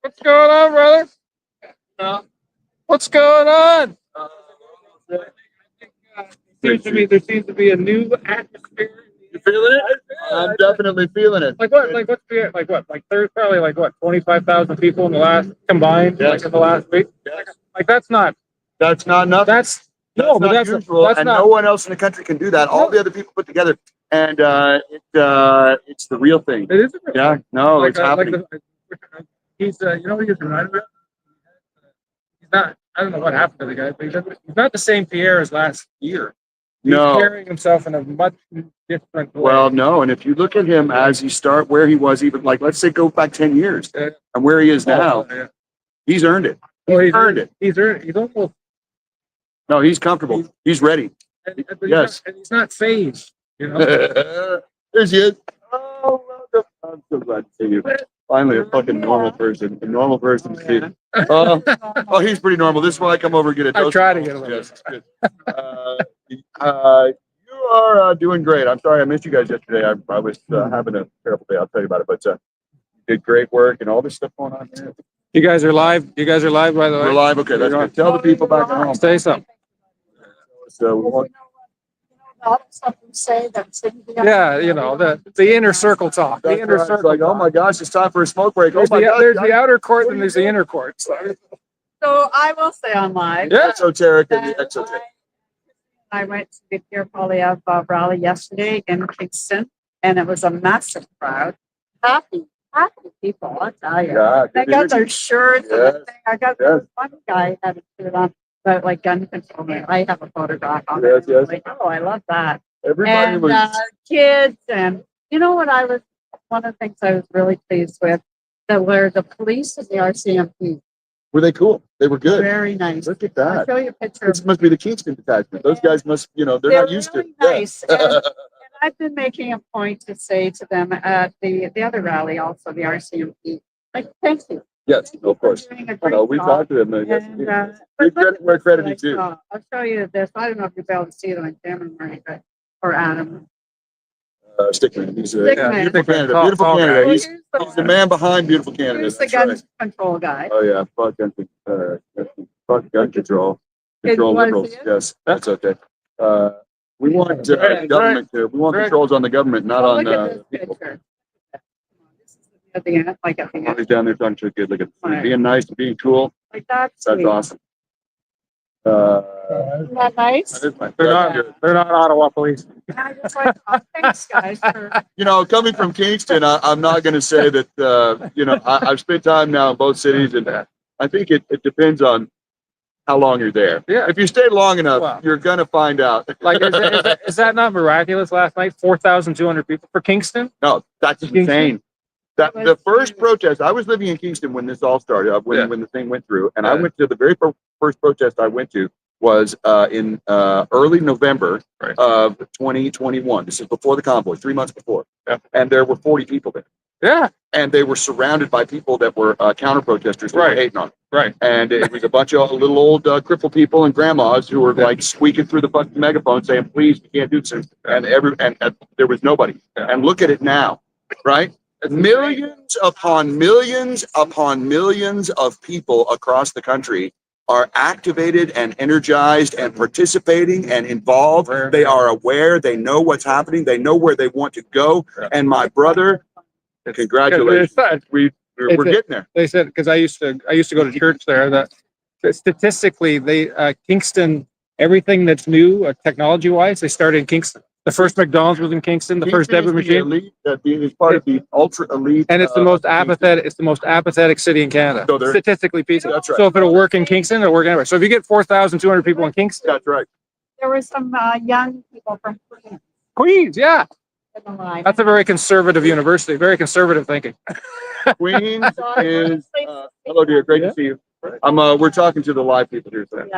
What's going on, brother? What's going on? There seems to be a new atmosphere. You feeling it? I'm definitely feeling it. Like what? Like there's probably like what 25,000 people in the last combined, like in the last week. Like that's not nothing. that's no, but that's not usual, that's and not, no one else in the country can do that. All the other people put together, and it's the real thing. It is. Yeah, no, like, it's happening. He's you know what he's reminded me of? He's not. I don't know what happened to the guy, but he's not the same Pierre as last year. He's carrying himself in a much different way. Well, no, and if you look at him as he start where he was, even like let's say go back 10 years, and where he is now, he's earned it. He's earned it. He's almost. No, he's comfortable. He's ready. Yes, and he's not phased. You know. There's he is. Oh, welcome. I'm so glad to see you. Finally, a fucking normal person. A normal person. Oh, he's pretty normal. This is why I come over and get a dose. I try to get a little. Yes, good. You are doing great. I'm sorry I missed you guys yesterday. I was having a terrible day. I'll tell you about it. But you did great work and all this stuff going on here. You guys are live. You guys are live, by the way. We're live. Okay, that's good. Tell the people back at home. Say something. So we want. Yeah, you know the inner circle talk. The inner circle. Like, oh my gosh, it's time for a smoke break. There's the outer court and there's the inner court. So I will say on live. Yeah, esoteric and the exoteric. I went to the Pierre Poilievre rally yesterday in Kingston, and it was a massive crowd. Happy people, I'll tell you. Yeah, they got their shirts and everything. I got one guy had a shirt on about like gun control. I have a photograph on it. Yes. Like, oh, I love that. Everybody was kids, and you know what one of the things I was really pleased with, that were the police and the RCMP. Were they cool? They were good. Very nice. Look at that. I'll show you a picture. This must be the Kingston detachment. Those guys must, they're not used really to it. Nice. And I've been making a point to say to them at the other rally, also the RCMP, like, thank you. Yes, of course. We talked to them. Where credit is due. I'll show you this. I don't know if you'll be able to see it on camera, or Adam. Stickman. He's Stickman. Beautiful Canada. Beautiful Canada. He's the man behind Beautiful Canada. Here's the gun control guy. Oh yeah, fuck gun control. Control liberals. Yes, that's okay. We want government here. We want controls on the government, not on people. He's down there talking to a kid. Look at being nice and being cool. Like that's awesome. Isn't that nice? They're not Ottawa police. Thanks, guys. Coming from Kingston, I'm not going to say that. I've spent time now in both cities, and I think it depends on how long you're there. Yeah. If you stay long enough, you're going to find out. Like, is that not miraculous? Last night, 4,200 people for Kingston. No, that's insane. The first protest, I was living in Kingston when this all started, when the thing went through, and I went to the very first protest I went to was in early November of 2021. This is before the convoy, 3 months before, and there were 40 people there. Yeah, and they were surrounded by people that were counter protesters. Were hating on them. Right, and it was a bunch of little old crippled people and grandmas who were like squeaking through the fucking megaphone saying, "Please, we can't do this," and there was nobody. And look at it now, right? Millions upon millions upon millions of people across the country are activated and energized and participating and involved. They are aware. They know what's happening. They know where they want to go. And my brother, congratulations. We're getting there. They said, because I used to go to church there, that statistically, Kingston, everything that's new technology wise, they started in Kingston. The first McDonald's was in Kingston. The first debit machine. It's part of the ultra elite. And it's the most apathetic. It's the most apathetic city in Canada. So statistically, people. That's right. So if it'll work in Kingston, it'll work anywhere. So if you get 4,200 people in Kingston, that's right. There were some young people from Queens, yeah. That's a very conservative university. Very conservative thinking. Queens is. Hello, dear. Great to see you. We're talking to the live people here today.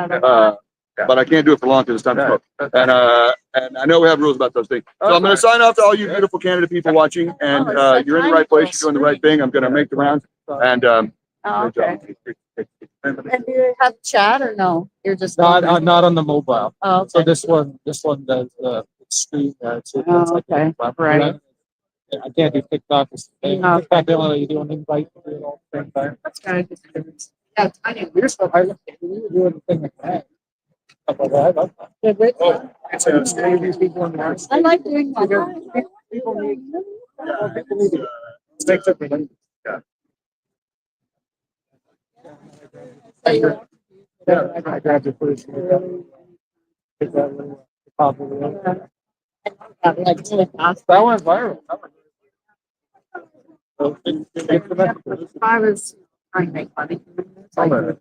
But I can't do it for long because it's time to smoke. And I know we have rules about those things. So I'm going to sign off to all you beautiful Canada people watching. And you're in the right place. You're doing the right thing. I'm going to make the rounds. And okay. And do you have chat or no? You're just not on the mobile. Oh, okay. So this one does stream. Okay. Right. I can't do TikTok. TikTok, they only do an invite. same time. That's kind of experience. Yeah, I know. We're still, we were doing the thing like that. About that, I love that. It's these people in the I like doing my. people need, people need to make something. Yeah. Yeah, I grabbed it first. Get that little top of the wheel. Like really fast. That went viral. So, it's the best. I was trying to make money. It's like,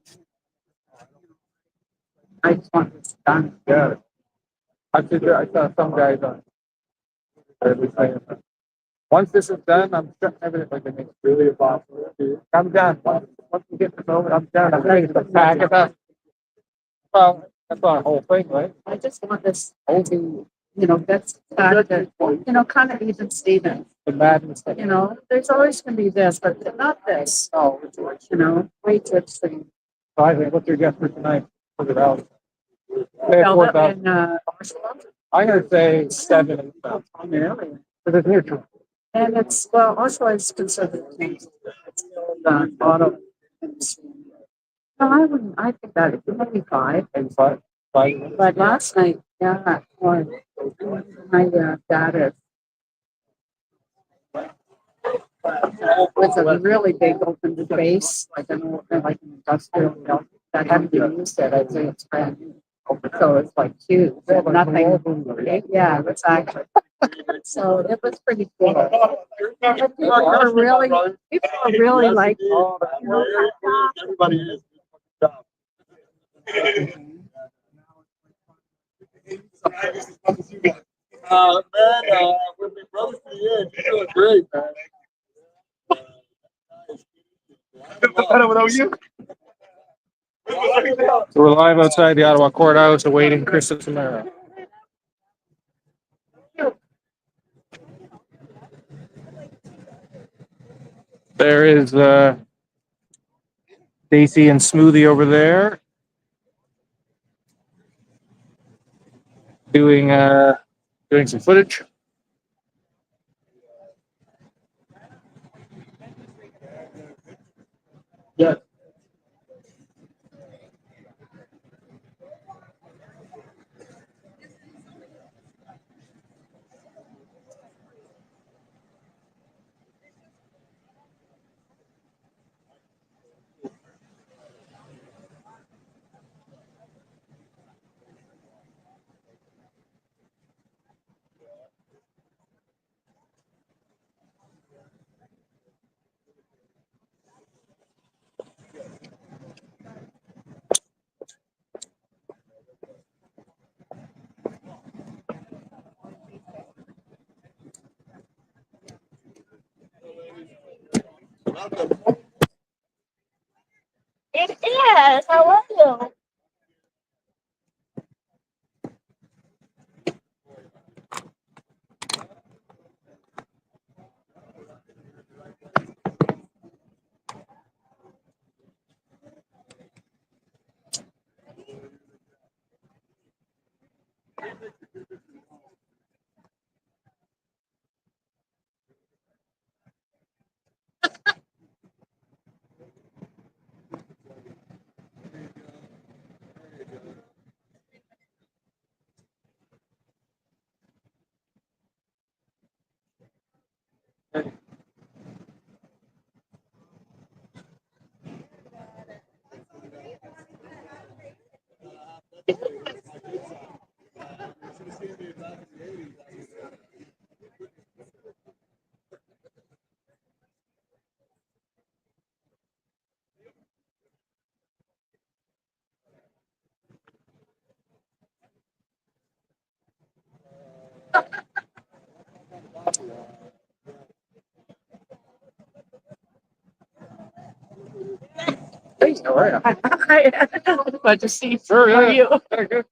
I just want this done. Yeah. I saw some guys on. Once this is done, I'm shutting everything like it makes really impossible. I'm done. Once we get this over, I'm done. I'm ready to pack it up. Well, that's not a whole thing, right? I just want this to, that's kind of, kind of even Steven. The madness. There's always going to be this, but not this. Oh, Way too extreme. so I think what's your guess for tonight? Figure it out. Say Velvet 4,000. and I'm gonna say 7 and stuff. Really? Because it's neutral. And it's, well, also it's considered it's the auto. No, I wouldn't, I think that it would be 5. And 5. But last night, yeah, or my dad is with a really big open space, like like an industrial building that hadn't been used yet. I'd say it's brand new. So it's like huge, nothing. Yeah, exactly. So it was pretty cool. But people are really like, Everybody is. We've been brothers to the end. You're doing great, man. So we're live outside the Ottawa courthouse awaiting Chris and Tamara. There is Stacy and Smoothie over there doing some footage. Yeah. It is. How are you? Hey, how are you? Glad to see you. Sure, How are you? Yeah, good.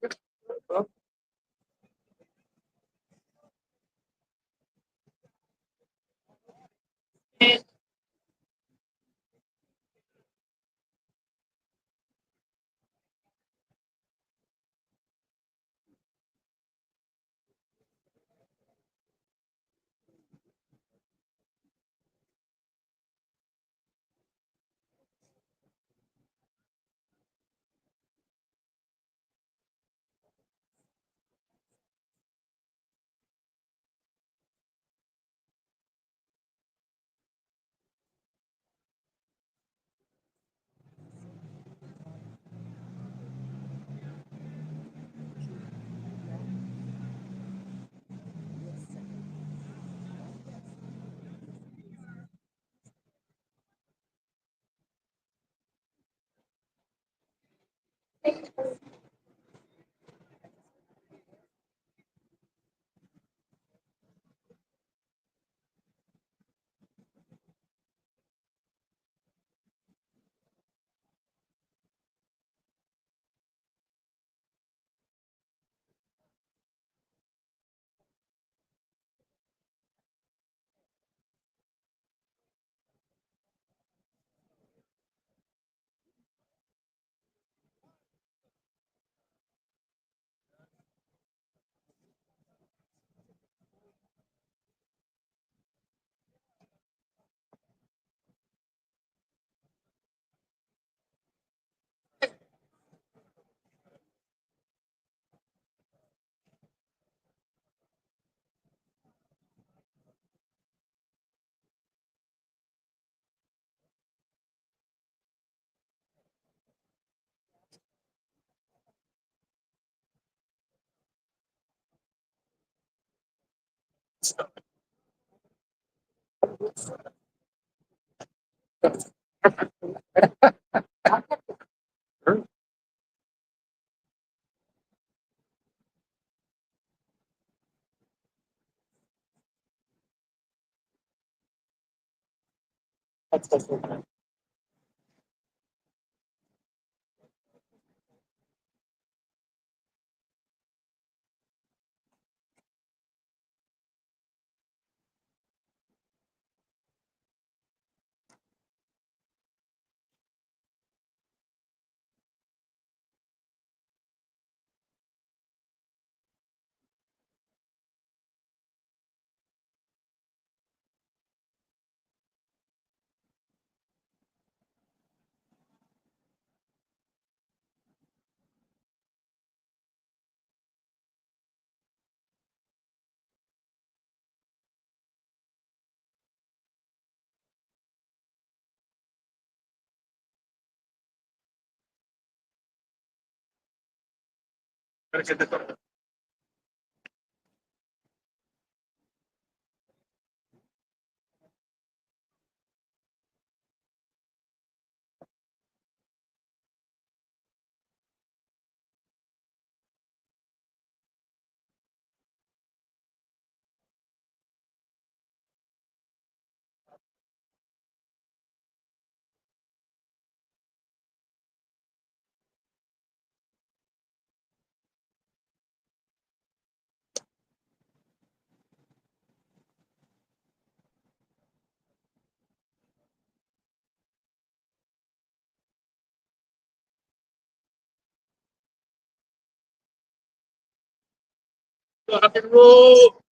Rock and roll,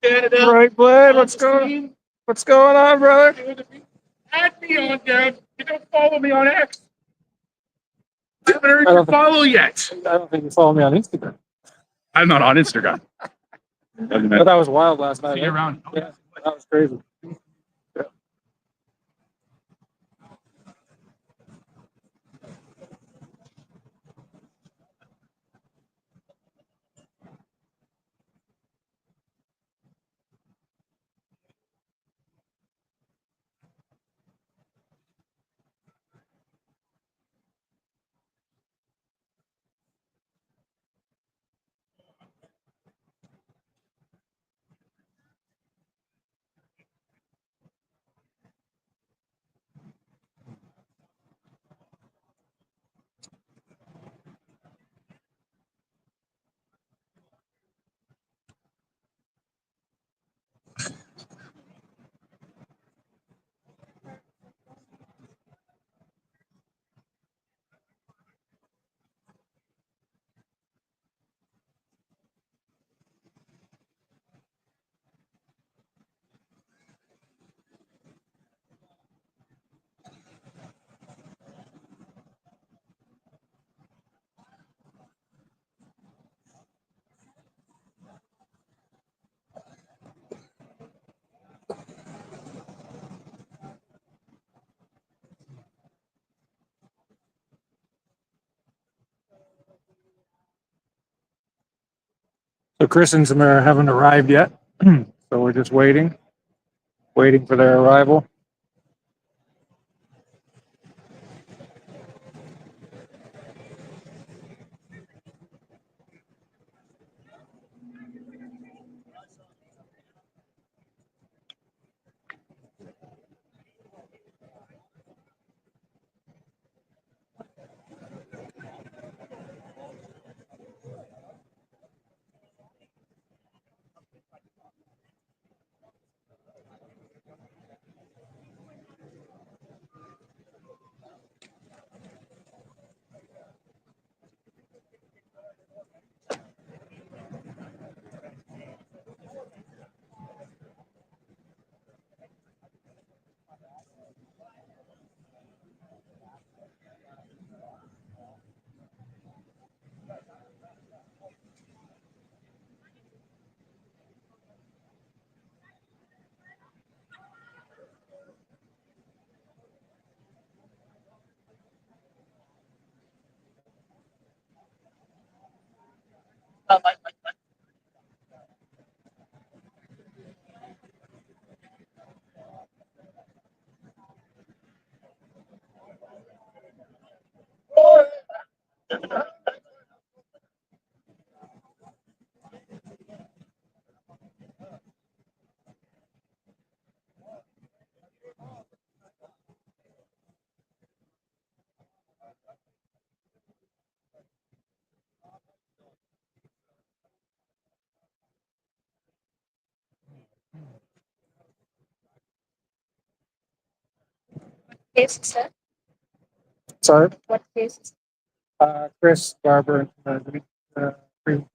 Canada. Right, Blade. What's going on, brother? Add me on there. You don't follow me on X. I haven't heard I you don't- follow yet. I don't think you follow me on Instagram. I'm not on Instagram. But that was wild last night. See you around. Yeah, that was crazy. So Chris and Tamara haven't arrived yet. So we're just waiting for their arrival. Case is that? Sorry, What case is Chris Barber. Free-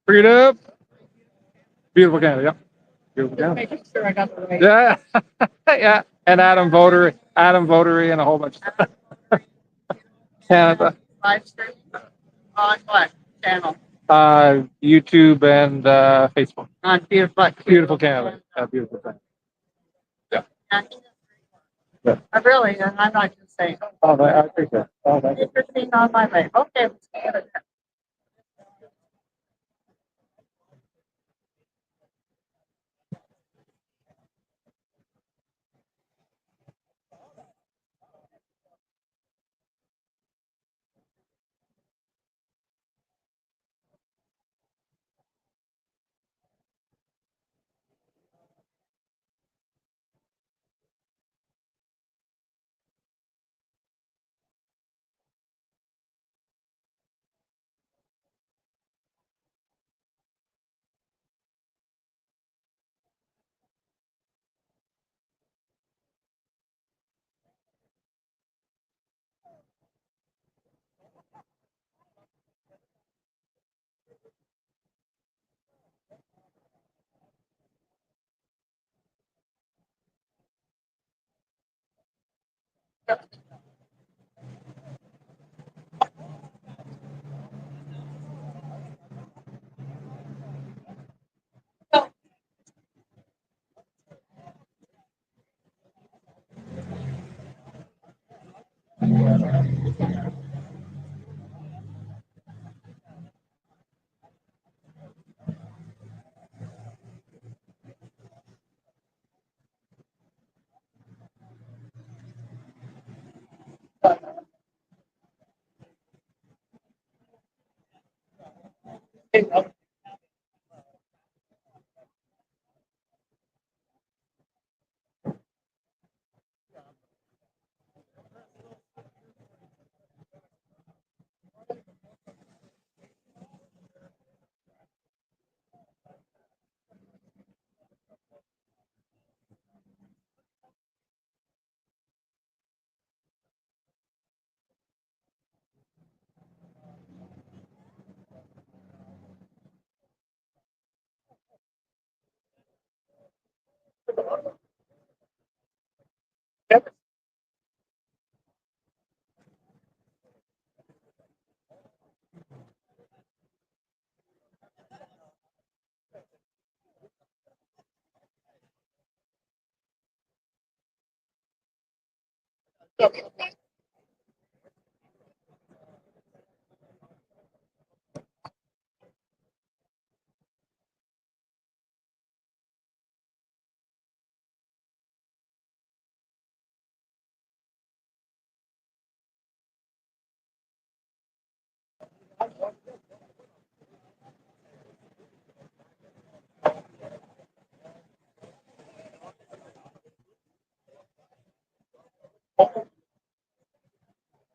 Bring it up. Beautiful Canada. Yeah. Beautiful Canada. Making sure I got the right. Yeah. Yeah. And Adam Votery, and a whole bunch of stuff. Canada. Live stream on what channel? YouTube and Facebook. On beautiful. Beautiful Canada. Beautiful Canada. Yeah. I really, and I'm not just saying. Oh, I appreciate it. Oh, thank you. Interesting on my way. Okay, let's get it.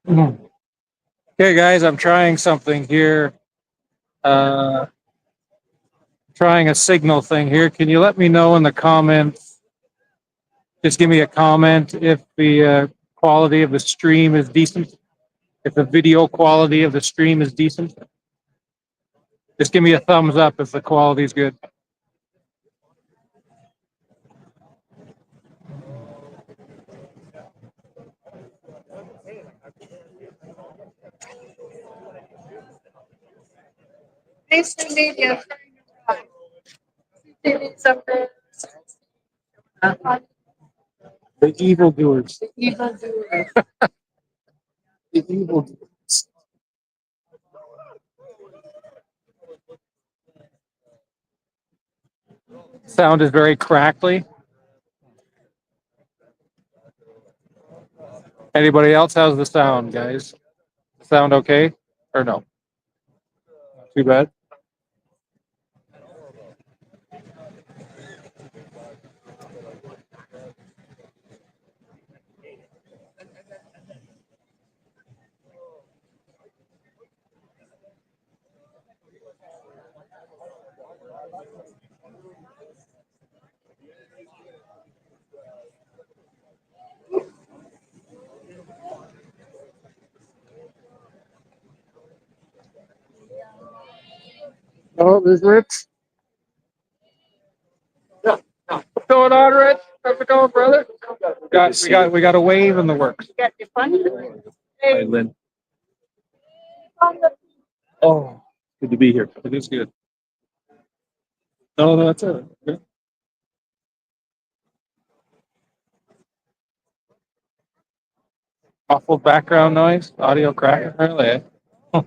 Mhm. Okay, guys, I'm trying something here. Uh, trying a signal thing here. Can you let me know in the comments? Just give me a comment if the quality of the stream is decent. If the video quality of the stream is decent. Just give me a thumbs up if the quality is good. Nice to meet you. The evildoers. Evil doers. The evildoers. Sound is very crackly. Anybody else? How's the sound, guys? Sound okay? Or no? Not too bad. Oh, there's Rich. What's going on, Rich? How's it going, brother? We got a wave in the works. Got your fun? Hi, Lynn. Oh, good to be here. It is good. No, no, that's it. Okay. Awful background noise, audio cracking, really. Huh.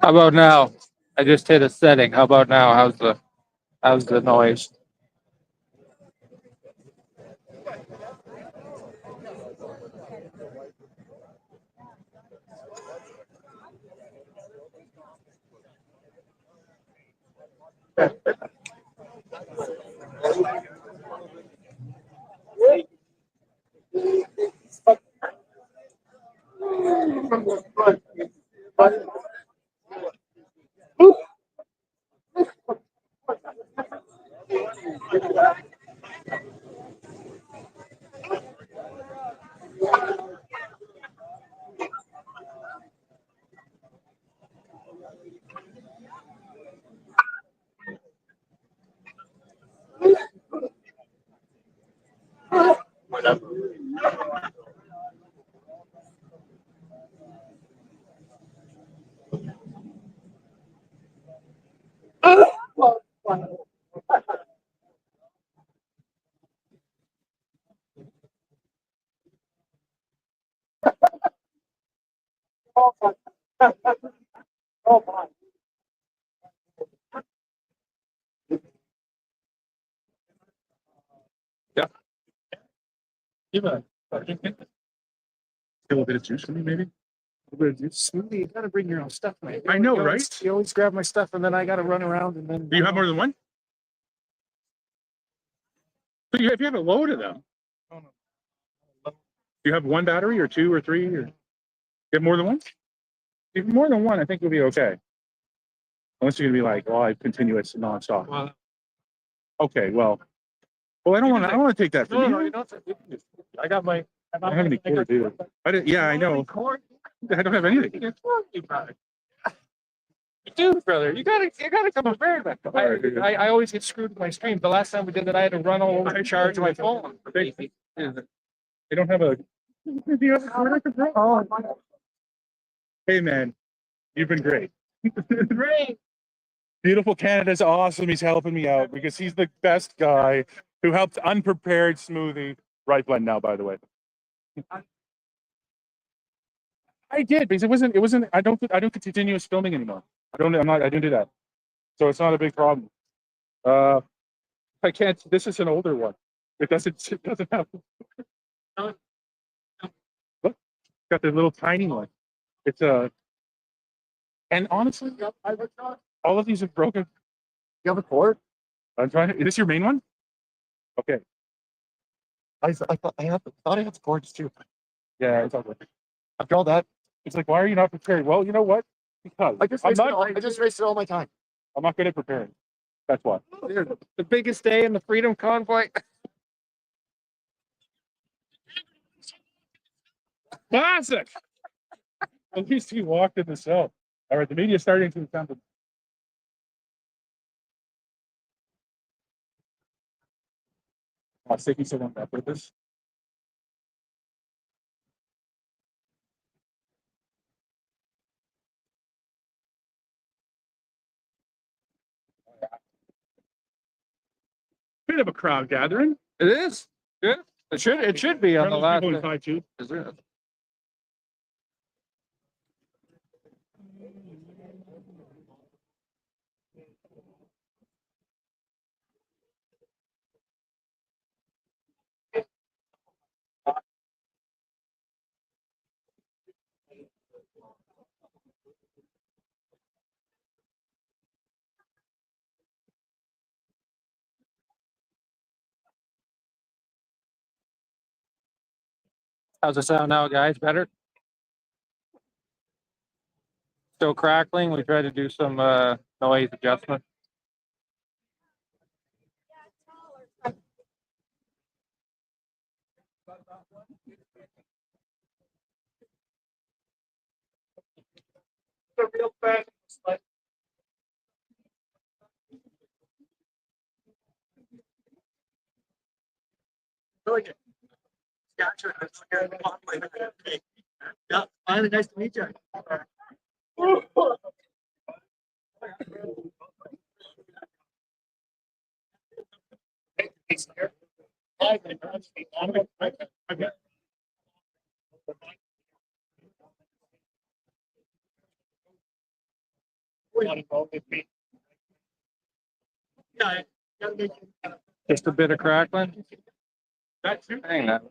How about now? I just hit a setting. How about now? How's the noise? Yeah. Give a little bit of juice for me, maybe. A little bit of juice. Smoothie, you gotta bring your own stuff, man. I know, You always- right? You always grab my stuff, and then I gotta run around, and then. Do you have more than one? So if you have a load of them, do you have one battery or two or three? Or you have more than one? If you have more than one, I think you'll be okay. Unless you're gonna be like, well, I continuous nonstop. Well, Okay, well, I don't want to. I don't want to take that from no, you. no, you don't. I got my. I don't have any cord, dude. Yeah, I know. I don't have anything. You do, brother. You gotta come prepared. I always get screwed with my stream. The last time we did that, I had to run all over to charge my phone. They don't have a. Do you have a cord I can throw? Oh. Hey, man, you've been great. Great. Beautiful Canada's awesome. He's helping me out because he's the best guy who helped unprepared smoothie. Right blend now, by the way. I did because it wasn't. I don't do continuous filming anymore. I don't do that. So it's not a big problem. I can't. This is an older one. It doesn't have. Look, got the little tiny one. It's a. And honestly, all of these are broken. You have a cord? I'm trying to. Is this your main one? Okay. I thought I had the cords too. Yeah, it's all good. After all that, It's like, why are you not prepared? Well, you know what? Because I just wasted all my time. I'm not good at preparing. That's why. The biggest day in the freedom convoy. Classic. At least he walked in the cell. All right, the media's starting to assemble. Sticking someone up with this. bit of a crowd gathering. It is. Good. It should be on the last. People inside too. Is it? How's it sound now, guys? Better? Still crackling. We tried to do some noise adjustment. The real fan. Really good. Gotcha. Yeah, finally, nice to meet you. Just a bit of crackling. That's it. Hang on.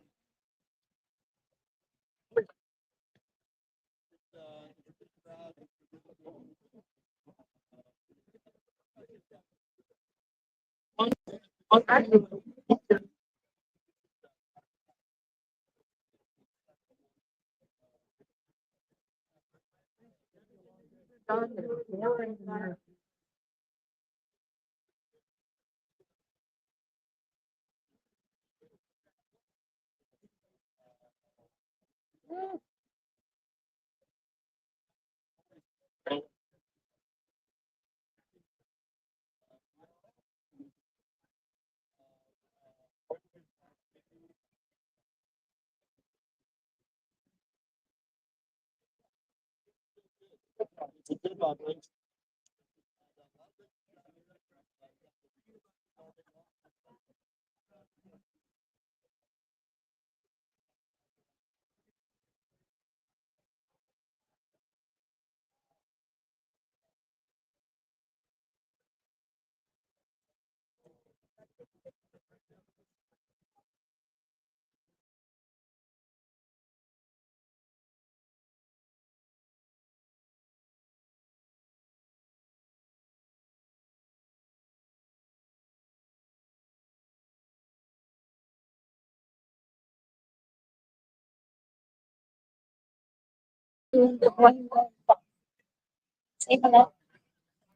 Say hello.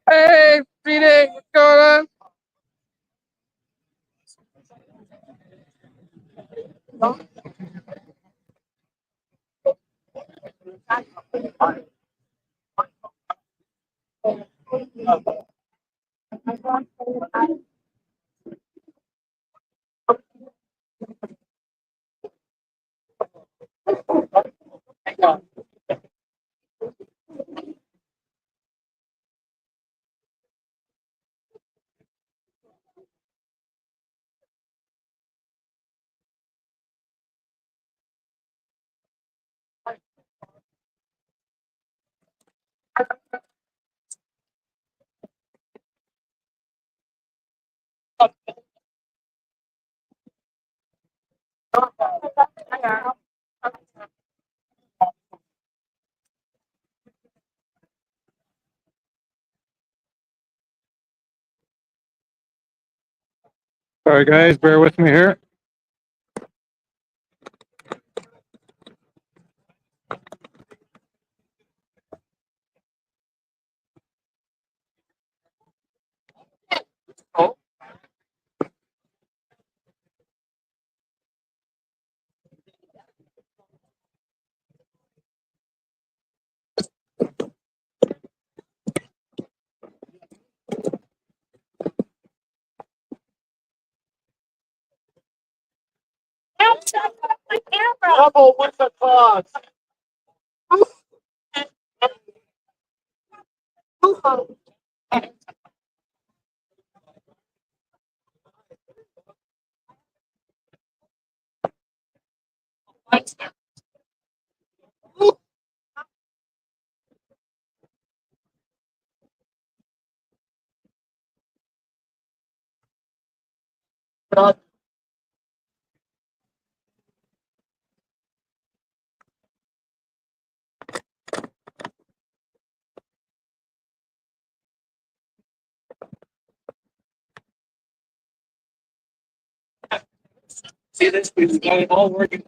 Hey, Phoenix, what's going on? Sorry, guys, bear with me here. Double with the cause. See this? We've got it all working.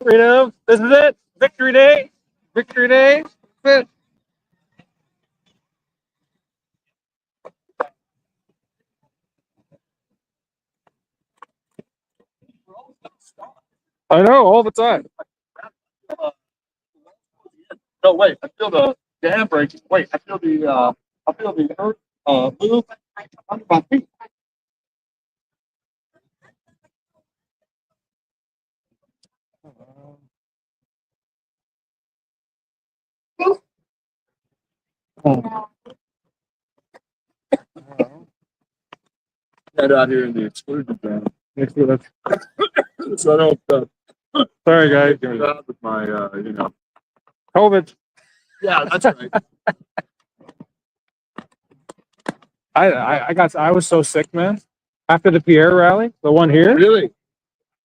Freedom. This is it. Victory day. Victory day. That's it. I know all the time. No, wait, I feel the handbrake. Wait, I feel the earth, move under my feet. Head out here in the exclusion zone. So I don't, Sorry, guys. get out with my, you know. COVID. Yeah, that's right. I was so sick, man. After the Pierre rally, the one here, Really?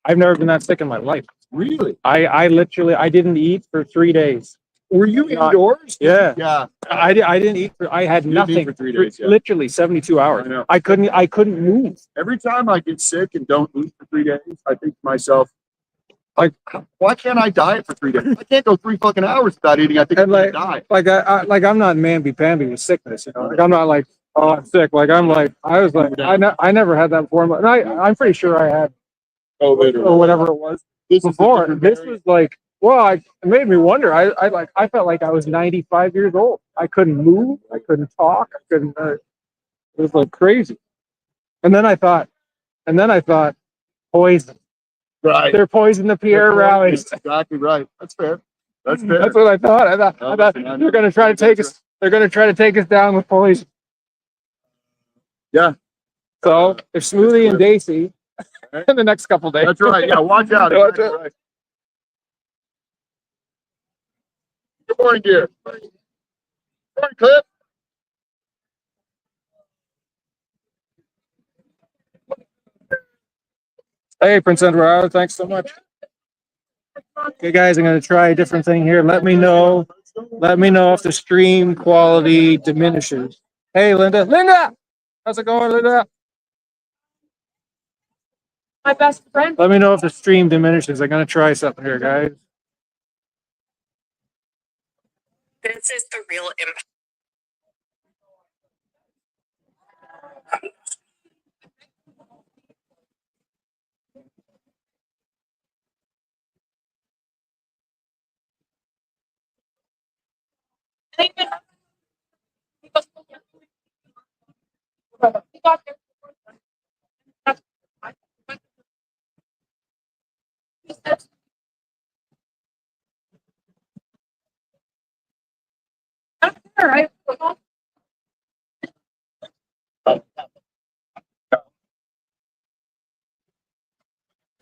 I've never been that sick in my life. Really? I literally, I didn't eat for 3 days. Were you Not- indoors? Yeah. Yeah. I didn't eat for, I had You didn't eat nothing for 3 days, yeah. literally 72 hours. I know. I couldn't move. Every time I get sick and don't eat for 3 days, I think to myself, Like, why can't I diet for 3 days? I can't go 3 fucking hours without eating. I think I'm and gonna die. like I'm not mamby-pamby with sickness, you know. Like I'm not like, oh, I'm sick. Like I'm like, I was like, I never had that before. And I'm pretty sure I had COVID or whatever it was This is a before. different This variant. was like, well, it made me wonder. I felt like I was 95 years old. I couldn't move. I couldn't talk. I couldn't. It was like crazy. And then I thought, poison. Right. They're poisoning the Pierre rallies. Exactly right. That's fair. That's fair. That's what I thought. I thought they're going to try to take us. They're going to try to take us down with poison. Yeah. So if Smoothie and Daisy in the next couple days. That's right. Yeah, watch out. Watch Exactly out. right. Good morning, dear. Good morning, Cliff. Hey, Prince Edward, thanks so much. Okay, guys, I'm going to try a different thing here. Let me know if the stream quality diminishes. Hey, Linda. Linda! How's it going, Linda? My best friend. Let me know if the stream diminishes. I'm going to try something here, guys. This is the real impact. Right.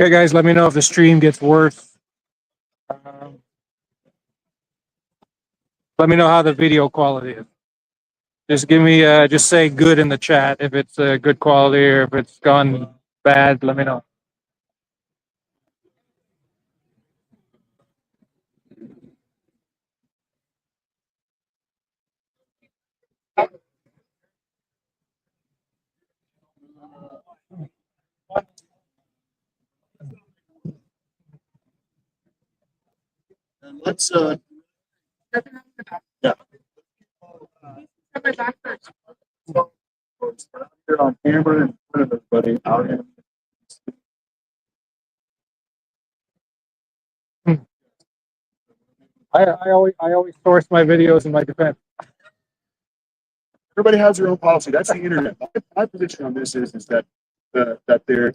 Okay, guys, let me know if the stream gets worse. Let me know how the video quality is. Just give me, just say good in the chat if it's good quality or if it's gone bad. Let me know. And let's, here on camera in front of everybody out in. I always source my videos in my defense. Everybody has their own policy. That's the internet. My position on this is that the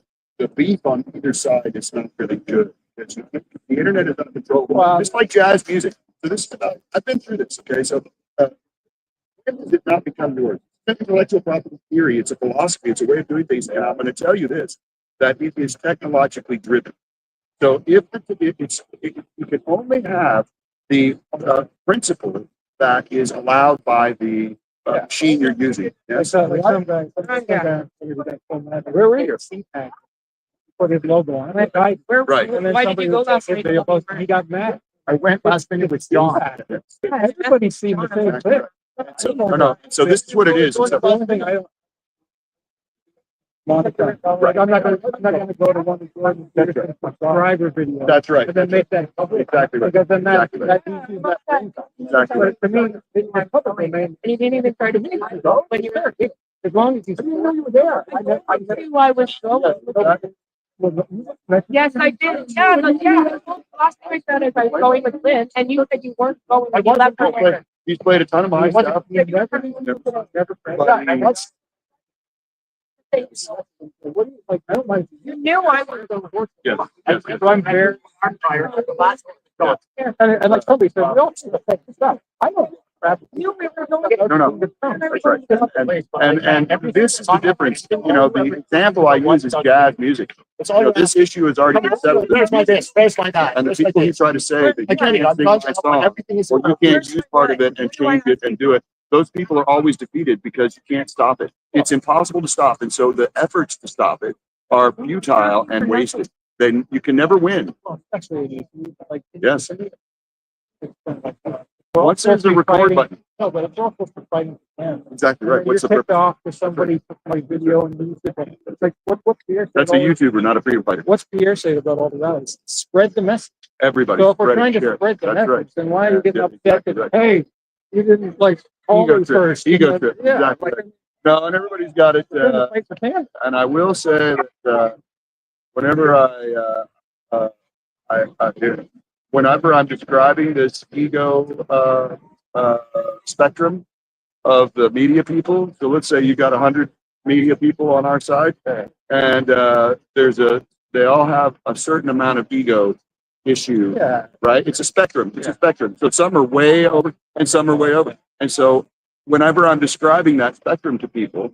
beef on either side is not really good. The internet is uncontrollable. Just like jazz music. So this, I've been through this. Okay, so when does it not become yours? It's intellectual property theory. It's a philosophy. It's a way of doing things. And I'm going to tell you this: that it is technologically driven. So if you can only have the principle that is allowed by the machine you're using. Yes. Where were you? Put his logo on it. Right. Right. And then Why did somebody you go would last say, night? he got mad. I went last minute with John. Yeah, everybody's seen the same thing. So, no. So this is what it is. It's The only thing I don't. Monica, like, I'm not gonna go to one of Jordan's subscriber videos. That's right. And then make that public. Exactly right. Because then that, Exactly right. that uses that thing. Exactly right. But to me, it's my public domain. And you didn't even try to make it go when you were there. As long as you were there. I knew I was going. Yes, I did. Yeah, but yeah. Last thing I said is I was going with Lynn, and you said you weren't going. I You left her wasn't. there. He's played a ton of my stuff. What do you like? I don't mind. You knew I was going to work. Yes. Yes. So I'm very. And like somebody said, we don't see the same stuff. I don't. You were going to. No. That's right. And this is the difference. You know, the example I use is jazz music. You know, this issue has already been settled. There's my this, there's my that. And the there's my people who this. try to say that I you can't even, can't sing my song, everything is. or you can't use part of it and change it and do it, those people are always defeated because you can't stop it. It's impossible to stop. And so the efforts to stop it are futile and wasted. Then you can never win. Yes. Once there's the record button. No, but it's also for fighting. Exactly right. What's the You're ticked purpose? off with somebody took my video and used it. It's like, what's Pierre? That's a YouTuber, not a freedom fighter. What's Pierre say about all of that? It's spread the message. Everybody. So if we're spread it, trying to share it. spread the That's message, right. then why are you getting Yeah, upset exactly that, right. hey, you didn't like call Ego me trip. first? Ego And then- trip. Yeah. Exactly Like, right. No, and everybody's got it. you're gonna fight for Canada. And I will say that whenever whenever I'm describing this ego spectrum of the media people, so let's say you got 100 media people on our side, and they all have a certain amount of ego issue, Yeah. right? It's a spectrum. It's a spectrum. So some are way over, and some are way over. And so whenever I'm describing that spectrum to people,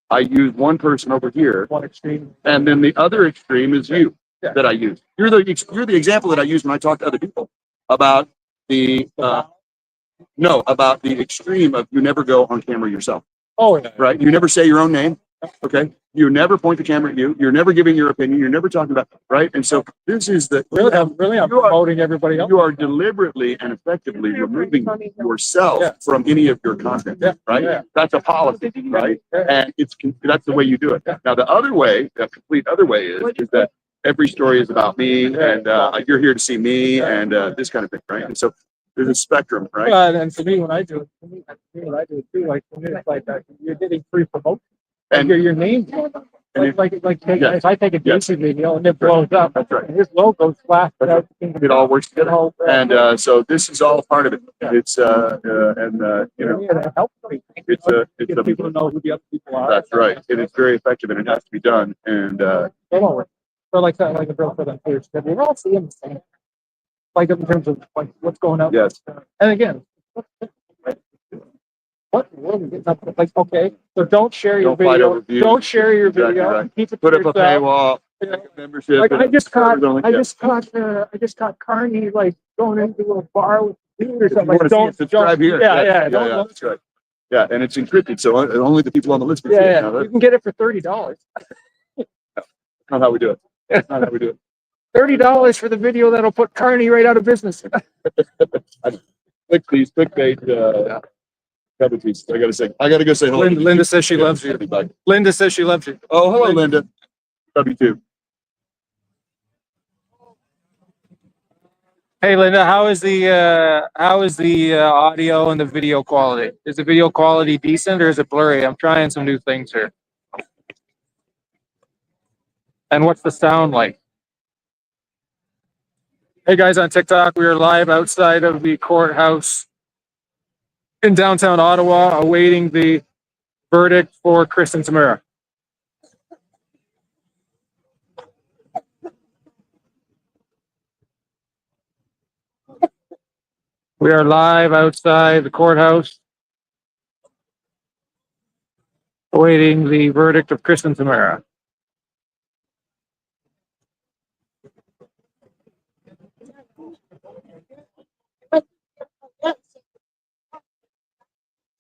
I use one person over here, One extreme. and then the other extreme is you Yeah. that I use. You're the example that I use when I talk to other people about the about the extreme of you never go on camera yourself, Oh, yeah. right? You never say your own name, okay? You never point the camera at you. You're never giving your opinion. You're never talking about, right? And so this is the Really, I'm You are- promoting everybody else. you are deliberately and effectively removing yourself Yeah. from any of your content, Yeah. right? Yeah. That's a policy, right? Yeah. And that's the way you do it. Yeah. Now, the other way, the complete other way is that every story is about me, and you're here to see me, and this kind of thing, right? And so there's a spectrum, right? Well, and for me, when I do it too, like, for me, it's like that, you're getting free promotion. And- Your name, And Yes. if I take a Yes. YouTube video and it blows up, That's right. and his logo's flashed out. It all works together. And so this is all part of it. It's you know, It helps me. Get people to know who the other people are. that's right. It is very effective, and it has to be done. And Don't worry. So like that, like a girl said on Twitter, said, we're all seeing the same. Like in terms of like what's going on. yes, And again, what world is it? Like, okay, so don't share your Don't fight video. over views. Don't share your Exactly video. right. Keep it put to up a yourself. paywall, Yeah. make a membership. Like I just caught, servers only- I just caught Carney like going into a bar with food or If you something. want Like, to see it, subscribe here. Yeah, yeah, don't- that's right. Yeah, and it's encrypted, so only the people on the list can see it. Yeah, Now, you that's can get it for $30. not how we do it. That's not how we do it. $30 for the video that'll put Carney right out of business. Click these, clickbait, cover piece. I gotta go say hello. Linda says she loves you. Linda says she loves you. Oh, hello, Linda. Love you too. Hey, Linda, how is the audio and the video quality? Is the video quality decent or is it blurry? I'm trying some new things here. And what's the sound like? Hey guys on TikTok, we are live outside of the courthouse in downtown Ottawa awaiting the verdict for Chris and Tamara. We are live outside the courthouse awaiting the verdict of Chris and Tamara.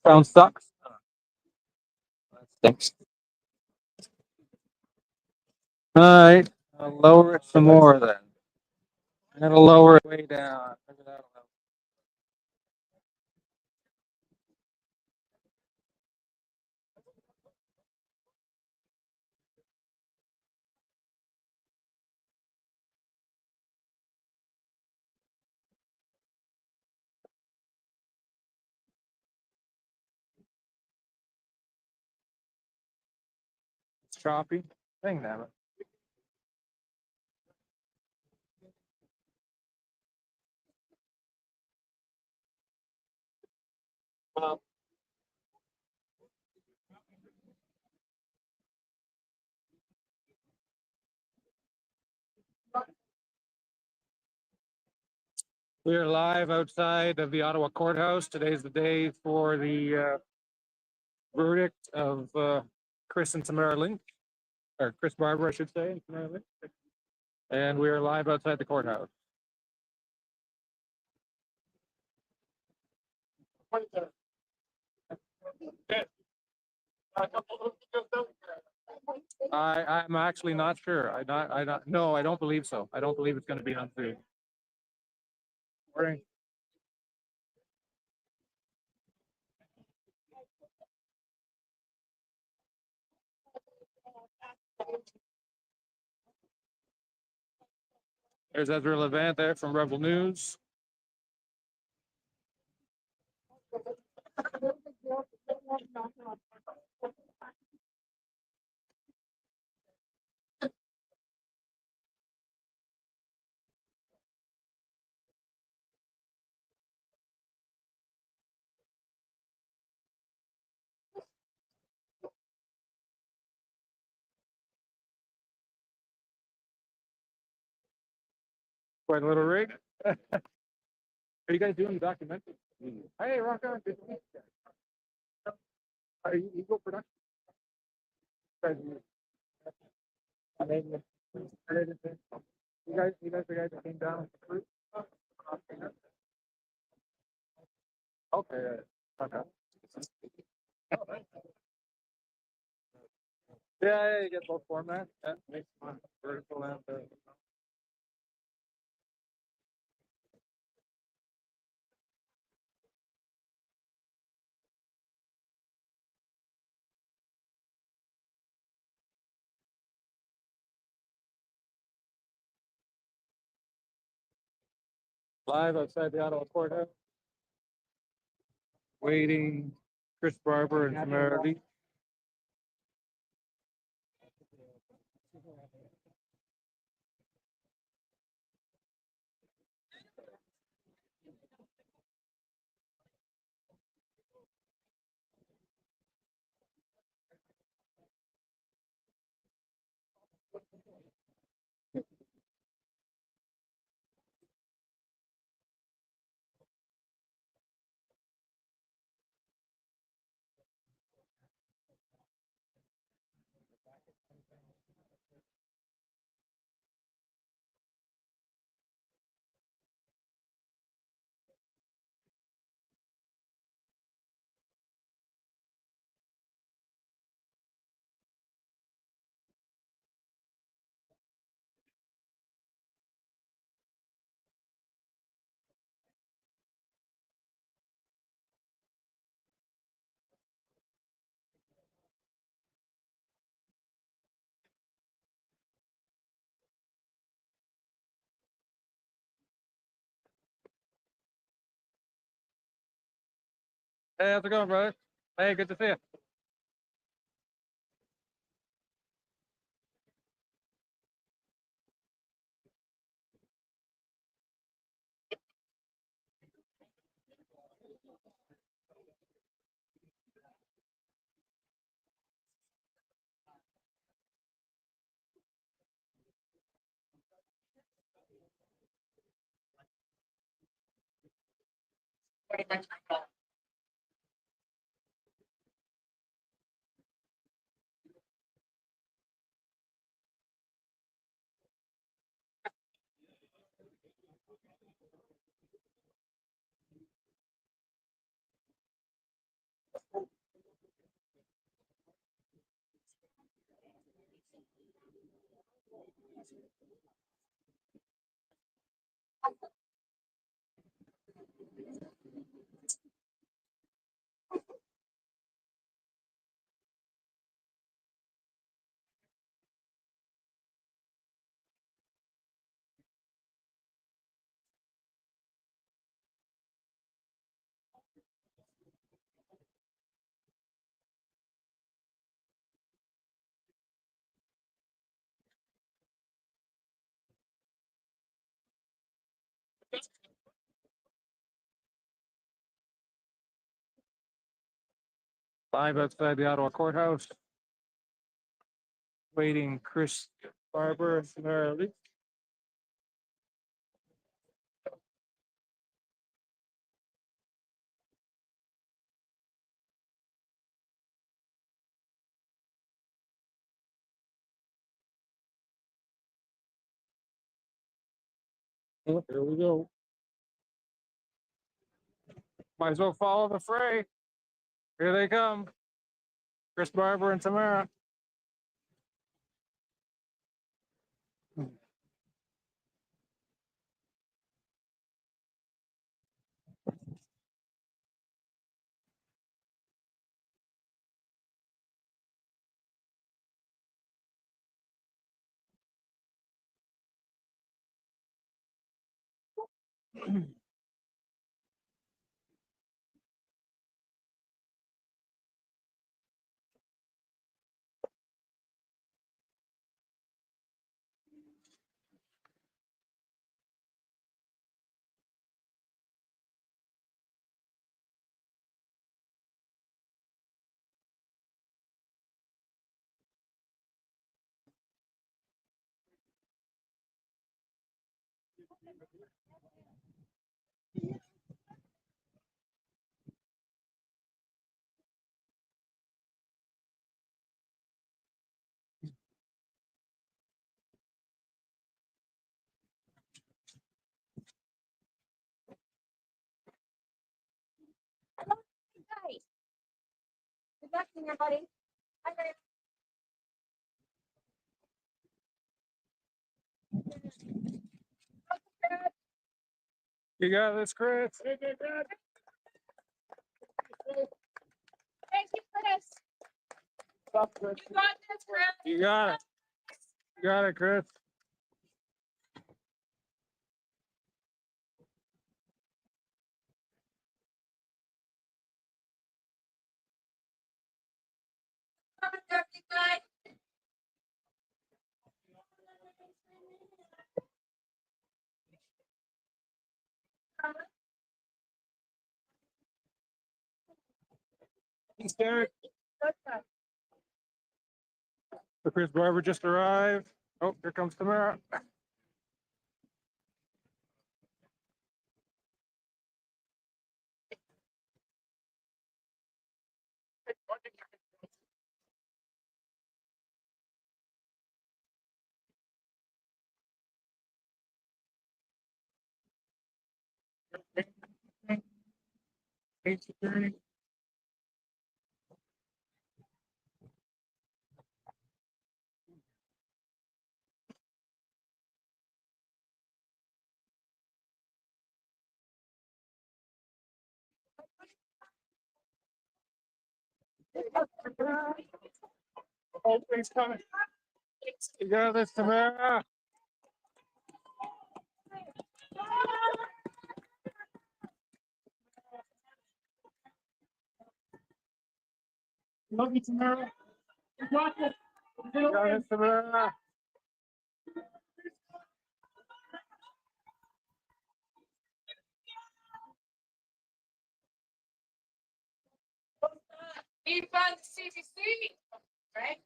Sound sucks. That stinks. All right, I'll lower it some more then. I'm gonna lower it way down. Maybe that'll help. It's choppy. Dang damn it. We are live outside of the Ottawa courthouse. Today's the day for the verdict of Chris and Tamara Lynch, or Chris Barber, I should say, and Tamara Lynch. And we are live outside the courthouse. I'm actually not sure. No, I don't believe so. I don't believe it's going to be on food. Morning. There's Ezra Levant there from Rebel News. Quite a little rig. Are you guys doing the documentary? Hey, rock on. Good to meet you. Are you Eagle Production? You guys the guys that came down with the crew? Okay. Okay. Yeah, you get both formats. Yeah, makes fun. Vertical and live outside the Ottawa courthouse, waiting Chris Barber and Tamara Lee. Hey, how's it going, brother? Hey, good to see you. Live outside the Ottawa courthouse. Waiting Chris Barber and Tamara Lich. Oh, here we go. Might as well follow the fray. Here they come. Chris Barber and Tamara. Nice. Good luck, everybody. Bye, guys. You got this, Chris. Thank you, Chris. You got this, Chris. You got it. You got it, Chris. Thanks, Derek. So Chris Barber just arrived. Oh, here comes Tamara. Hey, security. Oh, he's coming. You got this, Tamara. Love you, Tamara. You got this. You got this, Tamara. Be fun to CBC, right?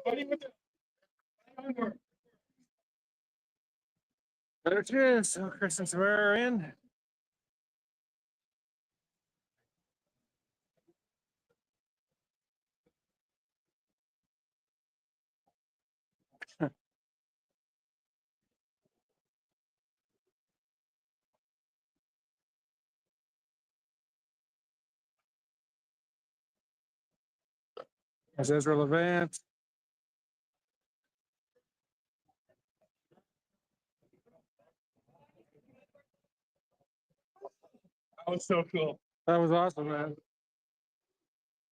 buddy with the. There it is. So Chris and Tamara are in. There's Ezra Levant. That was so cool. That was awesome, man.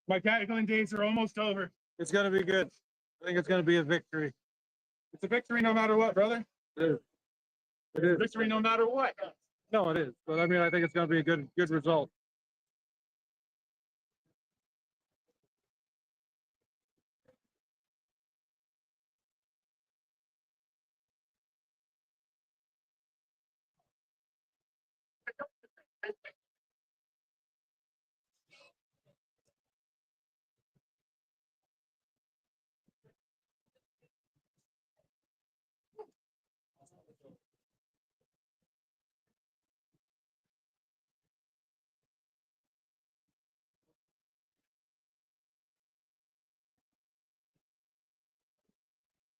My tackling days are almost over. It's gonna be good. I think it's gonna be a victory. It's a victory no matter what, brother. It is. It is. Victory no matter what. No, it is. But I mean, I think it's gonna be a good result.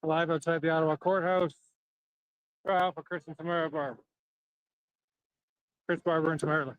Live outside the Ottawa courthouse. Trial for Chris and Tamara Barber. Chris Barber and Tamara Lich.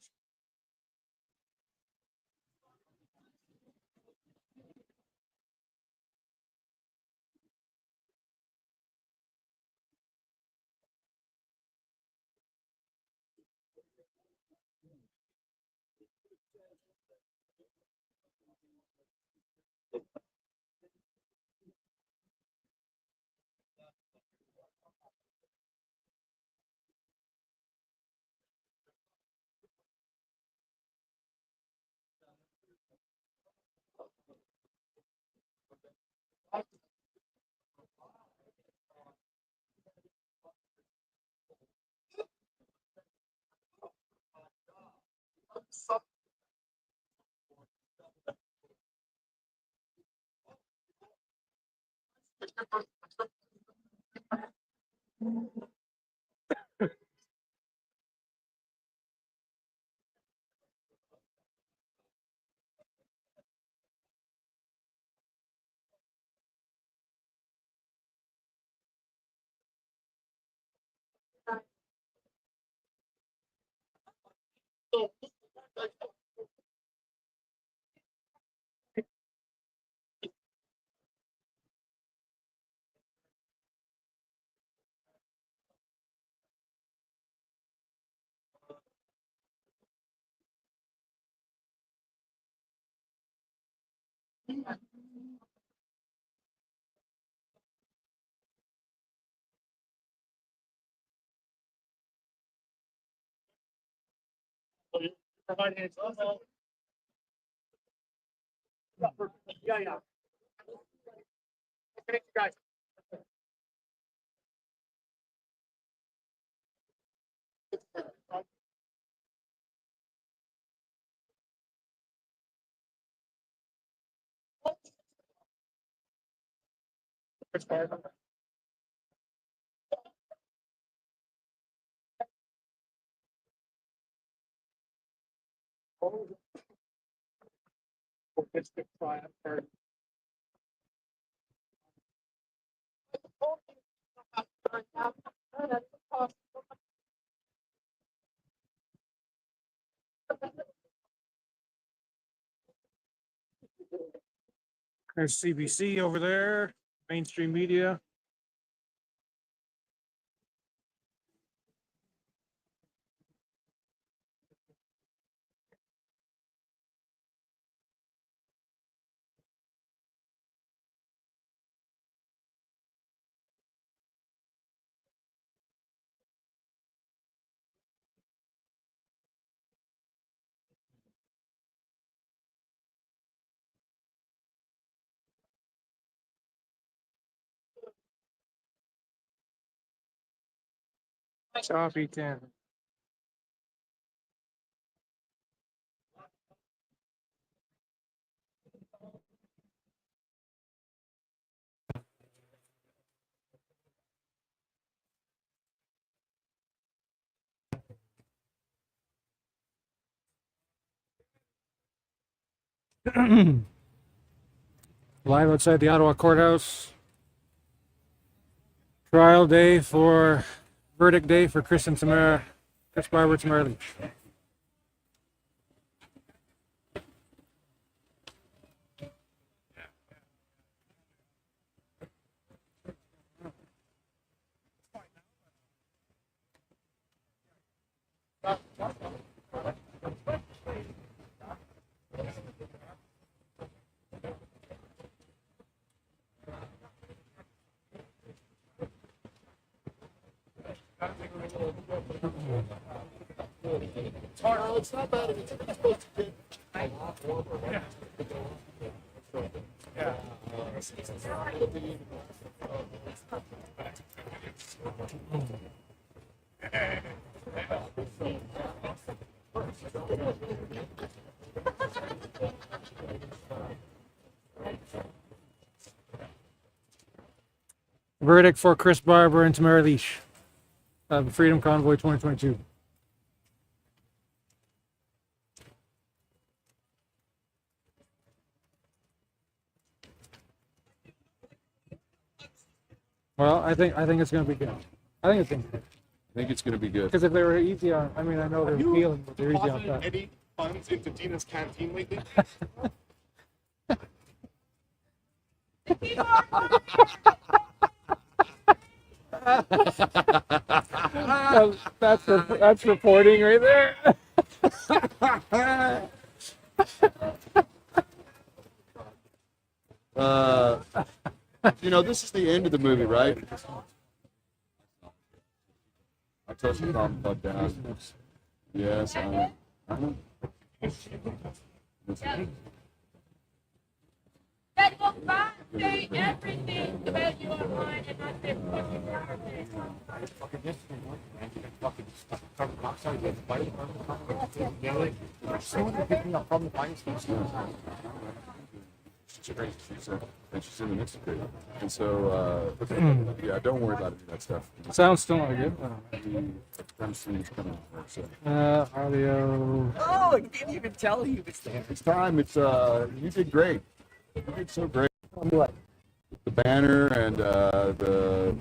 Yeah. Thank you guys. There's CBC over there. Mainstream media. Coffee 10. Live outside the Ottawa courthouse. Trial day for, verdict day for Chris and Tamara, Chris Barber, Tamara Lich. Verdict for Chris Barber and Tamara Lich of Freedom Convoy 2022. Well, I think it's going to be good. I think it's going to be good. I think it's gonna be good. Because if they were easy on, I mean, I know they're feeling, but they're easy on that. Any funds into Dina's canteen lately? That's reporting right there. You know, this is the end of the movie, right? I told you to calm the fuck down. Yes, I know. That will not say everything about you online and not say fucking garbage. She's crazy. She's in the mix of it. And so, yeah, don't worry about any of that stuff. Sounds still not good. I'm seeing it's coming. So. Audio. Oh, I didn't even tell he was there. This time, it's you did great. You did so great. What? The banner and the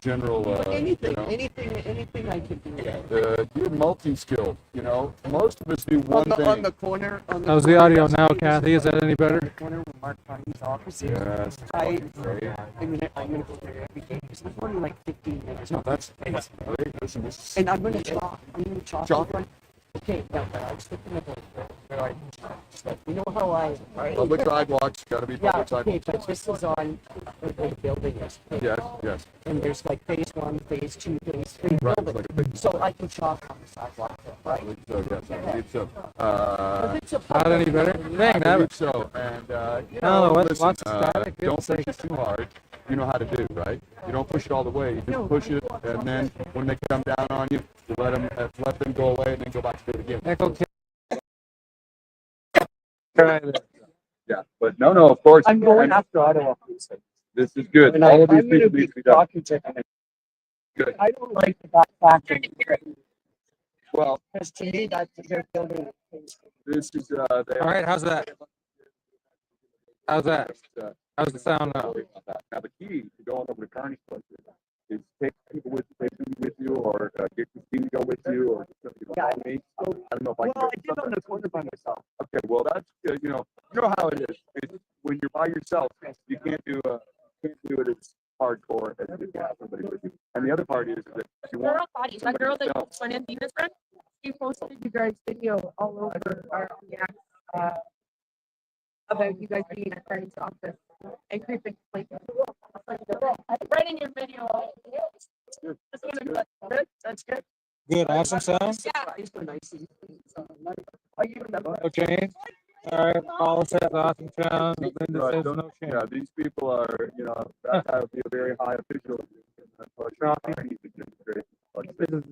general. Anything, you know, anything I could do. you're multi-skilled. You know, most of us do one thing. On the corner. How's the audio now, Kathy? Is that any better? Corner where Mark Carney's office is. Yes. I'm gonna go there every day. It's only like 15 minutes. No, that's great. Listen, this is And I'm gonna chop. Chop? Okay, now I was thinking about you know how I public sidewalks. Got to be yeah, public okay, sidewalks. but this is on where the building is. Okay? Yes, yes. And there's like phase 1, phase 2, phase 3 Right, building. like a big- So I can chop on the sidewalk, right? So yes, I believe so. It's a Not any better? Dang, I that believe so. And you No, know, what- listen, lots of static. don't It's push like- it too hard. You know how to do, right? You don't push it all the way. You just push it, and then when they come down on you, you let them go away, and then go back to it again. Echo. Try this. Yeah, but no, of course. I'm going after Ottawa. This is good. And All of these I'm gonna people be need to be done. talking to him. Good. I don't like the back Well, because to me that's their building. this is they All right, how's that? How's that? How's the sound now? Now the key to going over to Carney's place is take people with you, or get Christine to go with you, or Yeah, me. I don't know if I well, can. I did on the corner by myself. Okay, well that's you know how it is. It's, when you're by yourself, you can't do it as hardcore as if you have somebody with you. And the other part is that you want Girl body, that girl that was one in Dina's friend, she posted you guys' video all over our react about you guys being at Carney's office and creeping like right in your video. That's good. Good, awesome sound. Okay. All right, Paul says awesome sound. Linda says no shame. yeah, these people are that would be a very high official. This is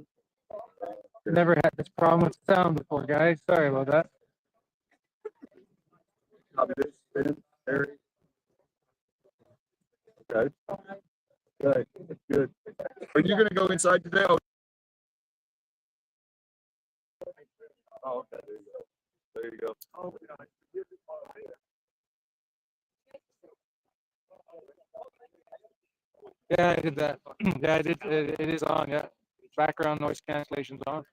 never had this problem with sound before, guys. Sorry about that. Copy this, spin, Harry. Okay. Good, good. Are you gonna go inside today? Oh, okay, there you go. There you go. Yeah, I did that. Yeah, I did. It is on. Yeah, background noise cancellation's on.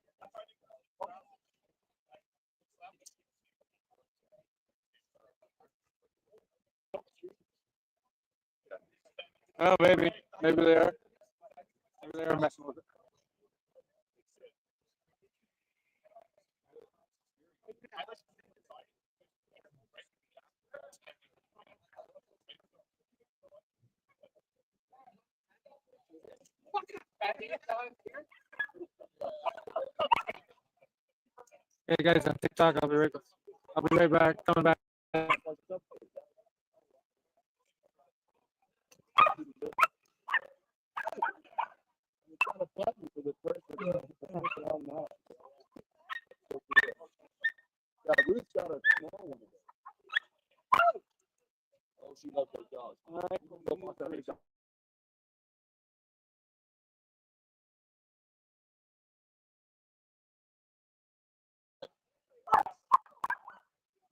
Oh, maybe they are. Maybe they are messing with it. Hey guys, on TikTok. I'll be right back. Coming back. Yeah, Ruth's got a small one. Oh, she loves those dogs. All right, go walk that dog.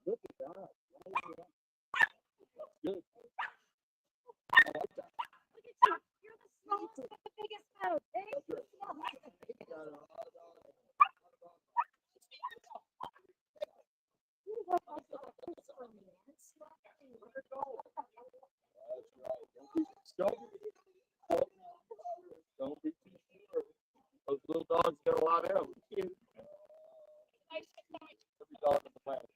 Look at that. Good. I like that. You're the smallest with the biggest mouth. Don't be too sure. Those little dogs get a lot of them. Every dog on the planet.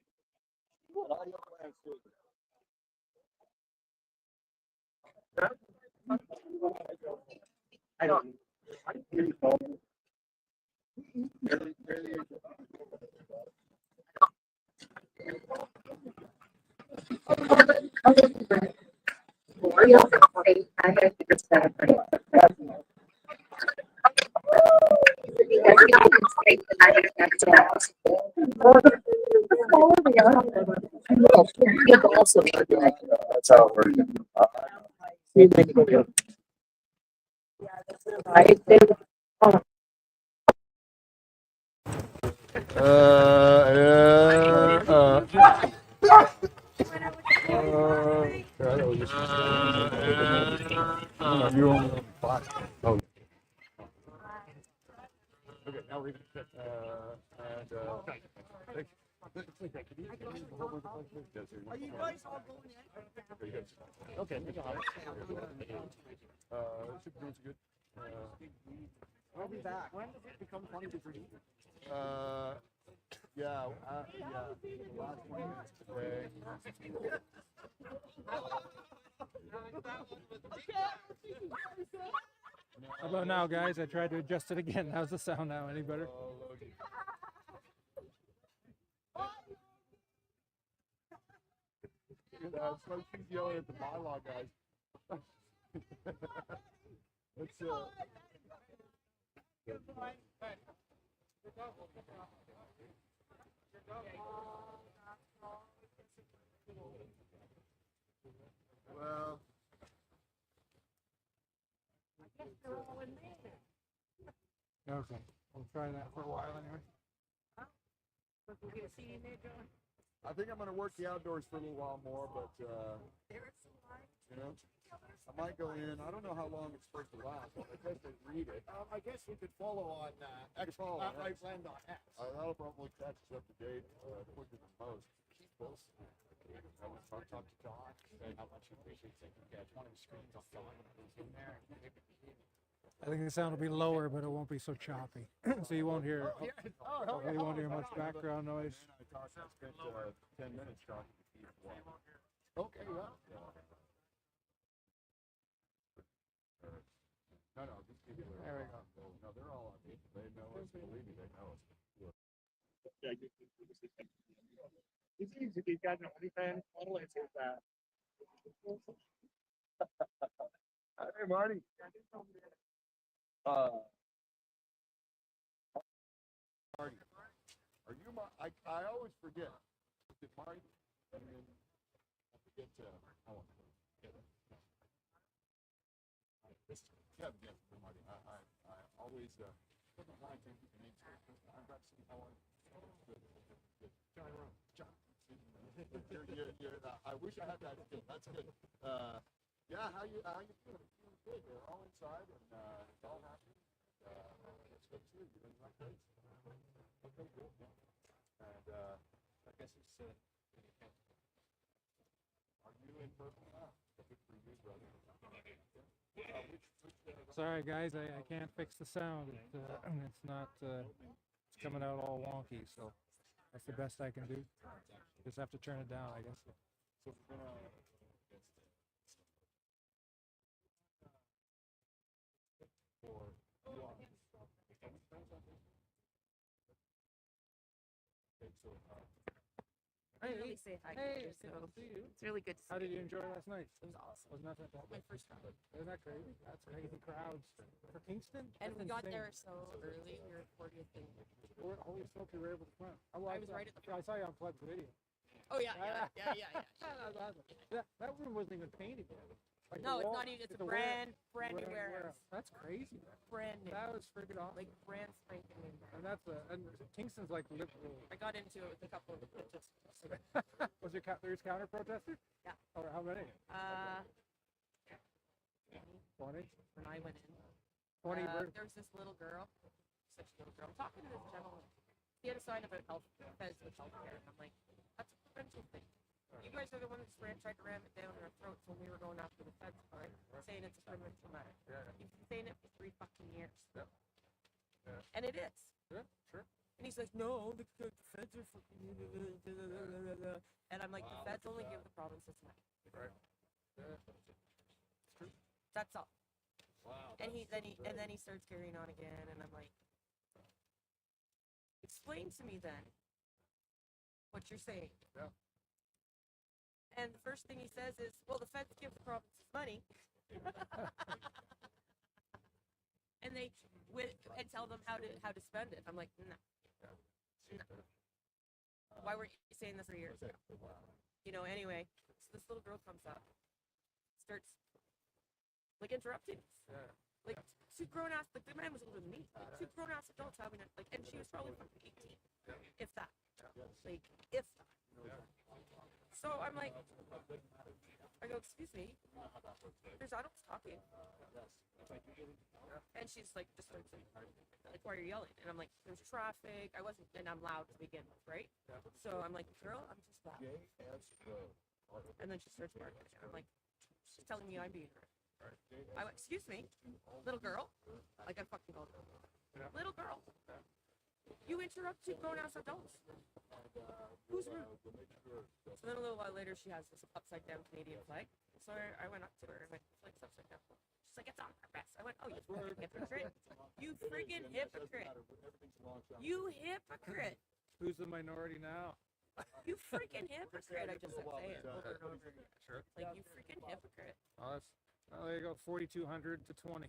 And all your plants too. I don't. That's how it works. You only five. Oh. Okay, now we're gonna are you guys all going in? Okay. Super Dudes are good. I'll be back. When does it become funny to breathe? Yeah. The last 20 minutes today. How about now, guys? I tried to adjust it again. How's the sound now? Any better? It's like she's yelling at the bylaw guys. Let's well, Okay, we'll try that for a while anyway. I think I'm gonna work the outdoors for a little while more, but you know, I might go in. I don't know how long it's supposed to last. I guess they read it. I guess we could follow on X. I planned on X. That'll probably catch us up to date quicker than most. I'll talk to John. Say how much you appreciate taking one of the screens off John in there. I think the sound will be lower, but it won't be so choppy. So you won't hear. Hopefully you won't hear much background noise. I spent 10 minutes talking to people. Okay, well. No, these people are. There we go. No, they're all on people. They know us. Believe me, they know us. It's easy. You've got an OnlyFans model. It's that. Hey, Marty. Marty, are you I always forget. Is it Marty? And then I forget yeah, Marty. I always I'm practicing how I. Good. I wish I had that skill. That's good. Yeah, how you feeling? Feeling good. They're all inside and it's all happy. It's good too. You're in the right place. Okay, good. Yeah. And I guess it's are you in purple now? Good for you, brother. Sorry, guys, I can't fix the sound. It's not. It's coming out all wonky, so that's the best I can do. Just have to turn it down, I guess. So we're gonna. For you on. Okay, so Hey, say hi. hey, Peter, good so to see you. it's really good to see How did you you. enjoy last night? It was awesome. Wasn't that fantastic? My first time. Isn't that crazy? That's crazy crowds for Kingston. And That's we got insane. there so early. We were 40th thing. Holy smoke, you were able to swim. Oh, well, I was right at the I saw you on Flood's video. Oh yeah. That room wasn't even painted yet. Like No, the it's wall- not even. It's a the brand new warehouse. warehouse. That's crazy. Man. Brand new. That was freaking awesome. Like brand spanking new. And that's and Kingston's like liberal. I got into it with a couple of the protesters. Was there's counter protesters? Yeah. Or how many? 20? When I went in. 20 There was this little girl. Such a little girl. I'm talking to this gentleman. He had a sign about health, feds with healthcare. And I'm like, that's a provincial thing. You guys are the ones that tried to ram it down our throats when we were going after the feds for it, saying it's a provincial matter. Yeah. You've been saying it for 3 fucking years. Yeah. Yeah. And it is. Yeah, sure. And he's like, no, the feds are fucking. And I'm like, the feds only give the provinces money. Right. Yeah. It's true. That's all. wow. And then he starts carrying on again, and I'm like, explain to me then what you're saying. Yeah. And the first thing he says is, well, the feds give the provinces money. And they tell them how to spend it. I'm like, no. Why weren't you saying this 3 years ago? You know, anyway, so this little girl comes up, starts like interrupting us. Yeah. Like 2 grown ass, like the man was older than me. 2 grown ass adults having it, like, and she was probably fucking 18, if that. Like, if that. So I'm like, I go, excuse me, there's adults talking. And she's like, just starts like, why are you yelling? And I'm like, there's traffic. And I'm loud to begin with, right? So I'm like, girl, I'm just loud. And then she starts barking. And I'm like, she's telling me I'm being heard. I went, excuse me, little girl. Like I fucking called her. Little girl. You interrupt 2 grown-ass adults. Who's rude? So then a little while later, she has this upside-down Canadian flag. So I went up to her and went, flag's upside down. She's like, it's on purpose. I went, oh, you fucking hypocrite. You friggin' hypocrite. You hypocrite. Who's the minority now? You freaking hypocrite. I just kept saying over and over again. Sure. Like, you freaking hypocrite. Oh, there you go. 4,200 to 20.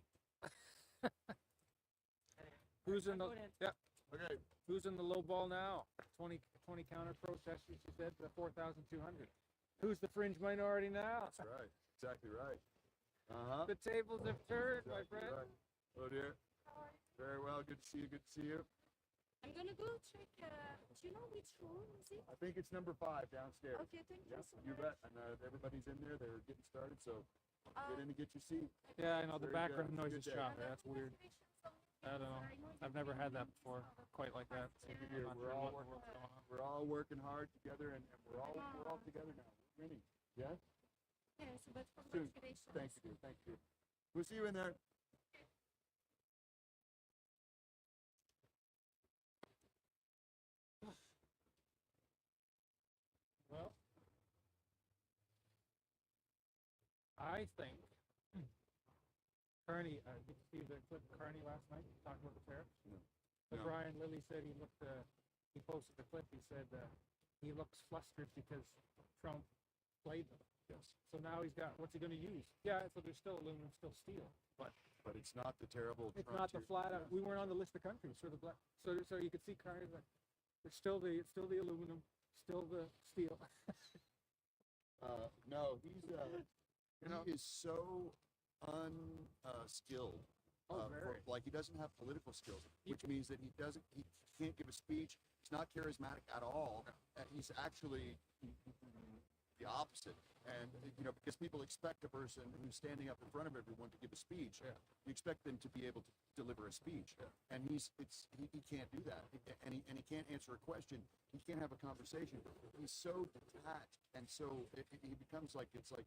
Who's in the? Yeah. Okay. Who's in the low ball now? 20 counter protesters. She said the 4,200. Who's the fringe minority now? That's right. Exactly right. Uh-huh. The tables have turned, my Exactly friend. right. Oh dear. Very well. Good to see you. Good to see you. I'm gonna go check. Do you know which room is it? I think it's number 5 downstairs. Okay, thank you Yeah, so you much. bet. And everybody's in there. They're getting started. So get in and get your seat. Yeah, I know the Very background good. noise Good is day. choppy. That's weird. I don't know. I've never had that before, quite like that. So I'm Here, not we're sure all what- what's going on. We're all working hard together, and we're all together now. We're winning. Yeah. Yes, but Soon. congratulations. Thank you. Thank you. We'll see you in there. Well, I think Carney, did you see the clip of Carney last night talking about the tariffs? No. Brian Lilly said he looked, he posted the clip, he said he looks flustered because Trump played them. Yes. So now he's got, what's he going to use? Yeah, so there's still aluminum, still steel, but But it's not the terrible. it's not the flat out. We weren't on the list of countries for the black. So you could see Carney like, it's still the aluminum, still the steel. No, he's he is so unskilled. Oh, very. Like he doesn't have political skills, which means that he can't give a speech. He's not charismatic at all. He's actually the opposite. And, because people expect a person who's standing up in front of everyone to give a speech. Yeah. You expect them to be able to deliver a speech. Yeah. And he can't do that. And he can't answer a question. He can't have a conversation. He's so detached. And so he becomes like, it's like,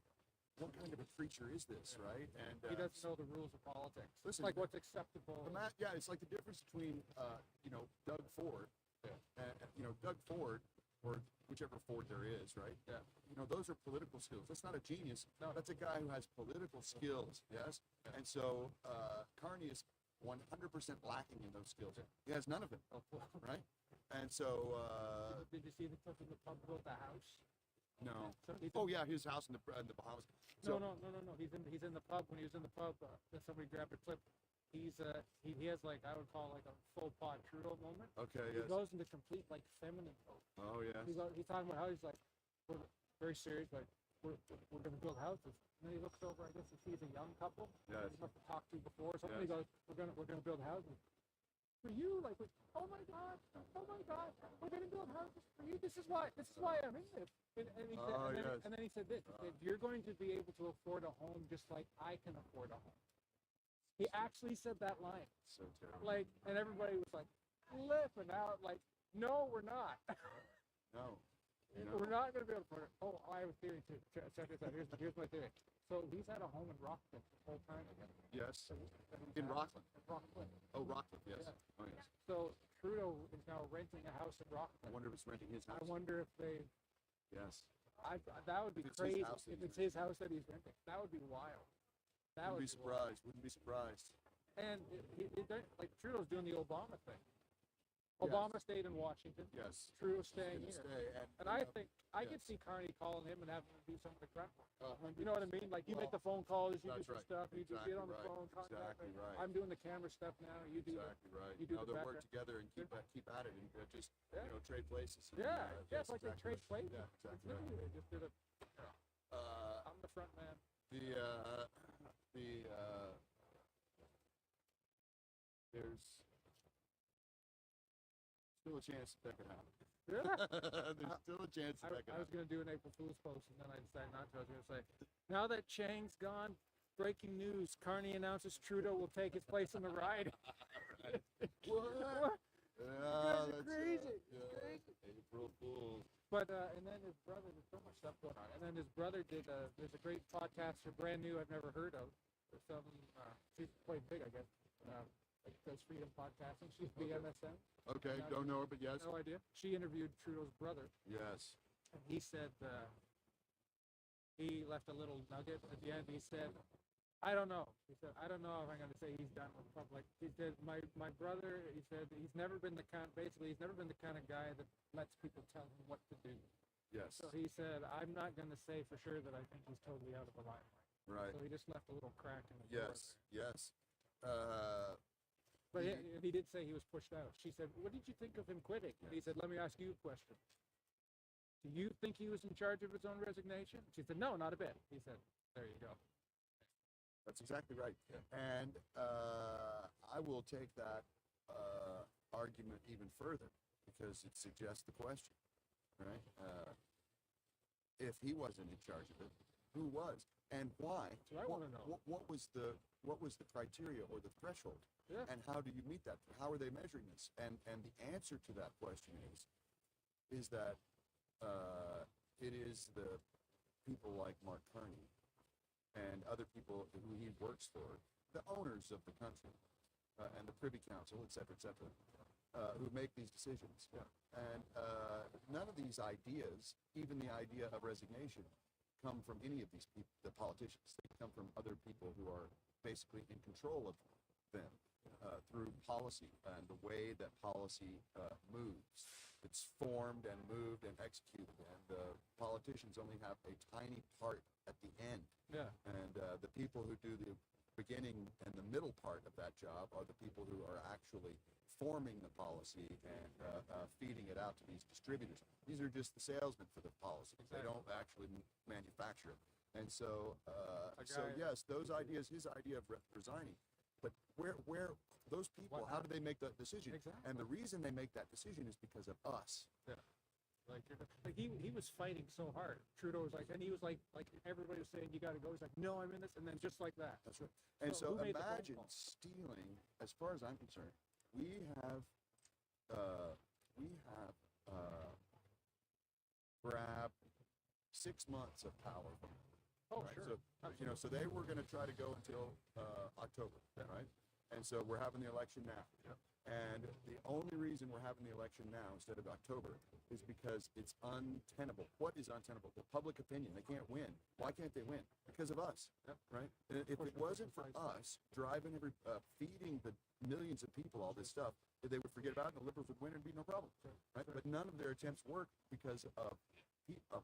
what kind of a creature is this, right? And He doesn't know the rules of politics. Listen, Like what's acceptable. it's like the difference between, Doug Ford, and Doug Ford, or whichever Ford there is, right? Yeah. Those are political skills. That's not a genius. No. That's a guy who has political skills, yes? And so, Carney is 100% lacking in those skills. He has none of them, right? And so, Did you see the clip of the pub built a house? no. So he's Oh yeah, his house in the Bahamas. So, No. He's in the pub. When he was in the pub, somebody grabbed a clip. He has like, I would call like a faux pas Trudeau moment. okay, He yes. goes into complete like feminine mode. Oh yes. He's talking about how he's like, we're very serious, like we're going to build houses. And then he looks over, I guess he sees a young couple. Yes. He must have talked to before or something. Yes. He goes, we're gonna build houses. For you, like, oh my God, we're gonna build houses for you. This is why I'm in this. And he said, Oh, yes. and then he said this. He said, you're going to be able to afford a home just like I can afford a home. He actually said that line. So terrible. Like, and everybody was like flipping out. Like, no, we're not. No. We're not going to be able to afford it. Oh, I have a theory too. Check this out. Here's my theory. So he's had a home in Rockland the whole time. Yes. So In Rockland. Rockland. Oh, Rockland. Yes. Yeah. Oh yes. So Trudeau is now renting a house in I Rockland. wonder if it's renting his house. I wonder if they. Yes. That would be If it's his crazy house that if he's it's his house that he's renting. That would be wild. That Wouldn't be would wild. surprised. Wouldn't be surprised. And like Trudeau's doing the Obama thing. Yes. Obama stayed in Washington. Yes. Trudeau's staying Gonna here. stay, And I think I yes. could see Carney calling him and having him do some of the grunt work. 100%. You know what I mean? Like you make the phone calls, you do That's some right. stuff, you just get on the Exactly phone, right. contact Exactly me. right. I'm doing the camera stuff now. You do. Exactly right. you do Now the they'll work background. together and keep at it and just Yeah. trade places. And, Yeah, yes, it's like they exactly trade right. places. Yeah, It's exactly right. literally they just did a. Uh, I'm the front man. There's still a chance that could happen. Yeah. There's still a chance that could I was happen. going to do an April Fool's post, and then I decided not to. I was going to say, now that Chang's gone, breaking news: Carney announces Trudeau will take his place in the ride. What? You Yeah, guys are that's crazy. yeah. Crazy. April Fool. But and then his brother, there's so much stuff going on. And then his brother did. There's a great podcaster, brand new, I've never heard of. Some she's quite big, I guess. Like does freedom podcasting. She's BMSM. Okay, don't know her, but yes. No idea. She interviewed Trudeau's brother. Yes. And he said he left a little nugget at the end. He said, I don't know. He said, I don't know if I'm going to say he's done with public. He said, my brother, he said, he's never been the kind of guy that lets people tell him what to do. Yes. So he said, I'm not going to say for sure that I think he's totally out of the limelight. Right. So he just left a little crack in the door. Yes. Yes. But he did say he was pushed out. She said, what did you think of him quitting? And he said, let me ask you a question. Do you think he was in charge of his own resignation? She said, no, not a bit. He said, there you go. That's exactly right. And I will take that argument even further because it suggests the question, right? If he wasn't in charge of it, who was and why? That's what I want to know. What was the criteria or the threshold? Yeah. And how do you meet that? How are they measuring this? And the answer to that question is that it is the people like Mark Carney and other people who he works for, the owners of the country, and the Privy Council, et cetera, who make these decisions. Yeah. And none of these ideas, even the idea of resignation, come from any of these people, the politicians. They come from other people who are basically in control of them through policy and the way that policy moves. It's formed and moved and executed, and the politicians only have a tiny part at the end. Yeah. And the people who do the beginning and the middle part of that job are the people who are actually forming the policy and feeding it out to these distributors. These are just the salesmen for the policy. Exactly. They don't actually manufacture it. And so, A guy- yes, those ideas, his idea of resigning, but where those people, how do they make that decision? Exactly. And the reason they make that decision is because of us. Like he was fighting so hard. Trudeau was like, and he was like everybody was saying you got to go. He's like, no, I'm in this, and then just like that. That's right. And So so, who made the phone imagine call? stealing. As far as I'm concerned, we have grabbed 6 months of power. Oh, Right? sure. So so they were going to try to go until October, right? And so we're having the election now. And the only reason we're having the election now instead of October is because it's untenable. What is untenable? The public opinion. They can't win. Why can't they win? Because of us, right? And if it wasn't for us driving feeding the millions of people all this stuff, they would forget about it, and the Liberals would win and be no problem, right? But none of their attempts worked because of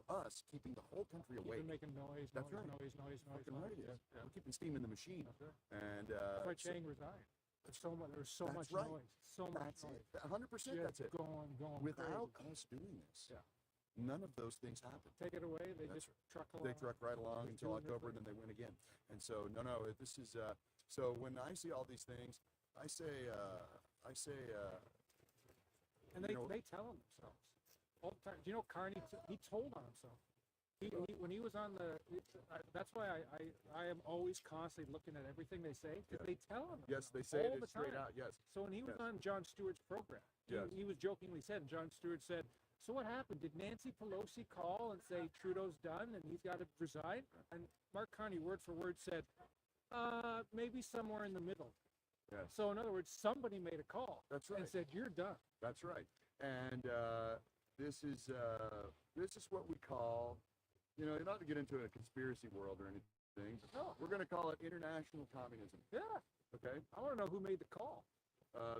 us keeping the whole country awake. Keep making noise. That's right. Noise. Fucking right it is. We're keeping steam in the machine. And That's why so Chang resigned. There's so That's much right. noise. So much that's noise. it. 100%. That's it. Going. Without crazy. us doing this, Yeah. none of those things happen. Take it away. They That's just truck along. They truck right along until doing their October, and then they win again. And so, no, this is, so when I see all these things, I say, And they tell them themselves all the time. Do you know Carney? He told on himself. When he was on the, that's why I am always constantly looking at everything they say, because they tell him. yes, they say all it the straight time. out, yes. So when he was Yes. on Jon Stewart's program, Yes. he was jokingly said, and Jon Stewart said, so what happened? Did Nancy Pelosi call and say Trudeau's done and he's got to resign? And Mark Carney, word for word, said, maybe somewhere in the middle. Yes. So in other words, somebody made a call. That's right. And said, you're done. That's right. And this is what we call, not to get into a conspiracy world or anything. No. We're going to call it international communism. Yeah. Okay. I want to know who made the call.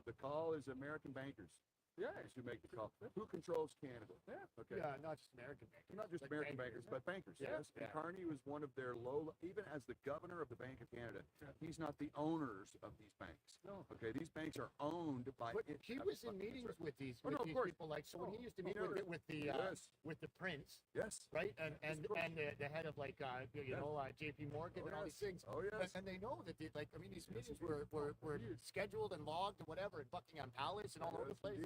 The call is American bankers. Yeah. Is who make the call. Who controls Canada? Yeah. Okay. Yeah, not just American bankers. Not just Like American bankers, but bankers. Yeah, Yes. And yeah. Carney was one of their even as the governor of the Bank of Canada, he's not the owners of these banks. No. Okay. These banks are owned by. But he was in meetings with these, Oh, no, of these course. people. Like, so when he used to meet Oh, with the Yes. with the prince, Yes. right, and the head of J.P. Morgan Oh, and all yes. these things. Oh, yes. And they know that these meetings were scheduled and logged and whatever at Buckingham Palace and all over the place.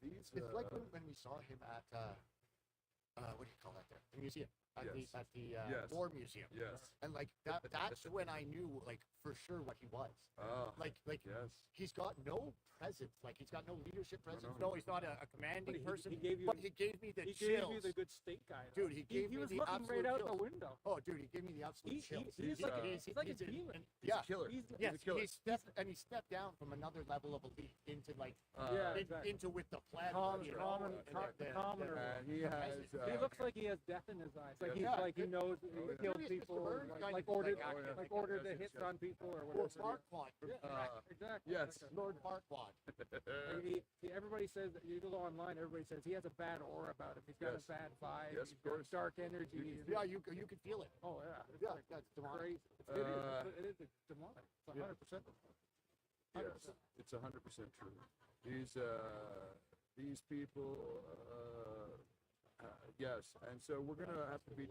These. It's like when we saw him at what do you call that there? The museum. Yes. At the Yes. War Museum. Yes. And that's when I knew for sure what he was. Like Yes. he's got no presence. Like he's got no leadership presence. no. No, he's not a commanding But he person. gave you- but he gave me the He chills. gave you the good state guy. Dude, he gave me was the looking absolute right out chills. the window. Oh, dude, he gave me the absolute chills. He's like a he's demon. and- He's yeah, a killer. He's- yes, He's a killer. he stepped down from another level of elite into Yeah, exactly. into with the pleb. Common- you know, common- and commoner. And he has. He looks like he has death in his eyes. Like Yeah. he's Yeah. like he knows he yeah. killed Maybe it's people, Mr. Burns like, kind like of ordered like actor. like ordered the Yes, hits yes. on people or Well, whatever. Farquaad. Exactly. Yes. Okay. Lord Farquaad. Everybody says that you go online. Everybody says he has a bad aura about him. He's got Yes. a bad vibe. Yes, He's of got course. dark energy. Yeah, you could feel it. Oh yeah. It's Yeah, like that's demonic. crazy. It's hideous. It is demonic. It's 100%. Yes. It's 100% true. These people. Yes, and so we're gonna have to be.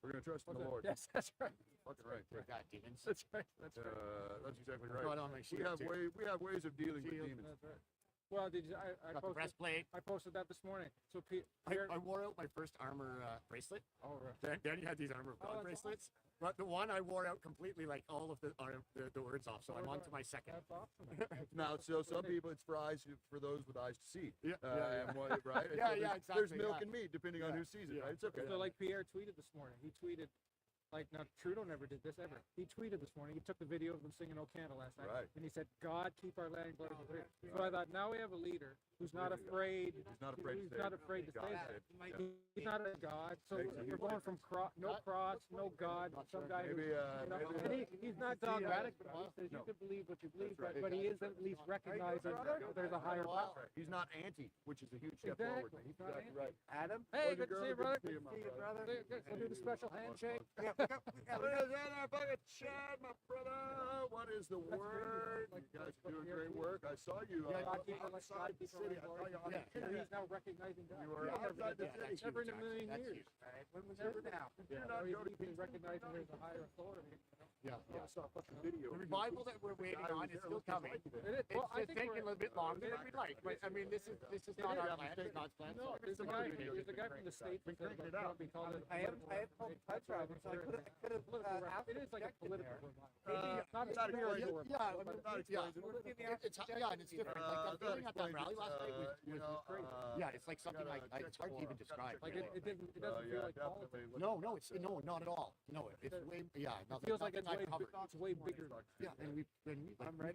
We're gonna trust in the Lord. Yes, that's right. Fucking right. Take that, demons. That's right. That's right. That's exactly Got right. on my We shield, have too. we have ways of dealing with Shield. demons. That's right. Well, did you? I Got the posted. breastplate. I posted that this morning. So I wore out my first armor bracelet. Oh, right. Then you had these armor of God that's bracelets. But the one I wore out completely, like all of the words off. So I'm on to my second. That's awesome. Now, so some people it's for eyes for those with eyes to see. Yeah, And what, right? Yeah, So yeah, there's- exactly, There's milk yeah. and meat depending on who sees it. Right? It's okay. So like Pierre tweeted this morning. He tweeted, like, now Trudeau never did this ever. He tweeted this morning. He took the video of them singing "O Canada" last night, Right. and he said, "God keep our land glory." So I thought, now we have a leader who's not afraid. He's not afraid to He's say not it. afraid to God say said that. it. He's not a god. So Exactly. we're going from no cross, no God, some guy Maybe, who's, maybe, and he's not dogmatic, but he says you can believe what you believe, but he is at least recognizing that there's a higher power. He's not anti, which is a huge step forward. Exactly. He's exactly right. Adam. Hey, Pleasure, good to see you, girl. brother. Good to see you, my brother. We'll do the special handshake. Yeah, fucking Chad, my brother. What is the word? You guys are doing great work. I saw you outside the city. I saw you on the He's now recognizing that. You were outside the city. Never in a million years. When was it now? You're not going to Being recognized as a higher authority. Yeah, I saw a fucking video. The revival that we're waiting on is still coming. It is. It's Well, I just think taking a little bit longer than we'd like, but I mean, this is not our plan, it's God's plan. No, there's a guy from the States that said it can't be called I have full touch drive, so I could have it is like a political Uh, not a not spiritual Yeah, I revival, mean, but yeah, It's and it's different. Like that feeling at that rally last night was crazy. yeah, it's like something like it's hard to even describe. like it doesn't feel like politics. No, no, not at all. No, it's way It feels like it's way bigger. Yeah, and we've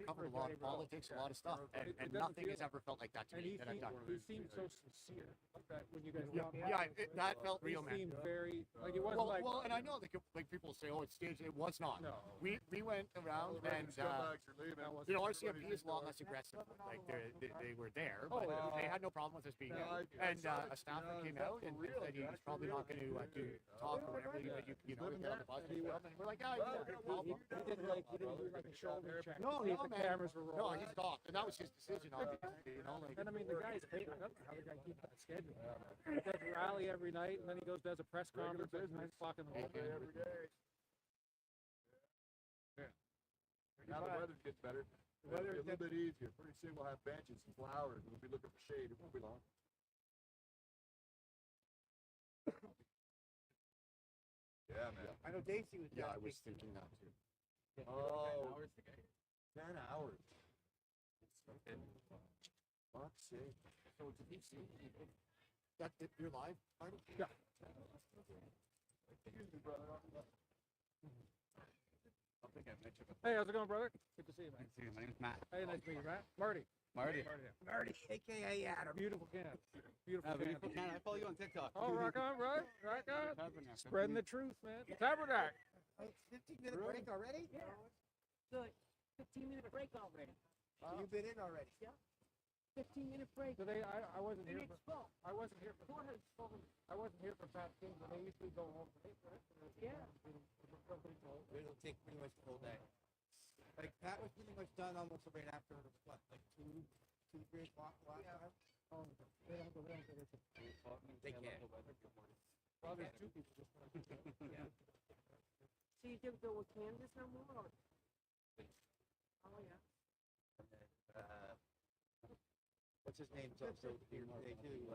covered a lot of politics, a lot of stuff, and nothing has ever felt like that to And me that I've done. he seemed so sincere like that when you guys Yeah, walked yeah, by. that felt He real, man. seemed very like it wasn't like Well, and I know that like people say, oh, it's staged. It was not. No. We went around and you know, RCMP is a lot less aggressive. Like they were there, but they had no problem with us being there. And a staffer came out and said he's probably not going to do talk or whatever. But you know, get on the bus and stuff. And we're like, yeah, no problem. he didn't do like a shoulder check. No, See if no, the man. cameras were No, rolling. he stopped, and that was his decision, obviously. You know, like. And I mean, the guy's paid. I don't know how the guy keeps that schedule. He does a rally every night, and then he goes does a press conference at 9 o'clock in the morning. every day. Now the weather's getting better. The weather a little bit easier. Pretty soon we'll have benches and flowers. We'll be looking for shade. It won't be long. Yeah, man. I know Daisy was. Yeah, I was thinking that too. Oh, 10 hours. Fuck's sake. So did he see that you're live? Marty? Yeah. Excuse me, brother. I think I mentioned it. Hey, how's it going, brother? Good to see you, man. My name's Matt. Hey, nice to meet you, Matt. Marty. Marty. Marty, AKA Adam. Beautiful can. Beautiful can. I follow you on TikTok. Oh, rock on, right? Rock on. Spreading the truth, man. Tabernacle. It's 15-minute break already? Yeah. Good. 15-minute break already. You've been in already? Yeah. 15-minute break. So I wasn't here It's for full. I wasn't here for I wasn't here for Pat King, but they usually go home for Yeah. It'll take pretty much the whole day. Like Pat was pretty much done almost right after what, like 3 o'clock last time? Oh, they don't go. They can't. Well, there's two people just. So you didn't go with Candace no more? Or? Oh, yeah. What's his name's also here today too?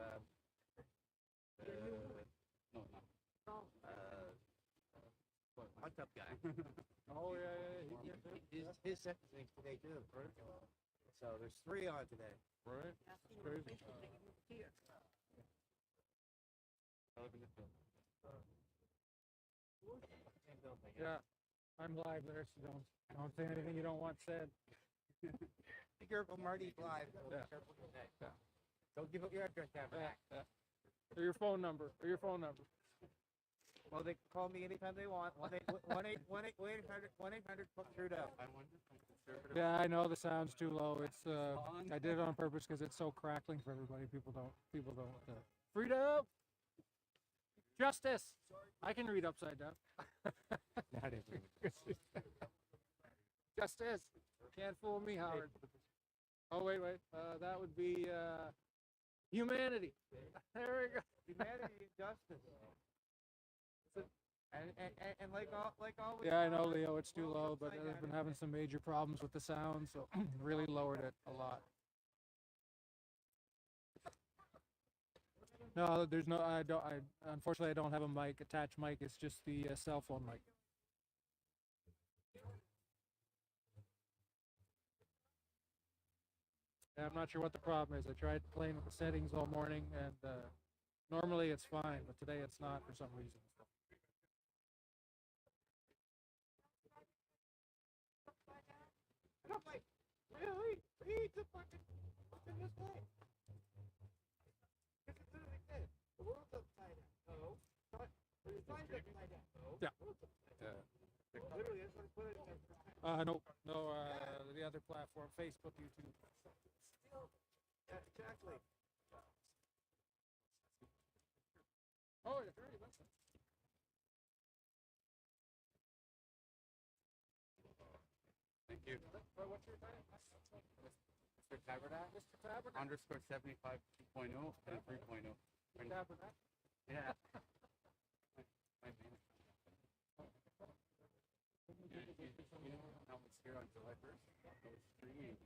Hot tub guy. Oh yeah. His sentencing today too. So there's 3 on today. Right. Asking Crazy. permission to get moved here. Yeah. I'm live there, so don't say anything you don't want said. Be careful, Marty's live. So Yeah. be careful today. Yeah. Don't give up your address, Tamara. Or your phone number. Well, they can call me anytime they want. 1-800 put through to. Yeah, I know the sound's too low. It's I did it on purpose because it's so crackling for everybody. People don't. Freedom, justice. I can read upside down. That is Justice. Can't fool me, Howard. Oh wait. That would be humanity. There we go. Humanity and justice. And like always. Yeah, I know, Leo. It's too low, but I've been having some major problems with the sound, so really lowered it a lot. No, there's no. Unfortunately, I don't have a mic, attached mic. It's just the cell phone mic. Yeah, I'm not sure what the problem is. I tried playing with the settings all morning, and normally it's fine, but today it's not for some reason. And I'm like, really? Read the fucking in this way. This is literally this. The world's upside down. No. But the sign's upside down. No. Yeah. The world's upside down. Literally, that's what I put it in. No, the other platform, Facebook, YouTube. Still, yeah, exactly. Oh, it's very Mr. Tabernac? Mr. Tabernac? Underscore 75 2.0 and 3.0. Tabernac? Yeah. My name. You know, I was here on July 1st. I was streaming.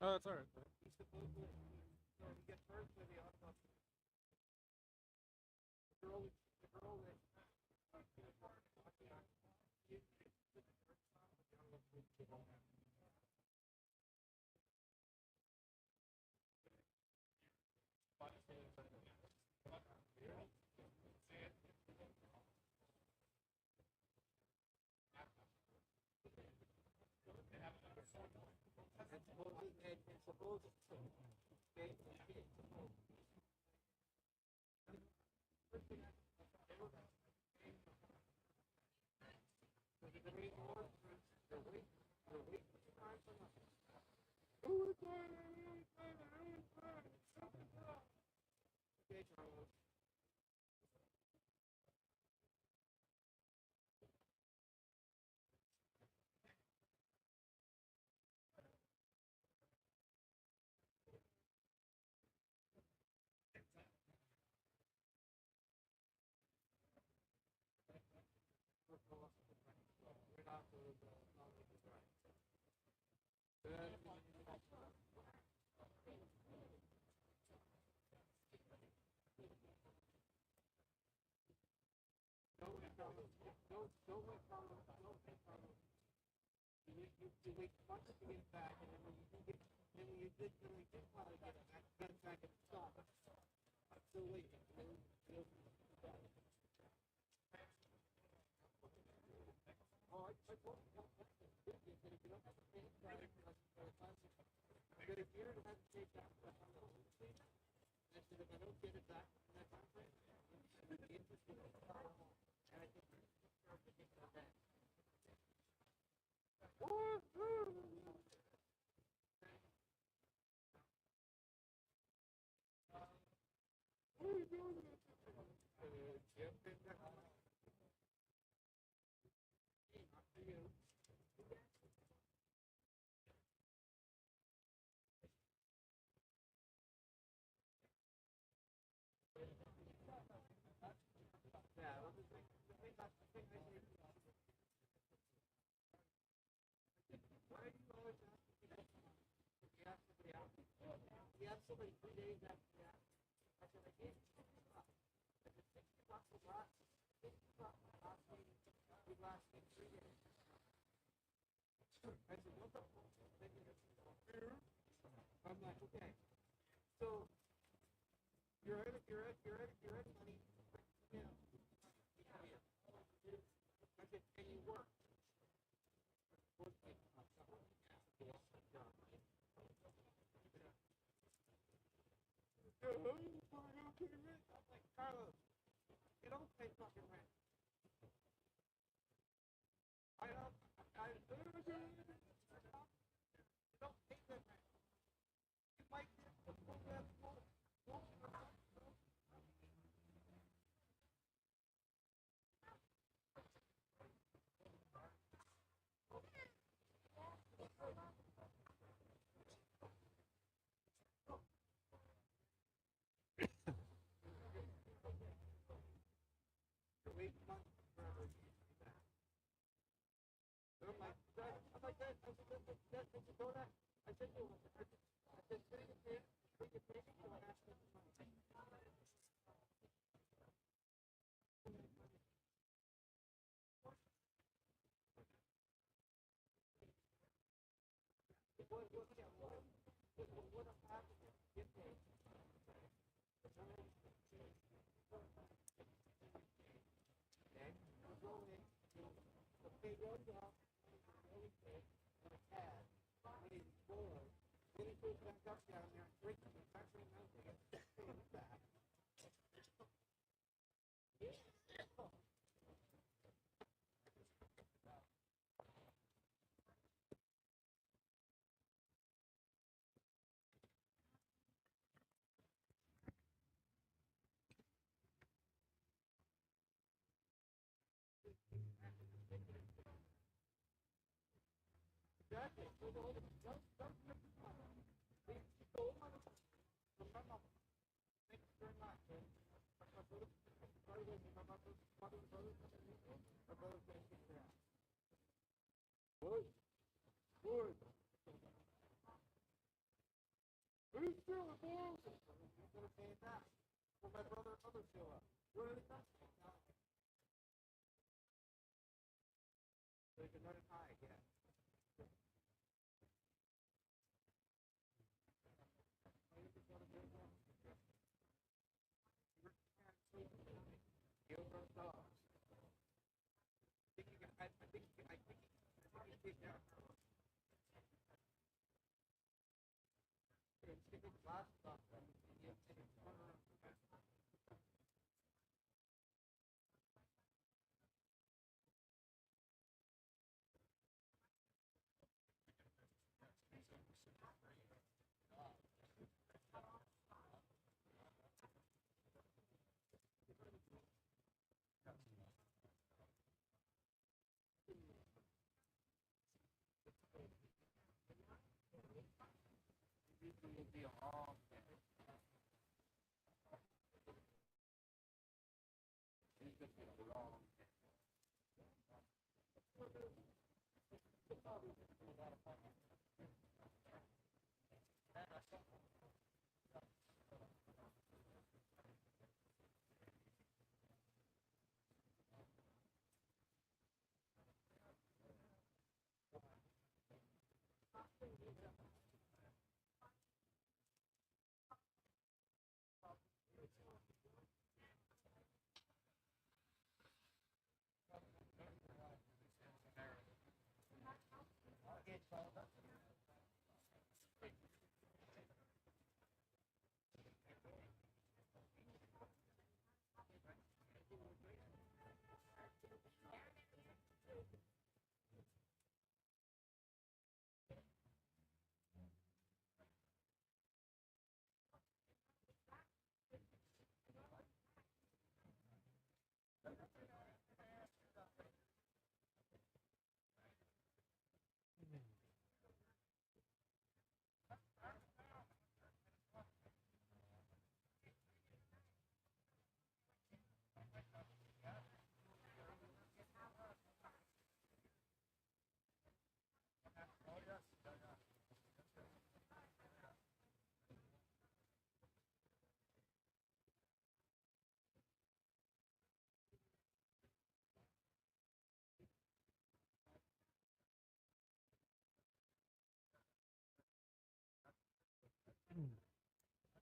Oh, it's all right.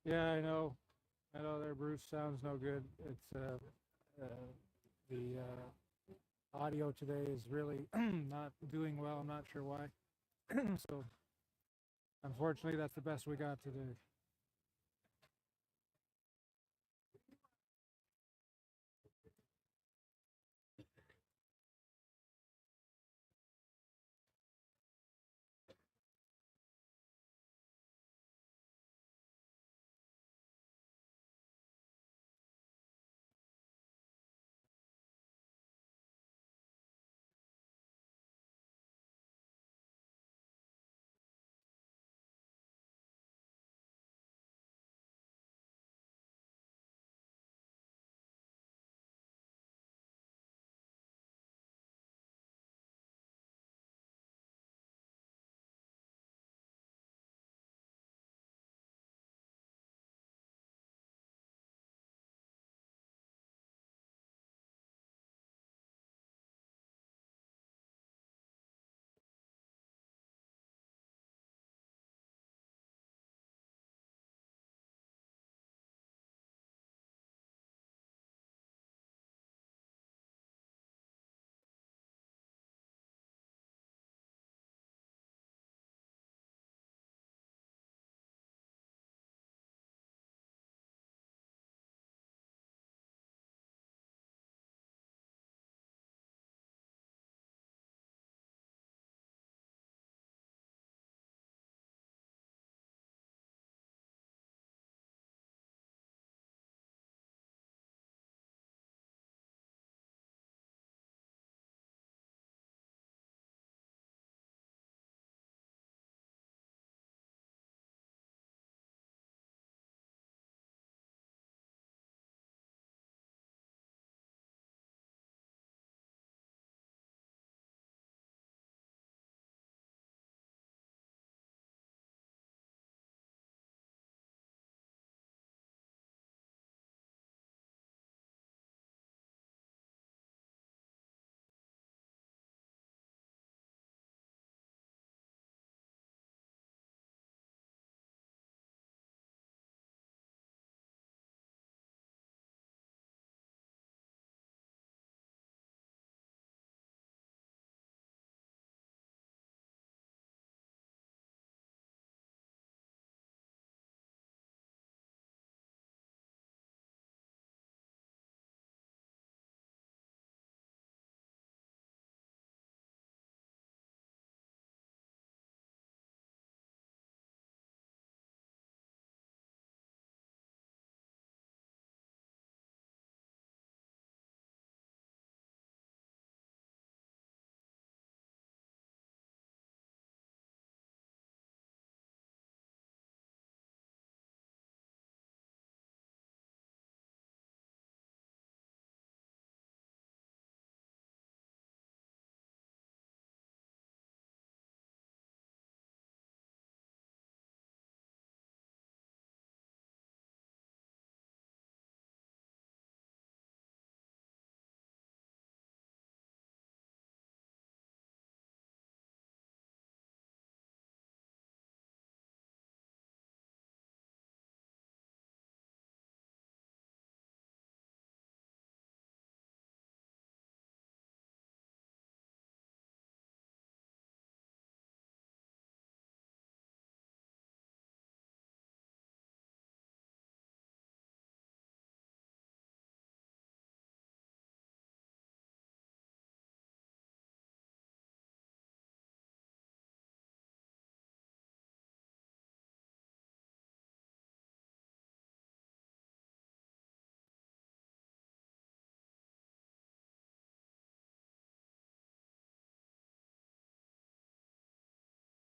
Yeah, I know. I know there, Bruce. Sounds no good. It's the audio today is really not doing well. I'm not sure why. So, unfortunately, that's the best we got today.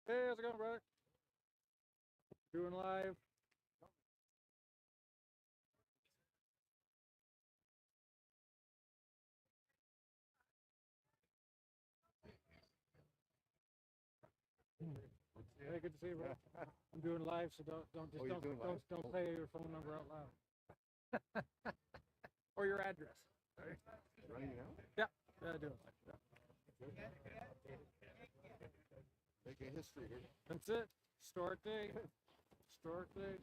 Hey, how's it going, brother? Doing live. Hey, good to see you, bro. I'm doing live, so don't play your phone number out loud. Or your address. Running now? Yeah, doing live. Yeah. Making history here. That's it. Start date. Start date.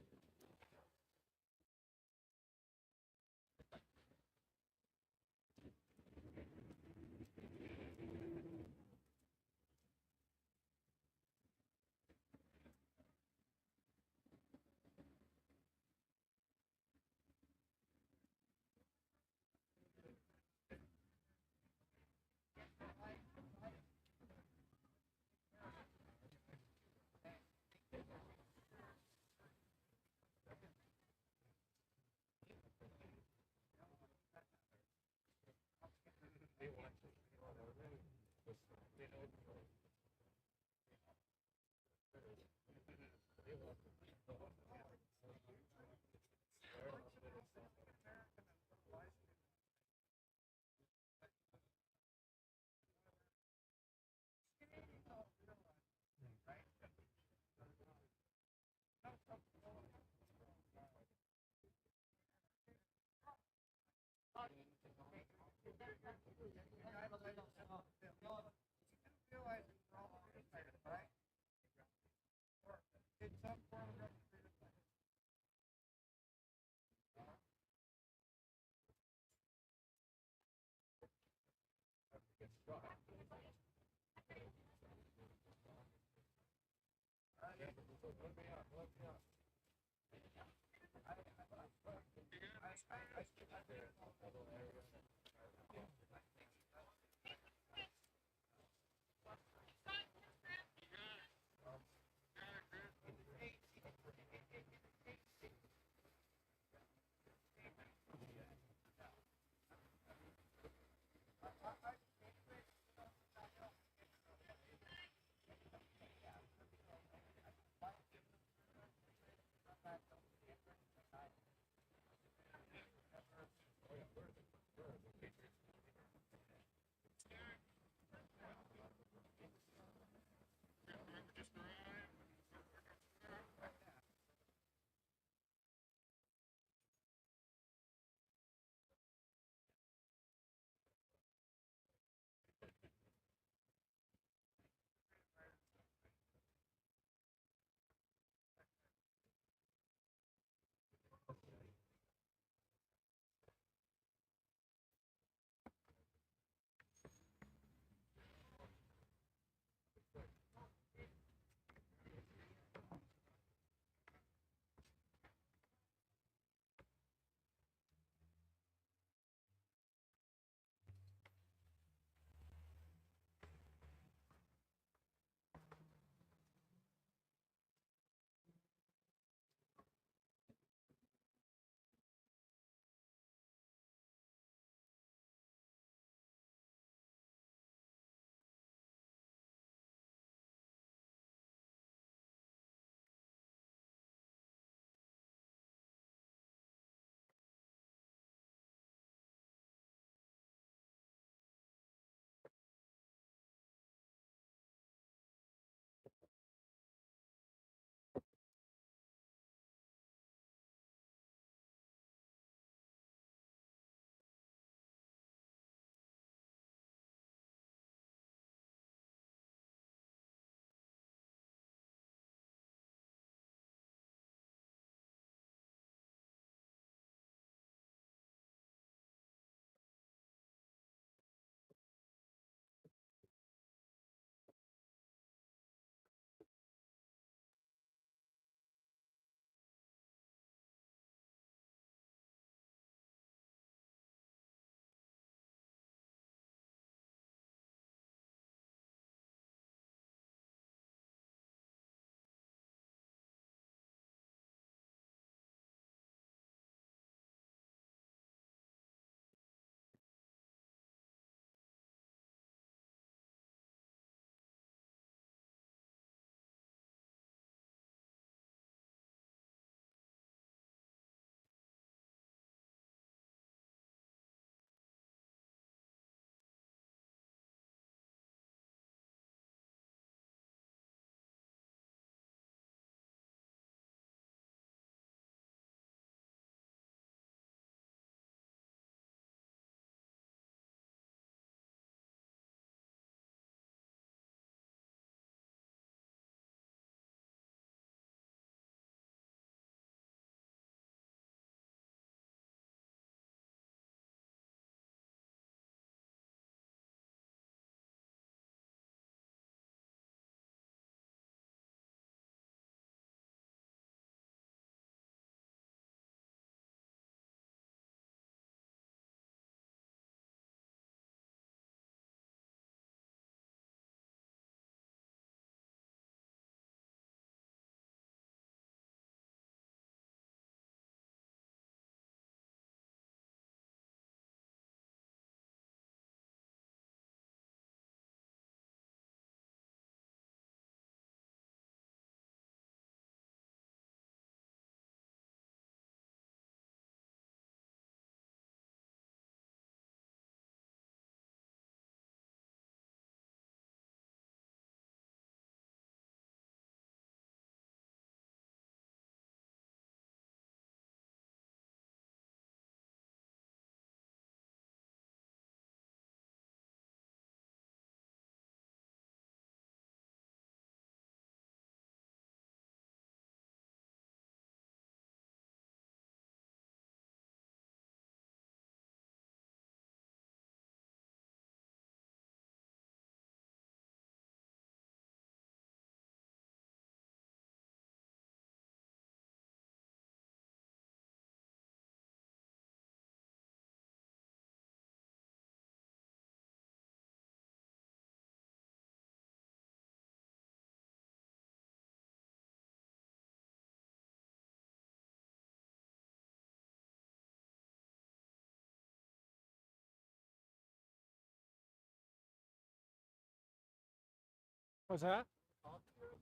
What's that? Talk to you?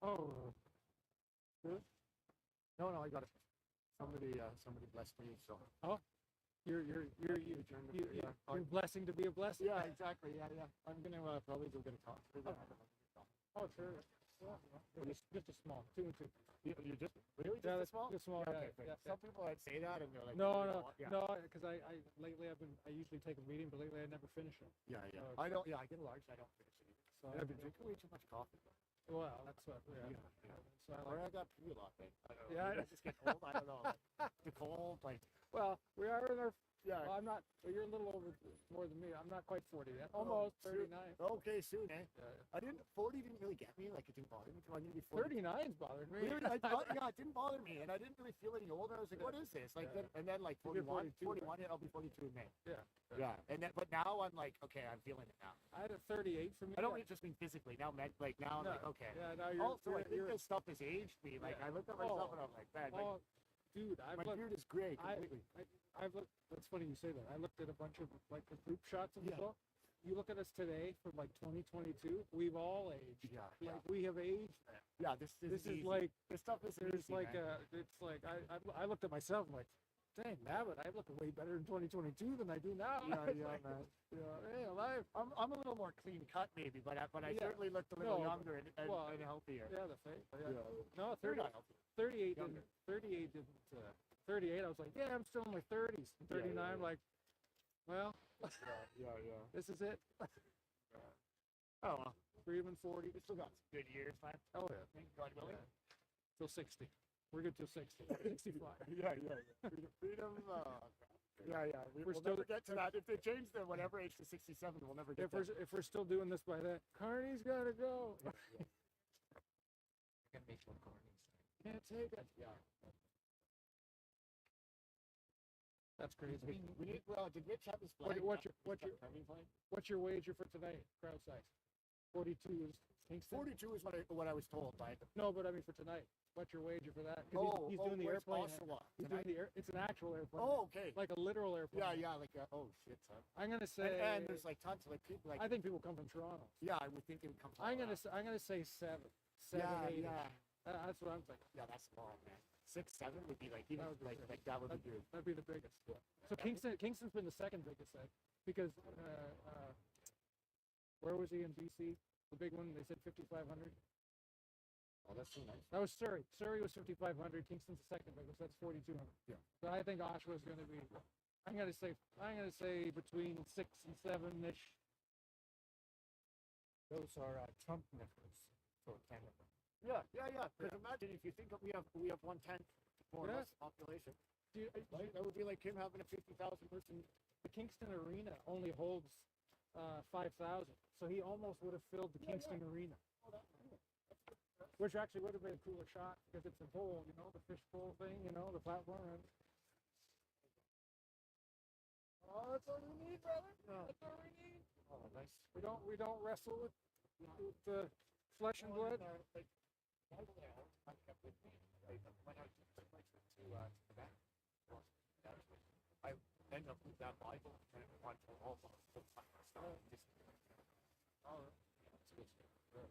Oh, No, I got it. Somebody blessed me, so. you're blessing to be a blessing. Yeah, exactly. Yeah. I'm gonna probably go get a talk. Oh, sure. Yeah. Just a small, 2 and 2. You just really just Yeah, a that's small? just small. Yeah, Yeah, okay, yeah, fair. yeah. Some people I'd say that and they're like, No, yeah. because I lately I usually take a meeting, but lately I never finish it. Yeah. Oh, I don't. Yeah, I get a large. I don't finish it. So And I've been drinking way too much coffee. well, that's what. Yeah. So I Or like. I got pee a lot. I don't know. Yeah, Maybe I just get old. I don't know. The cold, like. Well, we are in our. Yeah. Well, I'm not. Well, you're a little over more than me. I'm not quite 40 yet. Almost 39. Okay, soon, eh? Yeah. 40 didn't really get me. Like, it didn't bother me until I needed to be 40. 39's bothered me. Really? Yeah, it didn't bother me, and I didn't really feel any older. I was like, what is this? Like, then like You're 41, 42, 41, I'll be 42 in May. Yeah. And then, but now I'm like, okay, I'm feeling it now. I had a 38 for me. I don't just mean physically. Now, like now, I'm No. like, okay. Yeah, now you're. Also, I think you're, this stuff has aged me. Like, Yeah. I look at myself Oh. and I'm like, man, like, oh, dude, I've my looked. beard is gray I- completely. I've looked. That's funny you say that. I looked at a bunch of like the group shots of Yeah. people. You look at us today from like 2022. We've all aged. Yeah. Like we have aged. Yeah, this This is easy. like this stuff is there's easy, like man. it's like I looked at myself I'm like, dang, Nabbit, I look way better in 2022 than I do now. Yeah, man. Hey, alive. I'm a little more clean cut maybe, but I Yeah. certainly looked a little No, younger and well, healthier. Yeah, the face. Yeah. Yeah. No, You're 30, not healthy. 38 Younger. didn't. 38 didn't. 38. I was like, yeah, I'm still in my 30s. And 39, yeah. like, well, Yeah. this is it. Oh, well, Freeman 40. we still got some good years, man. Oh yeah. God willing. Till 60. We're good till 60. 65. Yeah. Freedom. Yeah. We'll still- never get to that. If they change the whatever age to 67, we'll never get there. If we're still doing this by then, Carney's gotta go. Gonna make one cornies. Can't take it. Yeah. That's crazy. We need. Well, did Rich have his What- flag? what's your- He's what's got your- a Carney flag? What's your wager for tonight? Crowd size. 42 is Kingston. 42 is what I was told by. No, but I mean for tonight. What's your wager for that? 'Cause he's Oh, doing the where's airplane. Oshawa He's tonight? doing the it's an actual airplane. Oh, okay. Like a literal airplane. Yeah, like oh shit, son. I'm gonna say. And there's like tons of like people like I think people come from Toronto. yeah, I would think it would come. From I'm Colorado. gonna say 7, Yeah, 8. yeah, That's what I'm thinking. yeah. That's small, man. 6, 7 would be like even That would be like good. that would be good. That'd be the biggest. So Kingston's been the second biggest, because where was he in BC? The big one. They said 5,500. Oh, that's so nice. That was Surrey. Surrey was 5,500. Kingston's the second biggest. That's 4,200. Yeah. So I think Oshawa's going to be. I'm going to say between 6 and 7 ish. Those are Trump numbers for Canada. Yeah. Because imagine if you think we have 1/10 more or Yeah. less population. Dude, Right? That would be like him having a 50,000 person. the Kingston Arena only holds 5,000, so he almost would have filled the Kingston Arena, which actually would have been a cooler shot because it's a bowl, the fish bowl thing, the platform. And... Oh, that's all we need, brother. That's all we need. Oh, nice. We don't wrestle with the flesh and blood. Like, I kept with me. I went out to Quebec. I ended up with that Bible and it went to all the stuff.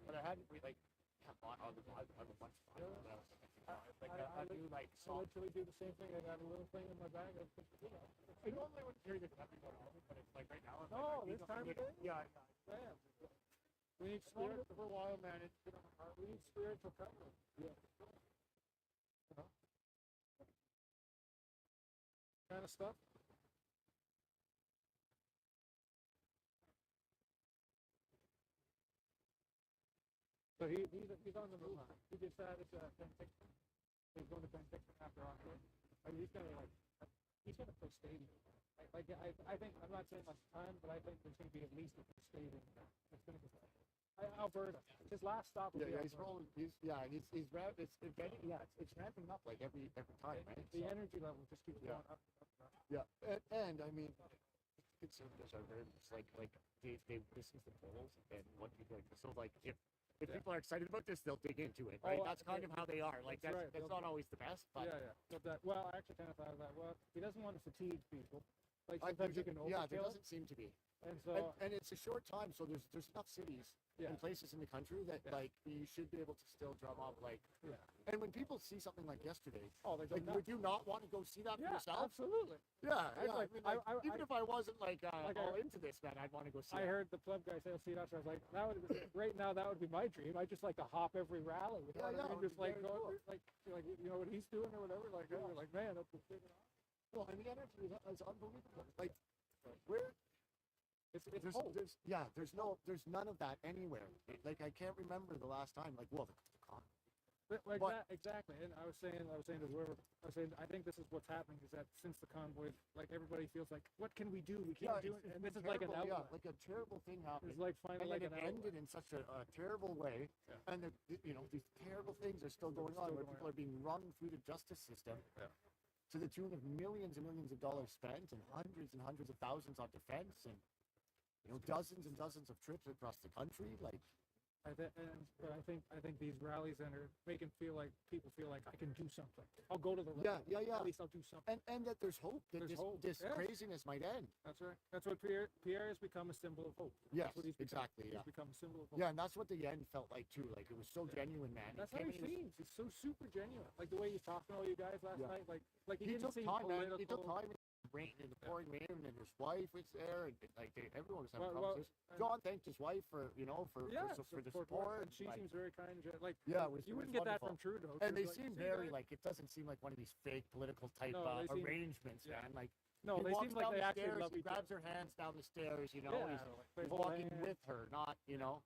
But I hadn't really bought all the Bible. I have a bunch of Bible. I do like I literally do the same thing. I got a little thing in my bag. I normally wouldn't carry this everywhere, but it's like right now. No, this time of day? Yeah. Man, we need Spirit spirit. for a while, man. It's been We need spiritual covering. Yeah. Kind of stuff. So he's on the move. He decided to Penticton. He's going to Penticton after October. He's gonna play stadium. I think I'm not saying much time, but I think there's gonna be at least a stadium. It's gonna be Alberta. His last stop. Will be he's Alberta. rolling. He's it's ramping up like every time, right? The So- energy level just keeps going up. Yeah, and I mean, conservatives are very much like they listen to the polls and what people like. So like if people are excited about this, they'll dig into it, right? Oh, That's kind of how they are. Like that's that's right. that's not always the best, but Yeah. But I actually kind of thought of that. Well, he doesn't want to fatigue people. Like I sometimes you think can yeah, there overkill. doesn't seem to be. And so, and it's a short time, so there's enough cities yeah, and places in the country that Yeah. like you should be able to still drum up like. yeah. And when people see something like yesterday, Oh, they go like, nuts. would you not want to go see that for Yeah, yourself? absolutely. Yeah, I'd yeah. like- I mean, like, I- even if I wasn't like, Like all I- into this, man, I'd want to go see I it. heard the club guy say, "I'll see us." I was like, "That would right now. That would be my dream. I just like to hop every rally. You know Yeah, what I yeah, mean? it would Just be like very go, cool. like you know what he's doing or whatever. Like, Yeah. you're like, man, that's Well, and the energy is unbelievable. Like, where it's there's, hope. there's none of that anywhere. Like, I can't remember the last time. Like, well, the con. Like But- that, exactly. And I was saying to whoever, I think this is what's happening is that since the convoy, like everybody feels like, what can we do? We can't do it. And this is like an terrible, outlet. yeah, like a terrible thing happened. It's like And finally then like it an outlet. ended in such a terrible way, Yeah. and these terrible things are still going on, where going people are being run through the justice system, Yeah. to the tune of millions and millions of dollars spent, and hundreds of thousands on defense, and dozens and dozens of trips across the country. Like, But I think these rallies and are making people feel like I can do something. I'll go to the Yeah, rally. yeah, yeah. At least I'll do something. and that there's hope that There's hope, this yeah. craziness might end. That's right. That's what Pierre has become a symbol of hope. Yes, That's what he's become. exactly. He's Yeah, become a symbol of hope. yeah, and that's what the end felt like too. Like, it was so genuine, man. That's He how came he in, seems. He's so super genuine. Like the way he's talking to all you guys last Yeah. night. Like he he didn't took seem time, man. political. He took time in the rain, in the pouring rain, and his wife was there, and like everyone was having conversations. and- John thanked his wife for Yeah, for the support, support. and she like, seems very kind. And like yeah, it was, you it wouldn't was get that wonderful. from Trudeau. And they Trudeau's like, seem "See, very guys?" like, it doesn't seem like one of these fake political type No, they seem- arrangements, yeah. man. Like, No, he they walks seem like down they the actually stairs, love he each other. grabs her hands down the stairs, Yeah, he's like, walking hands. with her, not. Yeah.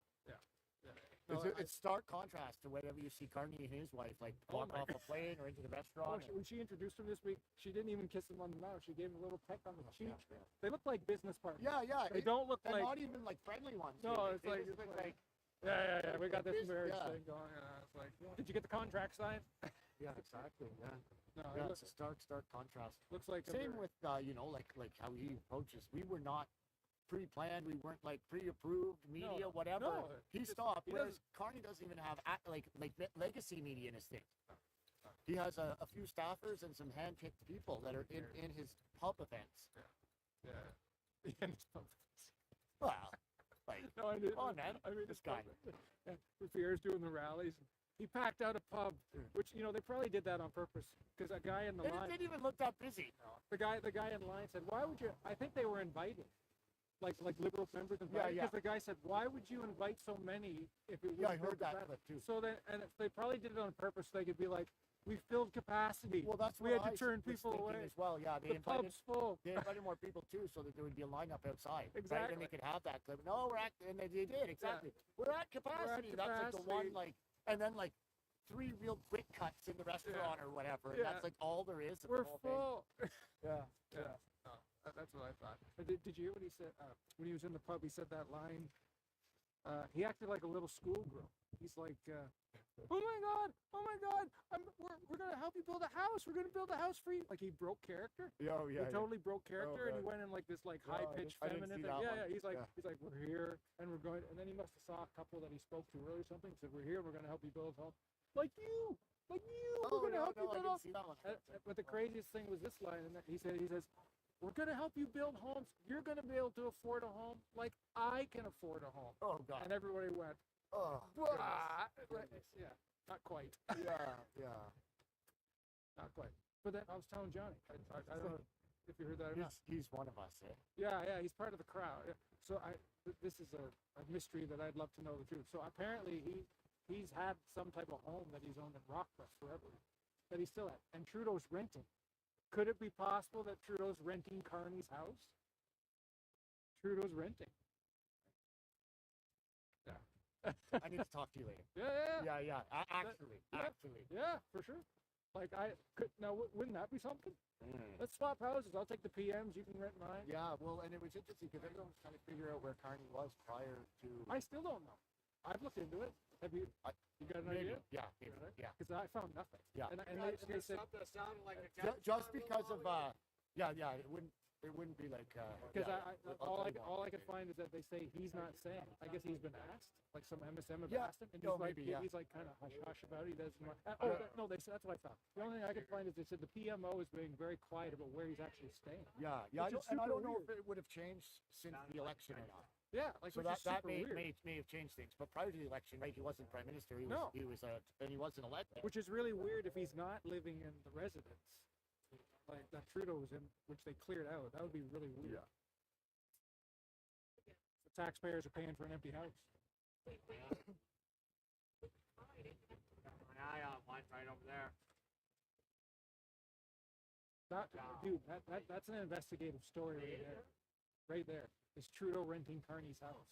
No, It's stark contrast to whenever you see Carney and his wife like Oh walk my off a plane or into the Oh, restaurant. when she introduced him this week, she didn't even kiss him on the mouth. She gave him a little peck on the cheek. yeah. They look like business partners. Yeah. They don't look and like. not even like friendly ones. No, really. it's They like- just it's look like- Yeah. We got this Business- marriage yeah. thing going. It's like, did you get the contract signed? yeah, exactly. Yeah, No, yeah. it It's a stark contrast. looks like a Same very- with like how he approaches. We were not pre-planned. We weren't like pre-approved media, No, whatever. no, He just- stopped. he Whereas doesn't- Carney doesn't even have legacy media in his thing. He has a few staffers and some hand-picked people that are in his pub events. Yeah. Well, like, No, I mean, come on, man. I mean, This guy. Yeah, Pierre's doing the rallies. He packed out a pub, which they probably did that on purpose because a guy in the And it line. didn't even look that busy. The guy in line said, "Why would you?" I think they were invited, like liberal members invited. Yeah. Because the guy said, "Why would you invite so many if it was?" Yeah, I heard that clip too. So then, and they probably did it on purpose. So they could be like, "We filled capacity. Well, that's we what had I to turn was people thinking away. as well. Yeah, The pub's full." They invited more people too, so that there would be a lineup outside. Right? Exactly. And they could have that clip. No, we're at, and they did exactly. We're at capacity. That's like the capacity. one and then like 3 real quick cuts in the restaurant or whatever. And Yeah. that's like all there is. of We're the whole thing. full. Yeah. Yeah. No, that's what I thought. Did you hear what he said when he was in the pub? He said that line. He acted like a little schoolgirl. He's like, "Oh my God! We're gonna help you build a house. We're gonna build a house for you." Like he broke character. Oh yeah. He totally broke character, and he God. went in like this Oh, high pitched I didn't feminine see thing. that Yeah, one. yeah. He's like, Yeah. we're here, and we're going. And then he must have saw a couple that he spoke to earlier or something. He said, "We're here. We're gonna help you build a home." Like you. We're Oh gonna no, help you no, I build a didn't home. see that one. But the craziest thing was this line, and he says, "We're gonna help you build homes. You're gonna be able to afford a home like I can afford a home." Oh god. And everybody went, Oh. "Wah!" Yeah, not quite, Yeah. not quite. But then I was telling Johnny, I don't know if you heard that or not. He's one of us. Eh? Yeah, he's part of the crowd. Yeah. So this is a mystery that I'd love to know the truth. So apparently he's had some type of home that he's owned in Rockcliffe forever, that he's still at, and Trudeau's renting. Could it be possible that Trudeau's renting Carney's house? Trudeau's renting. Yeah. I need to talk to you later. Yeah. Yeah. Actually. Yeah, for sure. Like wouldn't that be something? Let's swap houses. I'll take the PMs. You can rent mine. Yeah, well, and it was interesting because everyone was trying to figure out where Carney was prior to. I still don't know. I've looked into it. Have you? You got an Maybe. idea? Yeah. Because I found nothing. Yeah. And they said Just because of yeah, it it wouldn't be like Because I'll tell you all why. I could find is that they say he's not saying. I guess he's been asked, like some MSM have Yeah. asked him, and No, he's like, maybe, yeah. he's like kind of hush hush about it. He doesn't want. No, that's what I thought. The only thing I could find is they said the PMO is being very quiet about where he's actually staying. Yeah, Which I is don't super know if weird. it would have changed since the election or not. Yeah, like So which is that super may, weird. may have changed things. But prior to the election, right, he wasn't prime minister. He was No. and he wasn't elected. Which is really weird if he's not living in the residence, like that Trudeau was in, which they cleared out. That would be really weird. Yeah. The taxpayers are paying for an empty house. Mine's right over there. Dude, that's an investigative story right there. Right there. Is Trudeau renting Carney's house?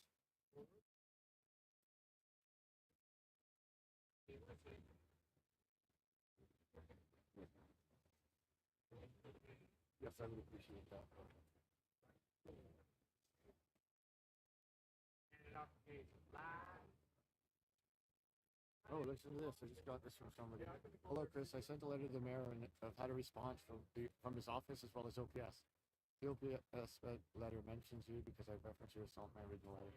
Yes, I would appreciate that. Oh, listen to this. I just got this from somebody. Hello, Chris. I sent a letter to the mayor and I've had a response from his office as well as OPS. The OPS letter mentions you because I referenced you as my original letter.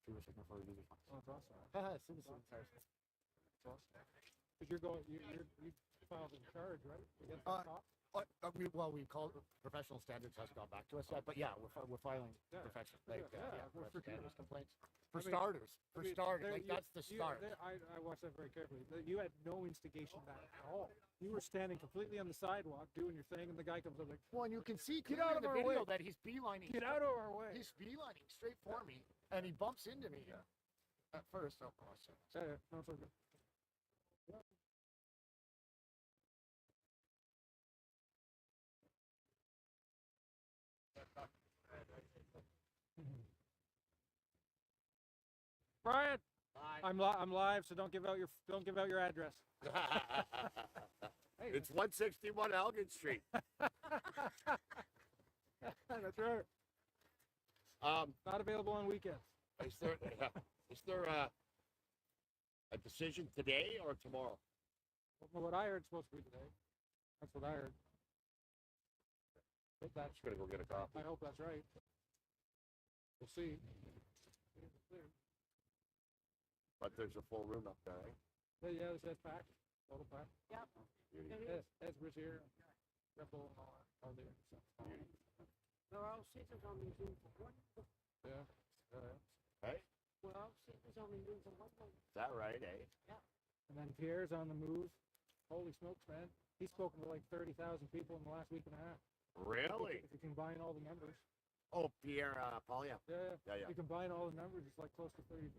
She was looking for a visa funds. Oh, that's awesome. Haha, citizen. Sorry. That's awesome. Because you filed in charge, right? Against the cop? We call professional standards has gone back to us yet, but yeah, we're filing professional standards complaints for starters. Like that's the start. I watched that very carefully. You had no instigation back at all. You were standing completely on the sidewalk doing your thing, and the guy comes up like, Well, and you can see Get clearly out in of the our video way. that he's beelining. "Get out of our way!" He's beelining straight for me, and he bumps into me. At first, oh, sorry. Yeah, no, it's okay. Brian, I'm live, so don't give out your address. Hey, It's 161 Elgin Street. that's right. Not available on weekends. Is there a decision today or tomorrow? Well, what I heard is supposed to be today. That's what I heard. Hope I'm that's, just gonna go get a coffee. I hope that's right. We'll see. But there's a full room up there, eh? Yeah, this is packed. Total pack. Yep. Yes, Ezra's here. Rebel and all there. So. We're all sitters on the Zoom for one. Yeah. Hey, We're all sitters on the Zoom for one. is that right, eh? And then Pierre's on the move. Holy smokes, man. He's spoken to like 30,000 people in the last week and a half. Really? If you combine all the numbers. Oh, Pierre, Paul, yeah. Yeah. Yeah. You combine all the numbers, it's like close to 25,000.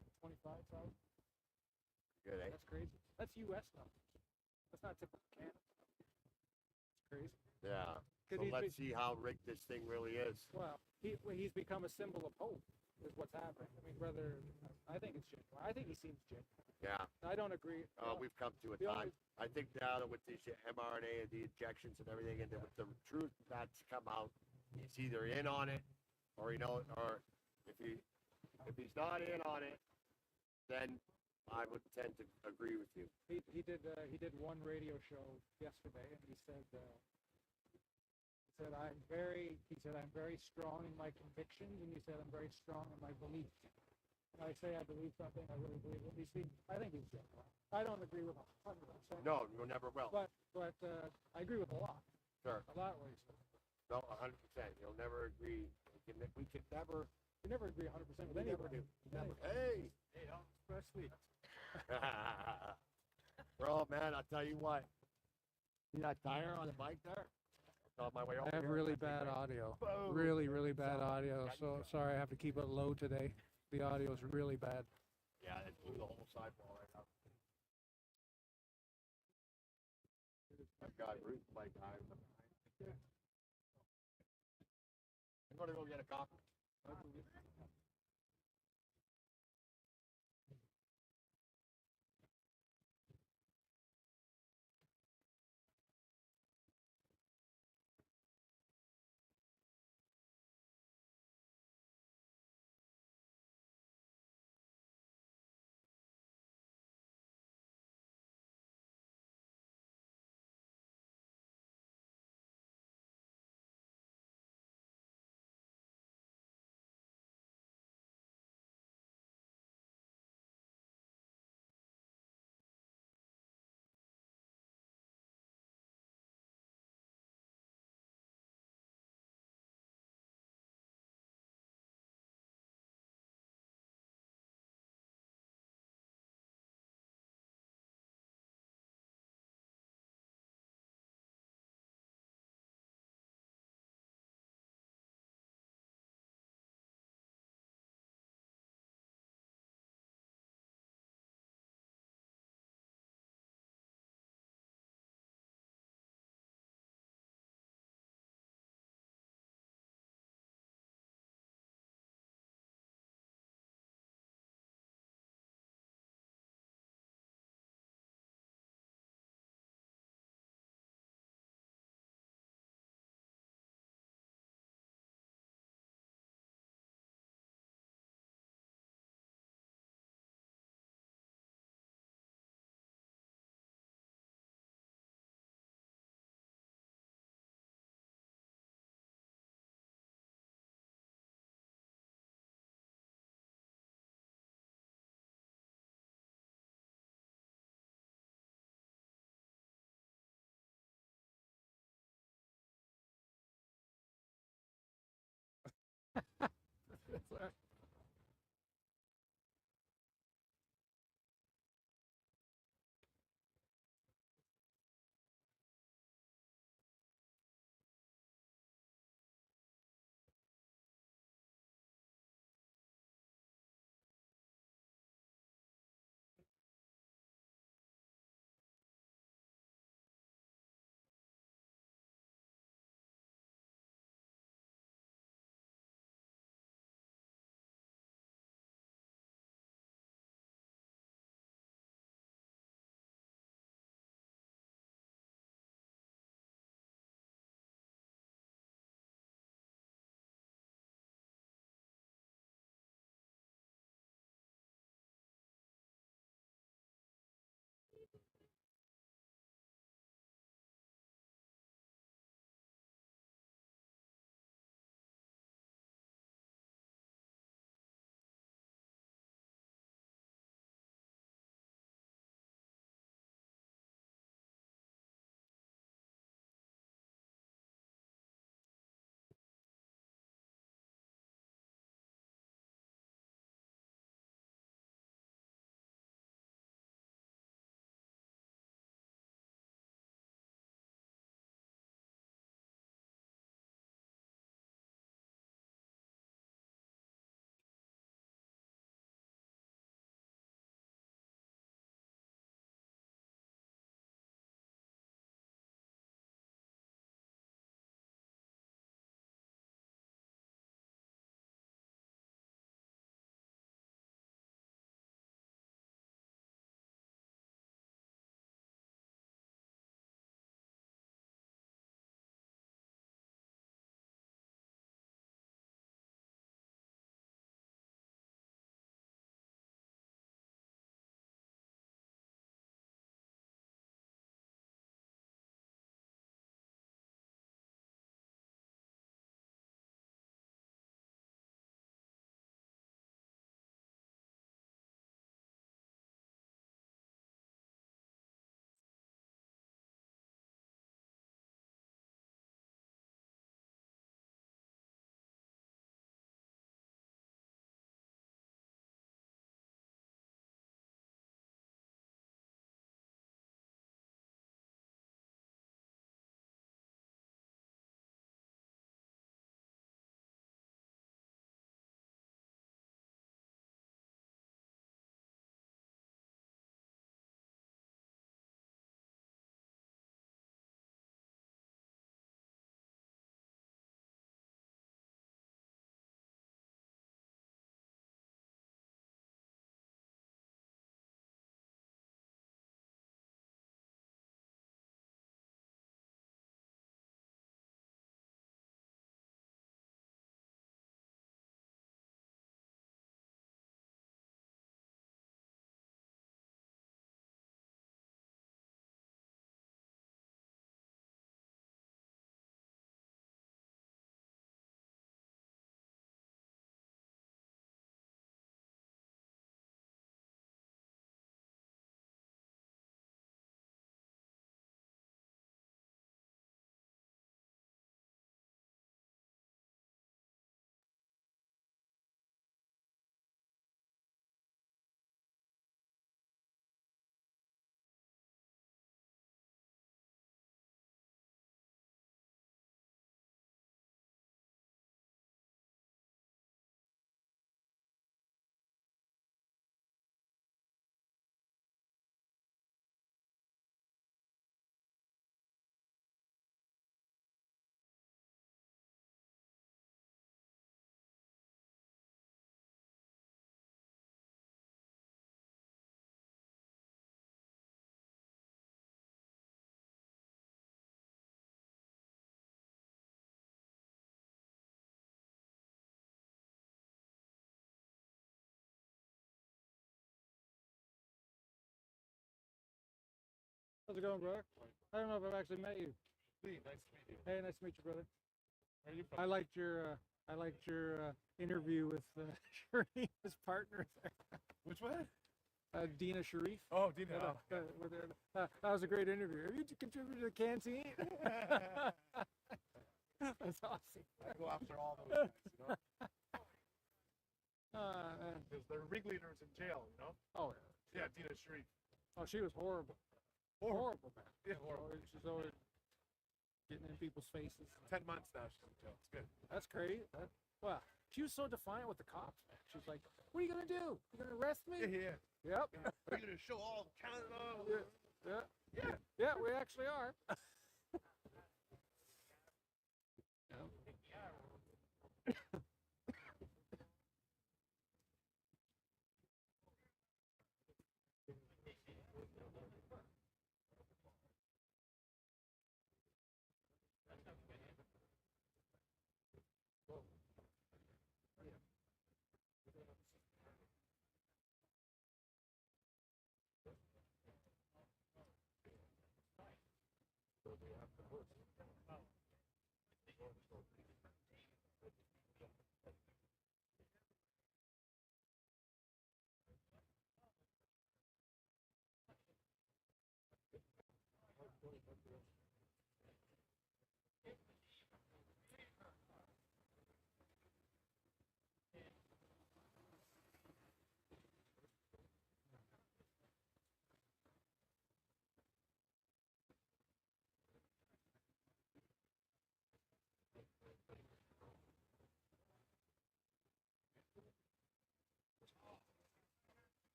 Good, eh? That's crazy. That's U.S. numbers. That's not typical Canada. It's crazy. Yeah. 'Cause So he's let's see how rigged this thing really is. Well, he's become a symbol of hope, is what's happening. I mean, whether I think it's genuine. I think he seems genuine. Yeah. I don't agree. We've come to a The time. only- I think now that with these mRNA and the injections and everything, and with the truth that's come out, he's either in on it, or or if he's not in on it, then I would tend to agree with you. He did one radio show yesterday, and he said I'm very strong in my convictions, and he said I'm very strong in my beliefs. And I say I believe something, I really believe it. I think he's genuine. I don't agree with 100%. No, you never will. But I agree with a lot. Sure. A lot of ways. No, 100%. You'll never agree. We can never. We never agree 100% with We anyone. never do. Never. Hey. Especially. Bro, man, I'll tell you what. See that tire on the bike there? It's on my way over I have here. really bad audio. Boom. Really bad audio. So sorry, I have to keep it low today. The audio is really bad. Yeah, it blew the whole sidewall right up. I've got Ruth, my guy. I'm gonna go get a coffee. How's it going, brother? I don't know if I've actually met you. Lee, nice to meet you. Hey, nice to meet you, brother. Where are you from? I liked your interview with Sharif's partner there. Which one? Dina Sharif. Oh, Dina. That was a great interview. Have you contributed to the canteen? That's awesome. I go after all those guys, you know? Because the ringleader is in jail, you know? Oh, Yeah, Dina Sharif. oh, she was horrible. Horrible, man. Yeah, horrible. She's always getting in people's faces. 10 months now she's in jail. It's good. That's crazy. Well, she was so defiant with the cops, man. She's like, "What are you gonna do? You gonna arrest me?" Yeah. Yep. Are you going to show all of Canada? Yeah, we actually are.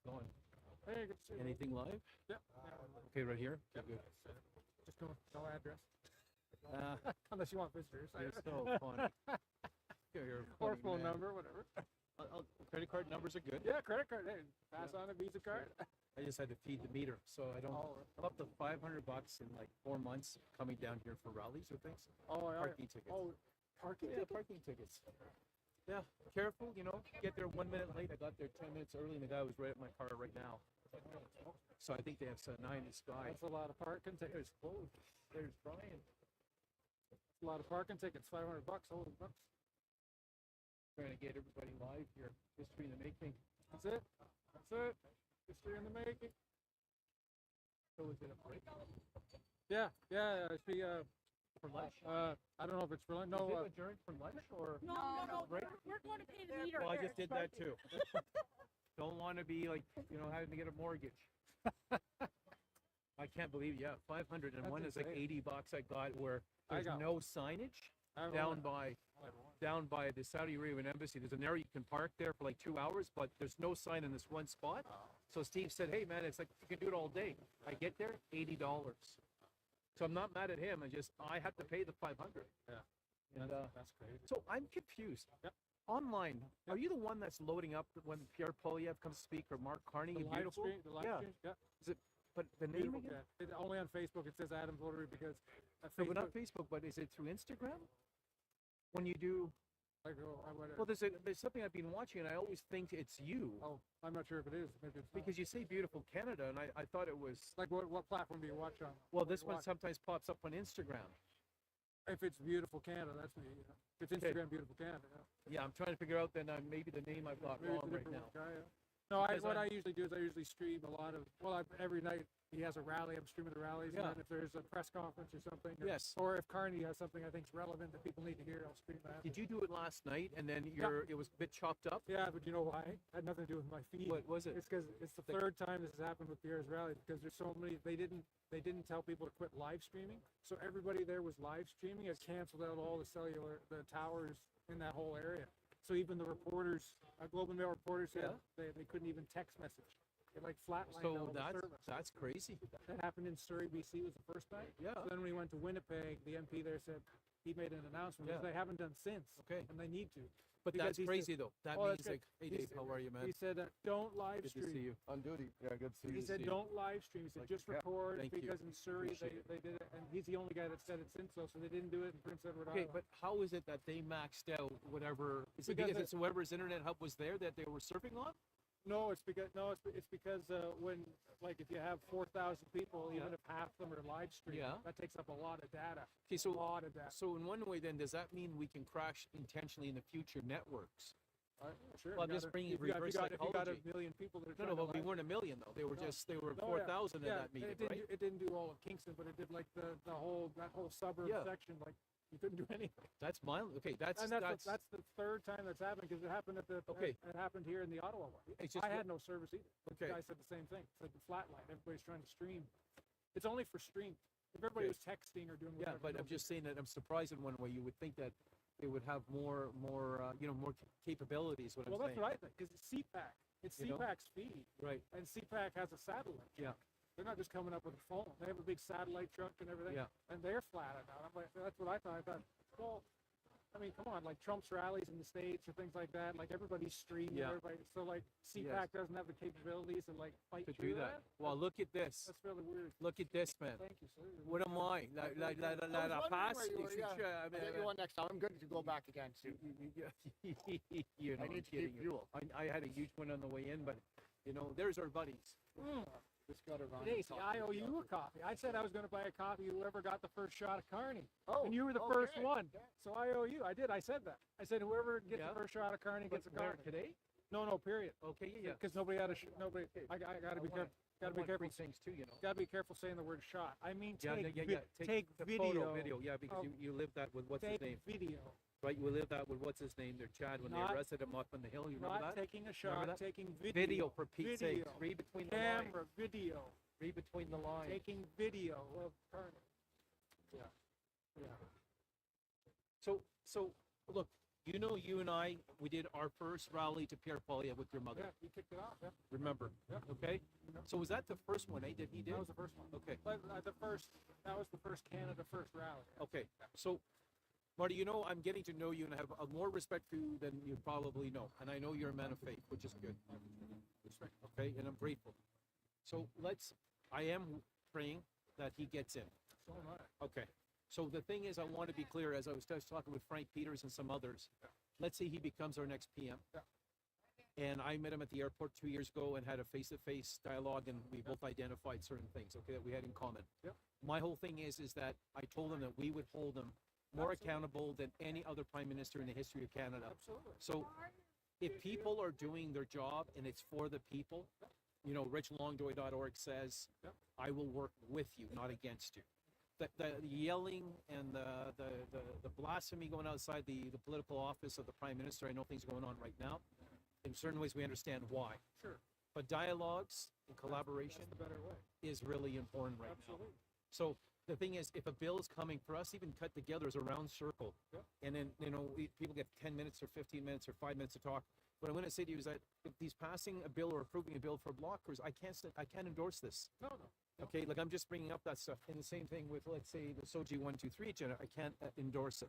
Going. Hey, good to see you. Anything live? Yep. Okay, right here. Yep. Good. Just no address. Uh, Unless you want visitors. you're so funny. You're a Or funny phone man. number, whatever. Credit card numbers are good. Yeah, credit card. Hey, pass on a Visa card. I just had to feed the meter, so I don't. Oh, I'm up to $500 in like 4 months coming down here for rallies or things. oh, Parking tickets. Oh, parking Yeah, tickets? parking tickets. Yeah, careful, get there 1 minute late. I got there 10 minutes early and the guy was right at my car right now. So I think they have 9 in the sky. That's a lot of parking tickets. There's closed. There's Brian. A lot of parking tickets, $500, holy bucks. Trying to get everybody live here. History in the making. That's it. That's it. History in the making. So is it a break? Yeah, I see, For lunch? I don't know if it's for lunch. Is No, it adjourned for lunch or? No, break? we're going to pay the meter. Well, I just did that too. Don't want to be like, having to get a mortgage. I can't believe, 500 and That's one is like insane. $80 I got where I there's got no signage I don't down know. by the Saudi Arabian embassy. There's an area you can park there for like 2 hours, but there's no sign in this one spot. So Steve said, hey man, it's like you can do it all day. I get there, $80. So I'm not mad at him. I have to pay the 500. Yeah. And That's crazy. so I'm confused. Yep. Online, are you the one that's loading up when Pierre Polyev comes to speak or Mark Carney? The live Beautiful? stream, Yeah. yeah. But the name Beautiful, again? yeah. Only on Facebook it says Adam Votary because No, but not Facebook, but is it through Instagram? When you do, like, well, there's something I've been watching, and I always think it's you oh, I'm not sure if it is. Maybe it's not. because you say beautiful Canada, and I thought it was. Like what platform do you watch on? Well, this you one watch? sometimes pops up on Instagram. If it's beautiful Canada, that's me. Yeah. If it's Okay. Instagram beautiful Canada. Yeah. Yeah, I'm trying to figure out then maybe the name I've got Maybe it's wrong a right different now. guy, yeah. No, Because what I'm- I usually do is I usually stream a lot of. Well, every night he has a rally. I'm streaming the rallies. Yeah. And then if there's a press conference or something, or, Yes. or if Carney has something I think's relevant that people need to hear, I'll stream that. Did you do it last night, and then it was a bit chopped up? Yeah, but you know why? It had nothing to do with my feed. What was it? It's because it's the third time this has happened with Pierre's rally because there's so many. They didn't tell people to quit live streaming, so everybody there was live streaming. It canceled out all the towers in that whole area. So even the reporters, Globe and Mail reporters said they couldn't even text message. It like flatlined So all the service. that's crazy. That happened in Surrey, BC was the first night. Yeah. So then when we went to Winnipeg, the MP there said he made an announcement, which Yeah. they haven't done since. Okay. And they need to. But Because that's he said- crazy though. That Oh, that's means like, good. hey He Dave, said- how are you, man? He said, don't live Good to stream. see you. On duty. Yeah, good to see He you. said, don't live stream. He said, Like, just yeah. record Thank you. because in Surrey they did it. And he's the only guy that said it since though, so they didn't do it in Prince Edward Okay, Island. but how is it that they maxed out whatever? Is it Because because it's whoever's internet hub was there that they were surfing on? No, it's because when like if you have 4,000 people, even if half of them are live streaming, Yeah. that takes up a lot of data. Okay, so a lot of data. so in one way, then does that mean we can crash intentionally in the future networks? Sure. Well, I'm you just gotta- bringing if you got- reverse if you got a psychology. million people that are No, trying no, to but we live- weren't a million though. They were No. were Oh, 4,000 in yeah, that meeting, it didn't, right? it didn't do all of Kingston, but it did like that whole suburb Yeah. section. Like you couldn't do anything. That's mild. Okay, that's And that's the third time that's happened because it happened Okay. it happened here in the Ottawa one. It's just I had no service either. Okay. The guy said the same thing. It's like the flatline. Everybody's trying to stream. It's only for stream. If everybody Okay. was texting or doing Yeah, whatever. but I'm just saying that I'm surprised in one way. You would think that they would have more capabilities. What well, I'm that's saying. what I think because it's CPAC. It's You know? CPAC's feed, Right. and CPAC has a satellite. Yeah. They're not just coming up with a phone. They have a big satellite truck and everything. Yeah. And they're flat out. I'm like, that's what I thought. I thought, well, I mean, come on, like Trump's rallies in the States or things like that. Like everybody's streaming. Yeah. Everybody. So like CPAC doesn't have the capabilities to like fight To through do that. Well, look at this. That's really weird. Look at this, man. Thank you, sir. What am I? La paz. I get you one next time. I'm good to go back again too. You're I not need to kidding. keep fuel. I had a huge one on the way in, but there's our buddies. Just got to run. Hey, see, I owe you a copy. I said I was going to buy a copy. Whoever got the first shot of Carney, Oh, and you were the okay. first one. So I owe you. I did. I said that. I said whoever gets Yeah. the first shot of Carney gets a Where, copy. today? No, period. Okay, yeah. Because nobody had a nobody. I got to be careful. Got to be careful. Things too, Got to be careful saying the word shot. I mean, Yeah, take, yeah. take the video. video. Yeah, because of- you lived that with what's his Take name, video. right? You lived that with what's his name there, Chad, when Not- they arrested him up on the hill. You remember Not that? taking a Remember shot. that? Taking video. Video, for Pete's sake. Video. Read between the lines. Camera video. Read between the lines. Taking video of Carney. Yeah. So look, you and I, we did our first rally to Pierre Polyev with your mother. Yeah. You kicked it off. Yeah. Remember? Yeah. Okay. So was that the first one? That he did? That was the first one. Okay. But that was the first Canada first rally. Okay. So, Marty, I'm getting to know you and I have more respect for you than you probably know. And I know you're a man of faith, which is good. Okay. And I'm grateful. So I am praying that he gets in. So am I. Okay. So the thing is, I want to be clear, as I was just talking with Frank Peters and some others, let's say he becomes our next PM. And I met him at the airport 2 years ago and had a face-to-face dialogue, and we both identified certain things, okay, that we had in common. My whole thing is that I told him that we would hold him more accountable than any other prime minister in the history of Canada. So if people are doing their job and it's for the people, you know, richlongjoy.org says, I will work with you, not against you. The yelling and the blasphemy going outside the political office of the prime minister, I know things going on right now. In certain ways, we understand why. Sure. But dialogues and collaboration is really important right now. So the thing is, if a bill is coming for us, even cut together as a round circle, and then, you know, people get 10 minutes or 15 minutes or 5 minutes to talk. What I'm going to say to you is that if he's passing a bill or approving a bill for blockers, I can't endorse this. No. Okay, like I'm just bringing up that stuff. And the same thing with, let's say, the SOGI 123 agenda, I can't endorse it.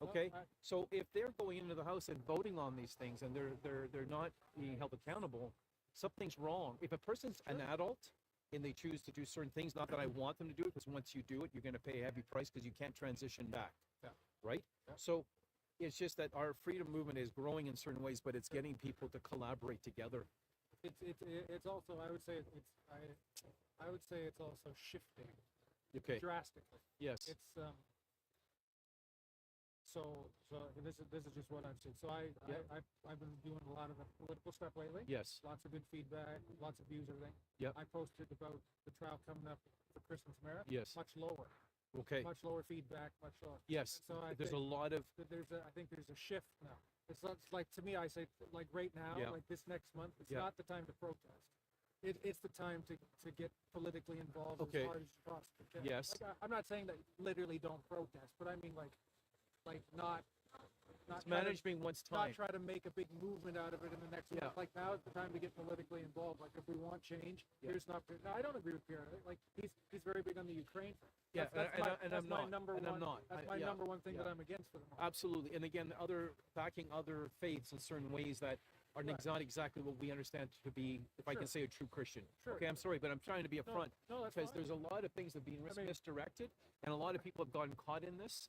Okay, so if they're going into the House and voting on these things and they're not being held accountable, something's wrong. If a person's an adult and they choose to do certain things, not that I want them to do it, because once you do it, you're going to pay a heavy price because you can't transition back. Right? So it's just that our freedom movement is growing in certain ways, but it's getting people to collaborate together. It's also, I would say it's also shifting. Okay. Drastically. Yes. It's so this is just what I've seen. So I've been doing a lot of the political stuff lately. Yes. Lots of good feedback, lots of views, everything. Yep. I posted about the trial coming up for Christmas Mara. Yes. Much lower. Okay. Much lower feedback, much lower. Yes. So There's a lot of. I think there's a shift now. It's like, to me, I say, like right now, like this next month, it's not the time to protest. It's the time to get politically involved as hard as you possibly can. Yes. Like, I'm not saying that literally don't protest, but I mean like not managing one's time. Not try to make a big movement out of it in the next month. Like now is the time to get politically involved. Like if we want change, here's not. Now I don't agree with Pierre. Like he's very big on the Ukraine thing. That's my number one thing that I'm against for the moment. Absolutely. And again, backing other faiths in certain ways that are not exactly what we understand to be, if I can say, a true Christian. Okay, I'm sorry, but I'm trying to be upfront because there's a lot of things that are being misdirected, and a lot of people have gotten caught in this.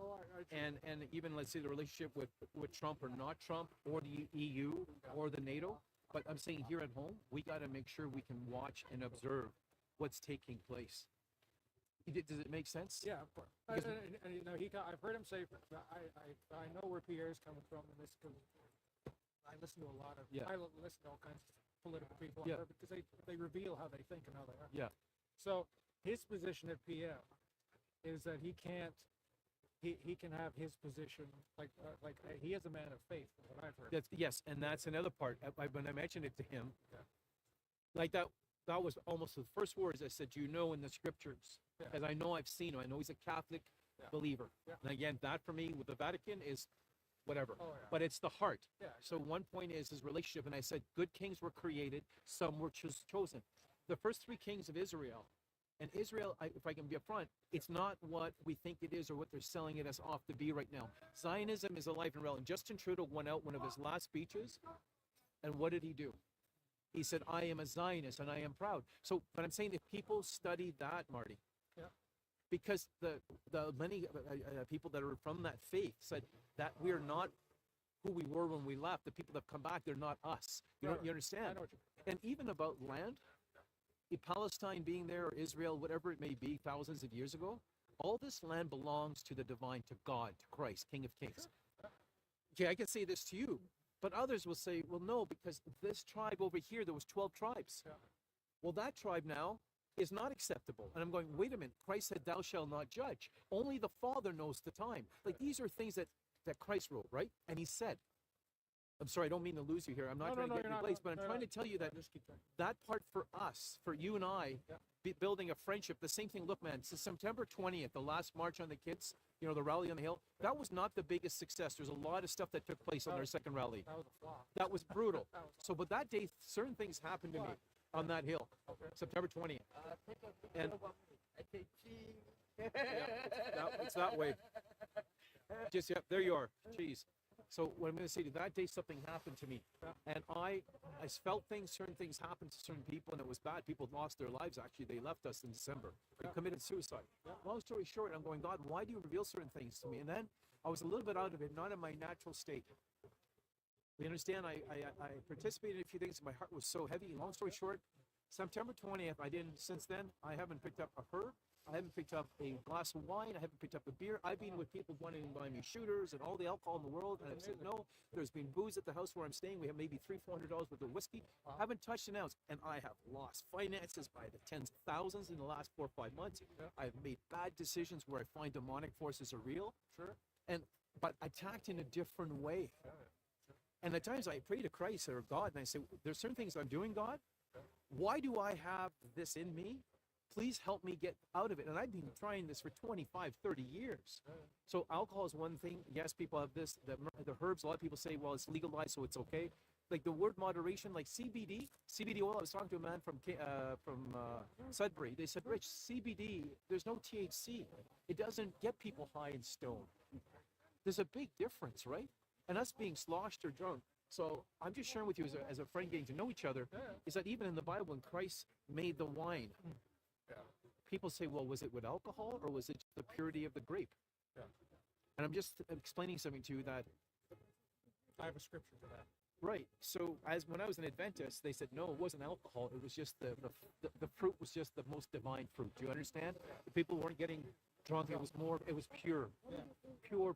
And even, let's say, the relationship with Trump or not Trump, or the EU or the NATO. But I'm saying here at home, we got to make sure we can watch and observe what's taking place. Does it make sense? Yeah, of course. And you know, I've heard him say, I know where Pierre's coming from in this, because I listen to a lot of, I listen to all kinds of political people on there because they reveal how they think and how they are. Yeah. So his position at PM is that he can have his position like he is a man of faith, from what I've heard. Yes, and that's another part. When I mentioned it to him, like that was almost the first words I said. You know, in the scriptures, because I know I've seen him. I know he's a Catholic believer, and again, that for me with the Vatican is whatever. But it's the heart. So one point is his relationship, and I said good kings were created, some were chosen. The first 3 kings of Israel. And Israel, if I can be upfront, it's not what we think it is or what they're selling it as off to be right now. Zionism is alive and relevant. Justin Trudeau went out one of his last speeches, and what did he do? He said, I am a Zionist and I am proud. So, but I'm saying if people study that, Marty, because the many people that are from that faith said that we're not who we were when we left. The people that have come back, they're not us. You understand? I know what and even about land, Palestine being there, or Israel, whatever it may be, thousands of years ago, all this land belongs to the divine, to God, to Christ, King of Kings. Okay, I can say this to you, but others will say, well, no, because this tribe over here, there was 12 tribes. Well, that tribe now is not acceptable. And I'm going, wait a minute, Christ said, thou shalt not judge. Only the Father knows the time. Like, these are things that Christ wrote, right? And he said, I'm sorry, I don't mean to lose you here. I'm not trying to get you placed, but I'm trying to tell you that that part for us, for you and I, building a friendship, the same thing. Look, man, since September 20th, the last March on the Kids, you know, the rally on the Hill, that was not the biggest success. There's a lot of stuff that took place on their second rally. That was a flop. That was brutal. So, but that day, certain things happened to me on that hill, September 20th. And it's that way. Just, there you are. Jeez. So what I'm going to say to you, that day something happened to me, and I felt certain things happened to certain people, and it was bad. People lost their lives. Actually, they left us in December. They committed suicide. Long story short, I'm going, God, why do you reveal certain things to me? And then I was a little bit out of it, not in my natural state. We understand I participated in a few things. My heart was so heavy. Long story short, September 20th, since then, I haven't picked up a herb. I haven't picked up a glass of wine. I haven't picked up a beer. I've been with people wanting to buy me shooters and all the alcohol in the world. And I've said no. There's been booze at the house where I'm staying. We have maybe $300-400 worth of whiskey. I haven't touched an ounce. And I have lost finances by the tens of thousands in the last 4 or 5 months. I've made bad decisions where I find demonic forces are real. Sure. But attacked in a different way. And at times I pray to Christ or God and I say, there's certain things I'm doing, God. Why do I have this in me? Please help me get out of it. And I've been trying this for 25, 30 years. So alcohol is one thing. Yes, people have this, the herbs. A lot of people say, well, it's legalized, so it's okay. Like the word moderation, like CBD oil. I was talking to a man from Sudbury. They said, Rich, CBD, there's no THC. It doesn't get people high and stoned. There's a big difference, right? And us being sloshed or drunk. So I'm just sharing with you as a friend getting to know each other, is that even in the Bible, when Christ made the wine, people say, well, was it with alcohol or was it the purity of the grape? And I'm just explaining something to you that I have a scripture for that. Right. So when I was an Adventist, they said, no, it wasn't alcohol. It was just the fruit was just the most divine fruit. Do you understand? The people weren't getting drunk. It was pure. Yeah. Pure.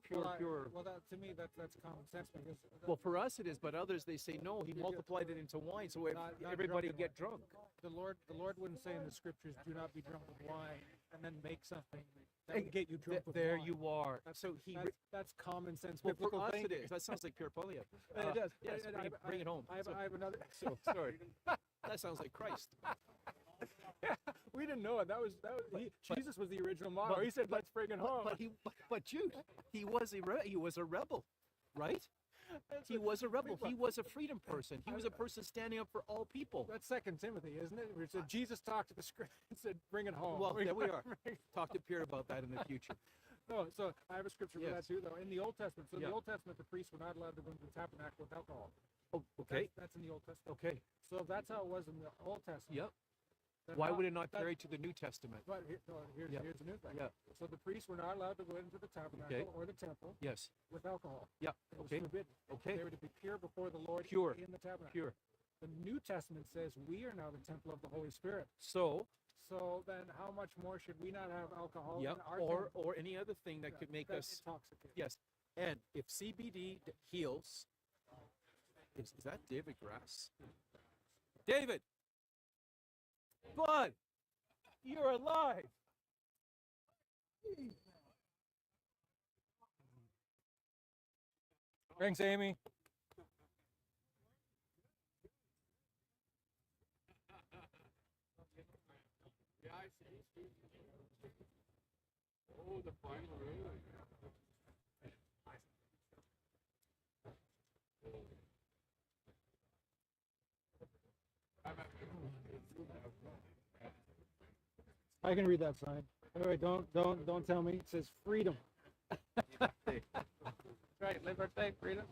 Well, that, to me, that's common sense because. Well, for us it is, but others, they say, no, he multiplied it into wine, so everybody get drunk. The Lord wouldn't say in the scriptures, do not be drunk with wine, and then make something that would get you drunk with there wine. you are. That's common sense. Well, for us thinking. it is. That sounds like pure polyp. It does. Yes, bring it home. I have another. So sorry. That sounds like Christ. We didn't know it. Jesus was the original model. He said, "Let's bring it home." But Jude, he was a rebel, right? He was a rebel. He was a freedom person. He was a person standing up for all people. That's 2 Timothy, isn't it? Where it said Jesus talked to the script and said, "Bring it home." Well, there we are. Talk to Pierre about that in the future. No, so I have a scripture for that too, though. In the Old Testament, in the Old Testament, the priests were not allowed to go into the tabernacle with alcohol. Oh, okay. That's in the Old Testament. Okay. So that's how it was in the Old Testament. Yep. Why would it not carry to the New Testament? But here's the new thing. Yeah. So the priests were not allowed to go into the tabernacle or the temple. Yes. With alcohol. Yeah. It was Okay. forbidden. Okay. They were to be pure before the Lord. Pure. In the tabernacle. Pure. The New Testament says we are now the temple of the Holy Spirit. So then, how much more should we not have alcohol? Yep. In our Or any other thing that could make us intoxicated. Yes. And if CBD heals, is that David Grass? David, bud, you're alive. Thanks, Amy. Oh, the final ruling. I can read that sign. Anyway, don't tell me. It says freedom. Right, liberté, freedom.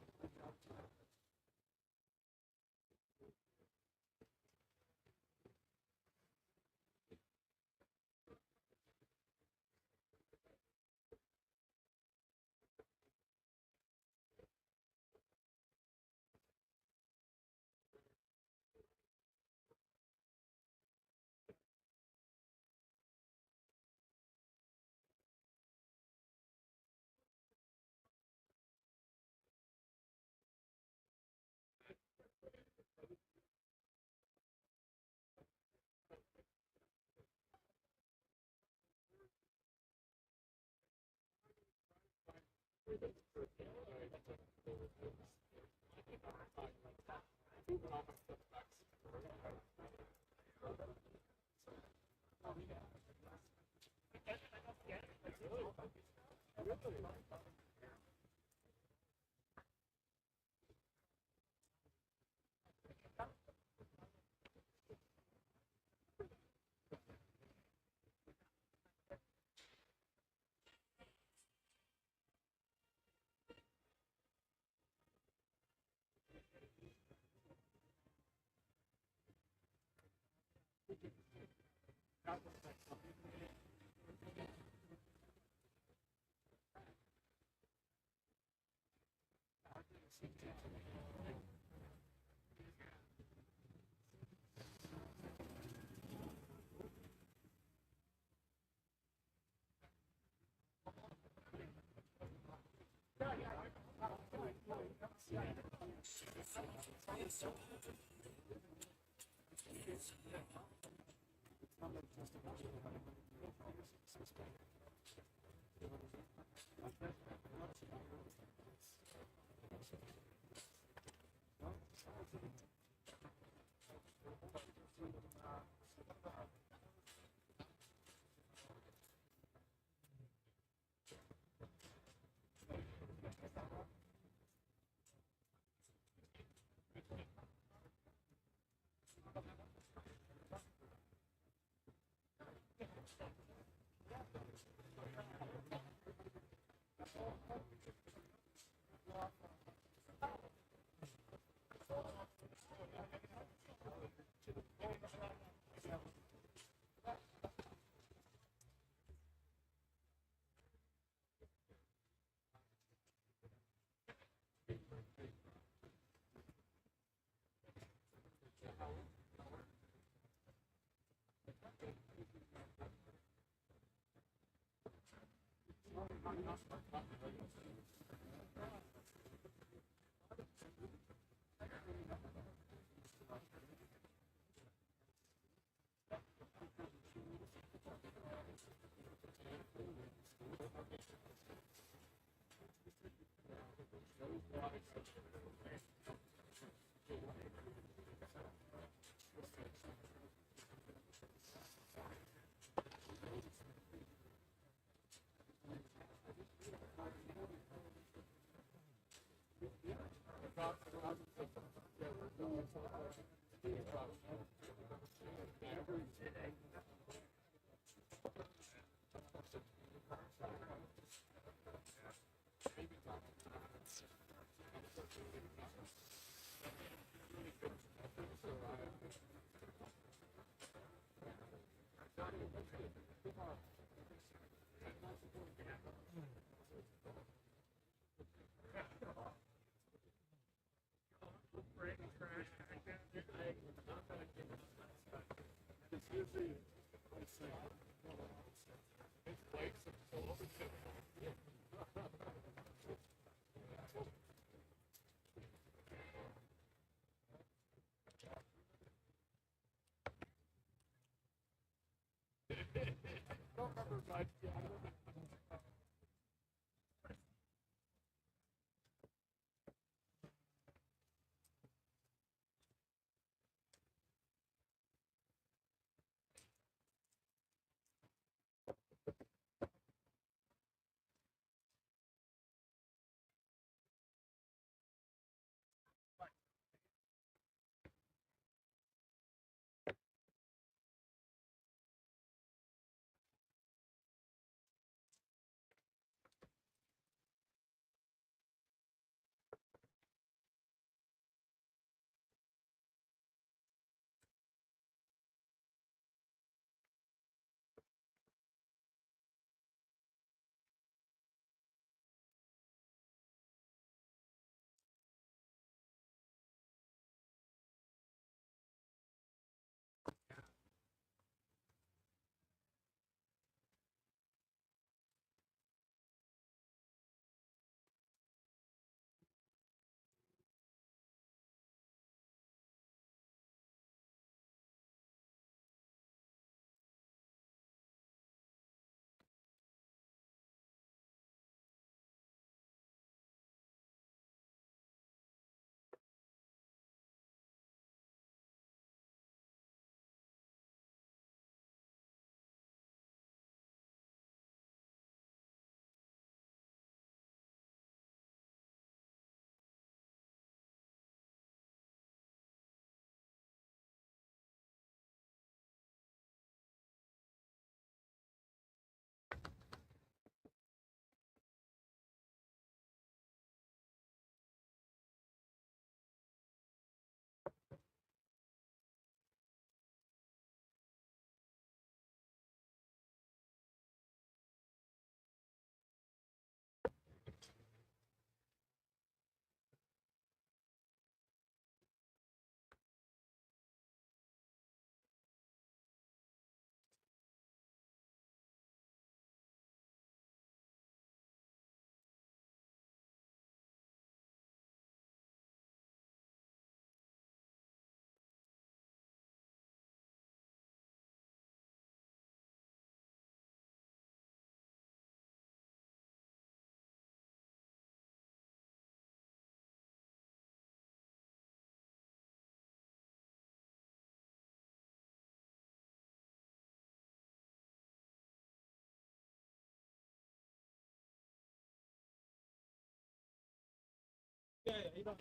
You don't.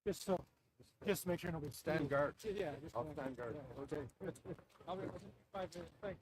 Just so, just make sure nobody Stand guard. Yeah, just. I'll stand guard. Yeah, okay. I'll be 5 minutes. Thanks.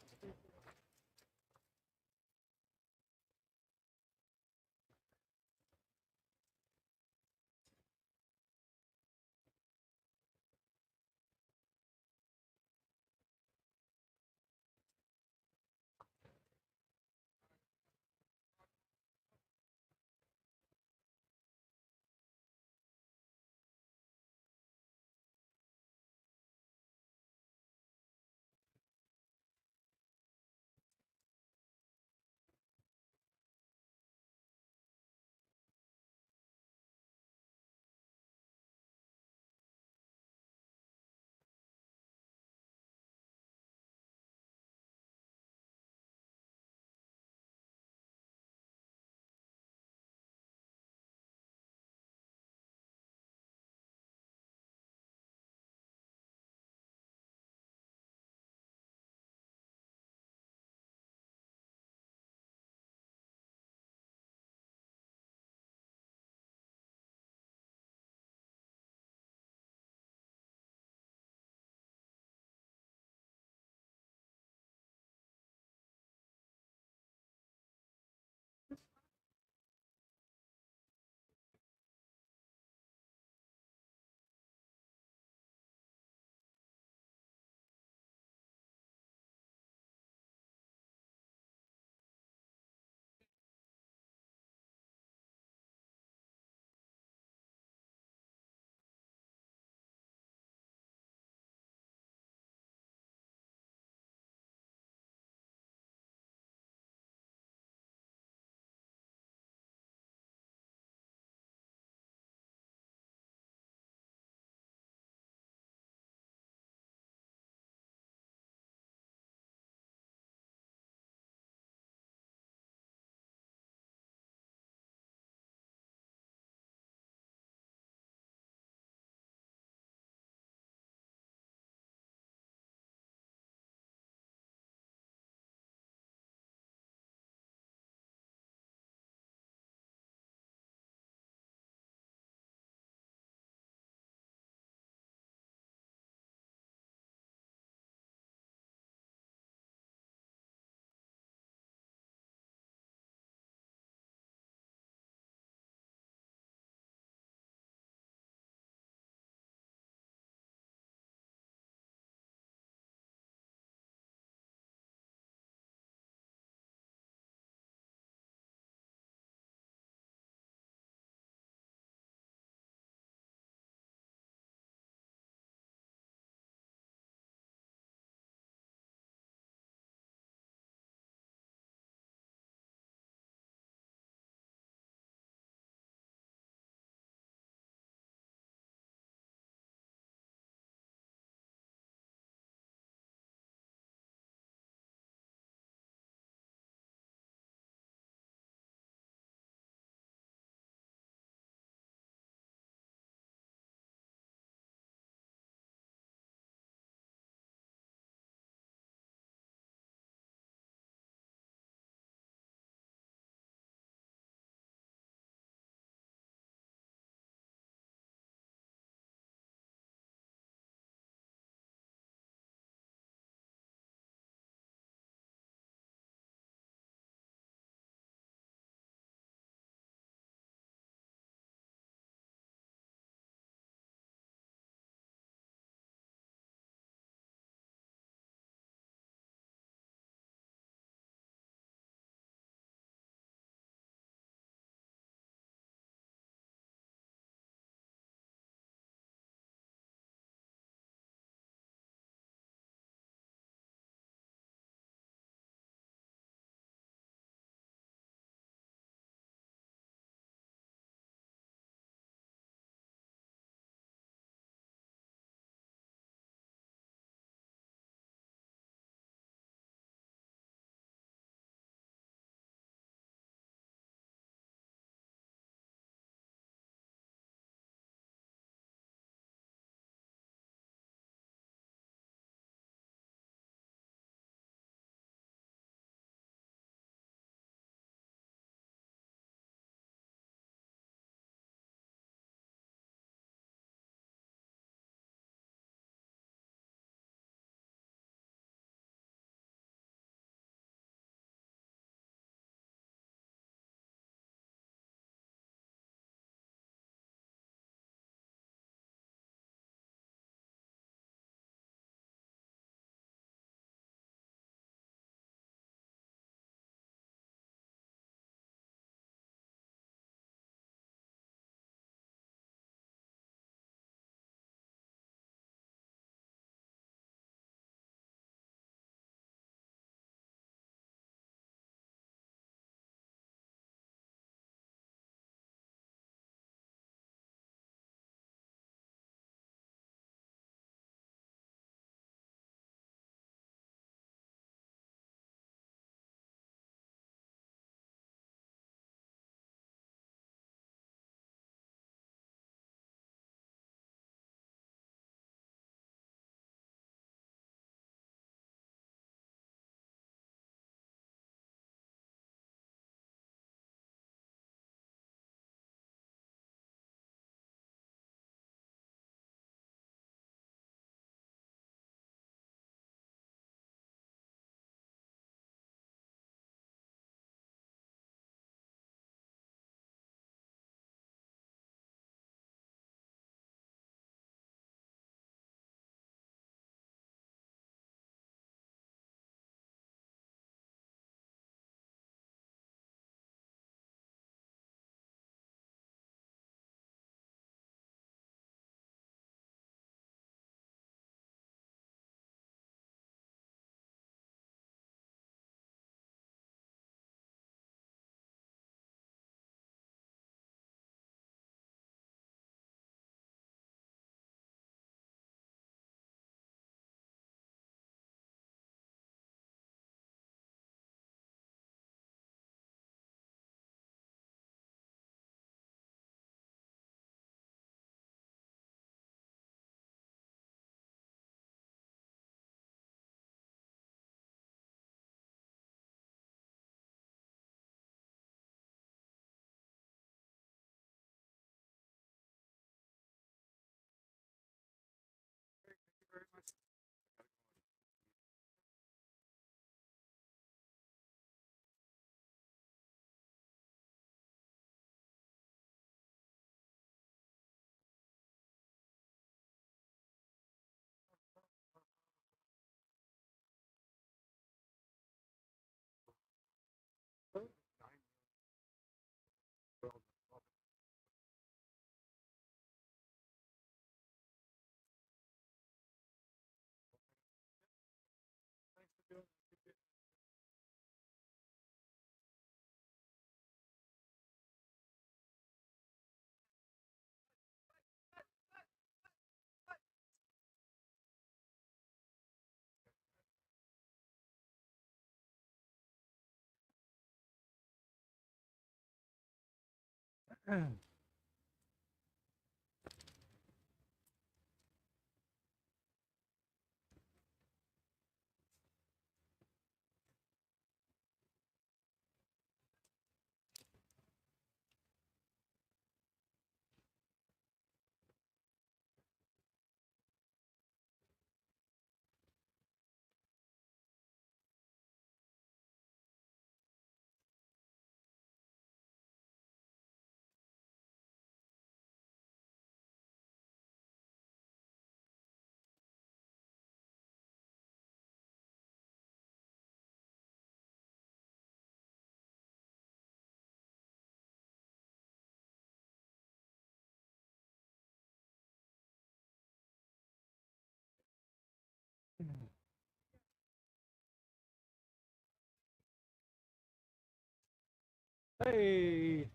Hey.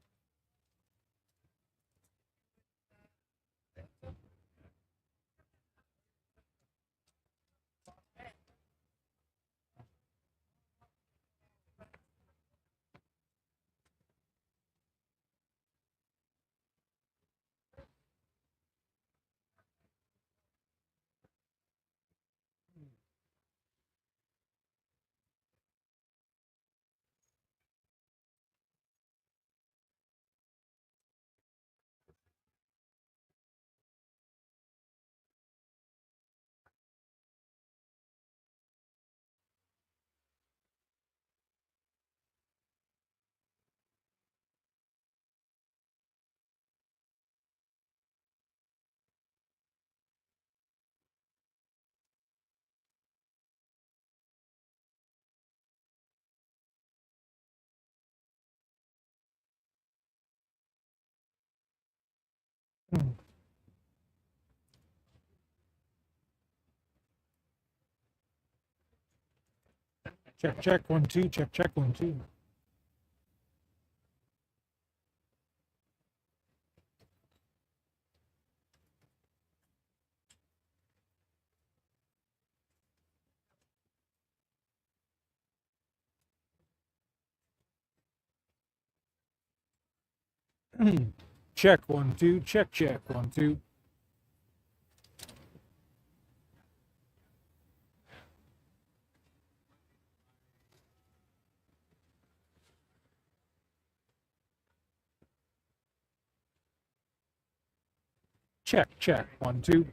Check, check, 1, 2, check, check, 1, 2. Check, 1, 2, check, check, 1, 2. Check, check, 1, 2.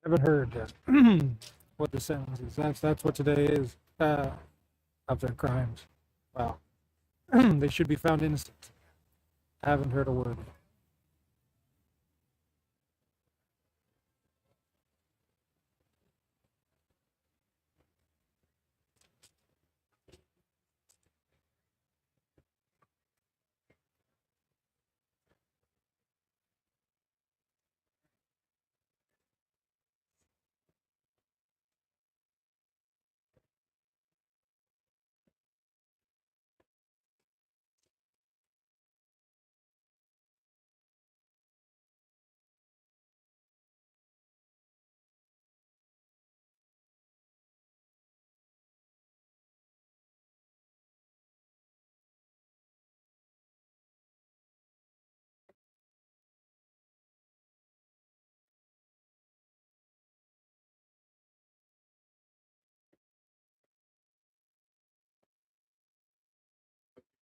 Haven't heard what the sentence is. That's what today is of their crimes. Wow. They should be found innocent. Haven't heard a word.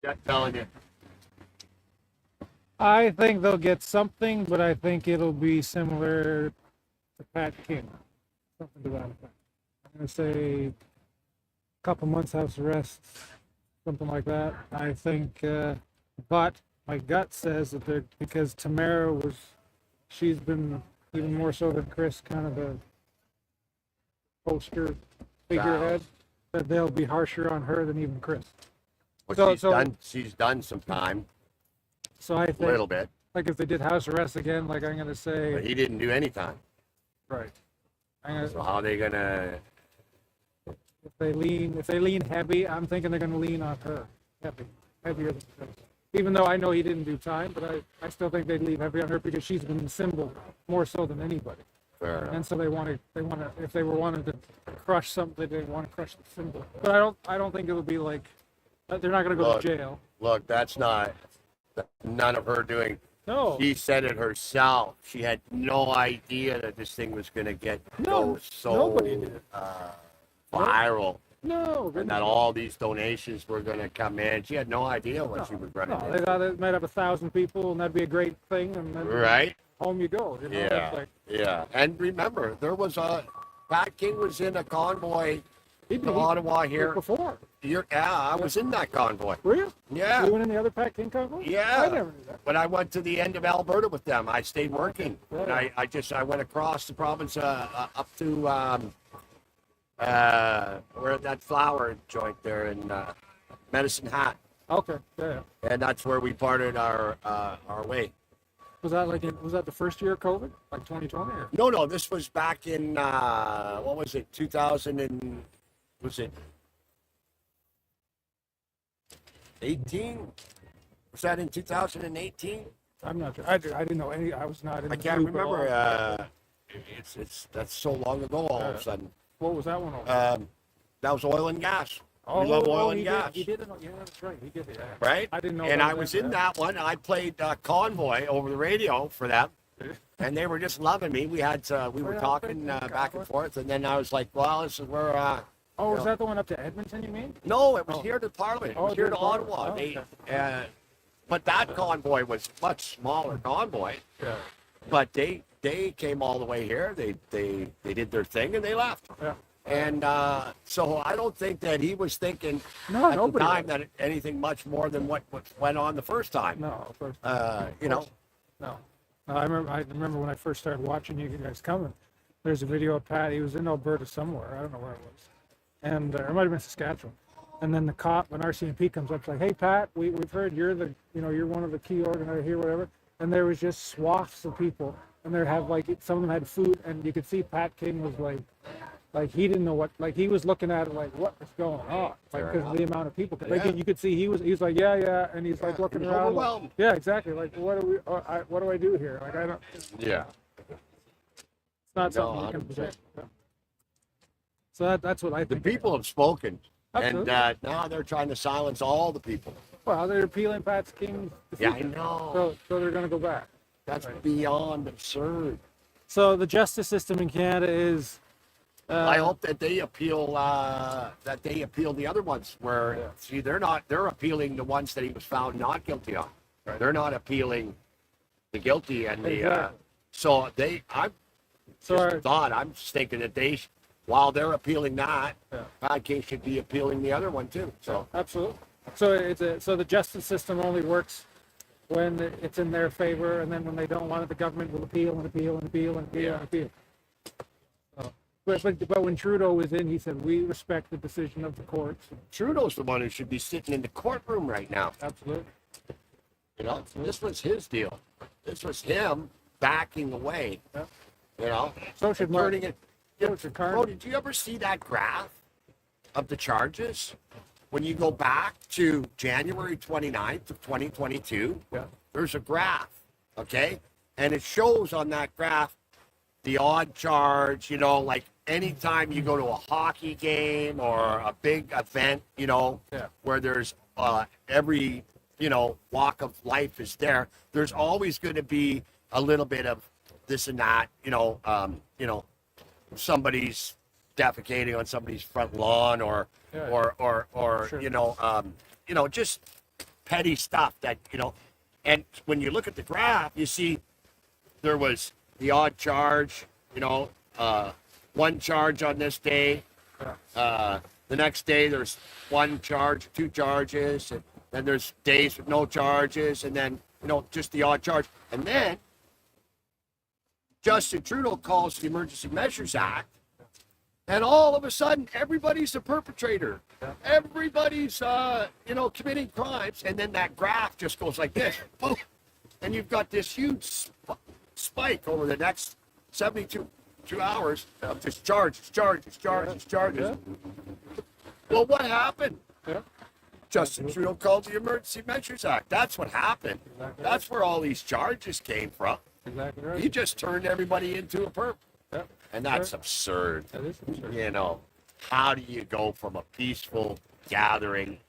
Just telling you. I think they'll get something, but I think it'll be similar to Pat King. Something to that effect. I'm going to say a couple months house arrest, something like that. I think, but my gut says that they're, because Tamara she's been even more so than Chris, kind of the poster figurehead, that they'll be harsher on her than even Chris. Well, she's done some time. So I A think, little bit. like if they did house arrest again, like I'm going to But say, he didn't do any time. right. So how are they gonna? If they lean heavy, I'm thinking they're going to lean on her heavier than Chris. Even though I know he didn't do time, but I still think they'd lean heavy on her because she's been the symbol more so than anybody. Fair enough. And so they want to, if they were wanting to crush something, they want to crush the symbol. But I don't think it would be like, they're not going to go to jail. Look, that's none of her doing. No. She said it herself. She had no idea that this thing was gonna go so nobody did. viral. No. And that all these donations were gonna come in. She had no idea what she was running No, they thought it might have 1,000 people and that'd be a great thing. And then Right? home you go. You know? Yeah. Like, Yeah. And remember, there was Pat King was in a convoy to Ottawa here. Before. I was in that convoy. Were you? Yeah. You went in the other Pat King convoy? Yeah. I never knew that. When I went to the end of Alberta with them, I stayed working. And I went across the province up to where that flower joint there in Medicine Hat. Okay. Yeah. And that's where we parted our way. Was that the first year of COVID, like 2020? Or? No, this was back in what was it? 2000 and was it 18? Was that in 2018? I'm not sure. I didn't know any. I was not in. I can't remember. That's so long ago. All of a sudden. What was that one? That was oil and gas. We love oil and gas. He did it. Yeah, that's right. He did it. Yeah. Right? I didn't know. And I was in that one. I played Convoy over the radio for them, and they were just loving me. We were talking back and forth, and then I was like, "Well, this is where." Oh, was that the one up to Edmonton? You mean? No, it was here to Parliament. It was here to Ottawa. Oh, But that convoy was much smaller convoy. Yeah. But they came all the way here. They did their thing and they left. Yeah. And so I don't think that he was thinking No, at the nobody time was. that anything much more than what went on the first time. No, of course. You know. No. I remember when I first started watching you guys coming. There's a video of Pat. He was in Alberta somewhere. I don't know where it was. And it might have been Saskatchewan. And then the cop, when RCMP comes up, it's like, "Hey Pat, we've heard you're one of the key organizers here, whatever." And there was just swaths of people, and they'd have some of them had food, and you could see Pat King was like he didn't know what, like he was looking at it like, what is going on, like because of the amount of people. Like you could see he was like, yeah, and he's like looking around. Overwhelmed. Yeah, exactly. Like what do I do here? Like I don't. Yeah. It's not something you can predict. So that's what I think. The people have spoken. Absolutely. And now they're trying to silence all the people. Well, they're appealing Pat King's defeat. Yeah, I know. So they're going to go back. That's beyond absurd. So the justice system in Canada is. I hope that they appeal. That they appeal the other ones. Where see, they're not. They're appealing the ones that he was found not guilty of. Right. They're not appealing the guilty and the. Exactly. So So Just our- a thought. I'm just thinking that while they're appealing that, Yeah. King should be appealing the other one too. So Absolutely. So the justice system only works when it's in their favor, and then when they don't want it, the government will appeal and appeal and appeal and appeal and appeal. So, but when Trudeau was in, he said, we respect the decision of the courts. Trudeau's the one who should be sitting in the courtroom right now. Absolutely. You know, this was his deal. This was him backing away. Yeah. You know, So should and turning Mark. it. So should Carney. Bro, did you ever see that graph of the charges? When you go back to January 29th of 2022, Yeah. there's a graph, okay? And it shows on that graph the odd charge, you know, like anytime you go to a hockey game or a big event, you know, Yeah. where there's every, you know, walk of life is there, there's always going to be a little bit of this and that, you know, somebody's defecating on somebody's front lawn or Sure. you know, just petty stuff that, you know. And when you look at the graph, you see there was the odd charge, you know, one charge on this day. The next day there's one charge, two charges, and then there's days with no charges, and then, you know, just the odd charge. And then Justin Trudeau calls the Emergency Measures Act, and all of a sudden everybody's a perpetrator. Everybody's you know, committing crimes, and then that graph just goes like this. Boom. And you've got this huge spike over the next 72 hours of just charges. Yeah. Well, what happened? Yeah. Justin Trudeau called the Emergency Measures Act. That's what happened. Exactly. That's where all these charges came from. Exactly right. He just turned everybody into a perp. Yeah. And that's absurd. That is absurd. You know, how do you go from a peaceful gathering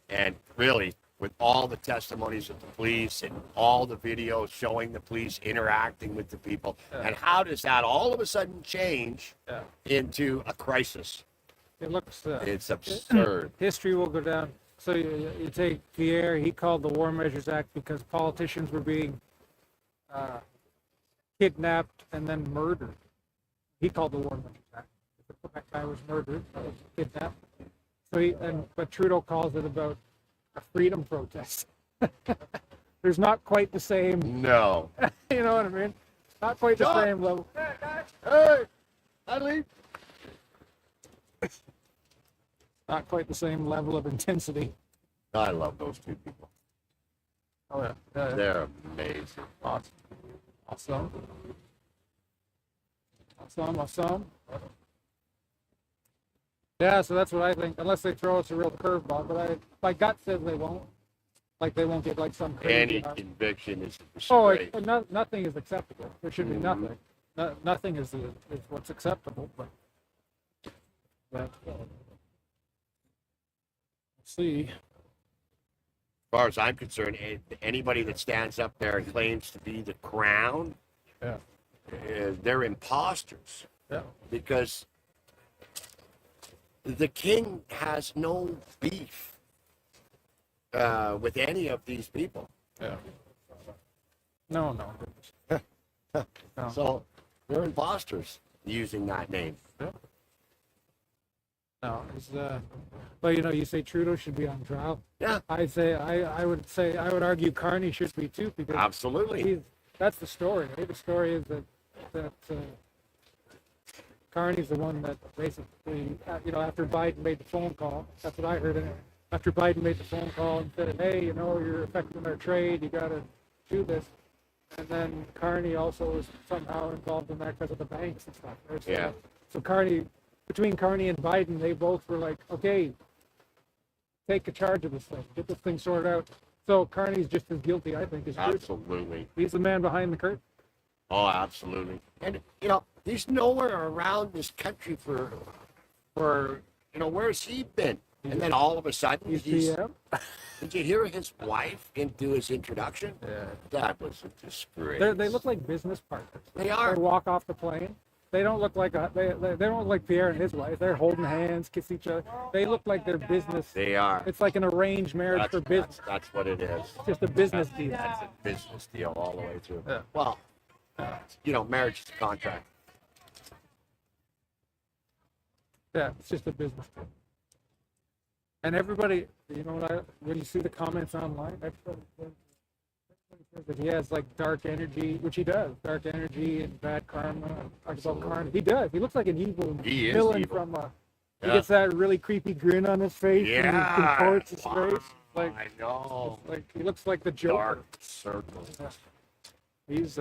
and really with all the testimonies of the police and all the videos showing the police interacting with the people, and how does that all of a sudden change into a crisis? It looks. It's absurd. History will go down. So you take Pierre. He called the War Measures Act because politicians were being kidnapped and then murdered. He called the War Measures Act. The Quebec guy was murdered, kidnapped. So but Trudeau calls it about a freedom protest. There's not quite the same. No. You know what I mean? Not quite the same level. Hey, Adley. Not quite the same level of intensity. I love those two people. Oh yeah. Yeah, yeah. They're amazing. Awesome. Awesome. Yeah, so that's what I think. Unless they throw us a real curveball, but my gut says they won't. Like they won't get like some crazy. Any conviction is a Oh, disgrace. nothing is acceptable. There should be nothing. Nothing is what's acceptable. But let's see. As far as I'm concerned, anybody that stands up there and claims to be the crown, Yeah. They're imposters. Yeah. Because the king has no beef with any of these people. Yeah. No. No. So they're imposters using that name. No, it's but you say Trudeau should be on trial. Yeah. I would argue Carney should be too, because Absolutely. that's the story. Right? The story is that Carney's the one that basically, after Biden made the phone call, that's what I heard. After Biden made the phone call and said, hey, you're affecting our trade, you got to do this. And then Carney also was somehow involved in that because of the banks and stuff. Right? So between Carney and Biden, they both were like, okay, take a charge of this thing, get this thing sorted out. So Carney's just as guilty, I think, as Trudeau. Absolutely. He's the man behind the curtain. Oh, absolutely. And, he's nowhere around this country for where's he been? And then all of a sudden, did you hear his wife do his introduction? Yeah. That was a disgrace. They look like business partners. They are. They walk off the plane. They don't look like they don't look like Pierre and his wife. They're holding hands, kiss each other. They look like they're business. They are. It's like an arranged marriage for business. That's what it is. It's just a business deal. That's a business deal all the way through. Yeah. Well, marriage is a contract. Yeah, it's just a business deal. And everybody, when you see the comments online, everybody says that he has like dark energy, which he does, dark energy and bad karma. Talks about karma. He does. He looks like an evil He is villain evil. from He Yeah. gets that really creepy grin on his face and he Yeah. contorts his Wow. face. Like, I know. like he looks like the Joker. Dark circle. Yeah. He's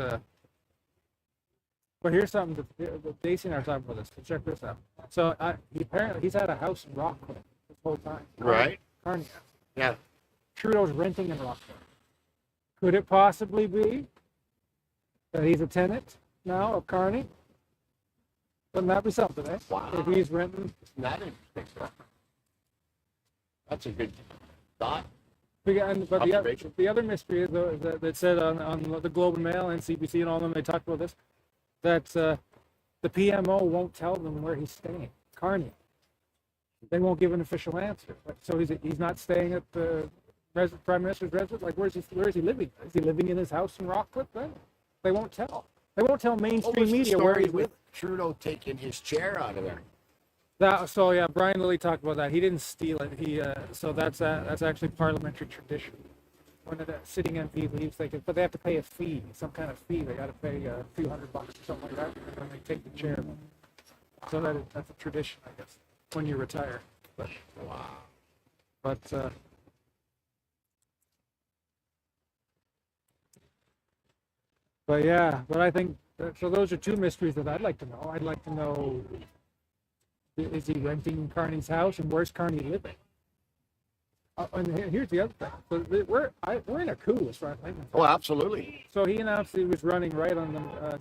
But here's something that Daisy and I are talking about this. So check this out. So apparently he's had a house in Rockland this whole time. Right. Carney. Yeah. Trudeau's renting in Rockland. Could it possibly be that he's a tenant now of Carney? Wouldn't that be something, eh? Wow. If he's renting. Not interesting. That's a good thought. But Observation. the other mystery is though, is that they said on the Globe and Mail and CBC and all of them, they talked about this, that the PMO won't tell them where he's staying. Carney. They won't give an official answer. So he's not staying at the Prime Minister's residence? Like, where is he living? Is he living in his house in Rockcliffe then? They won't tell. They won't tell mainstream media where he's living. Trudeau taking his chair out of there. So yeah, Brian Lilly talked about that. He didn't steal it. So that's actually parliamentary tradition. When a sitting MP leaves, but they have to pay a fee, some kind of fee. They got to pay a few $100 or something like that, and then they take the chair. So that's a tradition, I guess, when you retire. But wow. But yeah, I think so. Those are two mysteries that I'd like to know. I'd like to know: is he renting Carney's house, and where's Carney living? And here's the other thing. So we're in a coup as far as I'm concerned. Oh, absolutely. So he announced he was running right on the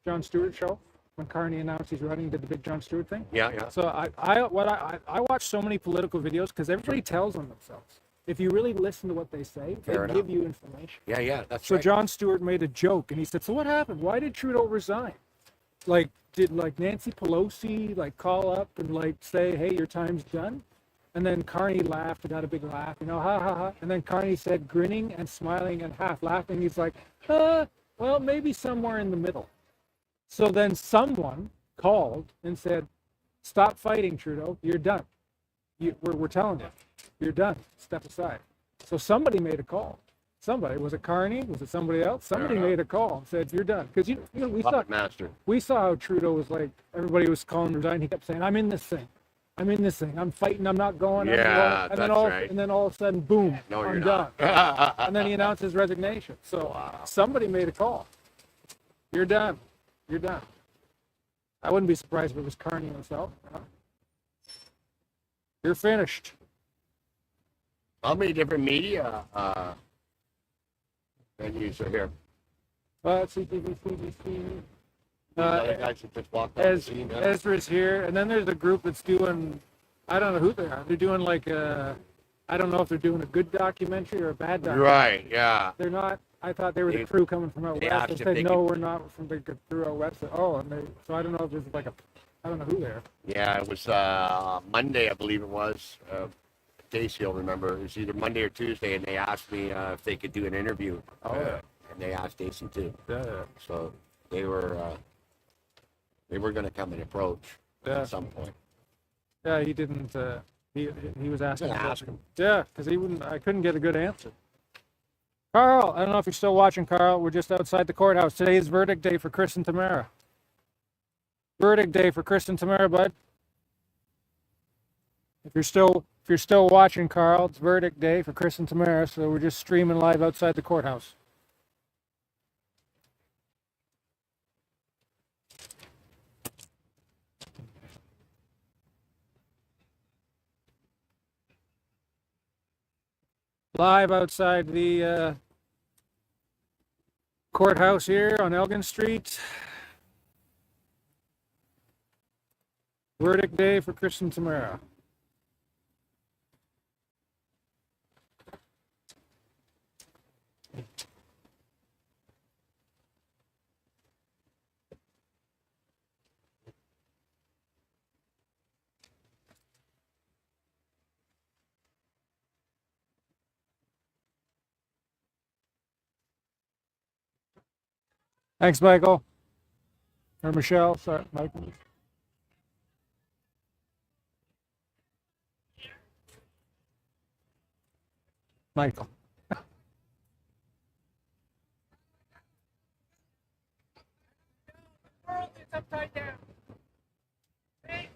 Jon Stewart show when Carney announced he's running, did the big Jon Stewart thing. Yeah, yeah. So I watch so many political videos because everybody tells on themselves. If you really listen to what they say, Fair they enough. give you information. Yeah, that's So right. Jon Stewart made a joke and he said, "So what happened? Why did Trudeau resign? Like, did Nancy Pelosi call up and say, hey, your time's done?" And then Carney laughed and got a big laugh, ha ha ha. And then Carney said, grinning and smiling and half laughing, he's like, well, maybe somewhere in the middle. So then someone called and said, "Stop fighting, Trudeau. You're done. We're telling you, you're done. Step aside." So somebody made a call. Somebody, was it Carney? Was it somebody else? Somebody made a call and said, "You're done." Because we saw how Trudeau was everybody was calling him resign. He kept saying, I'm in this thing. I'm fighting. I'm not going. Yeah, and that's right. And then all of a sudden, boom, No, I'm you're done. not. And then he announced his resignation. So somebody made a call. You're done. You're done. I wouldn't be surprised if it was Carney himself. You're finished. How many different media venues are here? CTV, CBC. Other guys that just walked on the scene, huh? Ezra's here, and then there's a group that's doing, I don't know who they are. They're doing I don't know if they're doing a good documentary or a bad documentary. Right, yeah. They're not. I thought they were the crew coming from out they west. asked They if said, they no, could- we're not from the crew out west. So I don't know if there's I don't know who they are. Yeah, it was Monday, I believe it was. Daisy will remember. It was either Monday or Tuesday, and they asked me if they could do an interview. And they asked Daisy too. Yeah. So they were going to come and approach at some point. Yeah, he didn't. He was asking. Gonna ask him. Yeah, because he wouldn't. I couldn't get a good answer. Carl, I don't know if you're still watching, Carl. We're just outside the courthouse. Today is verdict day for Chris and Tamara. Verdict day for Chris and Tamara, bud. If you're still watching, Carl, it's verdict day for Chris and Tamara. So we're just streaming live outside the courthouse. Live outside the courthouse here on Elgin Street. Verdict day for Chris and Tamara. Thanks, Michael. Or Michelle, sorry, Michael. Michael. World is upside down. Hey.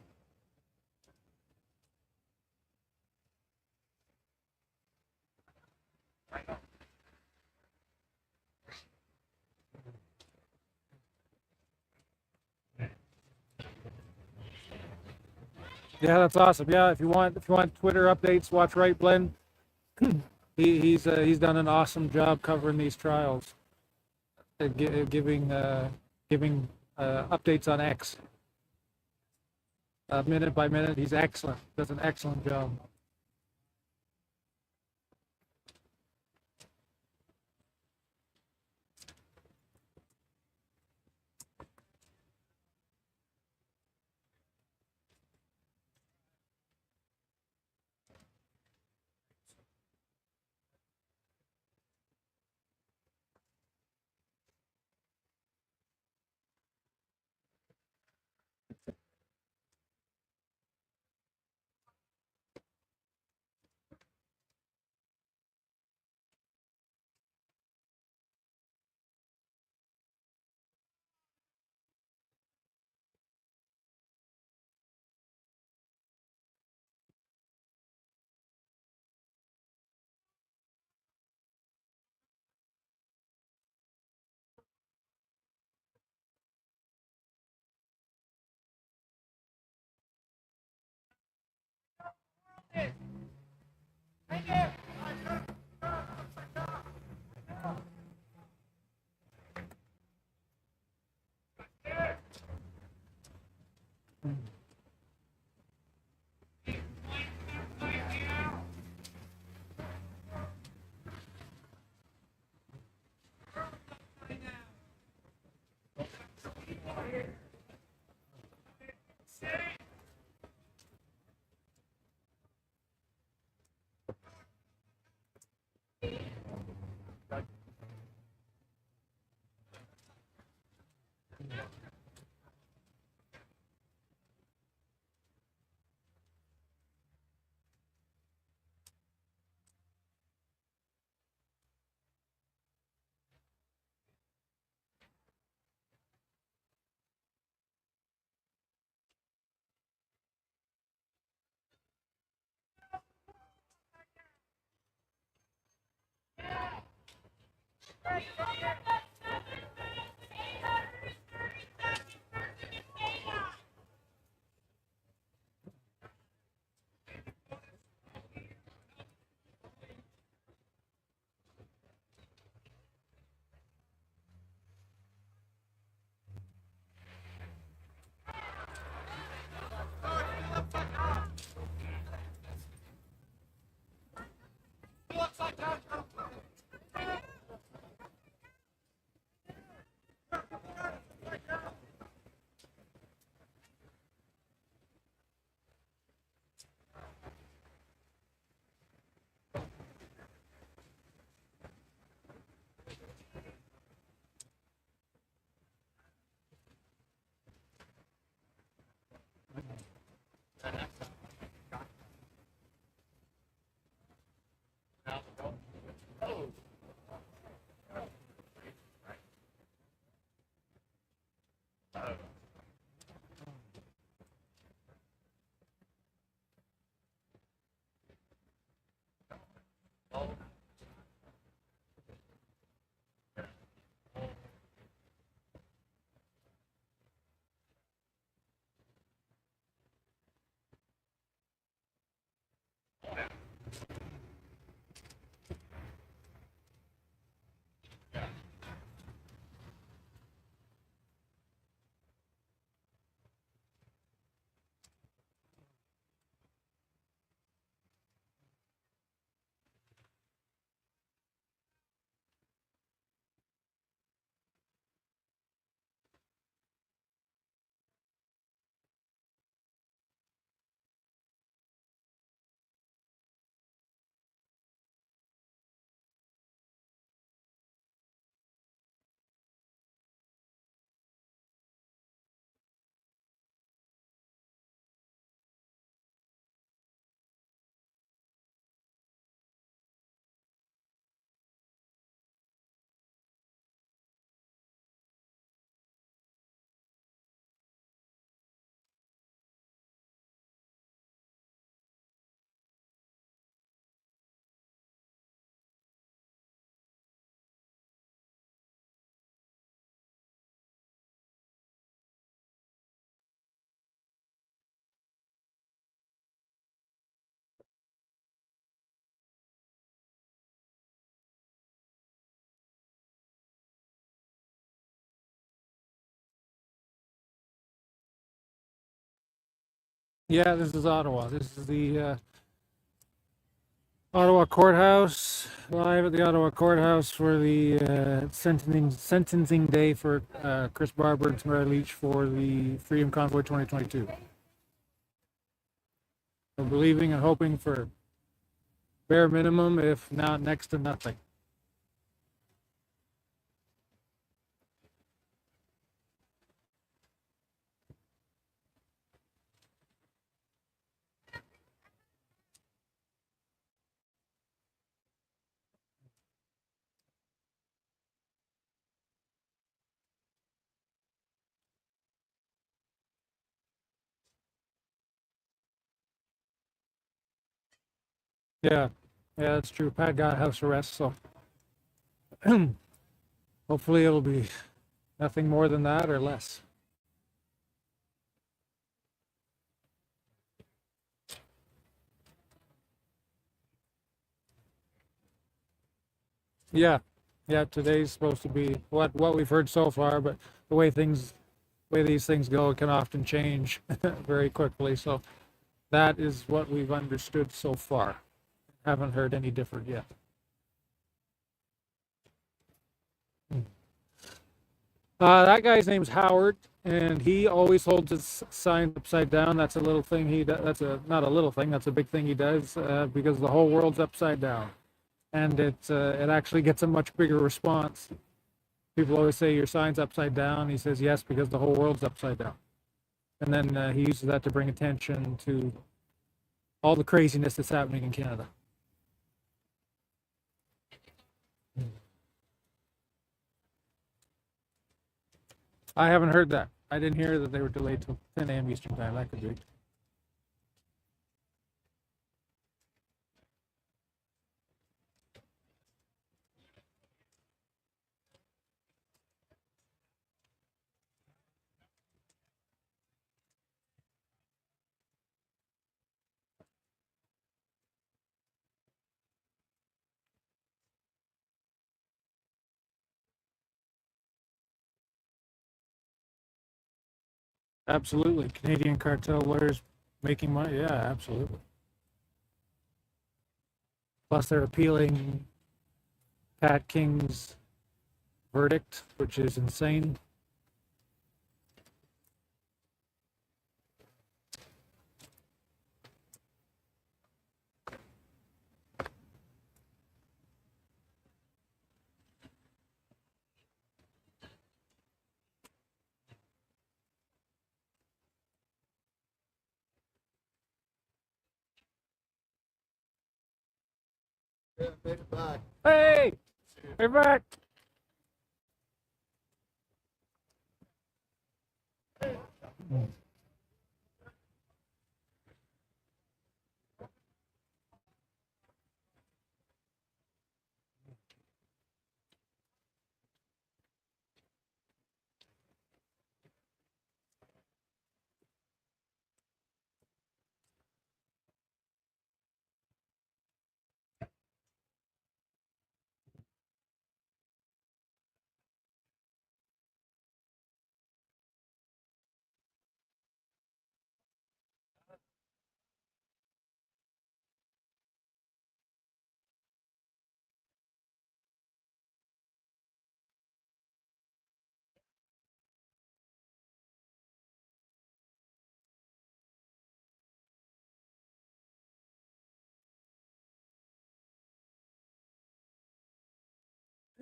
Yeah, that's awesome. Yeah, if you want Twitter updates, watch Right Blend. He's done an awesome job covering these trials, giving updates on X minute by minute. He's excellent. Does an excellent job. Thank you. Yeah, this is Ottawa. This is the Ottawa courthouse. Live at the Ottawa courthouse for the sentencing day for Chris Barber and Tamara Lich for the Freedom Convoy 2022. We're believing and hoping for bare minimum, if not next to nothing. Yeah, yeah, that's true. Pat got house arrest, so hopefully it'll be nothing more than that or less. Yeah, yeah. Today's supposed to be what we've heard so far, but the way these things go, it can often change very quickly. So that is what we've understood so far. Haven't heard any different yet. That guy's name's Howard, and he always holds his signs upside down. That's a little thing he does. That's not a little thing. That's a big thing he does because the whole world's upside down, and it actually gets a much bigger response. People always say your sign's upside down. He says yes because the whole world's upside down, and then he uses that to bring attention to all the craziness that's happening in Canada. I haven't heard that. I didn't hear that they were delayed till 10 a.m. Eastern time. That could be. Absolutely. Canadian cartel lawyers making money. Yeah, absolutely. Plus, they're appealing Pat King's verdict, which is insane. Yeah, made it back. Hey, we're back.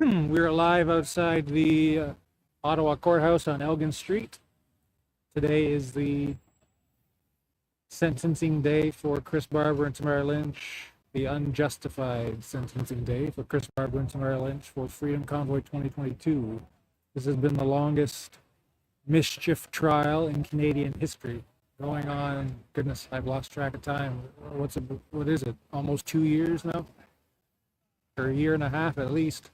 We're live outside the Ottawa courthouse on Elgin Street. Today is the sentencing day for Chris Barber and Tamara Lynch, the unjustified sentencing day for Chris Barber and Tamara Lynch for Freedom Convoy 2022. This has been the longest mischief trial in Canadian history, going on, goodness, I've lost track of time. What is it? Almost 2 years now? Or a year and a half at least.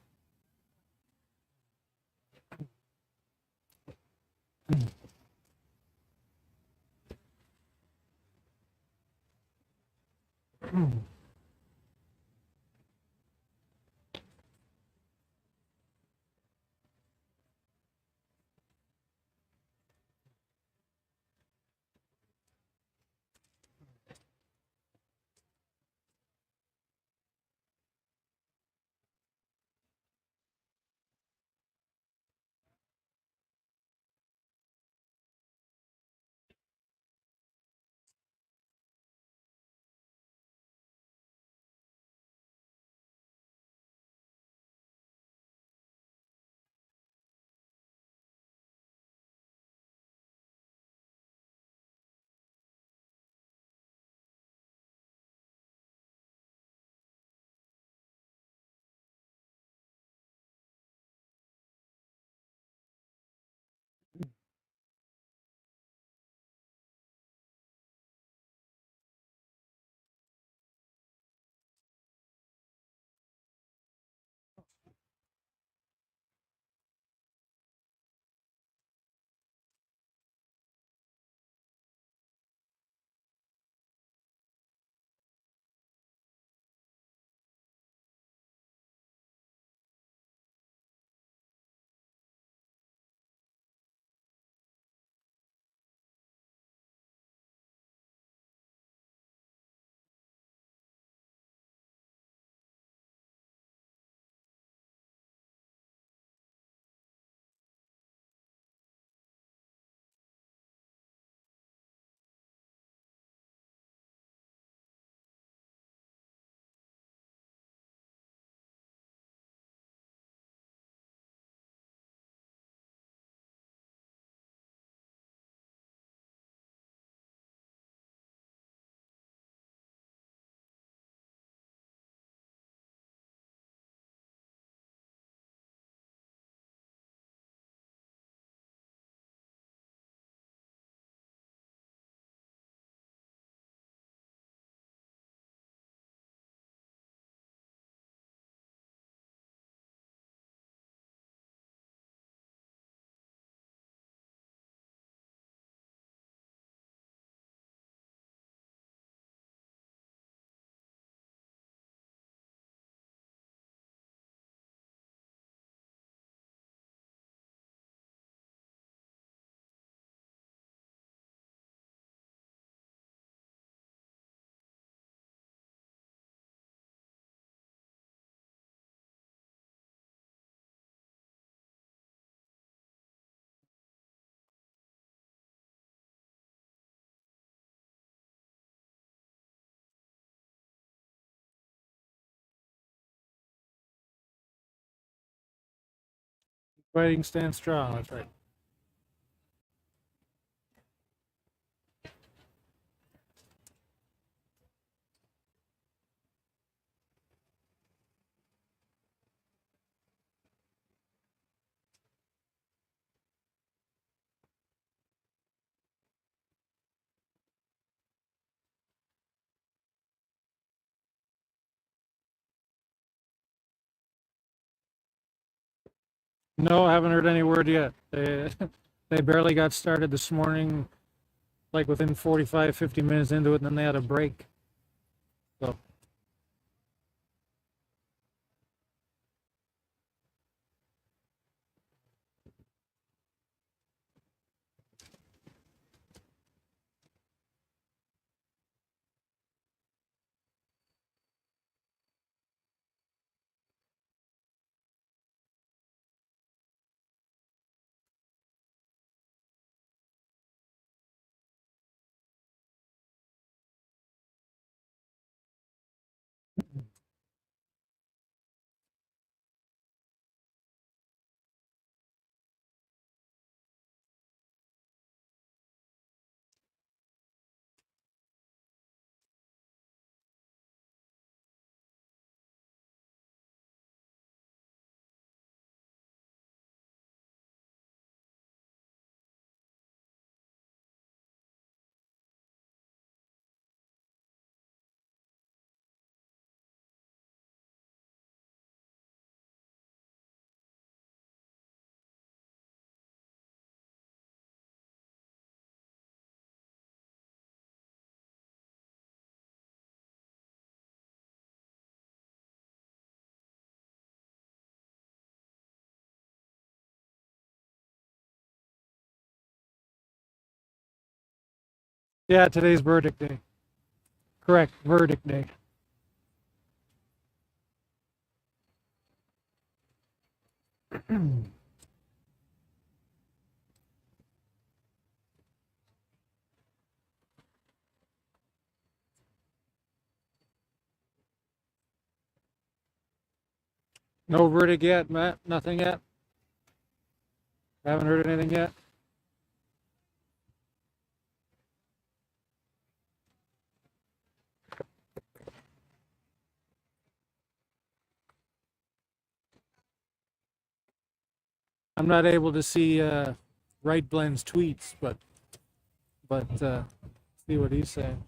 Fighting stands strong. That's right. No, I haven't heard any word yet. They, they barely got started this morning, like within 45, 50 minutes into it, and then they had a break. So, yeah, today's verdict day. Correct, verdict day. No verdict yet, Matt? Nothing yet? Haven't heard anything yet? I'm not able to see Right Blend's tweets, but see what he's saying.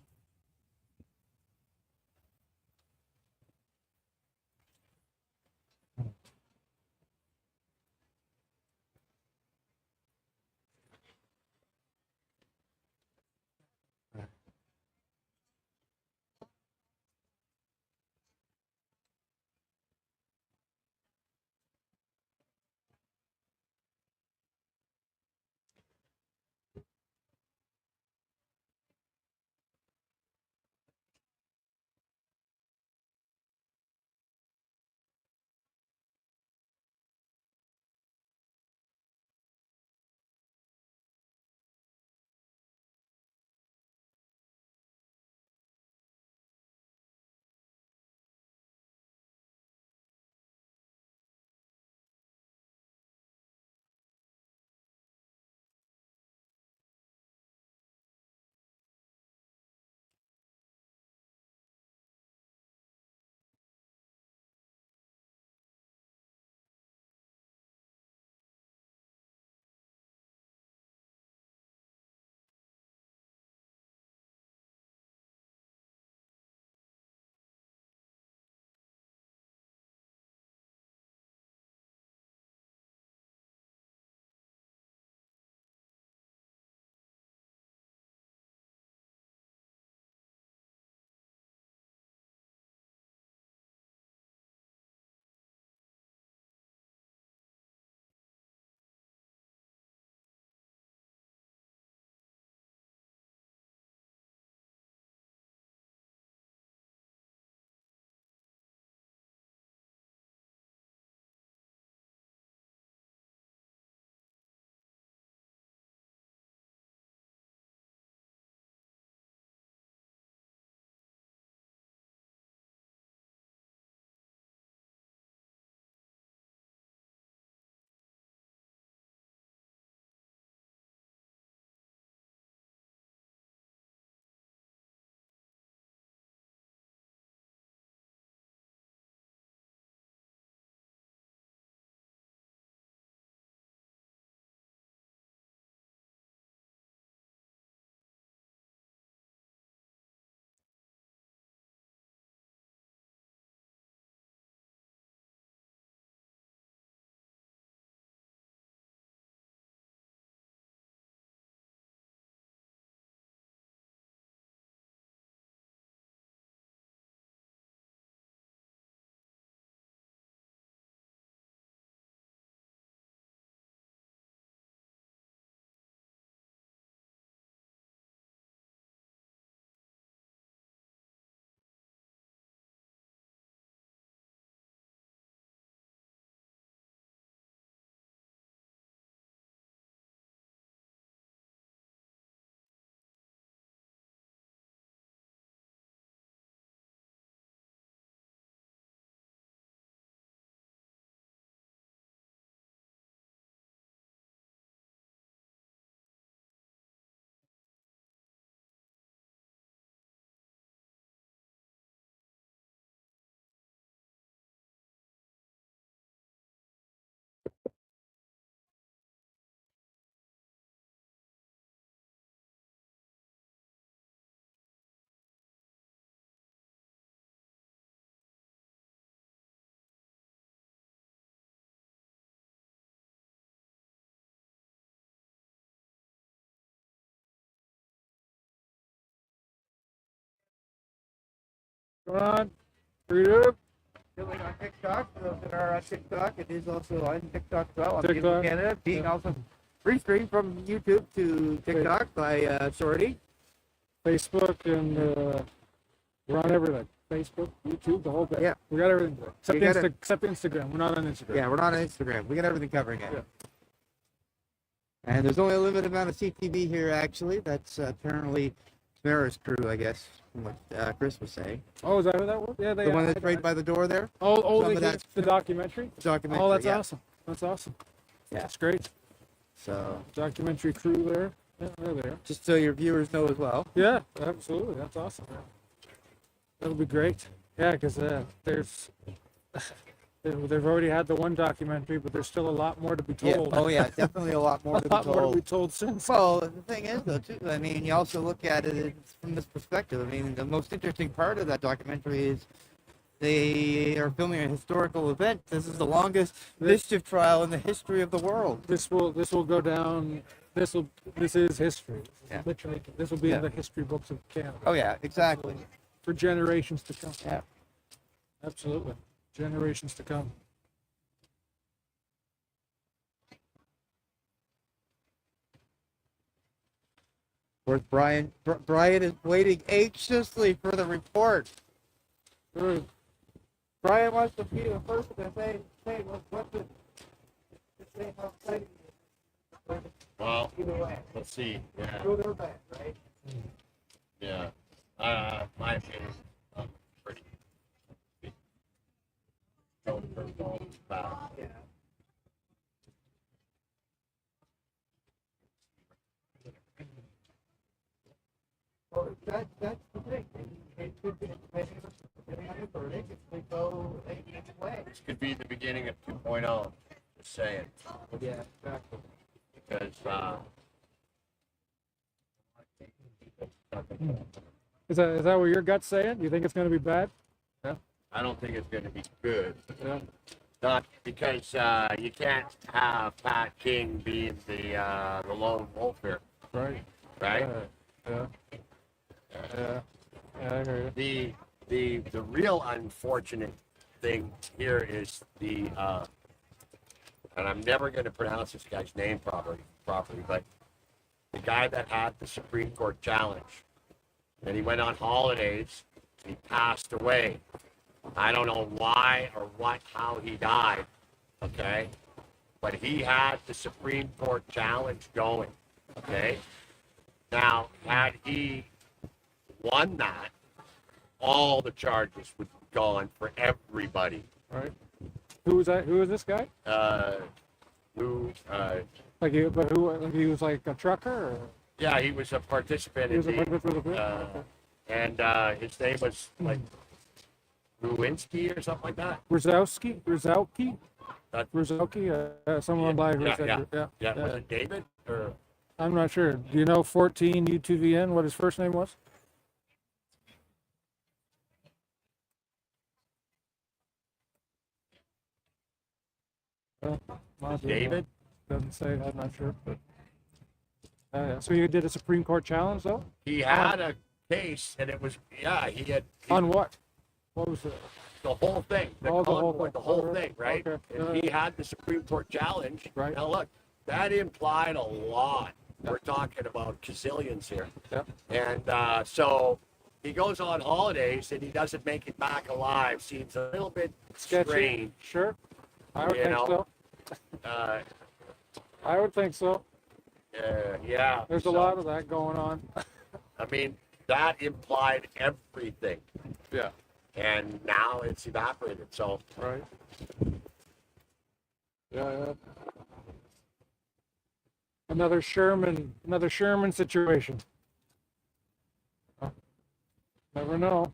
going on? YouTube? Filming on TikTok. For those that are on TikTok, it is also on TikTok as well. I'm in TikTok. Canada, being Yeah. also restreamed from YouTube to TikTok by Shorty. Facebook, and we're on everything. Facebook, YouTube, the whole bit. Yeah. We got everything. Except, We got it. except Instagram. We're not on Instagram. Yeah, we're not on Instagram. We got everything covering it. Yeah. And there's only a limited amount of CTV here, actually. That's apparently Tamara's crew, I guess, from what Chris was saying. Oh, is that who that was? Yeah, The one that's right by the door there? Oh, Some of that's the documentary? Documentary, Oh, that's yeah. awesome. That's awesome. Yeah. That's great. So, Documentary crew there. Yeah, they're there. just so your viewers know as well. Yeah, absolutely. That's awesome. That'll be great. Yeah, because there's they've already had the one documentary, but there's still a lot more to be Yeah. told. Oh, yeah, definitely a lot more to be more to be told. told since. Well, the thing is, though, too, I mean, you also look at it from this perspective. I mean, the most interesting part of that documentary is they are filming a historical event. This is the longest mischief trial in the history of the world. This will go down. This is history. Yeah. Literally, this will be Yeah. in the history books of Canada Oh, yeah, exactly. for generations to come. Yeah. Absolutely, generations to come. Of course, Brian is waiting anxiously for the report. Good. Brian wants to be the first to say what's it? To say how exciting it is. Well, Either way. let's see. Yeah. Good or bad, right? Yeah. My opinion, pretty. Yeah. Well, that's the thing. It could be, depending on the verdict, it could go any way. This could be the beginning of 2.0. Just saying. Yeah, exactly. Because Is that what your gut's saying? You think it's going to be bad? I don't think it's going to be good. Yeah. Not because you can't have Pat King being the lone wolf here, Right. right? Yeah. Yeah. Yeah. I hear you. The real unfortunate thing here is and I'm never going to pronounce this guy's name properly, but the guy that had the Supreme Court challenge, and he went on holidays, and he passed away. I don't know why or how he died, okay? But he had the Supreme Court challenge going, okay? Now, had he won that, all the charges would be gone for everybody. Right. Who was that? Who was this guy? Like he was like a trucker, or Yeah, he was a participant he was a in participant of the group? the, and his name was like Lewinsky or something like that. Rzowski? That- Rzowski? Someone live who said it. Yeah, was it David or? I'm not sure. Do you know 14 U2VN, what his first name was? David? Doesn't say, I'm not sure, but. So you did a Supreme Court challenge, though? He had a case, and it was he had On what? What was it? the whole thing, the Oh, the whole convoy, thing. the whole Okay. thing, right? Okay. And he had the Supreme Court challenge. Right. Now look, that implied a lot. We're talking about gazillions here. Yep. And so he goes on holidays and he doesn't make it back alive. Seems a little bit Sketchy? strange. Sure. I would You think know? so. Uh, I would think so. yeah. There's a so, lot of that going on. I mean, that implied everything. Yeah. And now it's evaporated. So Right. Yeah. Another Sherman situation. Never know.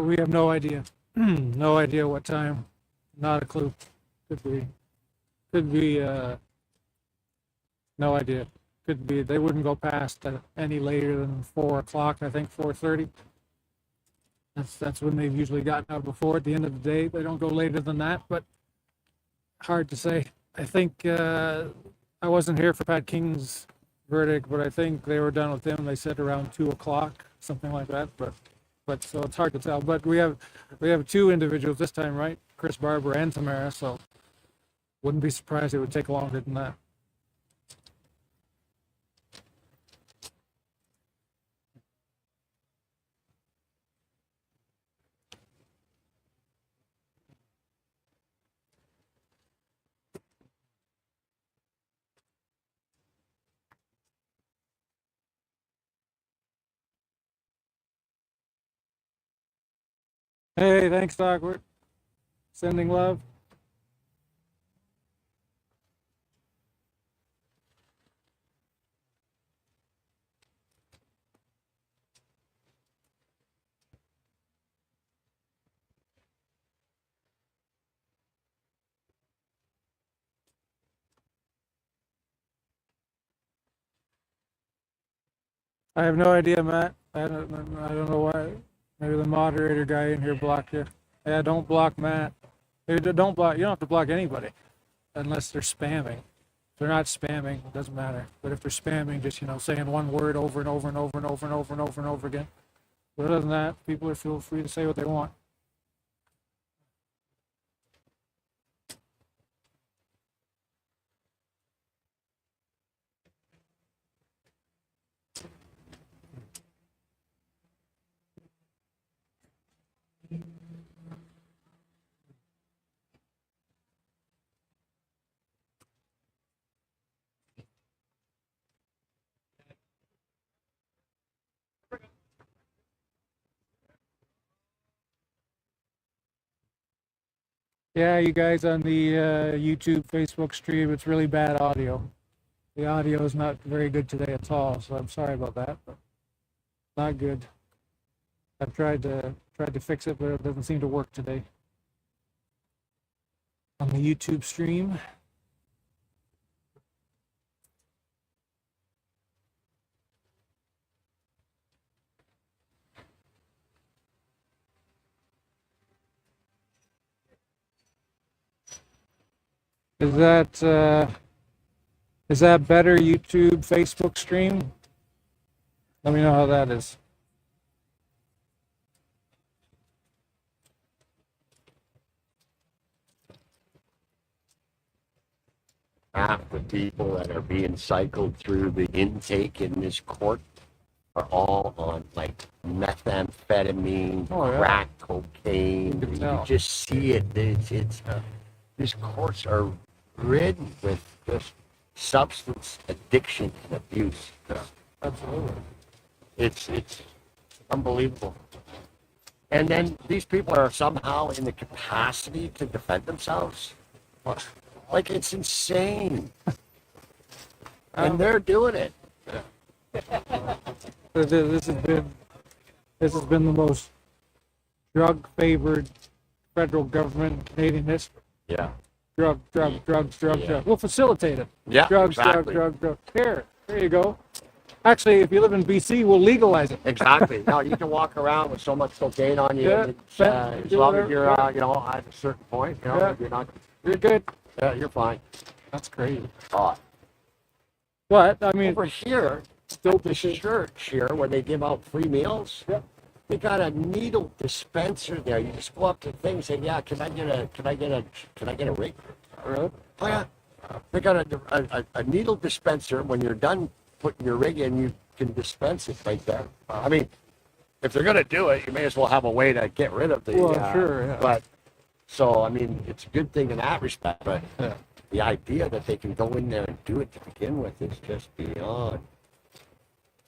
We have no idea. No idea what time. Not a clue. Could be, no idea. Could be, they wouldn't go past any later than 4 o'clock, I think 4:30. That's when they've usually gotten out before. At the end of the day, they don't go later than that, but hard to say. I think, I wasn't here for Pat King's verdict, but I think they were done with him. They said around 2 o'clock, something like that, but so it's hard to tell. But we have two individuals this time, right? Chris Barber and Tamara, so wouldn't be surprised it would take longer than that. Hey, thanks, Stockwood. Sending love. I have no idea, Matt. I don't know why. Maybe the moderator guy in here blocked you. Yeah, don't block Matt. Maybe don't block. You don't have to block anybody unless they're spamming. If they're not spamming, it doesn't matter. But if they're spamming, just saying one word over and over and over and over and over and over and over again. But other than that, people are feel free to say what they want. Yeah, you guys on the YouTube, Facebook stream, it's really bad audio. The audio is not very good today at all, so I'm sorry about that. But not good. I've tried to fix it, but it doesn't seem to work today on the YouTube stream. Is that better YouTube, Facebook stream? Let me know how that is. Half the people that are being cycled through the intake in this court are all on like methamphetamine, crack cocaine. You just see it. These courts are ridden with just substance addiction and abuse. Absolutely. It's unbelievable. And then these people are somehow in the capacity to defend themselves. Like, it's insane. And they're doing it. This has been the most drug-favored federal government in Canadian history. Yeah. Drugs. We'll facilitate it. Yeah, drugs. Here you go. Actually, if you live in BC, we'll legalize it. Exactly. No, you can walk around with so much cocaine on you. Yeah, As long as you're, at a certain point, you're good. Yeah, you're fine. That's crazy. But I mean, over here, still the church here where they give out free meals. Yep. They got a needle dispenser there. You just go up to the thing and say, "Yeah, can I get a rig?" Really? Oh yeah. They got a needle dispenser. When you're done putting your rig in, you can dispense it right there. I mean, if they're gonna do it, you may as well have a way to get rid of the. Sure. Yeah. But so I mean, it's a good thing in that respect. But the idea that they can go in there and do it to begin with is just beyond.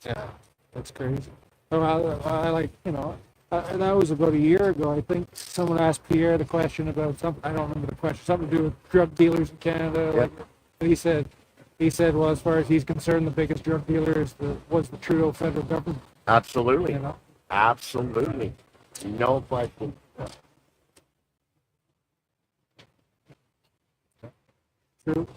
Yeah, that's crazy. Oh, I like, that was about a year ago. I think someone asked Pierre the question about something. I don't remember the question. Something to do with drug dealers in Canada. Yep. And he said, well, as far as he's concerned, the biggest drug dealer was the Trudeau federal government. Absolutely. You know? Absolutely. No question. True.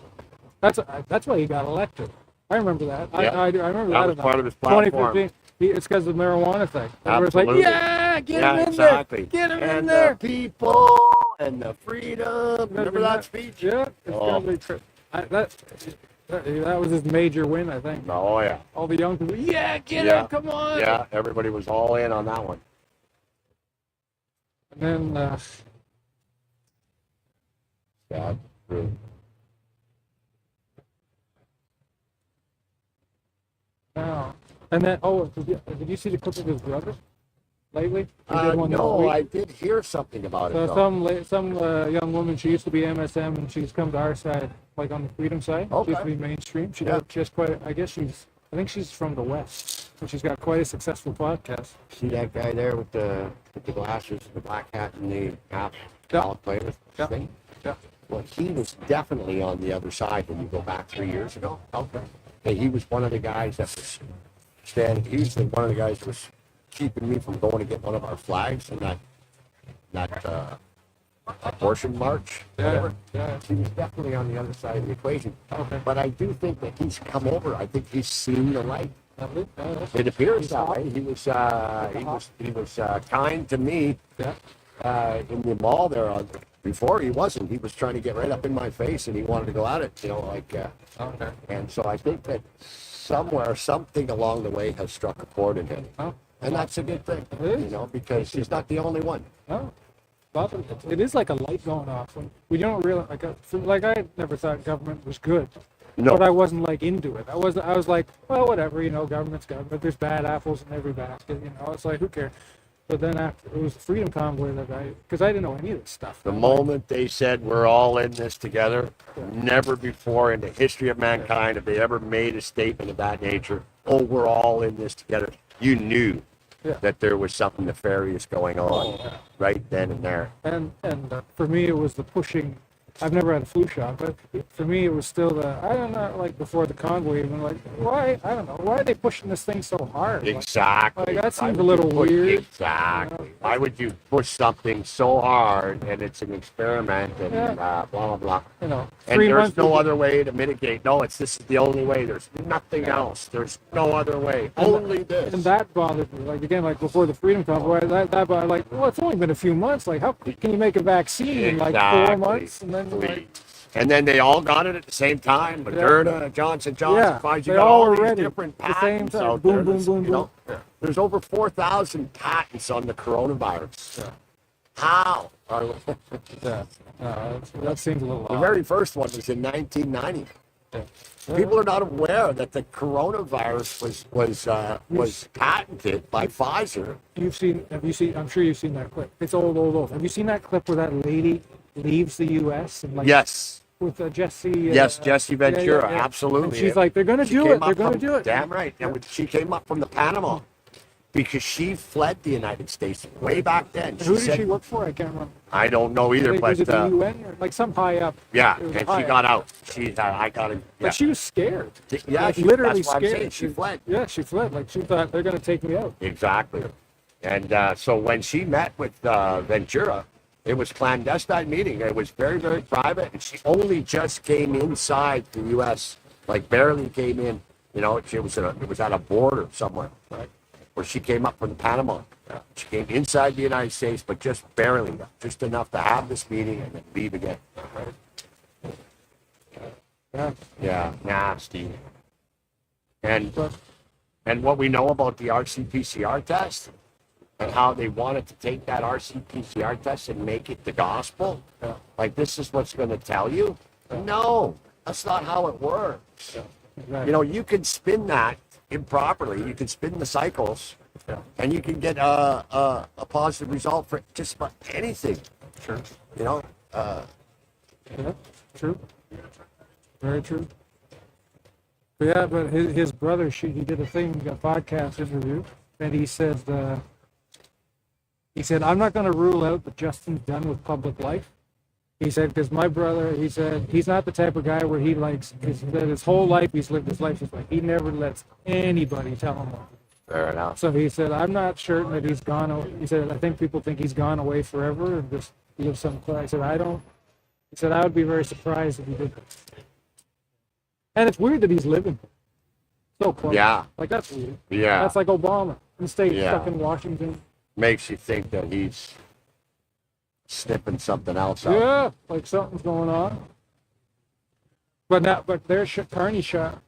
That's why he got elected. I remember that. Yeah. I remember That that. was in part of his platform. 2015. It's because of the marijuana thing. Everyone's like, Absolutely. yeah, get him in exactly. there. Get him in And there. the people and the freedom. Remember that speech? Yeah, it's Oh. gonna be true. That was his major win, I think. Oh, yeah. All the young people, yeah, get Yeah. him, come on. Yeah, everybody was all in on that one. And then, Yeah, true. now, and then, oh, did you see the clip of his brother lately? He did one the other No, week. I did hear something about it. So though. some young woman, she used to be MSM, and she's come to our side, like on the freedom side. She used to be mainstream. She has quite. I think she's from the West, and she's got quite a successful podcast. See that guy there with the glasses, the black hat, and the half Yeah. player thing? Yeah. Well, he was definitely on the other side when you go back 3 years ago. Okay. And he was one of the guys that was standing. He was one of the guys that was keeping me from going to get one of our flags in that abortion march. Whatever. Yeah. He was definitely on the other side of the equation. Okay. But I do think that he's come over. I think he's seen the light. It appears that way. He was kind to me in the mall there. Before he wasn't. He was trying to get right up in my face, and he wanted to go at it. Okay. And so I think that somewhere something along the way has struck a chord in him, and that's a good thing. Because he's not the only one. Oh. But it is like a light going off. We don't really like I never thought government was good. No. But I wasn't like into it. I was like, well, whatever, government's government. There's bad apples in every basket, It's like, who cares? But then after it was the Freedom Convoy because I didn't know any of this stuff. The moment they said we're all in this together, never before in the history of mankind have they ever made a statement of that nature. Oh, we're all in this together. You knew that there was something nefarious going on right then and there. And for me, it was the pushing. I've never had a flu shot, but for me, it was still I don't know, like before the convoy, even like, why, I don't know, why are they pushing this thing so hard? Exactly. Like, that seems a little weird. Exactly. Why would you push something so hard and it's an experiment and blah, blah, blah. And 3 months there's no other way to mitigate. No, this is the only way. There's nothing else. There's no other way. Only this. And that bothered me. Like, again, like before the Freedom Convoy, that bothered, like, well, it's only been a few months. Like, how can you make a vaccine in like 4 months? And then And then they all got it at the same time. Moderna, Johnson, Pfizer. they got all all were these ready different at the same patents time. out Boom, there. boom, There's, boom, you know, boom. There's over 4,000 patents on the coronavirus. How? That seems a little The odd. very first one was in 1990. People are not aware that the coronavirus was patented by Pfizer. Have you seen, I'm sure you've seen that clip. It's old. Have you seen that clip where that lady leaves the U.S. and like Yes. with Jesse? Yes, Jesse Ventura, yeah. absolutely. And she's like, they're going to She do came it. They're up going to from- do it. Damn right. And she came up from the Panama because she fled the United States way back then. Who did said- she work for? I can't remember. I don't know either, Was it but the UN or like some high up? yeah, It was and high she up. got out. I got it. Yeah. But she was scared. Yeah, like, she- literally that's what I'm scared. saying. She fled. Yeah, she fled. Like she thought they're going to take me out. Exactly. And so when she met with Ventura, it was clandestine meeting. It was very, very private, and she only just came inside the U.S. Like barely came in. You know, it was at a border somewhere, right? Where she came up from Panama. She came inside the United States, but just barely, just enough to have this meeting and then leave again. Yeah, nasty. And what we know about the RC-PCR test and how they wanted to take that RC-PCR test and make it the gospel, like this is what's going to tell you. No, that's not how it works. You know, you can spin that improperly. You can spin the cycles, and you can get a positive result for just about anything. Sure. You know. Yeah, true. Very true. But yeah, but his brother, he did a podcast interview, and he said, I'm not going to rule out that Justin's done with public life. He said, because my brother, he said, he's not the type of guy where he likes, his whole life, he's lived his life this way. He never lets anybody tell him what. Fair enough. So he said, I'm not certain that he's gone. He said, I think people think he's gone away forever and just lives some place. I said, I don't. He said, I would be very surprised if he did. And it's weird that he's living so close. Yeah. Like, that's weird. Yeah. That's like Obama and stay Yeah. stuck in Washington. Makes you think that he's sniffing something else out. Yeah, like something's going on. But there's Carney shot.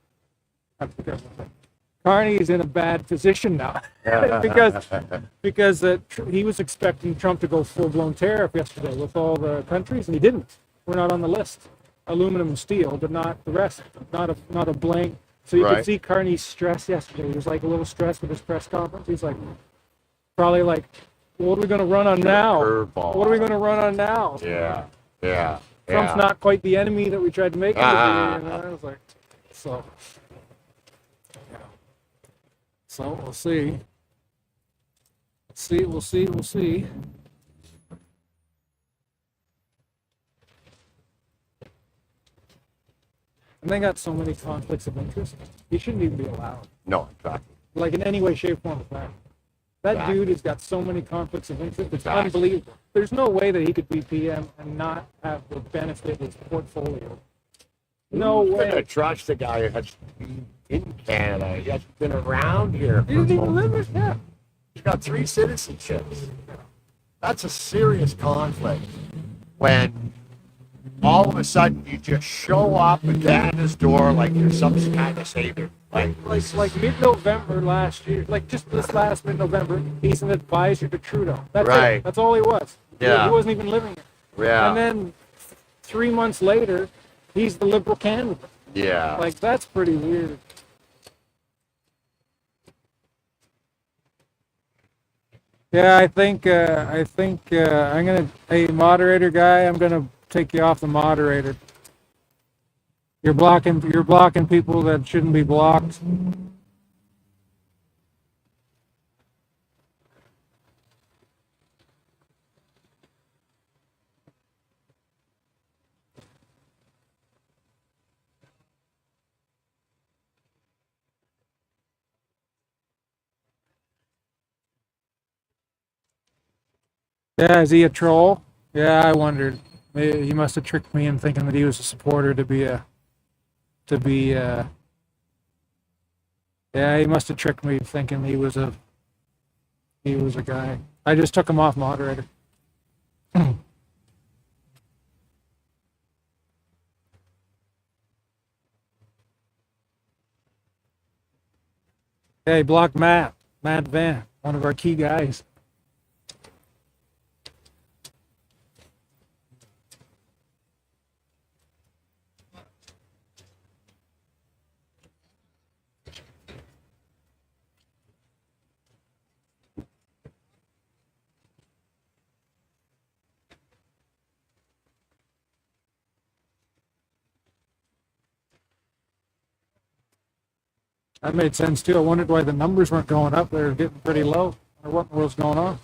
Carney's in a bad position now because he was expecting Trump to go full-blown tariff yesterday with all the countries, and he didn't. We're not on the list. Aluminum and steel, but not the rest. Not a blank. So you could see Carney's stress yesterday. He was like a little stressed with his press conference. He's like, probably like, what are we going to run on now? Curveball. What are we going to run on now? Yeah. Trump's not quite the enemy that we tried to make him to be. You know? I was like, so. Yeah. So we'll see. We'll see. And they got so many conflicts of interest. He shouldn't even be allowed. No, exactly. Like in any way, shape, form, or fashion. That dude has got so many conflicts of interest. It's unbelievable. There's no way that he could be PM and not have the benefit of his portfolio. No way. I trust the guy who has been in Canada. He hasn't been around here. He didn't even live it. Yeah. He's got 3 citizenships. That's a serious conflict. When all of a sudden you just show up at Canada's door like you're some kind of savior. Like mid-November last year, like just this last mid-November, he's an advisor to Trudeau. That's it. That's all he was. Yeah. He wasn't even living here. Yeah. And then 3 months later, he's the Liberal candidate. Yeah. Like, that's pretty weird. Yeah, I think I'm gonna, hey, moderator guy, I'm gonna take you off the moderator. You're blocking people that shouldn't be blocked. Yeah, is he a troll? Yeah, I wondered. Maybe he must have tricked me in thinking that he was a supporter yeah, he must have tricked me thinking he was a guy. I just took him off moderator. Hey, blocked Matt Van, one of our key guys. That made sense too. I wondered why the numbers weren't going up. They were getting pretty low. Or what in the world's going on?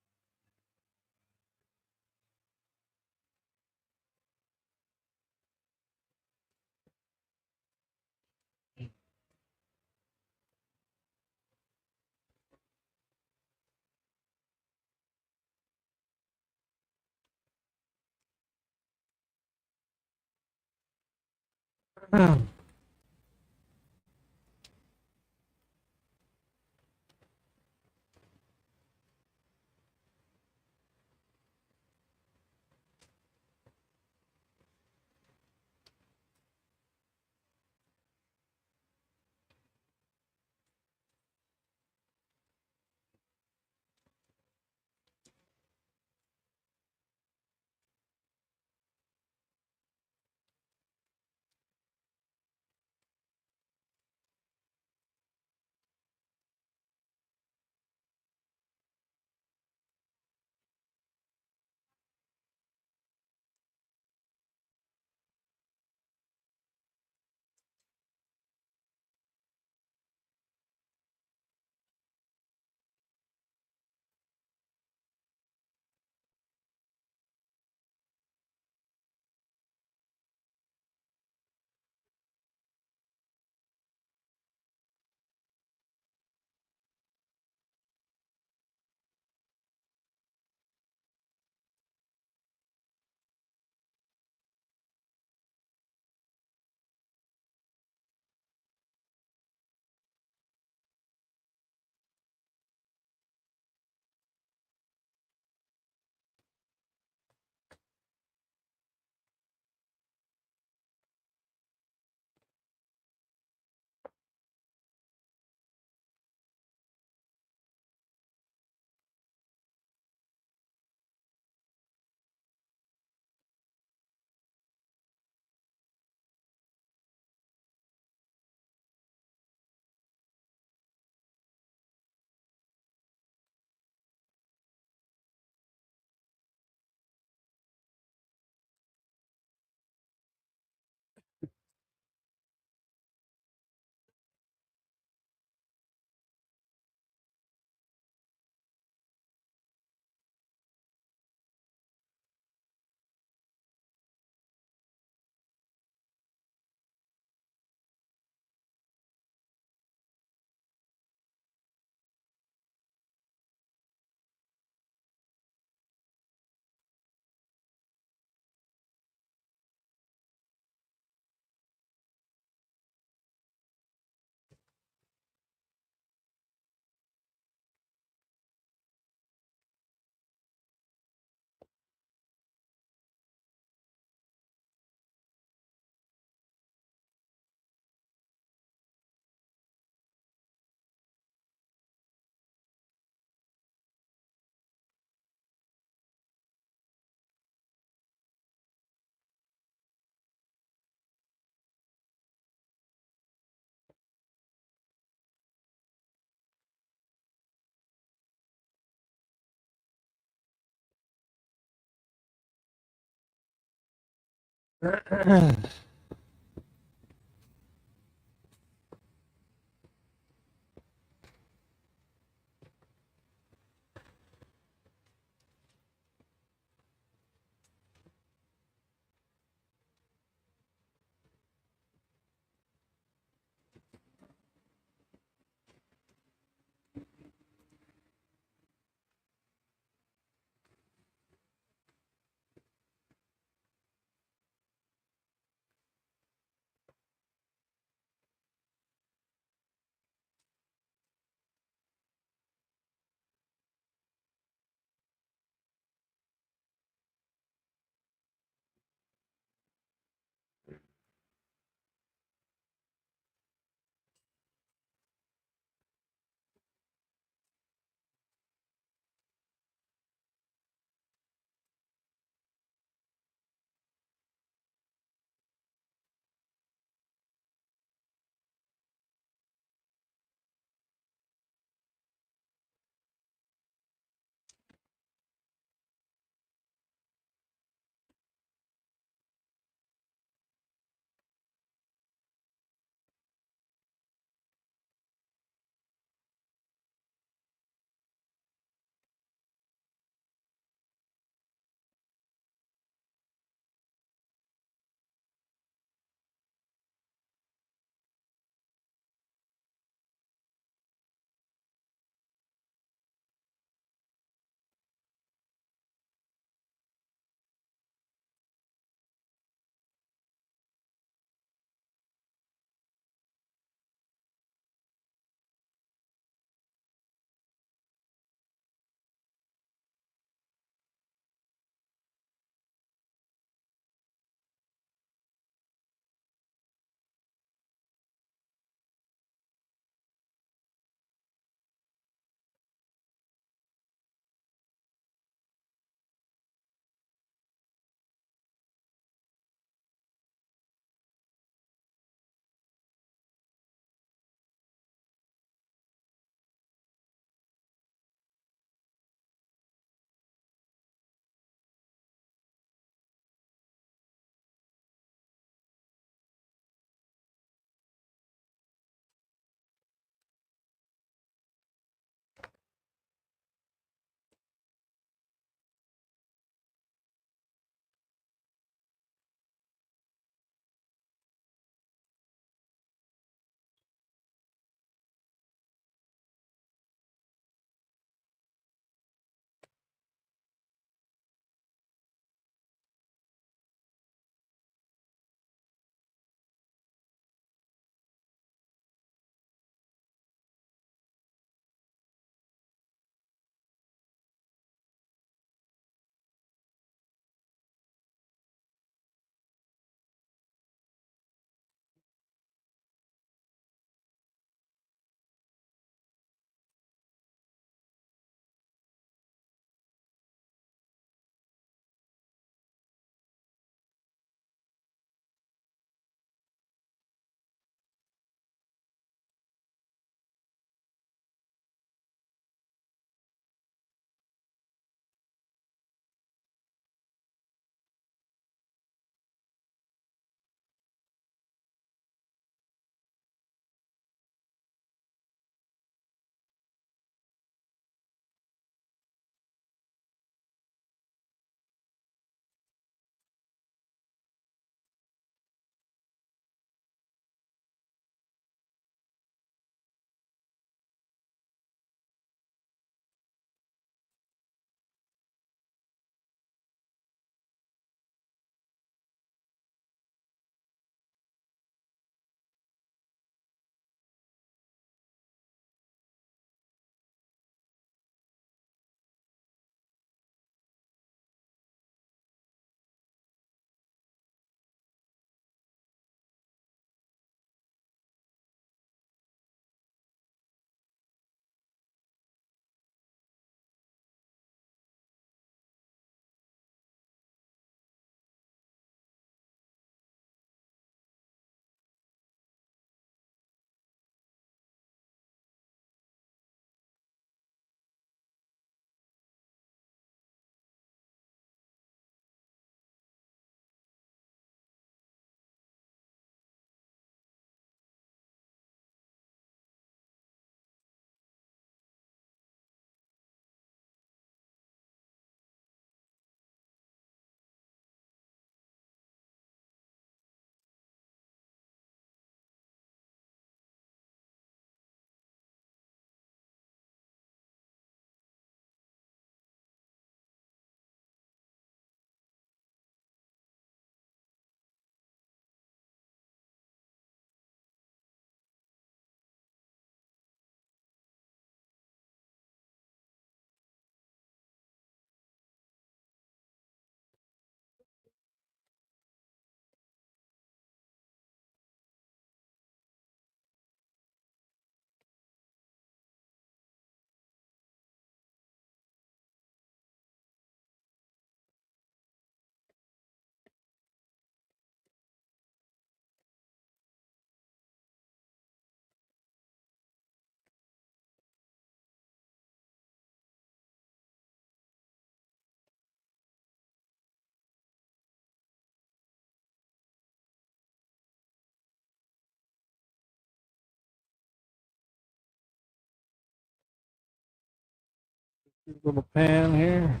Little pan here.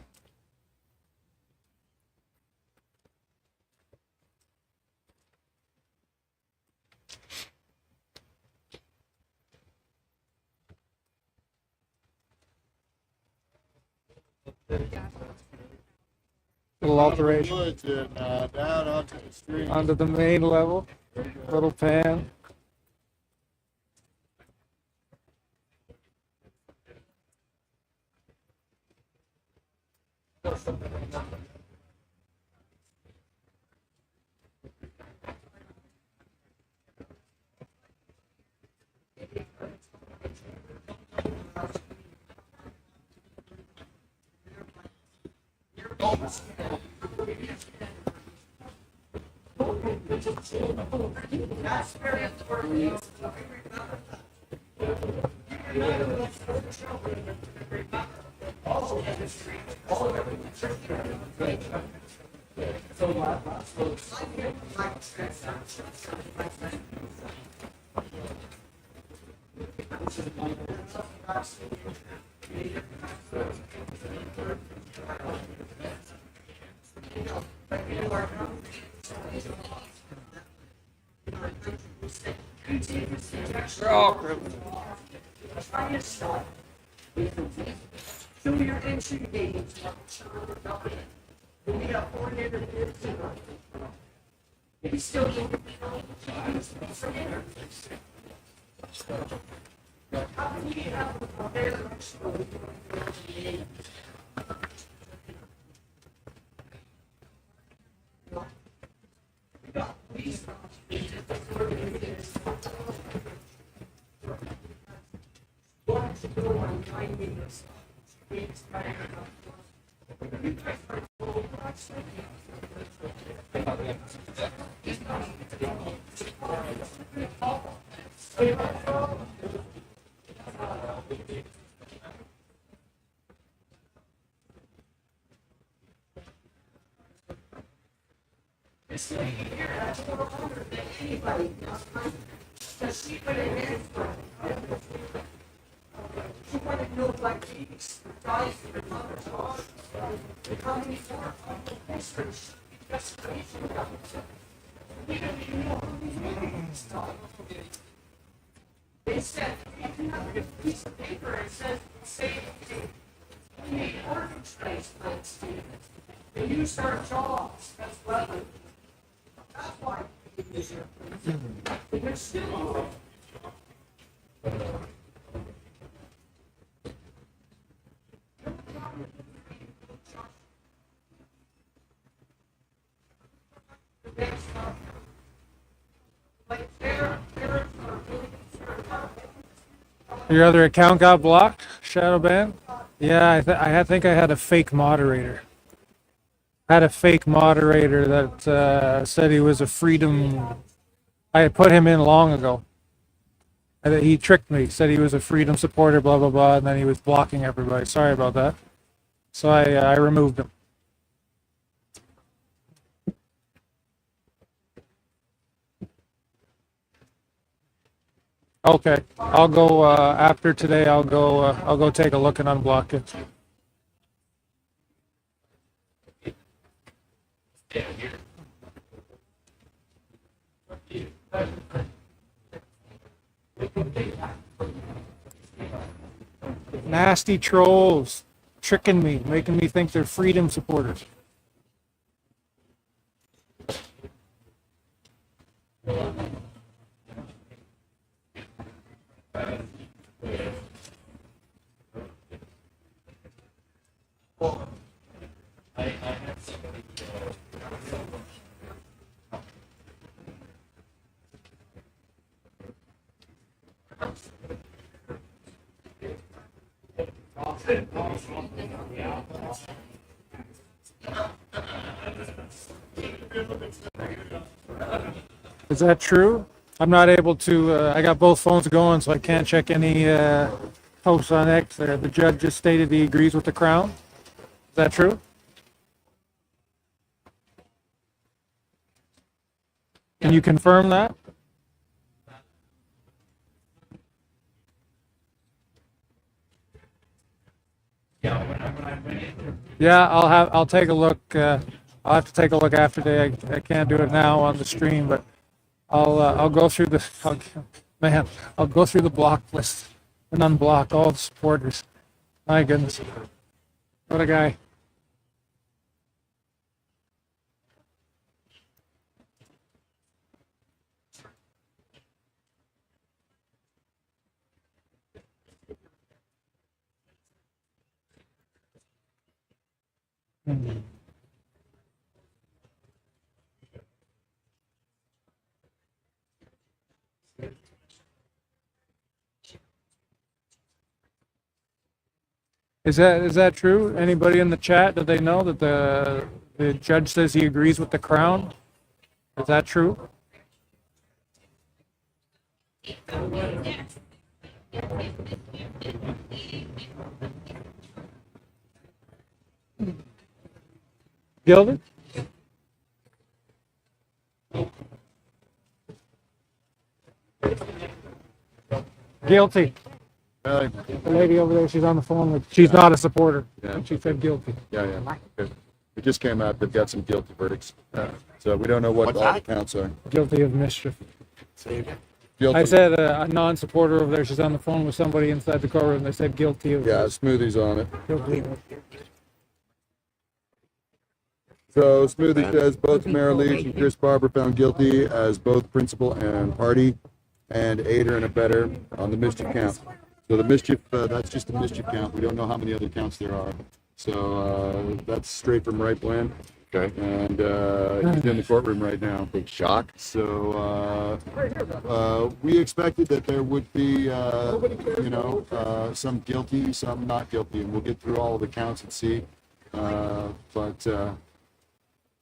Little alteration Woods and, down onto the street. onto the main level. Little pan. Your other account got blocked, shadow ban? Yeah, I think I had a fake moderator. I had a fake moderator that said he was a freedom. I had put him in long ago. And he tricked me, said he was a freedom supporter, blah, blah, blah, and then he was blocking everybody. Sorry about that. So I removed him. Okay, I'll go after today. I'll go take a look and unblock it. Nasty trolls tricking me, making me think they're freedom supporters. Is that true? I'm not able to, I got both phones going, so I can't check any posts on X there. The judge just stated he agrees with the Crown. Is that true? Can you confirm that? Yeah, I'll take a look. I'll have to take a look after day. I can't do it now on the stream, but I'll go through the I'll go through the block list and unblock all the supporters. My goodness, what a guy! Is that true? Anybody in the chat? Do they know that the judge says he agrees with the crown? Is that true? Gilded? Guilty. The lady over there, she's on the phone with, she's not a supporter. Yeah. She said guilty. Yeah. Okay. It just came out. They've got some guilty verdicts. So we don't know what all the counts are. Guilty of mischief. Guilty. I said a non-supporter over there, she's on the phone with somebody inside the courtroom. They said guilty of. Yeah, Smoothie's on it. Guilty of. So Smoothie says both Mayor Lich and Chris Barber found guilty as both principal and party, and aider and abettor on the mischief count. So the mischief, that's just the mischief count. We don't know how many other counts there are. So that's straight from right blend. Okay. And he's in the courtroom right now. Big shock. So we expected that there would be, some guilty, some not guilty, and we'll get through all of the counts and see. But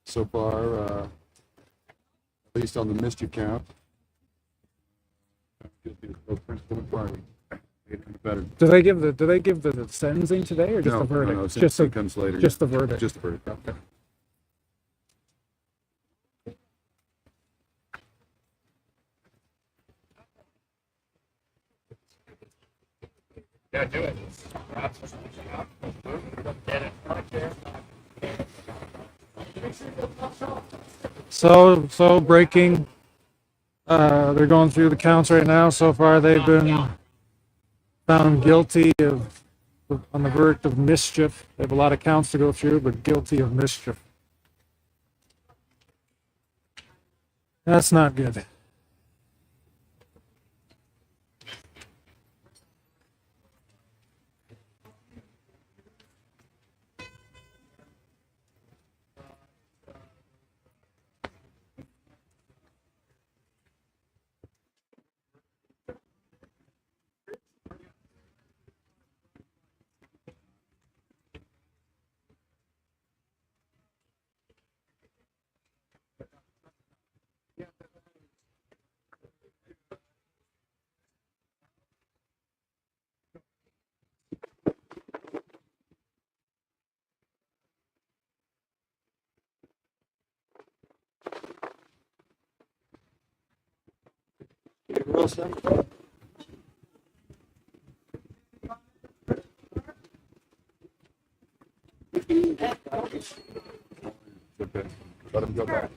so far, at least on the mischief count, guilty of both principal and party. Better. Do they give the sentencing today or just the verdict? No, just the comes later. Just the verdict. Just the verdict. Okay. Yeah, do it. So breaking. They're going through the counts right now. So far, they've been found guilty of, on the verdict of mischief. They have a lot of counts to go through, but guilty of mischief. That's not good. Okay. Let him go back.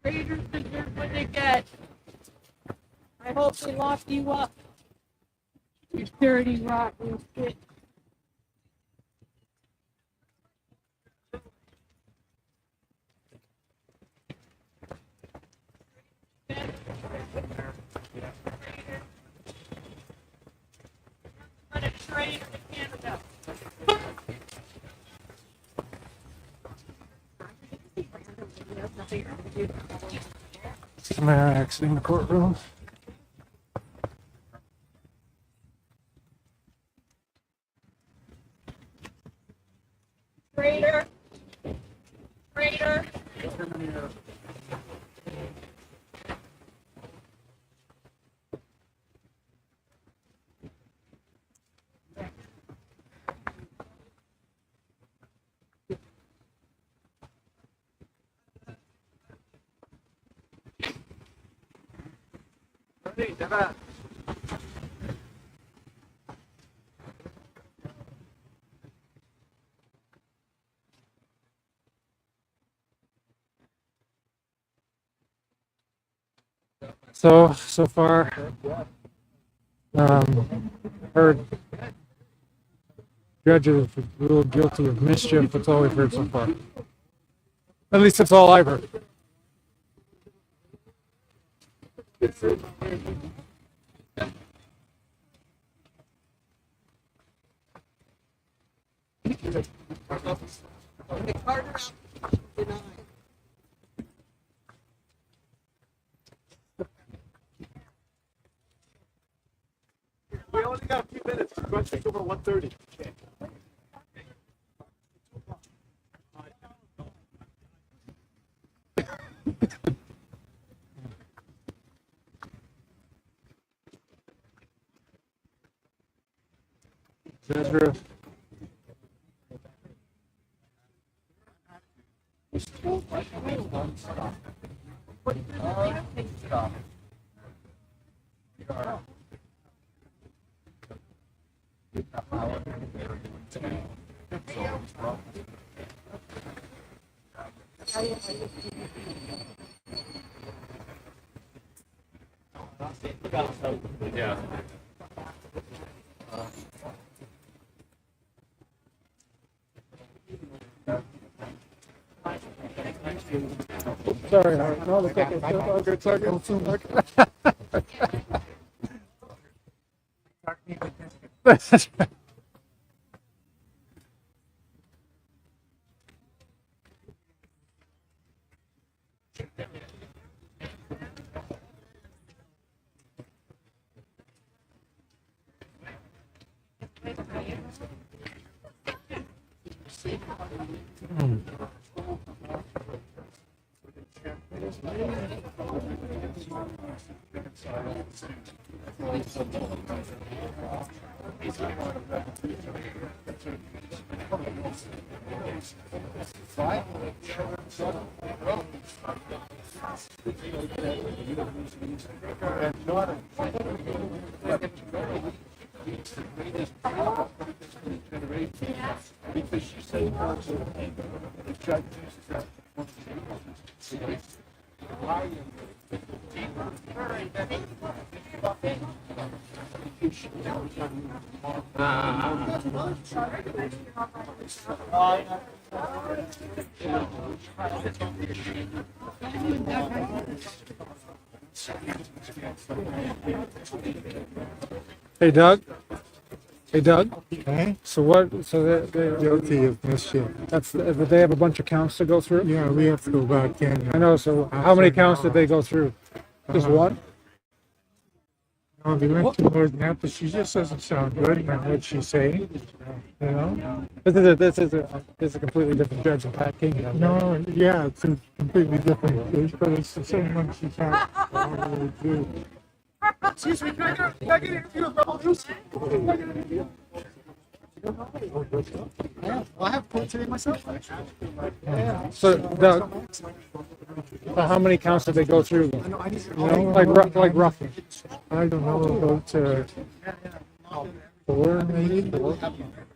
Raiders deserve what they get. I hope they lock you up. You dirty, rotten shit. Let it trade to Canada. Tamara exiting the courtroom. Traitor. traitor. So far, heard judge is ruled guilty of mischief. That's all we've heard so far. At least that's all I've heard. We only got a few minutes. We're going to take over 1:30. That's true. Yeah. Sorry, no, look like it's okay. Hey, Doug. Hey, Doug. Okay. So what? So they Guilty of mischief. that's they have a bunch of counts to go through. Yeah, we have to go back in. I know. So how many counts did they go through? Just one. No, they went to more than that, but she just doesn't sound good on what she's saying. You know? This is a completely different judge than Pat King. No, yeah, it's a completely different case, but it's the same one she can't really do. Excuse me, can I get an interview with Rebel News? Yeah, well, I have court today myself. So Doug, so how many counts did they go through? You know, like roughly. I don't know, about 4 maybe.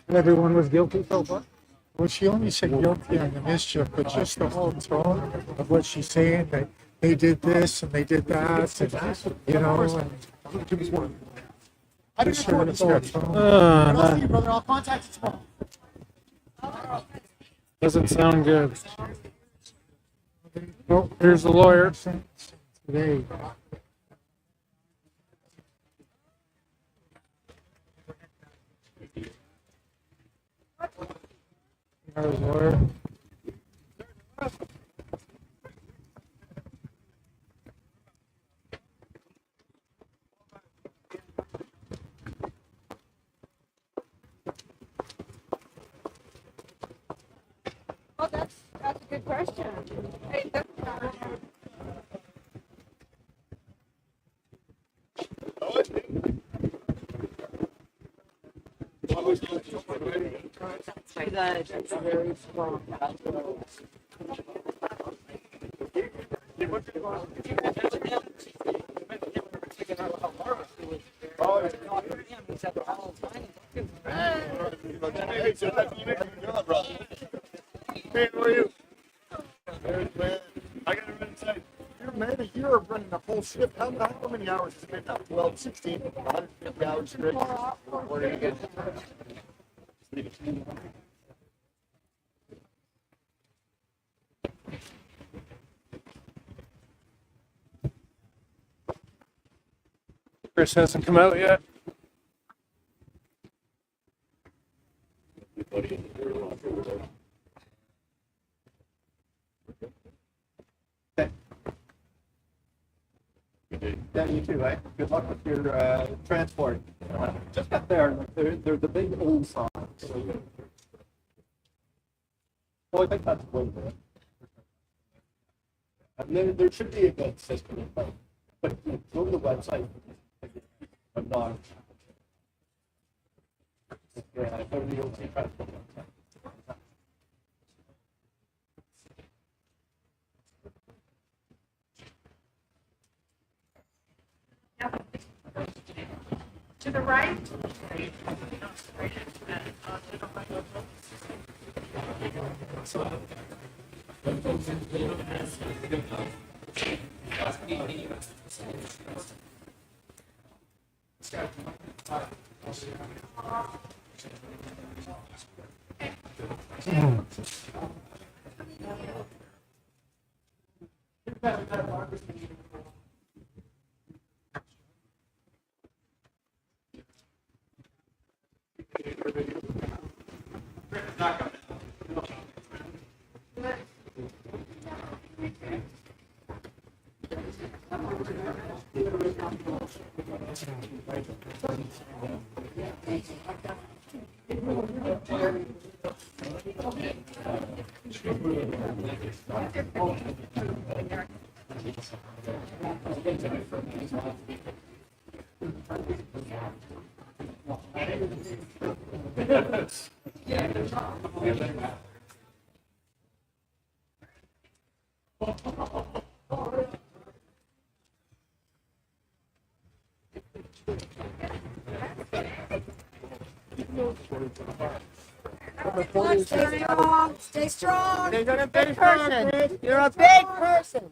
And everyone was guilty so far. Well, she only said guilty on the mischief, but just the whole tone of what she's saying, that they did this and they did that, and, you know, and I just heard it's got tone. I'll see you, brother. I'll contact you tomorrow. Doesn't sound good. Oh, here's the lawyer. Today. There's the lawyer. That's a good question. Hey, that's very strong. Hey, how are you? Good, man. I gotta really say, you're man a year of running the whole shift. How many hours has it been now? 12, 16, 150 hours straight? Where are you getting? Chris hasn't come out yet. Yeah, you too, right? Good luck with your transport. Just up there, they're the big old signs. Well, I think that's way there. And there should be a good system in place. But go to the website. I'm not. Yeah, go to the OT transport website. To the right? Stay strong. Stay strong. You're a big person. You're a big person.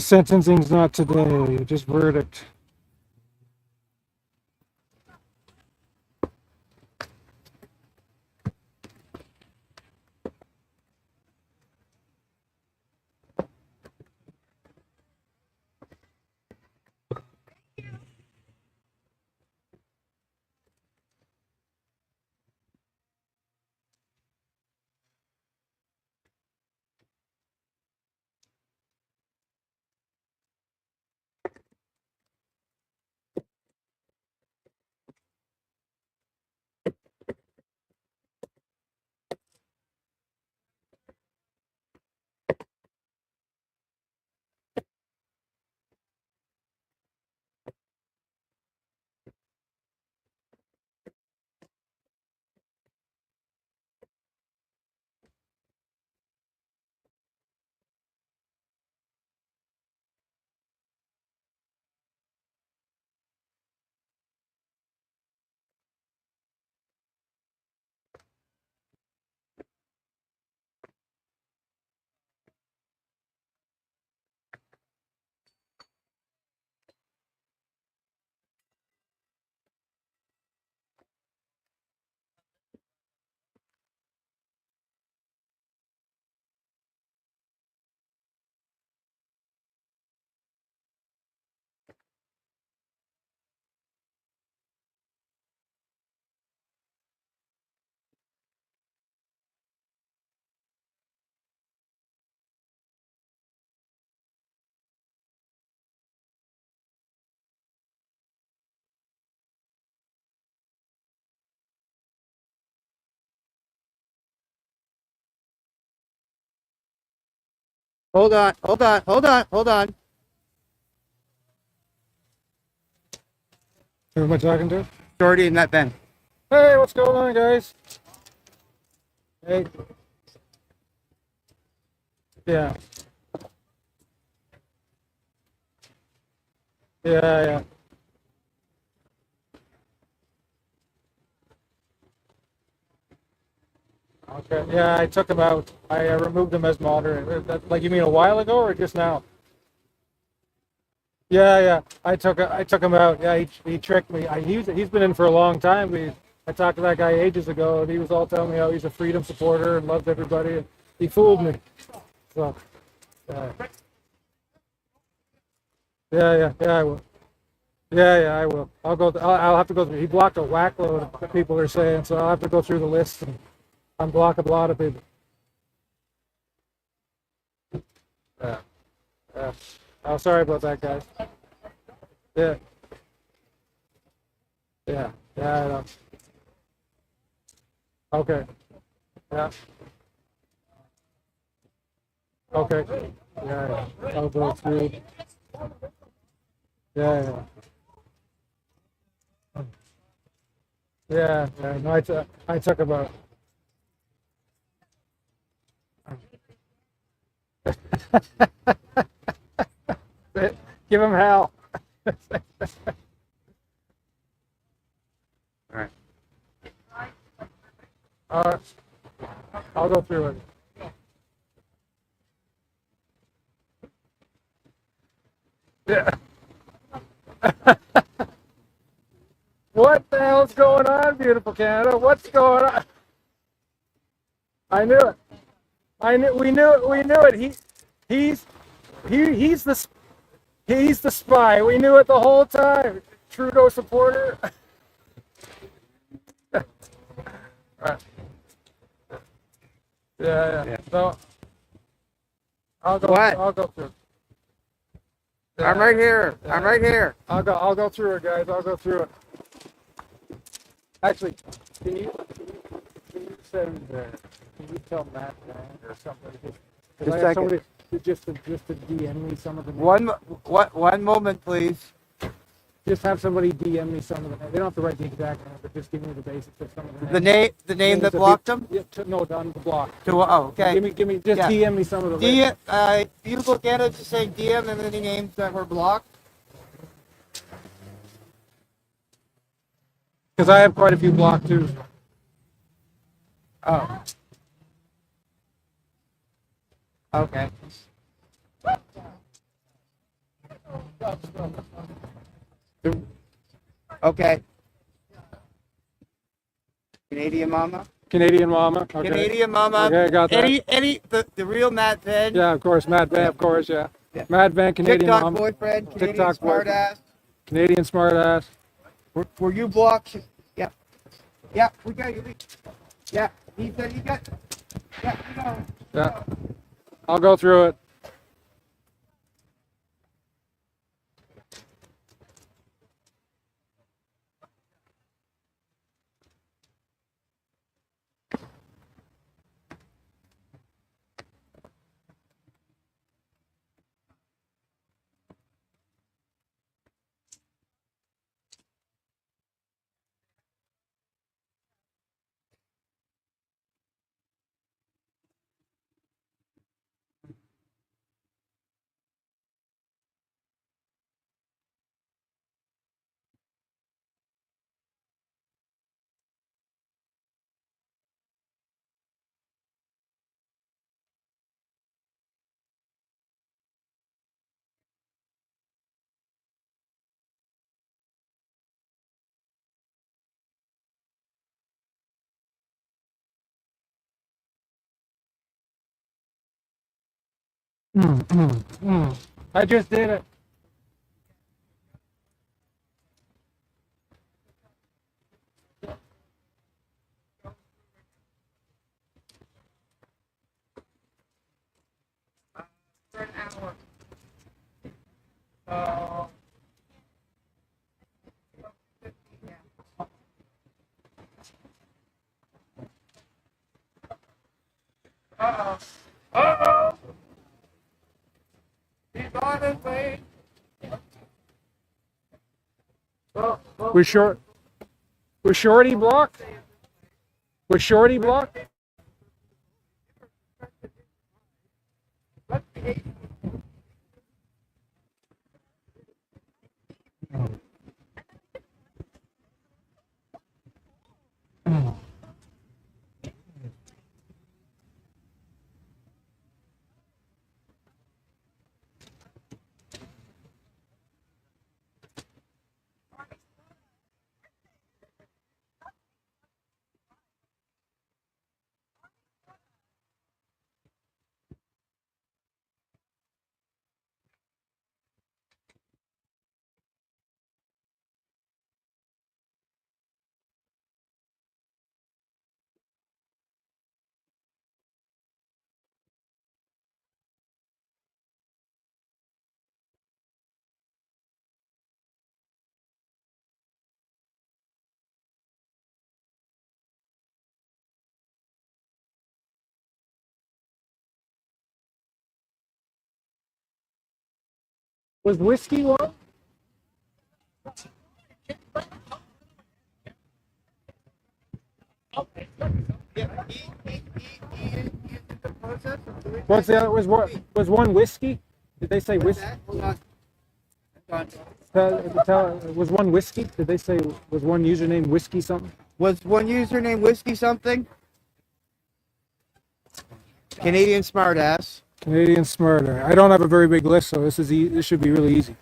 Sentencing's not today, just verdict. Hold on, hold on, hold on, hold on. Who am I talking to? Jordy and that Ben. Hey, what's going on, guys? Hey. Yeah. Yeah, yeah. Okay. Yeah, I took him out. I removed him as moderator. Like, you mean a while ago or just now? Yeah, yeah. I took him out. Yeah, he tricked me. He's been in for a long time. I talked to that guy ages ago, and he was all telling me how he's a freedom supporter and loves everybody. And he fooled me. So, yeah, yeah, I will. Yeah, I will. I'll have to go through. He blocked a whack load of people are saying, so I'll have to go through the list and unblock a lot of people. Yeah, yeah. Oh, sorry about that, guys. Yeah, yeah, I know. Okay, yeah, okay. Yeah, I'll go through. Yeah, yeah. No, I took about. Give him hell. All right. Uh, I'll go through it. Yeah. What the hell's going on, beautiful Canada? What's going on? I knew it. I knew. We knew it. We knew it. He's he's the spy. We knew it the whole time. Trudeau supporter. Right. Yeah. So I'll go. What? I'll go through. I'm right here. I'm right here. I'll go through it, guys. I'll go through it. Actually, can you send? Can you tell Matt or somebody? Just I a have second. somebody just to DM me some of the. One moment, please. Just have somebody DM me some of them. They don't have to write the exact name, but just give me the basics of some of the names. The name Names that of blocked people- them. Yeah, no, on the block. Okay. Give me, just Yeah. DM me some of the names. Beautiful Canada, just say DM and any names that were blocked. Because I have quite a few blocked too. Oh. Okay. Okay. Canadian Mama. Canadian Mama. Okay. Canadian Mama. Okay, I got that. The real Matt Venn. Yeah, of course. Matt Van, of course. Yeah. Matt Van, Canadian TikTok Mama. boyfriend. Canadian TikTok smart boyfriend. ass. Canadian smartass. Were you blocked? Yeah. Yeah, we got you. Yeah, he said he got. Yeah, we know. Yeah. I'll go through it. I just did it. For an hour. Uh-oh. He's on his way. Was Shorty blocked? Was Shorty blocked? Was whiskey one? What's the other? Was one whiskey? Did they say whiskey? Was one whiskey? Did they say was one username whiskey something? Was one username whiskey something? Canadian smartass. Canadian smarter. I don't have a very big list, so this should be really easy.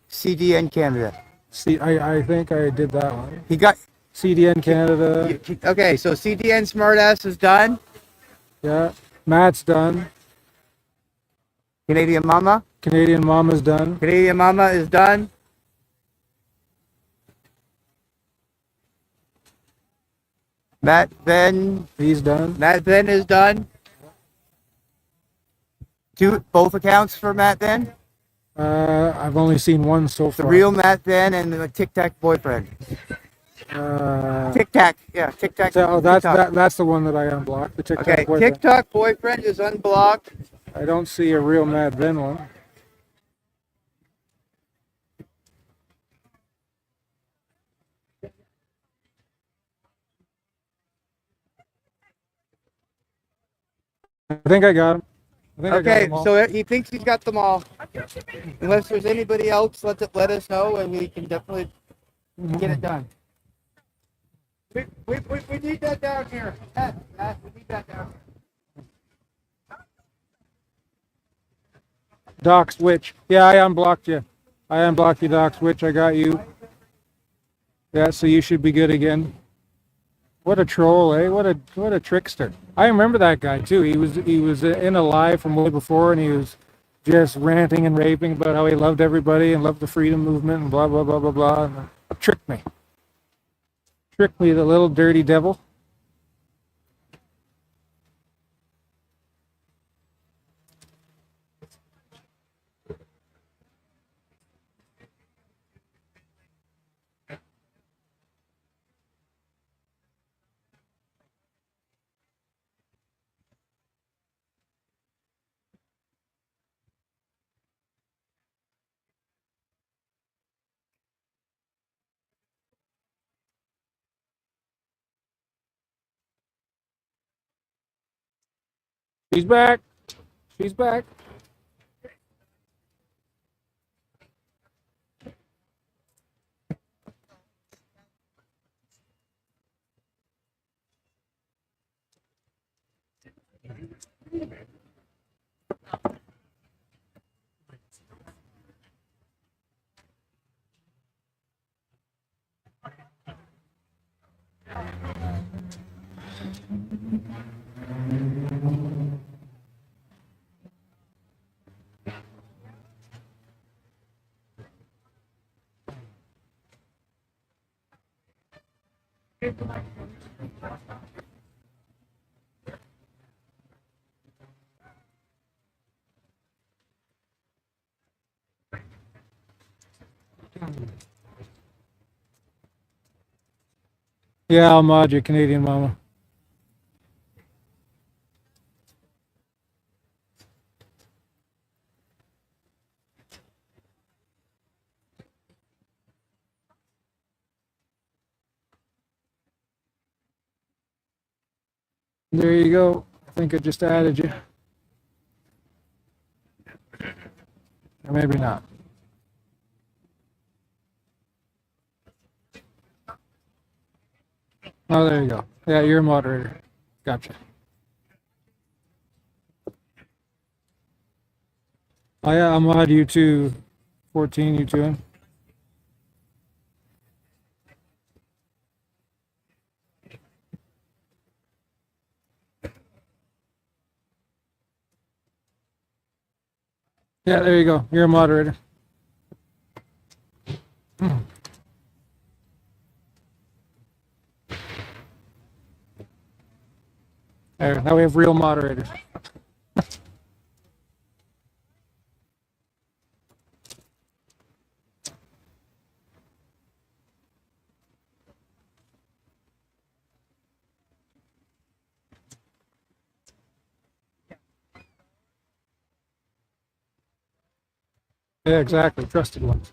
CDN Canada. I think I did that one. He got CDN Canada. Okay, so CDN smartass is done. Yeah. Matt's done. Canadian Mama. Canadian Mama's done. Canadian Mama is done. Matt Venn. He's done. Matt Venn is done. Both accounts for Matt Venn. I've only seen one so far. The real Matt Venn and the Tic Tac boyfriend. Tic Tac, yeah, Tic Tac. That's the one that I unblocked. The TikTok okay, boyfriend. TikTok boyfriend is unblocked. I don't see a real Mad Vin one. I think I got him. Okay, so he thinks he's got them all. Unless there's anybody else, let us know, and we can definitely get it done. We need that down here. Matt, we need that down here. Doc Switch. Yeah, I unblocked you. I unblocked you, Doc Switch. I got you. Yeah, so you should be good again. What a troll, eh? What a trickster. I remember that guy too. He was in a live from way before, and he was just ranting and raving about how he loved everybody and loved the freedom movement and blah blah blah blah blah. And tricked me. Tricked me, the little dirty devil. She's back. She's back. Yeah, I'll mod you, Canadian mama. There you go. I think I just added you. Or maybe not. Oh, there you go. Yeah, you're a moderator. Gotcha. Oh yeah, I'll mod you too. 14, you too. Yeah, there you go. You're a moderator. There, now we have real moderators. Yeah, exactly. Trusted ones.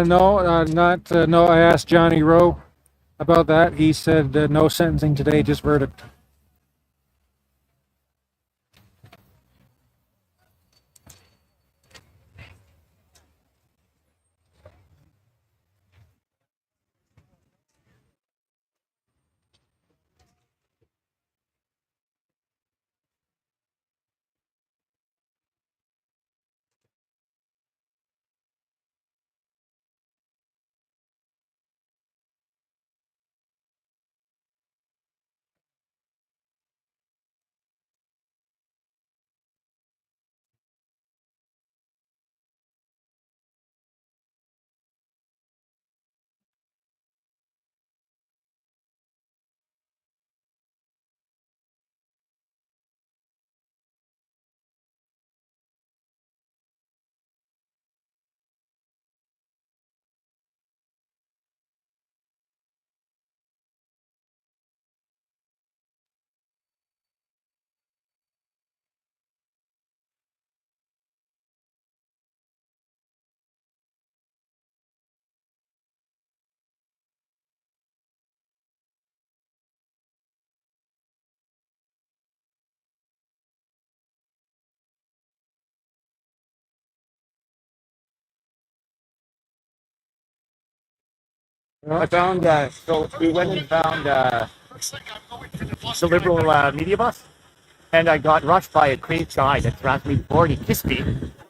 No, not, no, I asked Johnny Rowe about that. He said no sentencing today, just verdict. I found, so we went and found the Liberal media bus, and I got rushed by a crazed guy that thrashed me before, and he kissed me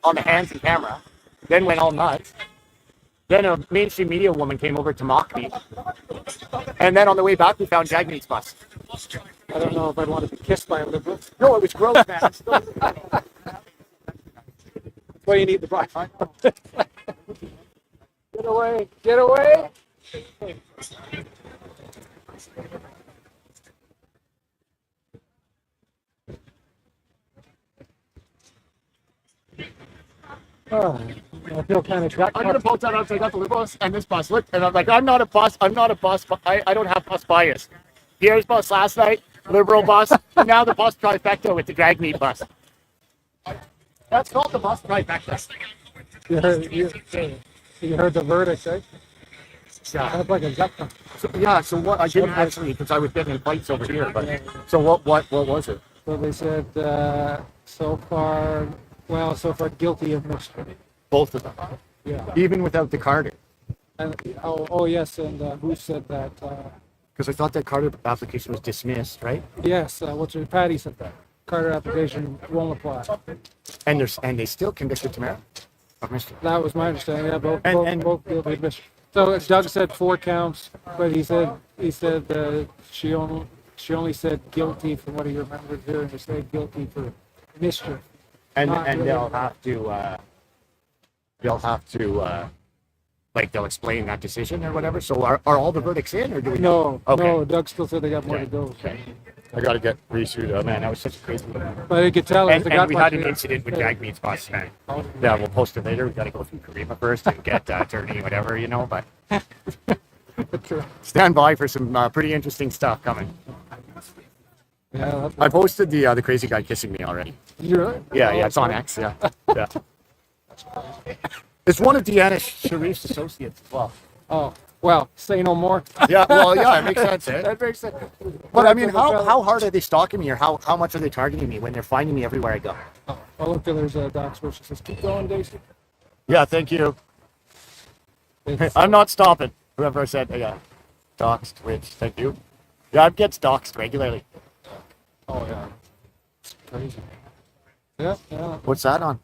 on the hands and camera, then went all nuts. Then a mainstream media woman came over to mock me, and then on the way back, we found Jagmeet's bus. I don't know if I'd want to be kissed by a liberal. No, it was gross, man. That's why you need the bike. Get away! Get away! Oh, I feel kind of. I'm gonna post that up. So I got the Liberals and this bus. Look, and I'm like, I'm not a bus. I don't have bus bias. Pierre's bus last night, Liberal bus. Now the bus trifecta with the drag meet bus. That's called the bus trifecta. You heard the verdict, eh? Yeah. Sounds like a gut punch. So what? I didn't actually because I was getting in fights over here. But so what was it? So they said so far guilty of mischief. Both of them. Yeah. Even without the Carter. And oh yes, and who said that? Because I thought that Carter application was dismissed, right? Yes, Patty said that. Carter application won't apply. And they still convicted Tamara of mischief. That was my understanding. Yeah, both guilty of mischief. So Doug said 4 counts, but he said she only said guilty from what he remembered hearing her say guilty for mischief. And they'll have to like they'll explain that decision or whatever. So are all the verdicts in or do we No, okay. no, Doug still said they got more to go. Okay. I gotta get resued. Man, that was such a crazy one. But you could tell and we had an incident with Jagmeet's bus, man. Yeah, we'll post it later. We gotta go through Karima first and get attorney, whatever, but stand by for some pretty interesting stuff coming. Yeah, I posted the crazy guy kissing me already. You really? Yeah, it's on X. Yeah. It's one of Deanna Sharif's associates as well. Oh, well, say no more. Yeah, well, yeah, it makes sense. That makes sense. But I mean, how hard are they stalking me, or how much are they targeting me when they're finding me everywhere I go? Oh, look, there's a docs where she says, "Keep going, Daisy." Yeah, thank you. I'm not stopping. Whoever said, yeah, doxed, which, thank you. Yeah, I get doxed regularly. Oh yeah, it's crazy. Yeah. What's that on?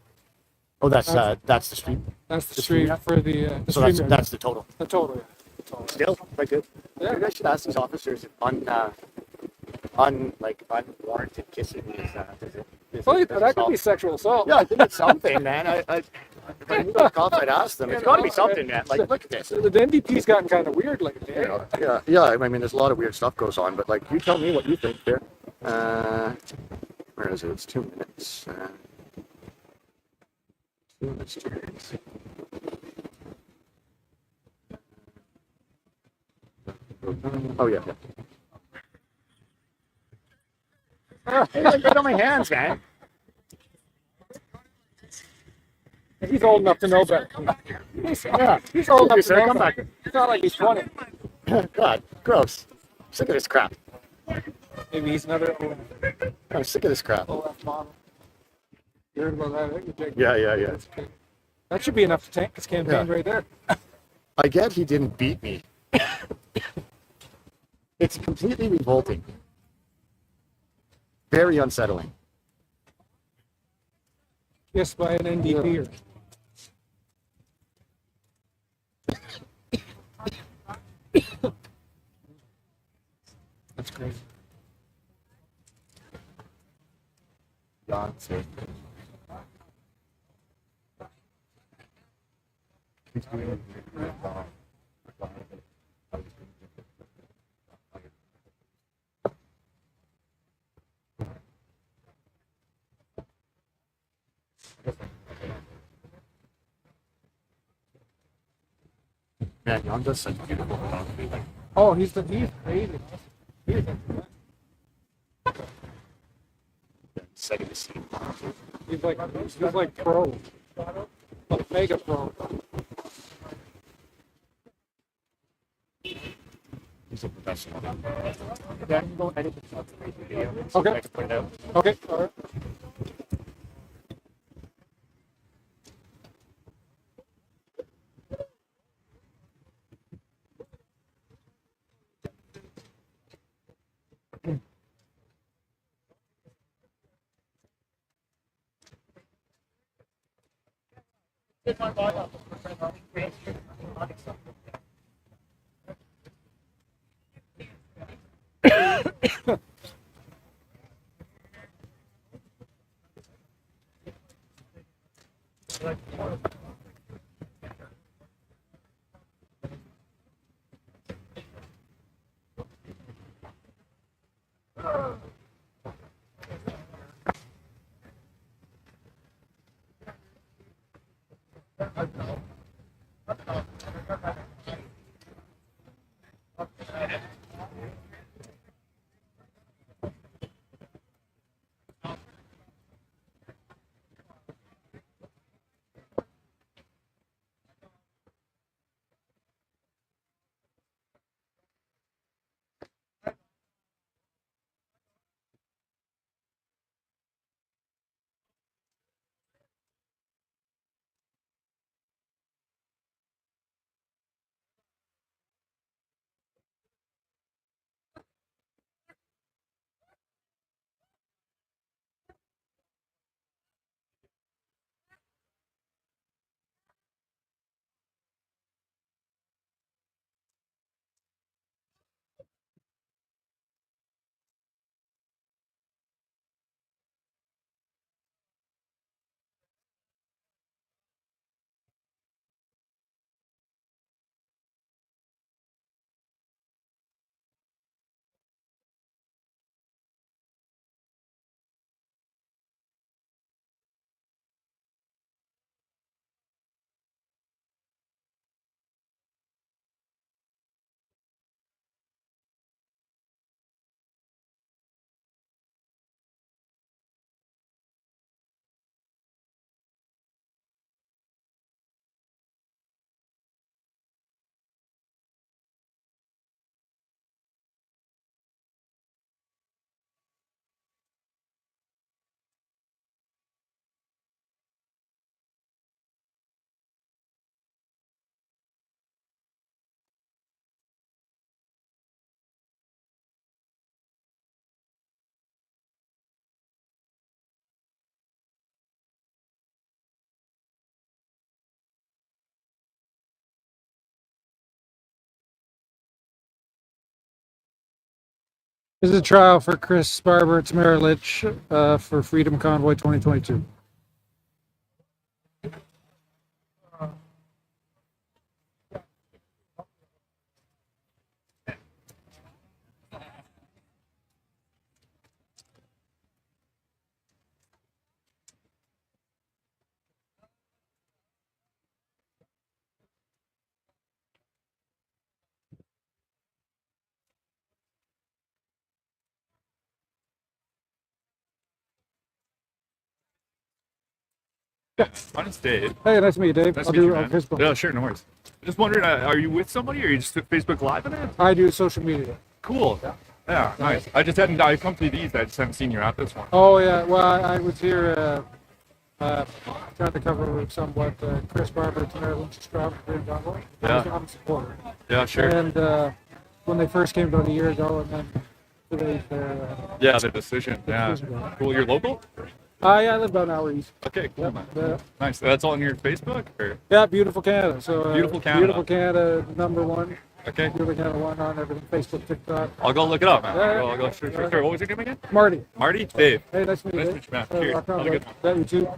Oh, that's the stream. That's the stream for the. So that's the total. The total. Yeah. The total. Still quite good. Yeah, maybe I should ask these officers if unwarranted kissing is That could be sexual assault. Yeah, I think it's something, man. If I knew the cops, I'd ask them. It's got to be something, man. Like, look at this. The NDP's gotten kind of weird lately. Yeah. I mean, there's a lot of weird stuff goes on, but you tell me what you think there. Where is it? It's 2 minutes. 2 minutes. 2 minutes. Oh yeah. Hey, I got on my hands, man. He's old enough to know better. He's old enough to know better. It's not like he's 20. God, gross. Sick of this crap. Maybe he's another. I'm sick of this crap. OF model. You heard about that? Yeah. That should be enough to tank his campaign right there. I get he didn't beat me. It's completely revolting. Very unsettling. Yes, by an NDP. That's crazy. Man, Jan does such beautiful stuff. Oh, he's crazy. Second to see. He's like pro. Like mega pro. He's a professional. Yeah, go edit the video. Okay. I can put it out. Okay, all right. This is a trial for Chris Barber, Tamara Lich, for Freedom Convoy 2022. My name's Dave. Hey, nice to meet you, Dave. Nice I'll to meet do you, it on man. Facebook. Yeah, sure, no worries. Just wondering, are you with somebody, or you just took Facebook Live in it? I do social media. Cool. Yeah, nice. I come through these. I just haven't seen you at this one. Oh yeah, well I was here trying to cover somewhat Chris Barber, Tamara Lich, trial for Freedom Convoy. Yeah. I'm a supporter. Yeah, sure. And when they first came down a year ago, and then today's Yeah, the decision. Yeah. Cool. You're local? yeah, I live about an hour east. Okay, cool, man. Yeah. Nice. That's on your Facebook, or? Yeah, Beautiful Canada. So Beautiful Canada. Beautiful Canada #1. Okay. Beautiful Canada 1 on everything. Facebook, TikTok. I'll go look it up, man. Yeah, I'll go. Sure. What was your name again? Marty. Marty. Dave. Hey, nice to meet you. Nice to meet you, man. Cheers. Rock on, Have a good bud. Yeah, you too.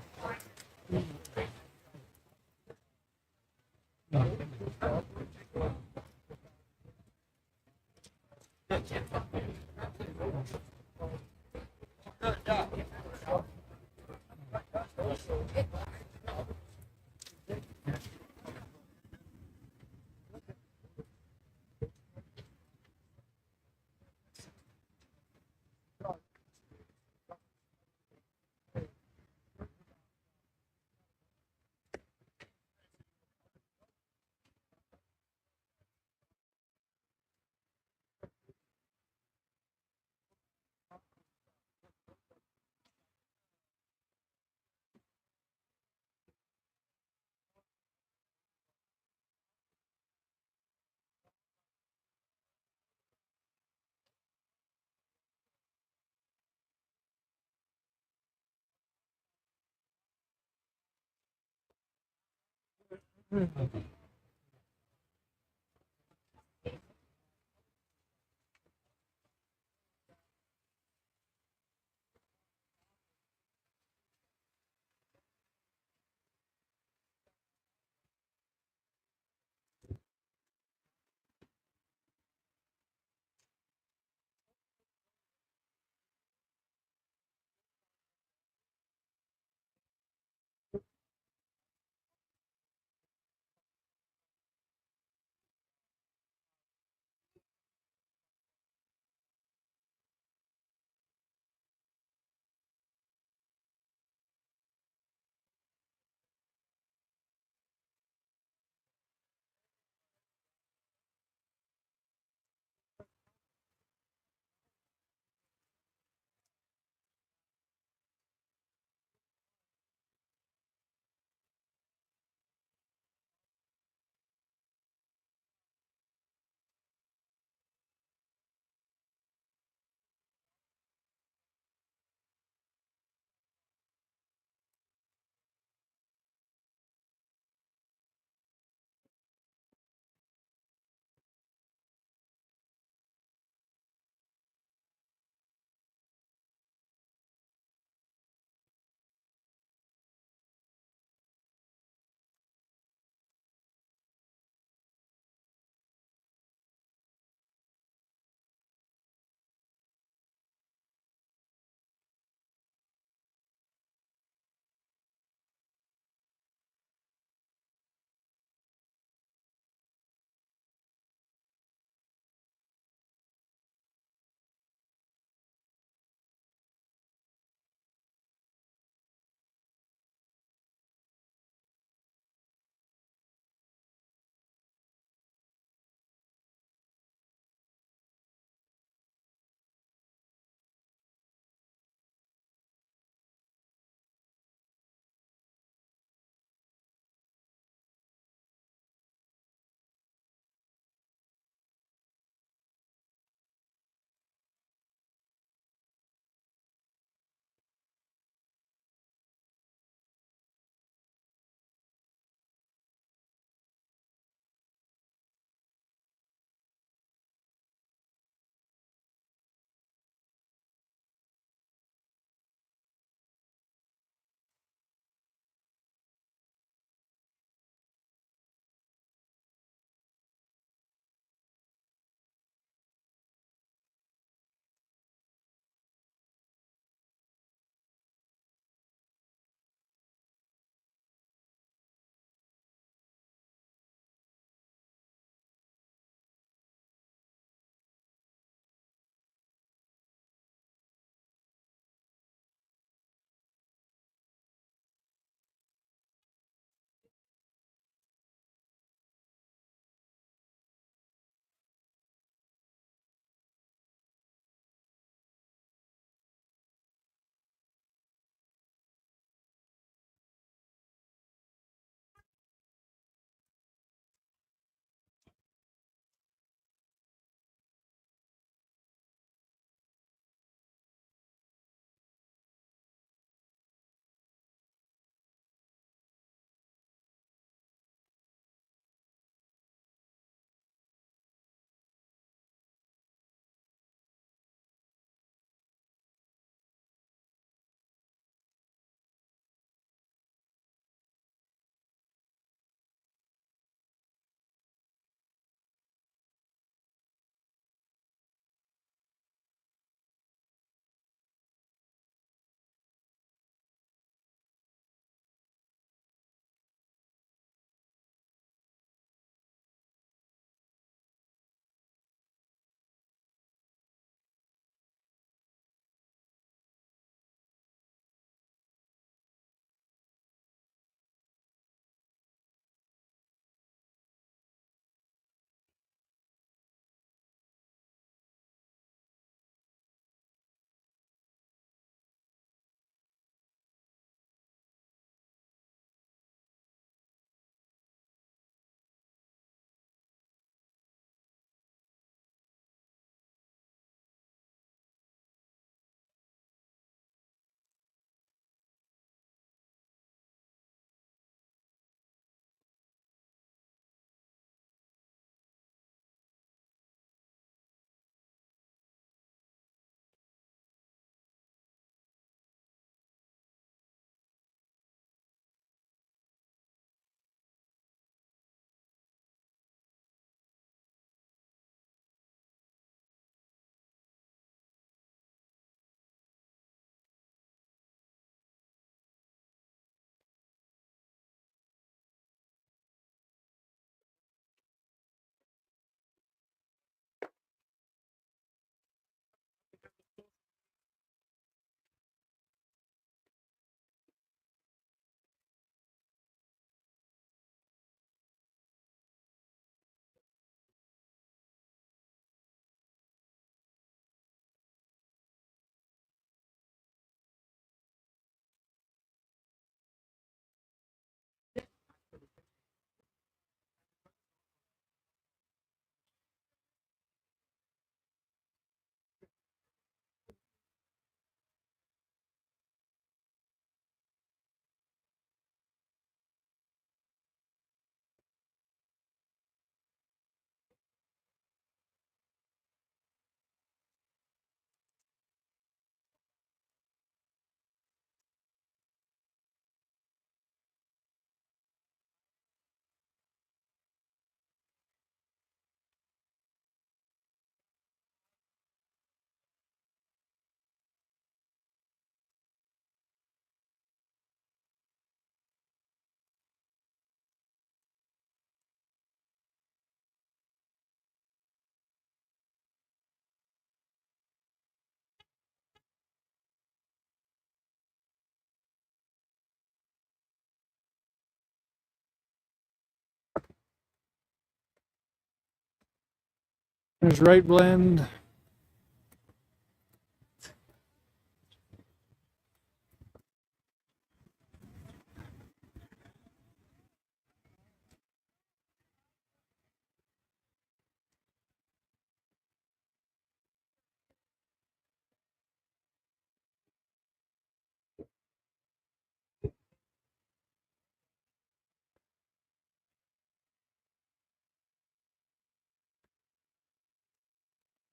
There's right blend.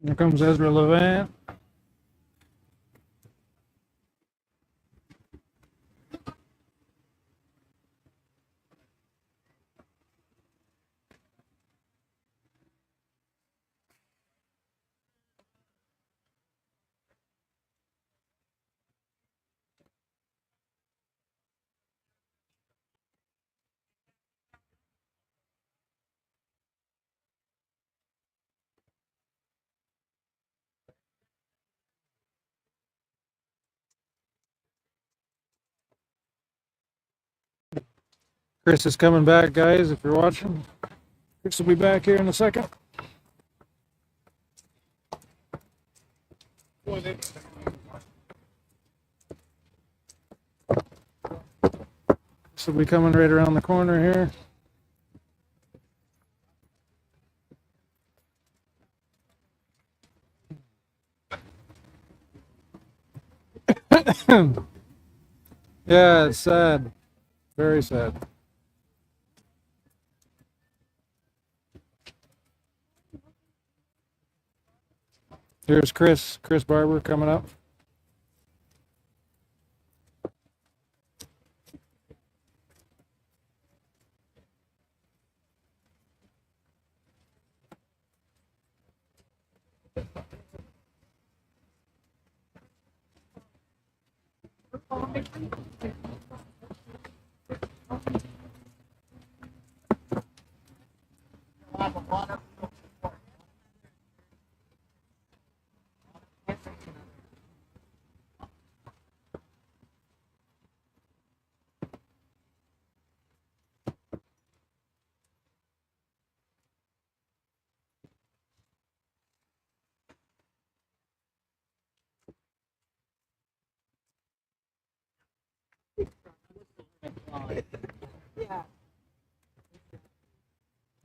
Here comes Ezra Levant. Chris is coming back, guys, if you're watching. Chris will be back here in a second. This will be coming right around the corner here. Yeah, it's sad. Very sad. Here's Chris Barber coming up.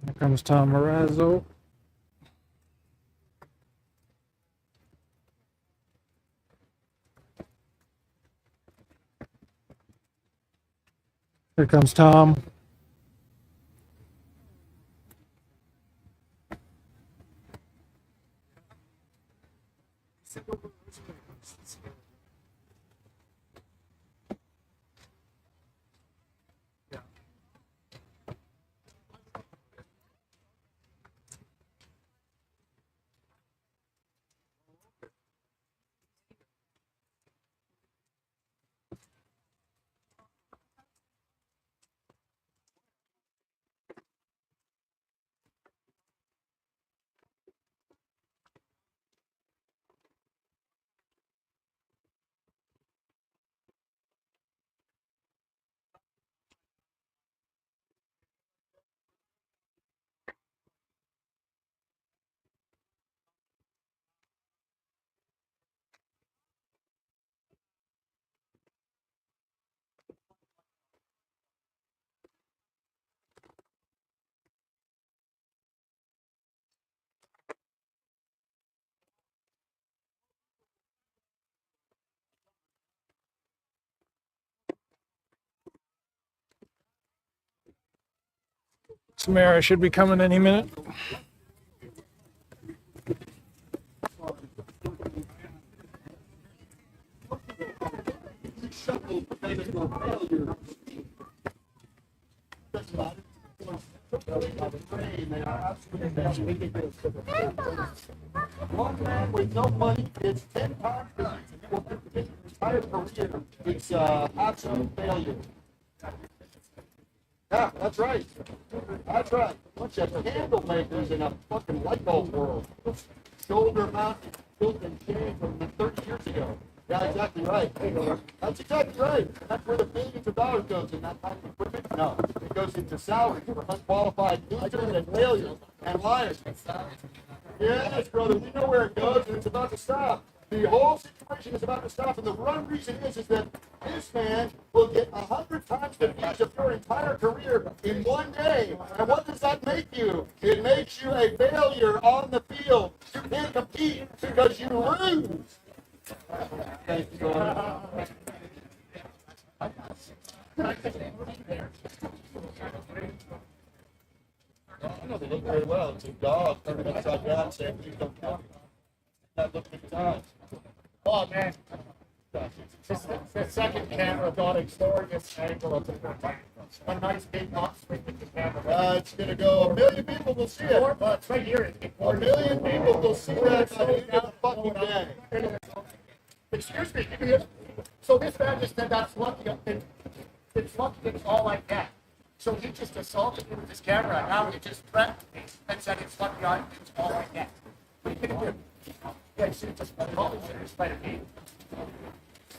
Here comes Tamara. Here comes Tom. Tamara should be coming any minute. One man with no money is 10 times his entire career. It's absolute failure. Yeah, that's right. That's right. Bunch of candle makers in a fucking light bulb world. Shoulder mounted, built and shame from 30 years ago. Yeah, exactly right. That's exactly right. That's where the billions of dollars goes in that kind of equipment. No, it goes into salaries for unqualified losers and failures and liars. Yes, brother, we know where it goes, and it's about to stop. The whole situation is about to stop, and the one reason is that this man will get 100 times the views of your entire career in one day. And what does that make you? It makes you a failure on the field. You can't compete because you lose. Thank you, brother. I know they look very well. It's a dog turning upside down saying, please don't kill me. That looked at the time. Oh, man. Just the second camera got exploring this angle of the a nice big box with the camera. It's going to go, 1 million people will see it. It's right here. 1 million people will see that by the end of the fucking day. Excuse me. So this man just said that's lucky. It's lucky it's all like that. So he just assaulted me with his camera, and now he just threatened me and said it's lucky it's all like that. What are you gonna do? Yeah, you should have just probably should have just let it be.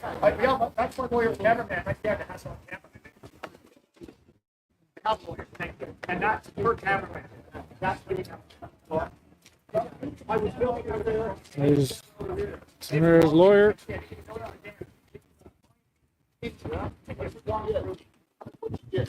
Yeah, that's my lawyer cameraman right there that has on camera. House lawyer, thank you. And that's your cameraman. That's what I was filming over there. There's Tamara's lawyer. Yeah.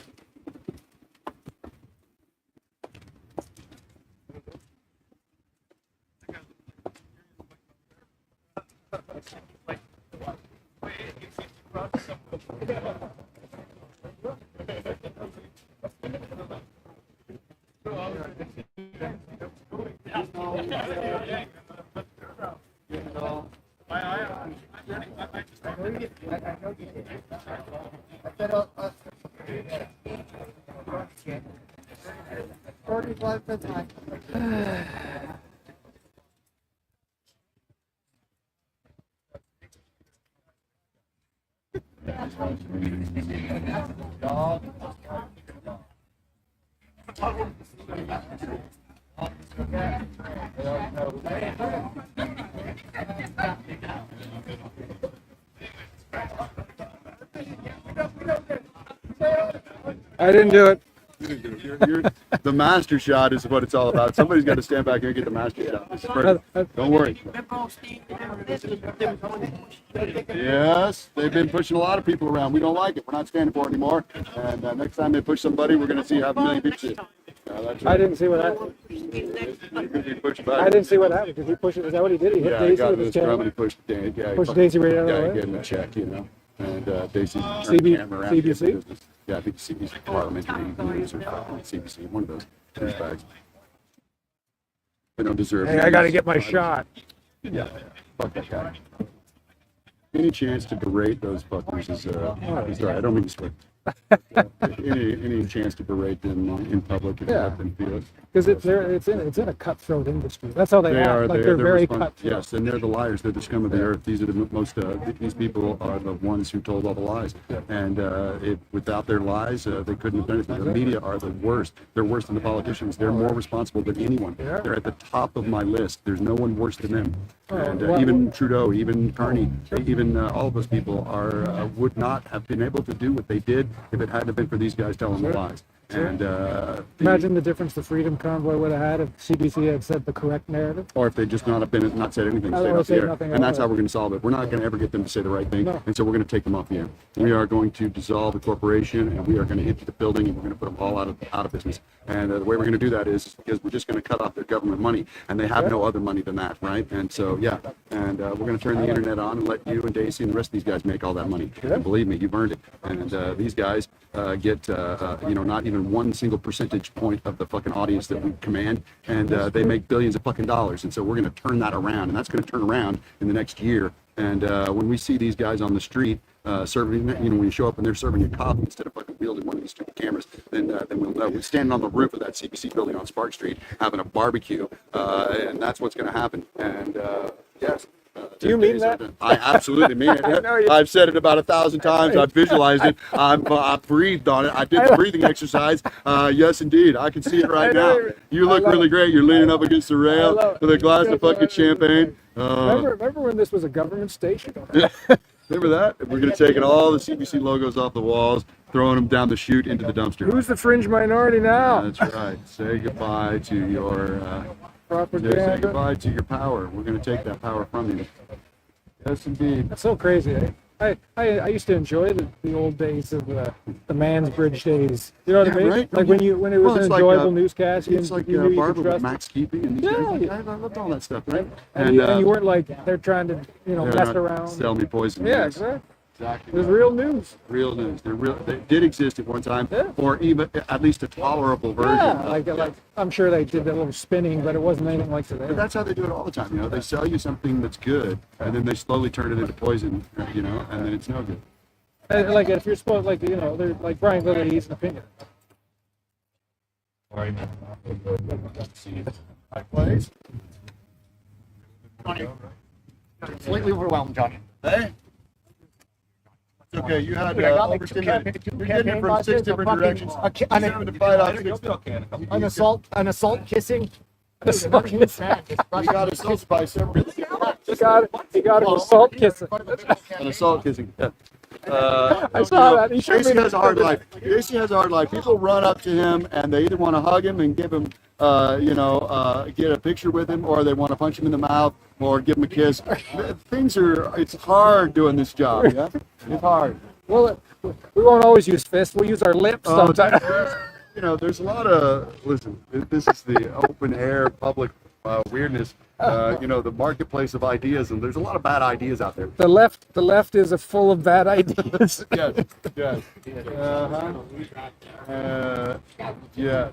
I didn't do it. The master shot is what it's all about. Somebody's got to stand back here and get the master shot. It's perfect. Don't worry. Yes, they've been pushing a lot of people around. We don't like it. We're not standing for it anymore. And next time they push somebody, we're going to see how many people see it. That's right. I didn't see what happened. I didn't see what happened. Did he push it? Is that what he did? He hit Daisy with his camera? He pushed Daisy right out of the way? Yeah, he gave him a check, you know. And Daisy turned CB, the camera around. CBC? Yeah, I think CBC, parliamentary news or CBC, one of those douchebags. They don't deserve it. Hey, I got to get my shot. Yeah, fuck that guy. Any chance to berate those fuckers is sorry, I don't mean to swear. Any chance to berate them in public and let them feel it. Because it's in a cutthroat industry. That's how they act. Like they're very cutthroat. Yes, and they're the liars. They're the scum of the earth. These are the most. These people are the ones who told all the lies. And without their lies, they couldn't have done anything. The media are the worst. They're worse than the politicians. They're more responsible than anyone. They're at the top of my list. There's no one worse than them. And even Trudeau, even Carney, even all of those people would not have been able to do what they did if it hadn't been for these guys telling the lies. And imagine the difference the Freedom Convoy would have had if CBC had said the correct narrative, or if they just not said anything, stayed off the air. And that's how we're going to solve it. We're not going to ever get them to say the right thing, and so we're going to take them off the air. We are going to dissolve the corporation, and we are going to empty the building, and we're going to put them all out of business. And the way we're going to do that is because we're just going to cut off their government money, and they have no other money than that, right? And so we're going to turn the internet on and let you and Daisy and the rest of these guys make all that money. And believe me, you've earned it. And these guys get not even one single percentage point of the fucking audience that we command, and they make billions of fucking dollars. And so we're going to turn that around, and that's going to turn around in the next year. And when we see these guys on the street serving, when you show up and they're serving you coffee instead of fucking wielding one of these stupid cameras, then we'll know. We're standing on the roof of that CBC building on Spark Street having a barbecue, and that's what's going to happen. And yes. Do you mean that? I absolutely mean it. I've said it about 1,000 times. I've visualized it. I breathed on it. I did the breathing exercise. Yes, indeed. I can see it right now. You look really great. You're leaning up against the rail with a glass of fucking champagne. Remember when this was a government station? Remember that? We're going to take all the CBC logos off the walls, throwing them down the chute into the dumpster. Who's the fringe minority now? That's right. Say goodbye to your They say propaganda. goodbye to your power. We're going to take that power from you. Yes, indeed. That's so crazy. Eh? I used to enjoy the old days of the Mansbridge days. You know what I mean? Right? Like when it was It's an like, enjoyable newscast. It's like you knew you Barber could with trust. Max Keeping and these Yeah, guys. yeah. I loved all that stuff, right? And you weren't like they're trying to they're mess not around. sell me poison. Yeah, Yes. exactly. Exactly. It was real news. Real news. They did exist at one time, Yeah. or even at least a tolerable version. Yeah, of- like I'm sure they did that little spinning, but it wasn't anything like today. But that's how they do it all the time. You know, they sell you something that's good, and then they slowly turn it into poison. You know, and then it's no good. And, like if you're supposed, like they're like Brian Lilly, he's an opinion. Plays. Johnny, completely overwhelmed, Johnny. Hey. It's okay. You had Dude, I got like overstimulated. two You're getting it from campaign 6 buses, different a fucking- directions. a ki- an- Having to fight off 6 an assault kissing. Dude, not even fan, just You got assault by several. You got an assault kissing. An assault kissing. Yeah. I saw that. He showed Casey me has a hard life. Casey has a hard life. People run up to him and they either want to hug him and give him, get a picture with him, or they want to punch him in the mouth or give him a kiss. It's hard doing this job. Yeah, it's hard. Well, we won't always use fists. We'll use our lips sometimes. There's a lot of, listen, this is the open air public weirdness, the marketplace of ideas, and there's a lot of bad ideas out there. The left is full of bad ideas. Yes, yes. Yes.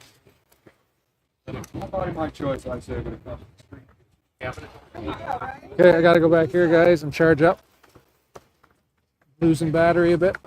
My body, my choice, I say, when it comes to street. Okay, I gotta go back here, guys, and charge up. Losing battery a bit.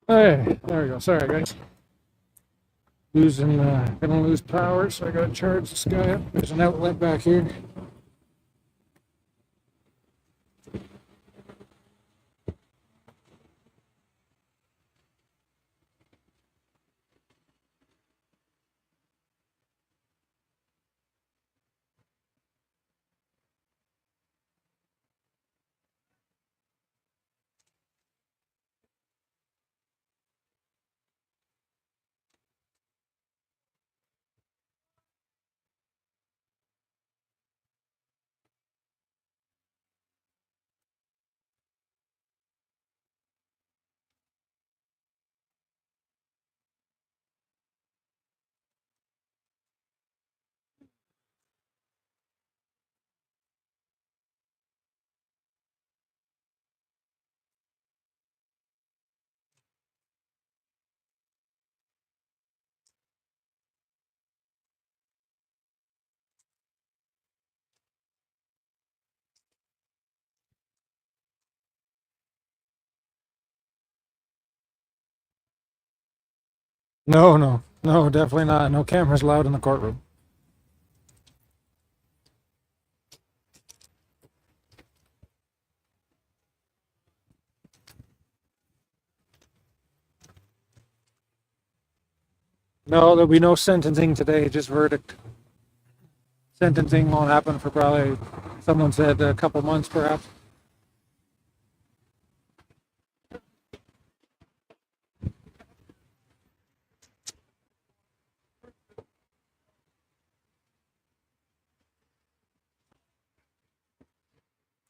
Hey, there we go. Sorry, guys. Gonna lose power, so I gotta charge this guy up. There's an outlet back here. No, definitely not. No cameras allowed in the courtroom. No, there'll be no sentencing today, just verdict. Sentencing won't happen for probably, someone said, a couple months perhaps.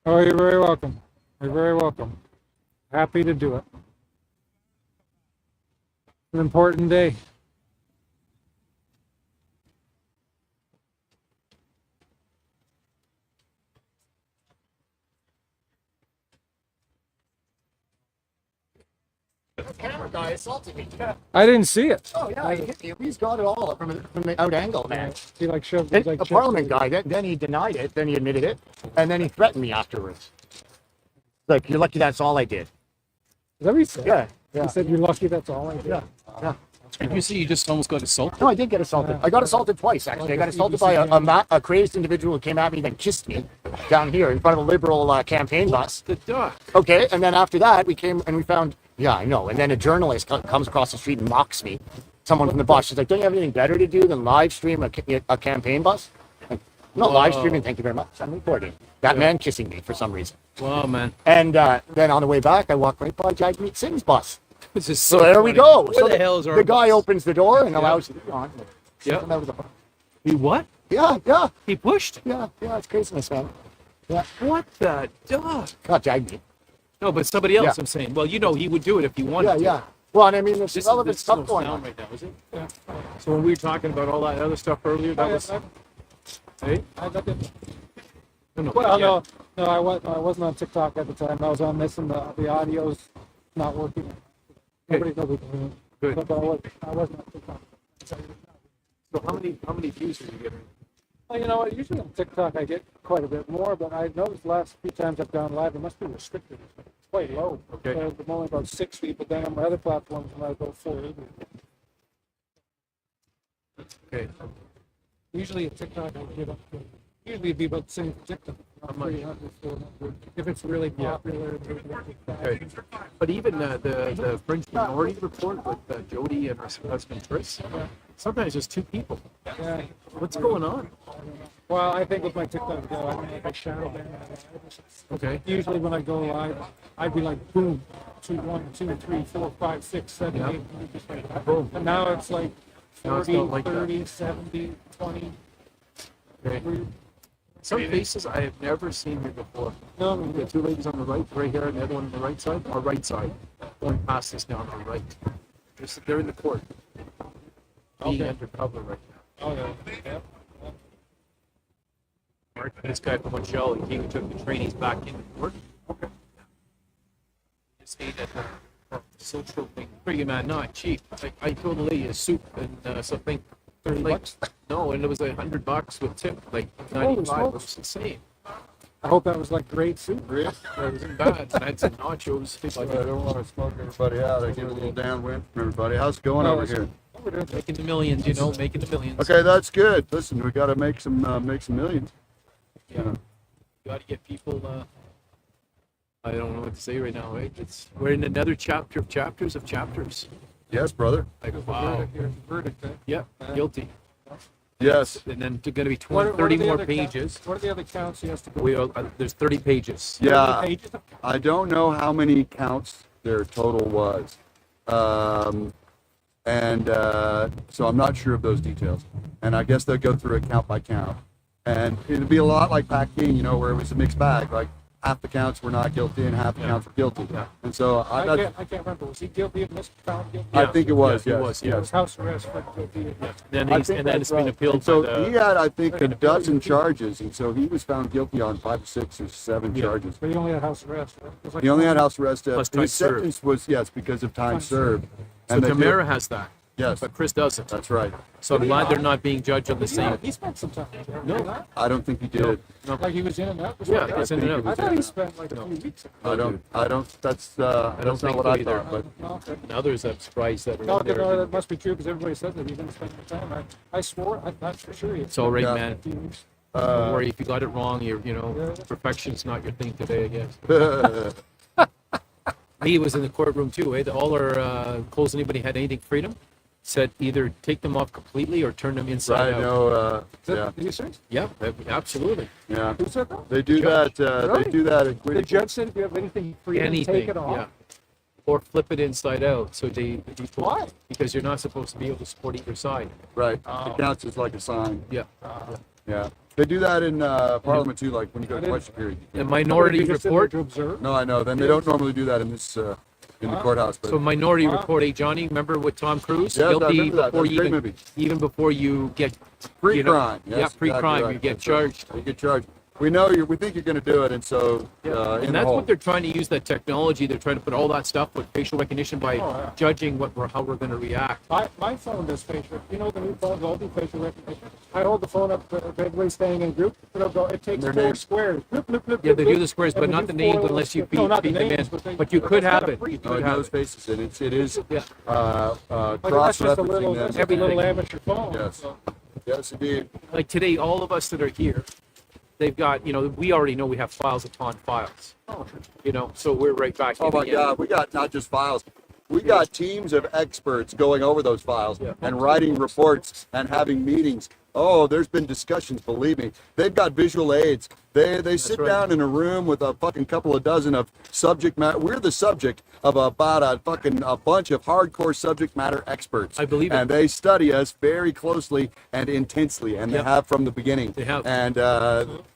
Oh, you're very welcome. You're very welcome. Happy to do it. An important day. The camera guy assaulted me. I didn't see it. Oh yeah, he's got it all from the out angle, man. He like shoved. A Parliament guy. Then he denied it. Then he admitted it, and then he threatened me afterwards. Like, you're lucky that's all I did. Is that what he said? Yeah. He said, "You're lucky. That's all I did." Yeah. Yeah. Did you see you just almost got assaulted? No, I did get assaulted. I got assaulted twice, actually. I got assaulted by a crazed individual who came at me, then kissed me down here in front of a Liberal campaign bus. The duck. Okay, and then after that, we came and we found, yeah, I know. And then a journalist comes across the street and mocks me. Someone from the bus. She's like, don't you have anything better to do than live stream a campaign bus? Like, I'm not live streaming, thank you very much. I'm recording. That man kissing me for some reason. Wow, man. And then on the way back, I walked right by Jagmeet Singh's bus. This is So there we go. Where So the hell is our the guy bus? opens the door and allows you to be on. Yeah. Come out of the bus. He what? Yeah. He pushed? Yeah, it's craziness, man. Yeah. What the duck? Not Jagmeet. No, but somebody else, Yeah. I'm saying. Well, you know, he would do it if he wanted to. Yeah. Well, and I mean, there's This relevant is stuff no going sound on. right now, is it? Yeah. So when we were talking about all that other stuff earlier, that was. Hey? I got it. No, Well, yeah. no, I wasn't on TikTok at the time. I was on this, and the audio's not working. Nobody doing it. Good. But I wasn't on TikTok. So how many views are you getting? Well, you know what? Usually on TikTok I get quite a bit more, but I noticed the last few times I've gone live, it must be restricted. It's quite low. Okay. So I'm only about 60, but then on my other platforms, when I go 480. Okay. Usually at TikTok I get up to, usually it'd be about the same for TikTok. How much? 300, 400. If it's really popular. Okay. But even the Fringe Minority Report with Jody and her husband Chris, sometimes there's two people. Yeah. What's going on? Well, I think with my TikTok, I don't know if I shadow ban. Okay. Usually when I go live, I'd be like, boom, 1, 2, 3, 4, 5, 6, 7, Yeah. 8, just like that. Boom. And now it's like Now it's 40, not like that. 30, 70, 20. Okay. Some faces I have never seen here before. No, The two ladies on the right here, and the other one on the right side, or right side, going past us now on the right. They're in the court. Being Okay. undercover right now. Oh, yeah. This guy from Montreal, he came and took the trainees back into court. Okay. Just ate at the social thing. Pretty good, man, not cheap. Like, I told the lady a soup and something. $30? No, and it was like $100 with tip, like Holy 95. It smokes. was insane. I hope that was like great soup. It wasn't bad. And I had some nachos. I don't want to smoke everybody out. I get a little downwind from everybody. How's it going over here? Making the millions, you know, making the millions. Okay, that's good. Listen, we got to make some millions. Yeah. You got to get people. I don't know what to say right now. Right? We're in another chapter of chapters of chapters. Yes, brother. Like, wow. Verdict, eh? Yeah, guilty. Yes. And then going to be 30 are the more other pages. What are the other counts he has to go through? There's 30 pages. Yeah. Pages of- I don't know how many counts their total was. So I'm not sure of those details. And I guess they'll go through it count by count. And it'll be a lot like Pat King, you know, where it was a mixed bag. Like half the counts were not guilty and half the counts were guilty. Yeah. And so I can't remember. Was he guilty of misfound guilty? I think it was, Yeah, he yes. was, It was yes. house arrest for guilty. Then I he's, think and then that's it's been right. appealed And so by the, he had, I think, a dozen charges, and so he was found guilty on 5, 6, or 7 Yeah. charges. But he only had house arrest. Right? It was like He only had house arrest. Plus time His sentence was, yes, because of time served. So And they Tamara did- has that, Yes, but Chris doesn't. that's right. So I'm glad they're not being judged on the Yeah, same. he spent some time there. No. Right? I don't think he did. Like he was in and out. Yeah, he's in and out. I thought he spent like a few weeks. I don't, that's don't not think what so I either. thought, but No, okay. And others I'm surprised that No, are in there. that must be true because everybody said that he didn't spend the time. I swore, I thought for sure he It's all right, Yeah. man. a few weeks. Don't worry, if you got it wrong, perfection's not your thing today, I guess. He was in the courtroom too, eh? All our close anybody had anything freedom said either take them off completely or turn them inside I out. know, Is yeah, that, did you say? Yeah, absolutely. yeah. Who said that? They do Judge. that, Really? they do that at The Quiddy. judge said if you have anything free, Anything, take it off. yeah. Or flip it inside out. So Why? because you're not supposed to be able to support either side. Right, it counts as like a sign, Yeah. yeah. They do that in Parliament too, like when you go to question period. The minority You just sit there report. to observe. No, I know, then they don't normally do that in this, in the courthouse, but. So minority report, hey Johnny, remember with Tom Cruise? Yes, I Guilty remember that. before That's a you great movie. even before you get Pre-crime. yeah, Yes, pre-crime, exactly right. you get That's right. charged. You get charged. We know we think you're going to do it, and so And that's what they're trying to use, that technology. They're trying to put all that stuff with facial recognition by judging how we're going to react. My phone does facial. You know the new phones all do facial recognition. I hold the phone up to everybody staying in group. It takes 4 squares. Yeah, they do the squares, but not the names unless you beat them in. But you could have it. You No, could it have knows it. faces, and it is That's just a cross-referencing little, them. every little amateur phone. Yes. So. Yes, indeed. Like today, all of us that are here, they've got, we already know we have files upon files. So we're right back. Oh my God, we got not just files. We got teams of experts going over those files and writing reports and having meetings. Oh, there's been discussions, believe me. They've got visual aids. They sit down in a room with a fucking couple of dozen of subject matter. We're the subject of about a bunch of hardcore subject matter experts. I believe it. And they study us very closely and intensely, and they have from the beginning. They have. And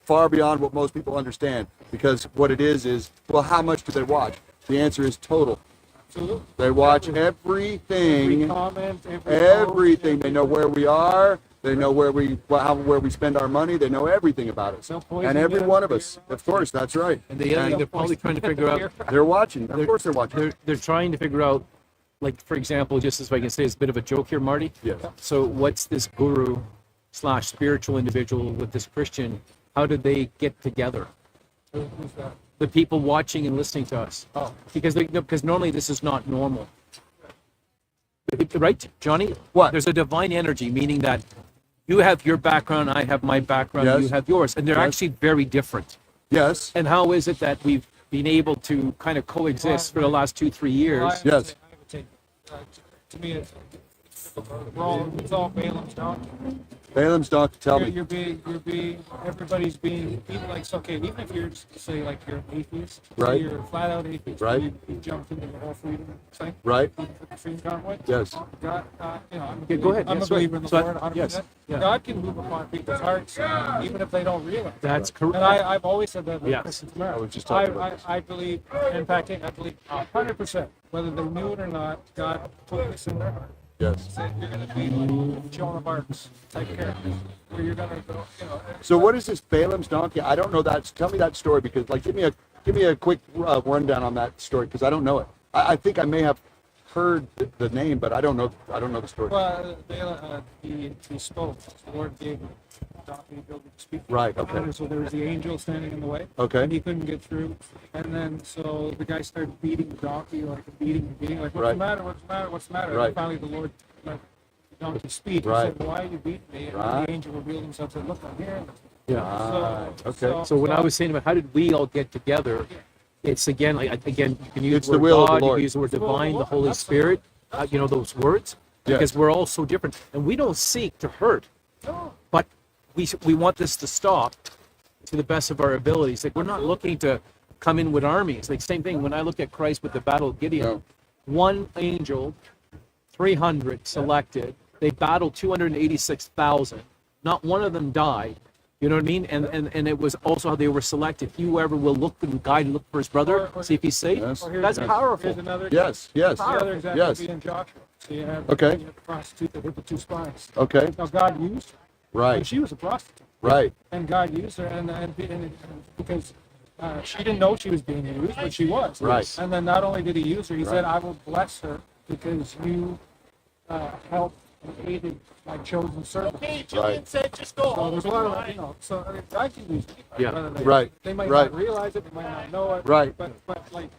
far beyond what most people understand, because what it is, well, how much do they watch? The answer is total. Absolutely. They watch everything. Every comment, Everything. They know where we are. They know where we spend our money. They know everything about us. And every one of us. Of course, that's right. And the other thing they're probably trying to figure out. They're watching. Of course they're watching. They're trying to figure out, like, for example, just as I can say, it's a bit of a joke here, Marty. Yes. So what's this guru / spiritual individual with this Christian? How did they get together? Who's that? The people watching and listening to us. Oh. Because normally this is not normal. Right, Johnny? What? There's a divine energy, meaning that you have your background, I have my background, Yes. you have yours, and they're Yes. actually very different. Yes. And how is it that we've been able to kind of coexist for the last 2-3 years? Yes. I would say, to me, it's all Balaam's donkey. Balaam's donkey, tell You're me. being, everybody's being, even like, so, okay, even if you're, say, like, you're an atheist, Right. you're a flat out atheist, Right. you jumped into the whole freedom thing, Right. the freedom convoy. Yes. God, Yeah, go ahead. I'm Yes, a believer in the so Lord, 100%. yes, yeah. God can move upon people's hearts, even if they don't realize. That's correct. And I've always said that. Yes. Listen, Tamara, I was just talking about this. I believe, impacting, I believe 100%, whether they knew it or not, God put this in their heart. Yes. Said you're going to be like Joan of Arc's type character, where you're going to go, So what is this Balaam's donkey? I don't know that. Tell me that story, because like give me a quick rundown on that story, because I don't know it. I think I may have heard the name, but I don't know the story. Well, he spoke. The Lord gave him a donkey ability to speak. Right, okay. And so there was the angel standing in the way. Okay. And he couldn't get through. And then so the guy started beating the donkey, like beating, like, what's Right. the matter? What's the matter? What's the matter? Right. And finally the Lord let the donkey speak. Right. He said, why are you beating me? And Right. the angel revealed himself and said, look, I'm here. Yeah. Okay. So when I was saying about how did we all get together, it's again, you can use It's the the word will of the God, you Lord. can use the word It's the will of the divine, the Lord, Holy absolutely. Spirit, those words, Yes. because we're all so different, and we don't seek to hurt, but we want this to stop to the best of our abilities. Like, we're not looking to come in with armies. Like, same thing when I look at Christ with the battle of Gideon, No. one angel, 300 selected, they battled 286,000. Not one of them died. You know what I mean? And it was also how they were selected. Whoever will look and guide and look for his brother, see if he's safe. Yes. That's powerful. Here's another Yes. Yes. The other example Yes. would be in Joshua. So you have, Okay. you have the prostitute that hit the 2 spies. Okay. Now God used her. And Right. she was a prostitute. Right. And God used her, and because she didn't know she was being used, but she was. Right. And then not only did he use her, he said, Right. I will bless her because you helped and aided my chosen servant. Okay, Julian said just go So home. there's a lot of, so I mean, God can use people. Yeah. whether they- Right. They might Right. not realize it, they might not know it. Right. But like,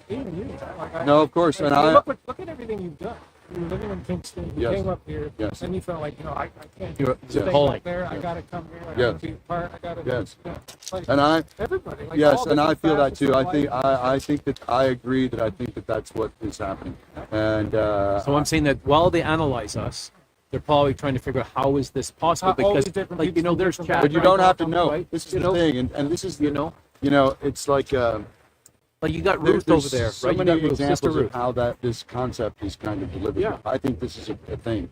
even you, like No, of course, and I- look at everything you've done. You were living in Kingston. You Yes. came up here. Yes. And you felt like, I can't You're stay calling. back there. I got to come here. I Yes. got to be a part. I got to. Yes. Like, And I everybody. Like yes, all and I different feel that facets too. of I think life. I think that I agree that I think that that's what is happening. And So I'm saying that while they analyze us, they're probably trying to figure out how is this possible, All because these different like, people from there's different chat. but you right don't now, have to know. right? This is You the know? thing, and this is You know? it's like Like you got there's Ruth over there, so right? You many got Ruth, Sister examples of Ruth. how this concept is kind of delivered. Yeah. I think this is a thing,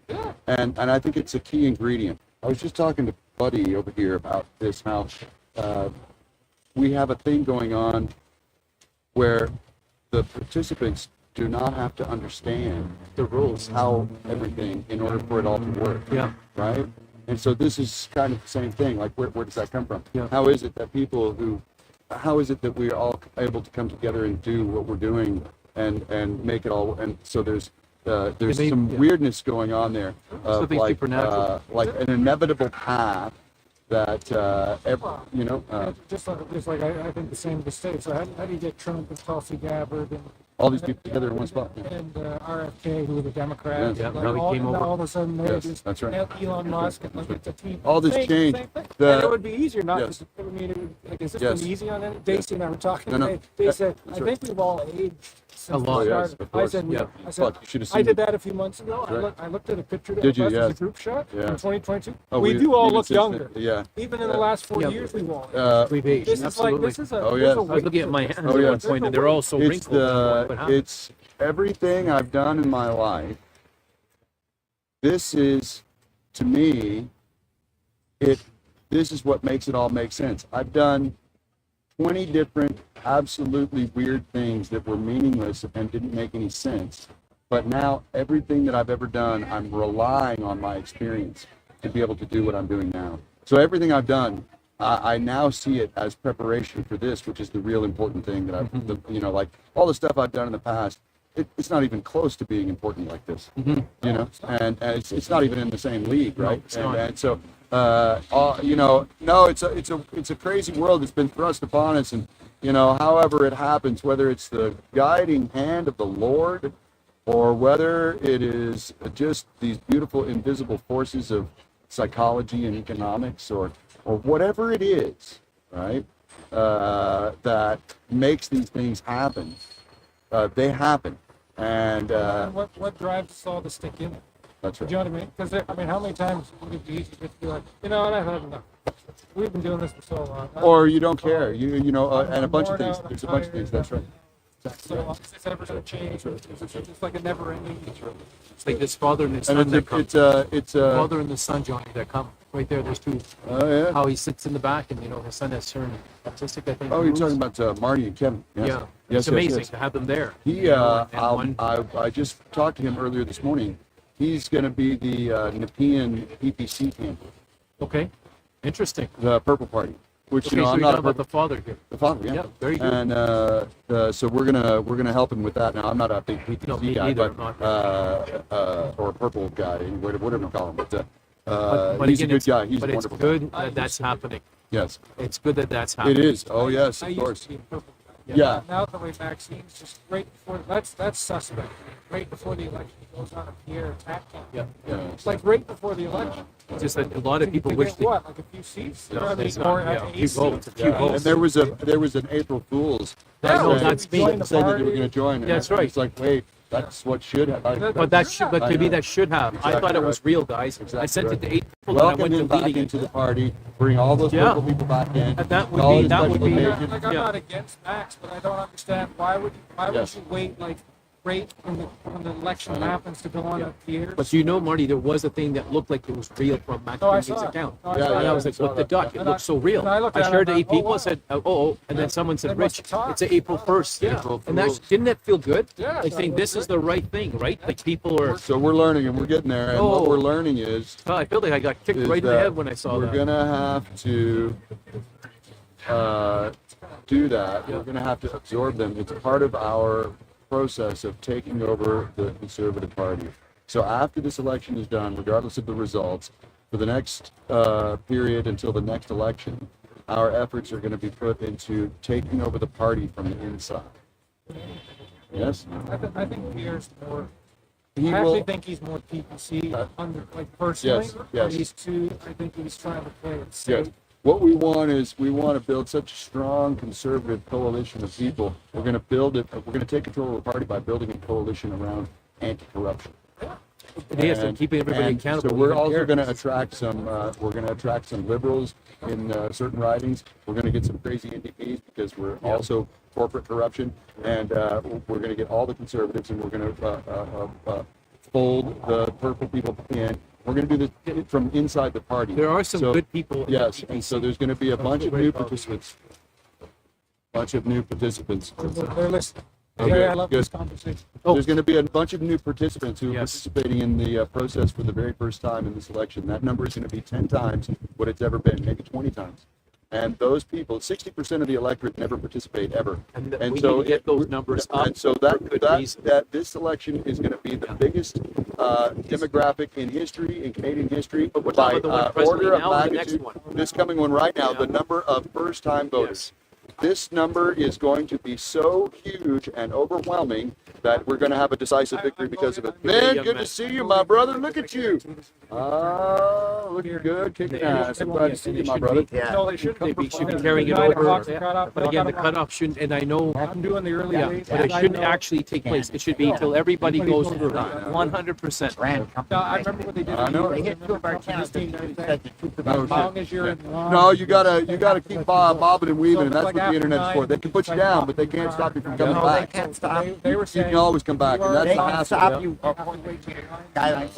and I think it's a key ingredient. I was just talking to Buddy over here about this, how we have a thing going on where the participants do not have to understand The rules. how everything in order for it all to work. Yeah. Right? And so this is kind of the same thing. Like, where does that come from? Yeah. How is it that how is it that we're all able to come together and do what we're doing and make it all? And so there's some weirdness going on there of Something like supernatural. like an inevitable path that Just like I think the same with the States. So how do you get Trump and Tulsi Gabbard and all these people together in one spot. and RFK, who were the Democrats? Yeah, like now he all, came and over. all of a sudden they Yes, just that's right. Elon Musk and like it's a team. All this Same- change, same thing. the- And it would be easier not Yes. to. I mean, it would, like, is this Yes. been easy on it? Daisy and I were talking No, no. today. They said, That's I right. think we've all aged since A we lot. Oh, yes, started. of I course. said, Yeah. I said, Fuck, you should have I seen did it. that a few months ago. Right. I looked at a picture of Did you? us as a Yes. group shot Yeah. in 2022. Oh, we do all even look since then, younger. yeah. Even in the last 4 Yeah. years, we've all. We've aged. This is Absolutely. like this is a. Oh, there's yes. a I was looking at my weight hands Oh, at yeah. one point, and they're all so It's wrinkled. What happened? it's everything I've done in my life. This is, to me, this is what makes it all make sense. I've done 20 different absolutely weird things that were meaningless and didn't make any sense. But now everything that I've ever done, I'm relying on my experience to be able to do what I'm doing now. So everything I've done, I now see it as preparation for this, which is the real important thing that I've, like all the stuff I've done in the past, it's not even close to being important like this, and it's not even in the same league, right? And so, no, it's a crazy world that's been thrust upon us, and however it happens, whether it's the guiding hand of the Lord, or whether it is just these beautiful invisible forces of psychology and economics, or whatever it is, right, that makes these things happen. They happen, and what drives us all to stick in it? that's Do right. you know what I mean? Because how many times would it be easy just to be like, I've had enough. We've been doing this for so long. Or you don't care, and a bunch of things. There's a bunch of things. That's right. So is this ever going to change? Or is it just like a never-ending? It's like this father and his And son that come. it's Father and the son, Johnny, that come. Right there, there's two. Oh yeah. How he sits in the back, and his son has turned autistic, I think. Oh, you're talking about Marty and Kevin. Yes. Yeah. Yes, It's amazing yes. to have them there. He, and one. I just talked to him earlier this morning. He's going to be the Nepean PPC candidate, Okay. Interesting. the Purple Party, which Okay, so I'm you're not talking a about the purple, father here. the father, yeah. Yeah, very good. And so we're gonna help him with that. Now I'm not a big PPC No, me guy, neither, but I'm or a purple guy, whatever you call him. But But he's again, a good it's- guy. He's but a it's wonderful good guy. that that's happening. Yes, It's good that that's happening. it is. Oh yes, I of used course. to be purple. Yeah. Now the way vaccines, just right before, that's suspect. Right before the election, he goes on a Pierre attack campaign. Yeah. It's like right before the election. It's just that a lot of people To wish get they. what, like a few seats? No, Or, I mean, there's not, or yeah, a few seat? votes, a few Yeah, votes. and there was an April Fool's. I know, that that's me. Join the said that they were party. going to join. And That's right. It's like, wait, that's what should have. But that should, but to me, that should have. I Exactly thought it was right. real, guys. I Exactly sent it right. to 8 people and I Welcome went to him back meeting. into the party. Bring all those Yeah. purple people back in. And that would all be- his that would special be- agents. Like, I'm Yeah. not against Max, but I don't understand why would Yes. you wait like right when the election happens to go on a Pierre? But you know, Marty, there was a thing that looked like it was real from Max No, I Green's saw it. account. No, I Yeah, saw And it. I was like, saw what the that. duck? It And looks so real. and I looked I at it shared and to 8 I thought, people, oh, said, oh, and then someone said, They must Rich, have talked. it's April 1st. Yeah. April And that's, Fools. didn't that feel good? Yeah, Like saying, that this was is the right thing, right? Like people are, So we're learning and we're getting there. And what Oh. we're learning is I feel like I got kicked is right in the that head when I saw we're that. gonna have to do that. We're gonna have to absorb them. It's part of our process of taking over the Conservative Party. So after this election is done, regardless of the results, for the next period until the next election, our efforts are going to be put into taking over the party from the inside. Yes? I think Pierre's more. He I actually will. think he's more PPC personally. Yes, But yes. he's too. I think he's trying to play it safe. Yes. What we want is we want to build such a strong conservative coalition of people. We're going to build it. We're going to take control of the party by building a coalition around anti-corruption. It is, and keeping everybody and accountable. So we're even also here. going to attract some. We're going to attract some liberals in certain ridings. We're going to get some crazy NDPs because we're also corporate corruption, and we're going to get all the conservatives, and we're going to fold the purple people in. We're going to do this from inside the party. There are some So- good people. in Yes, the and PPC. so there's going to be a bunch of new participants. Bunch of new participants. They're listening. Okay, I love good. this conversation. There's going to be a bunch of new participants who are participating in the process for the very first time in this election. That number is going to be 10 times what it's ever been, maybe 20 times. And those people, 60% of the electorate never participate ever. And we need to get those numbers up. And so that this election is going to be the biggest demographic in history, in Canadian history, by order of magnitude. This coming one right now, the number of first-time voters. This number is going to be so huge and overwhelming that we're going to have a decisive victory because of it. Ben, good to see you, my brother. Look at you. Oh, looking good, kicking ass. I'm glad to see you, my brother. No, they should be carrying it over. But again, the cutoff shouldn't, and I know, I'm doing the early days. but it shouldn't actually take place. It should be until everybody goes through. 100%. I remember what they did. I know. They hit two of our towns. As long as you're in line. No, you gotta keep bobbing and weaving, and that's what the internet's for. They can put you down, but they can't stop you from coming back. They were You saying. can always come back, and that's the hassle.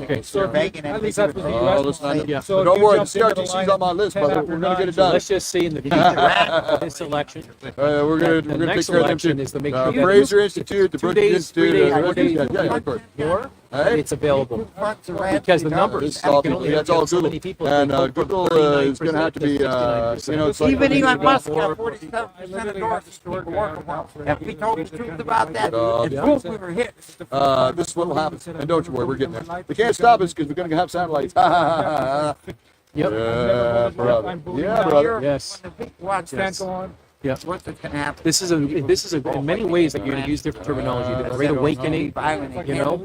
Okay, so at least that's what the Oh, US let's not, yeah. so don't worry, the CRTC's on my list, brother. We're gonna get it done. Let's just say in the future, this election, We're gonna take next care of them election too. is to make sure that Fraser Institute, the 2 Brookings days, 3 Institute, days, the 4 rest of these days, guys. Yeah, of course. more, Hey? it's available. Because the numbers, This is all can only that's all get so Google. many people. And They go from Google 39% is gonna have to be, to 69%. you know, it's like. Even Elon Musk got I 47% literally of have to store doors. If we told the truth about that, Yeah. proof we were hit. This is what will happen. And don't you worry, we're getting there. They can't stop us because we're gonna have satellites. Yep. Yeah, brother. Yeah, brother. Yes. Watch Yes. that go on. Yeah. What's gonna happen? This is in many ways that you're going to use different terminology. The Great Awakening, you know,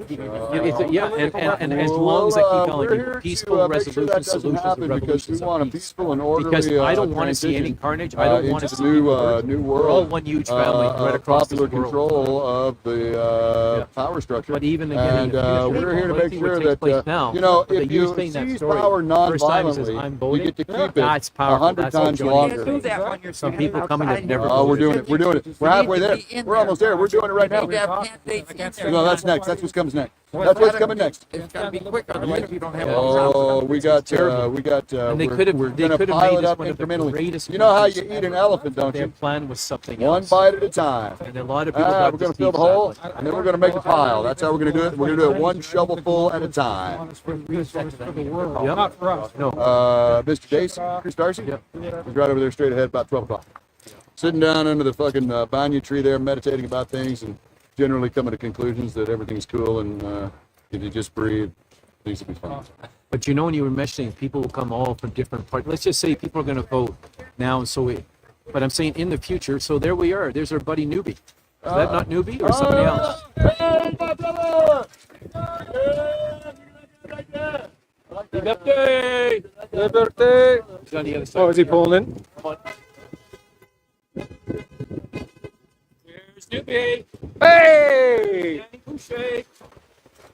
and as long as I keep telling people, peaceful resolution, solutions, and because we revolutions want a of peace. peaceful and orderly Because I don't want to see any transition, carnage. I don't want to into see the new we're all world. one huge family right across this popular world. control of the power structure. But even again, And in the future, we're here to let's make see what sure takes that place now. you know, But if they you use saying that seize story. power First time he says, non-violently, I'm you voting. get to keep it That's powerful. 100 That's all times Johnny longer. Do that when you're Some people coming have never. Oh, we're doing it. We're doing it. We're halfway there. We're almost there. We're doing it right now. You need to have candidates in there. No, that's next. That's what comes next. That's what's coming next. It's gotta be quick, otherwise you don't have. Oh, we got, And they could have, we're they gonna could have pile made it this up one of the incrementally. greatest. You know how you movies eat an ever, elephant, don't Their you? plan was something One else. bite at a time. And a lot of people got We're gonna fill the hole, and then we're gonna make a pile. That's how we're gonna do it. We're gonna do it one shovelful at a time. For the world, Yep. not for us. No. Mr. Dace, Chris Darcy? Yep. He's right over there straight ahead about 12 o'clock. Sitting down under the fucking banyan tree there, meditating about things and generally coming to conclusions that everything's cool and if you just breathe, things will be fine. But you know, when you were mentioning people will come all from different parts. Let's just say people are going to vote now, so but I'm saying in the future. So there we are. There's our buddy Newbie. Is that not Newbie or somebody else? Hey, my brother! Liberté! Liberté. He's on the other side. Oh, is he pulling in? Come on. Here's Newbie. Hey! Boucher.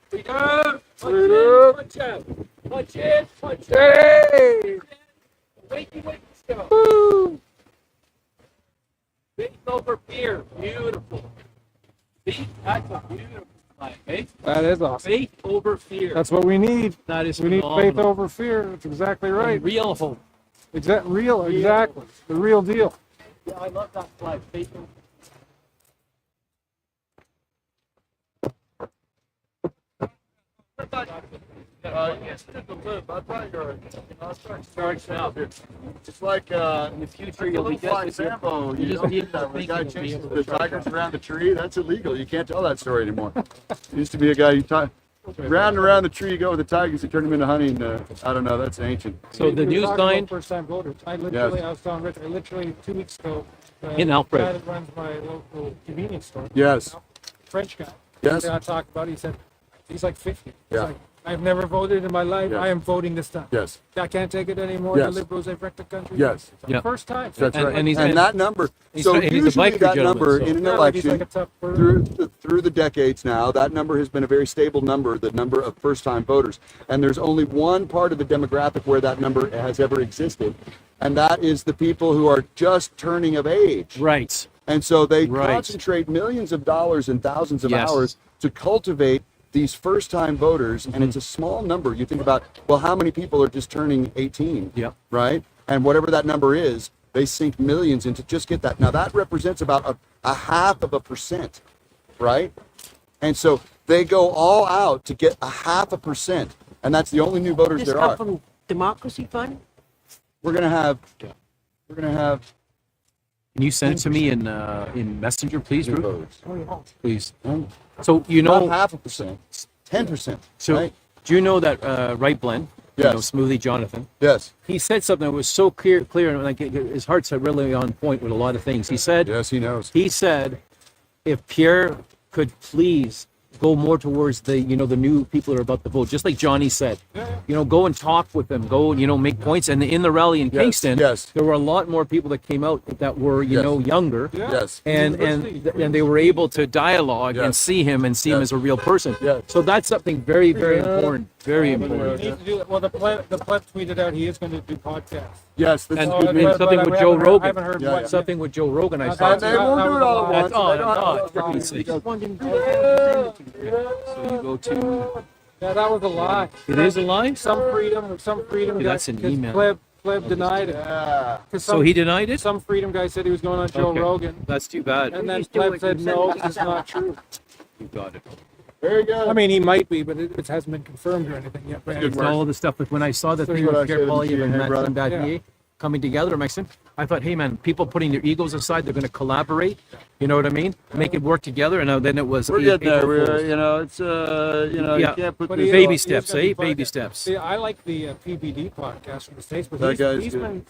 Freedom. Freedom. Punch out. Punch in. Punch out. Hey! Wakey, still. Woo! Faith over fear. Beautiful. See, that's a beautiful flag, eh? That is awesome. Faith over fear. That's what we need. That is We need faith phenomenal. over fear. That's exactly right. And real hope. Real, exactly. The real deal. Yeah, I love that flag. Faith over Yes, the lip. I thought you were. starts now. It's like In the future, you'll be little fly dead. Sambo. You You just don't need need that. to When the think guy you'll be chases able to the track tigers it. around the tree, that's illegal. You can't tell that story anymore. Used to be a guy round and around the tree you go with the tigers. They turn them into honey, and I don't know. That's ancient. So the We were news talking about sign First-time voters. I was telling Rich, I literally 2 weeks ago. In Alfred. The guy that runs my local convenience store. Yes. French guy. Yes. I talked about it. He said, he's like 50. He's Yeah. like, I've never voted in my life. Yes. I am voting this time. Yes. I can't take it anymore. Yes. The liberals have wrecked the country. Yes. It's the first time. That's And- right. and And, he's- that number. he's So a- and he's a usually biker that gentleman, number so- in an Yeah, like he's election like a tough bird. through the decades now, that number has been a very stable number, the number of first-time voters. And there's only one part of the demographic where that number has ever existed, and that is the people who are just turning of age. Right. And so they Right. concentrate millions of dollars and thousands of Yes. hours to cultivate these first-time voters, and it's a small number. You think about, well, how many people are just turning 18? Yep. Right? And whatever that number is, they sink millions into just get that. Now that represents about a half of a percent right? And so they go all out to get 0.5%, and that's the only new voters This there come are. from Democracy Fund? We're gonna have. Can you send it to me in Messenger, please, new Ruth? voters. Please. So you Not know, 0.5%, 10%. so right? do you know that Right Blend? You know, Yes. Smoothie Jonathan. Yes. He said something that was so clear, and like his heart's really on point with a lot of things. He said, Yes, he knows. He said, if Pierre could please go more towards the new people that are about to vote, just like Johnny said, go and talk with them, go, make points. And in the rally in Kingston, there were a lot more people that came out that were, younger. Yes. And they were able to dialogue and see him as a real person. So that's something very, very important. Very important. Well, the pleb tweeted out he is going to do podcasts. Yes, and something with Joe Rogan. I haven't heard what. Something with Joe Rogan. I saw. And they won't do it all at once. For Pete's sake. So you go to. Yeah, that was a lie. It is a lie. Some freedom. Yeah, that's an email. Pleb denied it. So he denied it. Some freedom guy said he was going on Joe Rogan. That's too bad. And then Pleb said no, this is not true. You got it. Very good. I mean, he might be, but it hasn't been confirmed or anything yet. It's all the stuff. Like when I saw the thing with Pierre Poilievre and Maxime Battier coming together, I thought, hey man, people putting their egos aside, they're going to collaborate. You know what I mean? Make it work together. And then it was. We're getting there. It's you can't put this baby steps, Baby steps. See, I like the PBD podcast from the States, but he's been.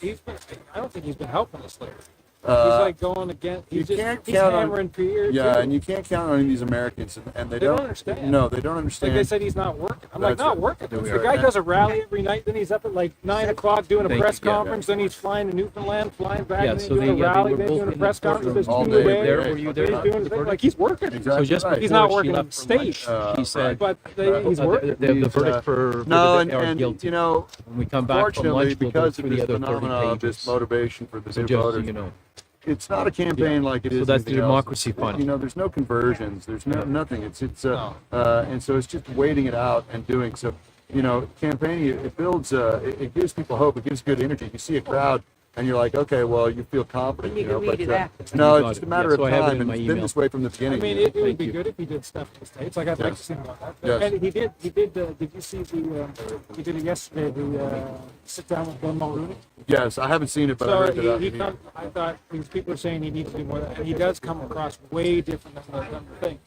I don't think he's been helping us lately. He's like going again. He's hammering Pierre. Yeah, and you can't count on these Americans, and they don't understand. No, they don't understand. Like they said, he's not working. I'm like, not working. The guy does a rally every night. Then he's up at like 9 o'clock doing a press conference. Then he's flying to Newfoundland, flying back, and then doing a rally, then doing a press conference. All day. Were you there? Like he's working. Exactly. So just he's not working on stage. He said, but he's working. The verdict for and guilty. when we come back from lunch, we'll go because through of the this other 30 phenomenon of pages. this motivation for the So new just so voters, you know. it's not a campaign like it is. So that's the anything else. Democracy Fund. There's no conversions. There's nothing. It's and so it's just waiting it out and doing so. Campaigning it builds. It gives people hope. It gives good energy. You see a crowd. And you're like, okay, well, you feel confident, but no, it's just a matter of time, and it's been this way from the beginning. I mean, it would be good if he did stuff in the States. Like, I'd like to see him on that. Yes. And he did, did you see he did it yesterday, the sit down with Ben Mulrooney? Yes, I haven't seen it, but I So heard that. I thought these people are saying he needs to do more of that, and he does come across way different than the thing.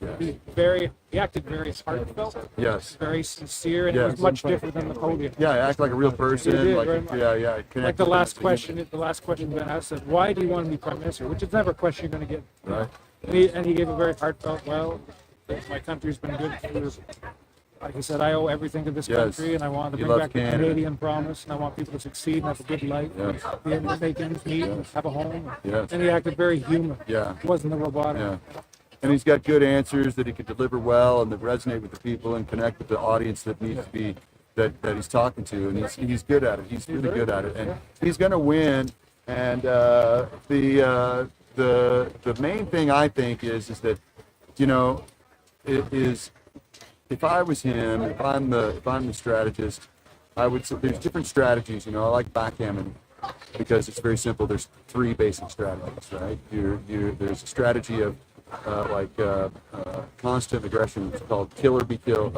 He acted very heartfelt. Yes. Very sincere, and it was much different than the podium. Yeah, act like a real person. He did, like, very much. Like the last question Ben asked said, "Why do you want to be prime minister?" Which is never a question you're going to get. Right. And he gave a very heartfelt, well, my country's been good for, like he said, I owe everything to this country, and I want to bring back the Canadian promise, and I want people to succeed and have a good life, be able to make ends meet, and have a home. And he acted very human. Yeah. He wasn't the robotic. Yeah. And he's got good answers that he could deliver well and that resonate with the people and connect with the audience that needs to be that he's talking to, and he's good at it. He's really good at it, and he's going to win. And the main thing I think is that if I was him, if I'm the strategist, I would say there's different strategies. I like backgammon because it's very simple. There's 3 basic strategies, right? There's a strategy of constant aggression. It's called kill or be killed,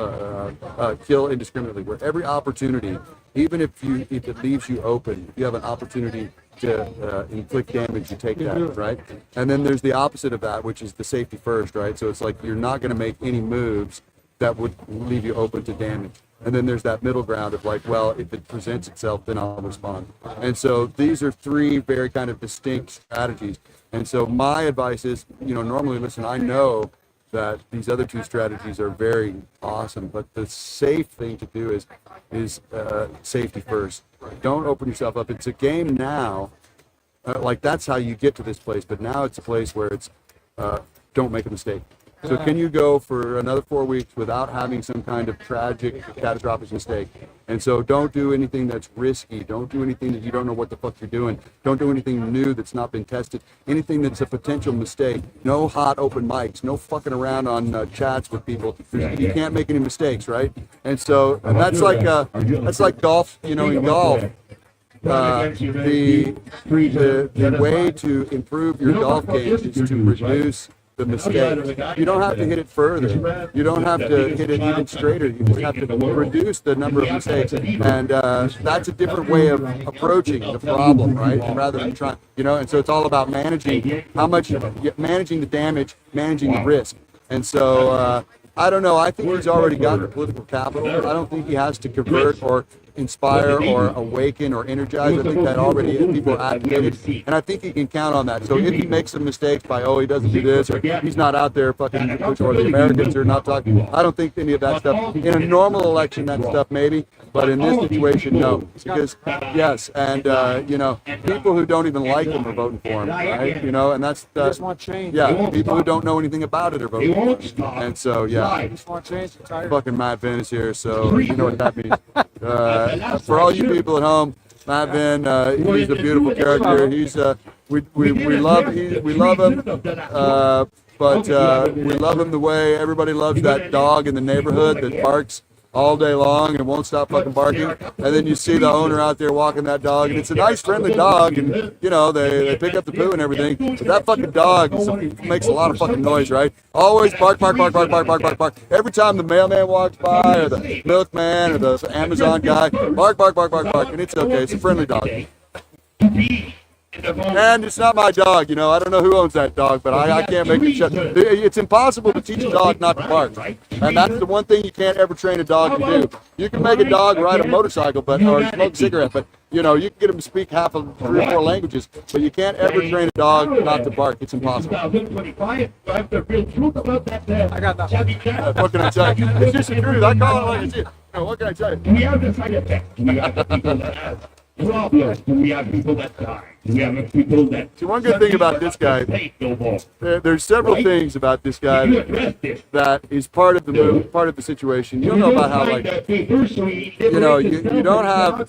kill indiscriminately, where every opportunity, even if it leaves you open, if you have an opportunity to inflict damage, you take that, right? And then there's the opposite of that, which is the safety first, right? So it's like you're not going to make any moves that would leave you open to damage. And then there's that middle ground of like, well, if it presents itself, then I'll respond. And so these are 3 very kind of distinct strategies. And so my advice is, normally, listen, I know that these other 2 strategies are very awesome, but the safe thing to do is safety first. Don't open yourself up. It's a game now. That's how you get to this place. But now it's a place where it's don't make a mistake. So can you go for another 4 weeks without having some kind of tragic, catastrophic mistake? And so don't do anything that's risky. Don't do anything that you don't know what the fuck you're doing. Don't do anything new that's not been tested. Anything that's a potential mistake. No hot open mics. No fucking around on chats with people. You can't make any mistakes, right? And so that's like golf. In golf. The way to improve your golf game is to reduce the mistake. You don't have to hit it further. You don't have to hit it even straighter. You just have to reduce the number of mistakes. And that's a different way of approaching the problem, right? Rather than trying, and so it's all about managing managing the damage, managing the risk. And so, I don't know. I think he's already got the political capital. I don't think he has to convert or inspire or awaken or energize. I think that already people are advocated, and I think he can count on that. So if he makes some mistakes by, he doesn't do this, or he's not out there fucking, or the Americans are not talking, I don't think any of that stuff. In a normal election, that stuff maybe, but in this situation, no. Because, yes, and, people who don't even like him are voting for him, right? And that's, just want change. yeah, people who don't know anything about it are voting for him. And so, yeah. I just want change. I'm tired. Fucking Matt Vinn is here, so you know what that means. For all you people at home, Matt Vinn, he's a beautiful character. He's we love him, but we love him the way everybody loves that dog in the neighborhood that barks all day long and won't stop fucking barking. And then you see the owner out there walking that dog, and it's a nice, friendly dog, and they pick up the poo and everything. But that fucking dog makes a lot of fucking noise, right? Always bark, bark, bark, bark, bark, bark, bark, bark. Every time the mailman walks by, or the milkman, or the Amazon guy, bark, bark, bark, bark, bark. And it's okay. It's a friendly dog. And it's not my dog, I don't know who owns that dog, but I can't make it shut. It's impossible to teach a dog not to bark, and that's the one thing you can't ever train a dog to do. You can make a dog ride a motorcycle, or smoke a cigarette, but you can get him to speak half of 3 or 4 languages, but you can't ever train a dog not to bark. It's impossible. I got that. What can I tell you? It's just the truth. I call it like it is. What can I tell you? We have the side effects. We have the people that have problems. We have people that die. We have people that. See, one good thing about this guy, there's several things about this guy that is part of the move, part of the situation. You don't know about how, you don't have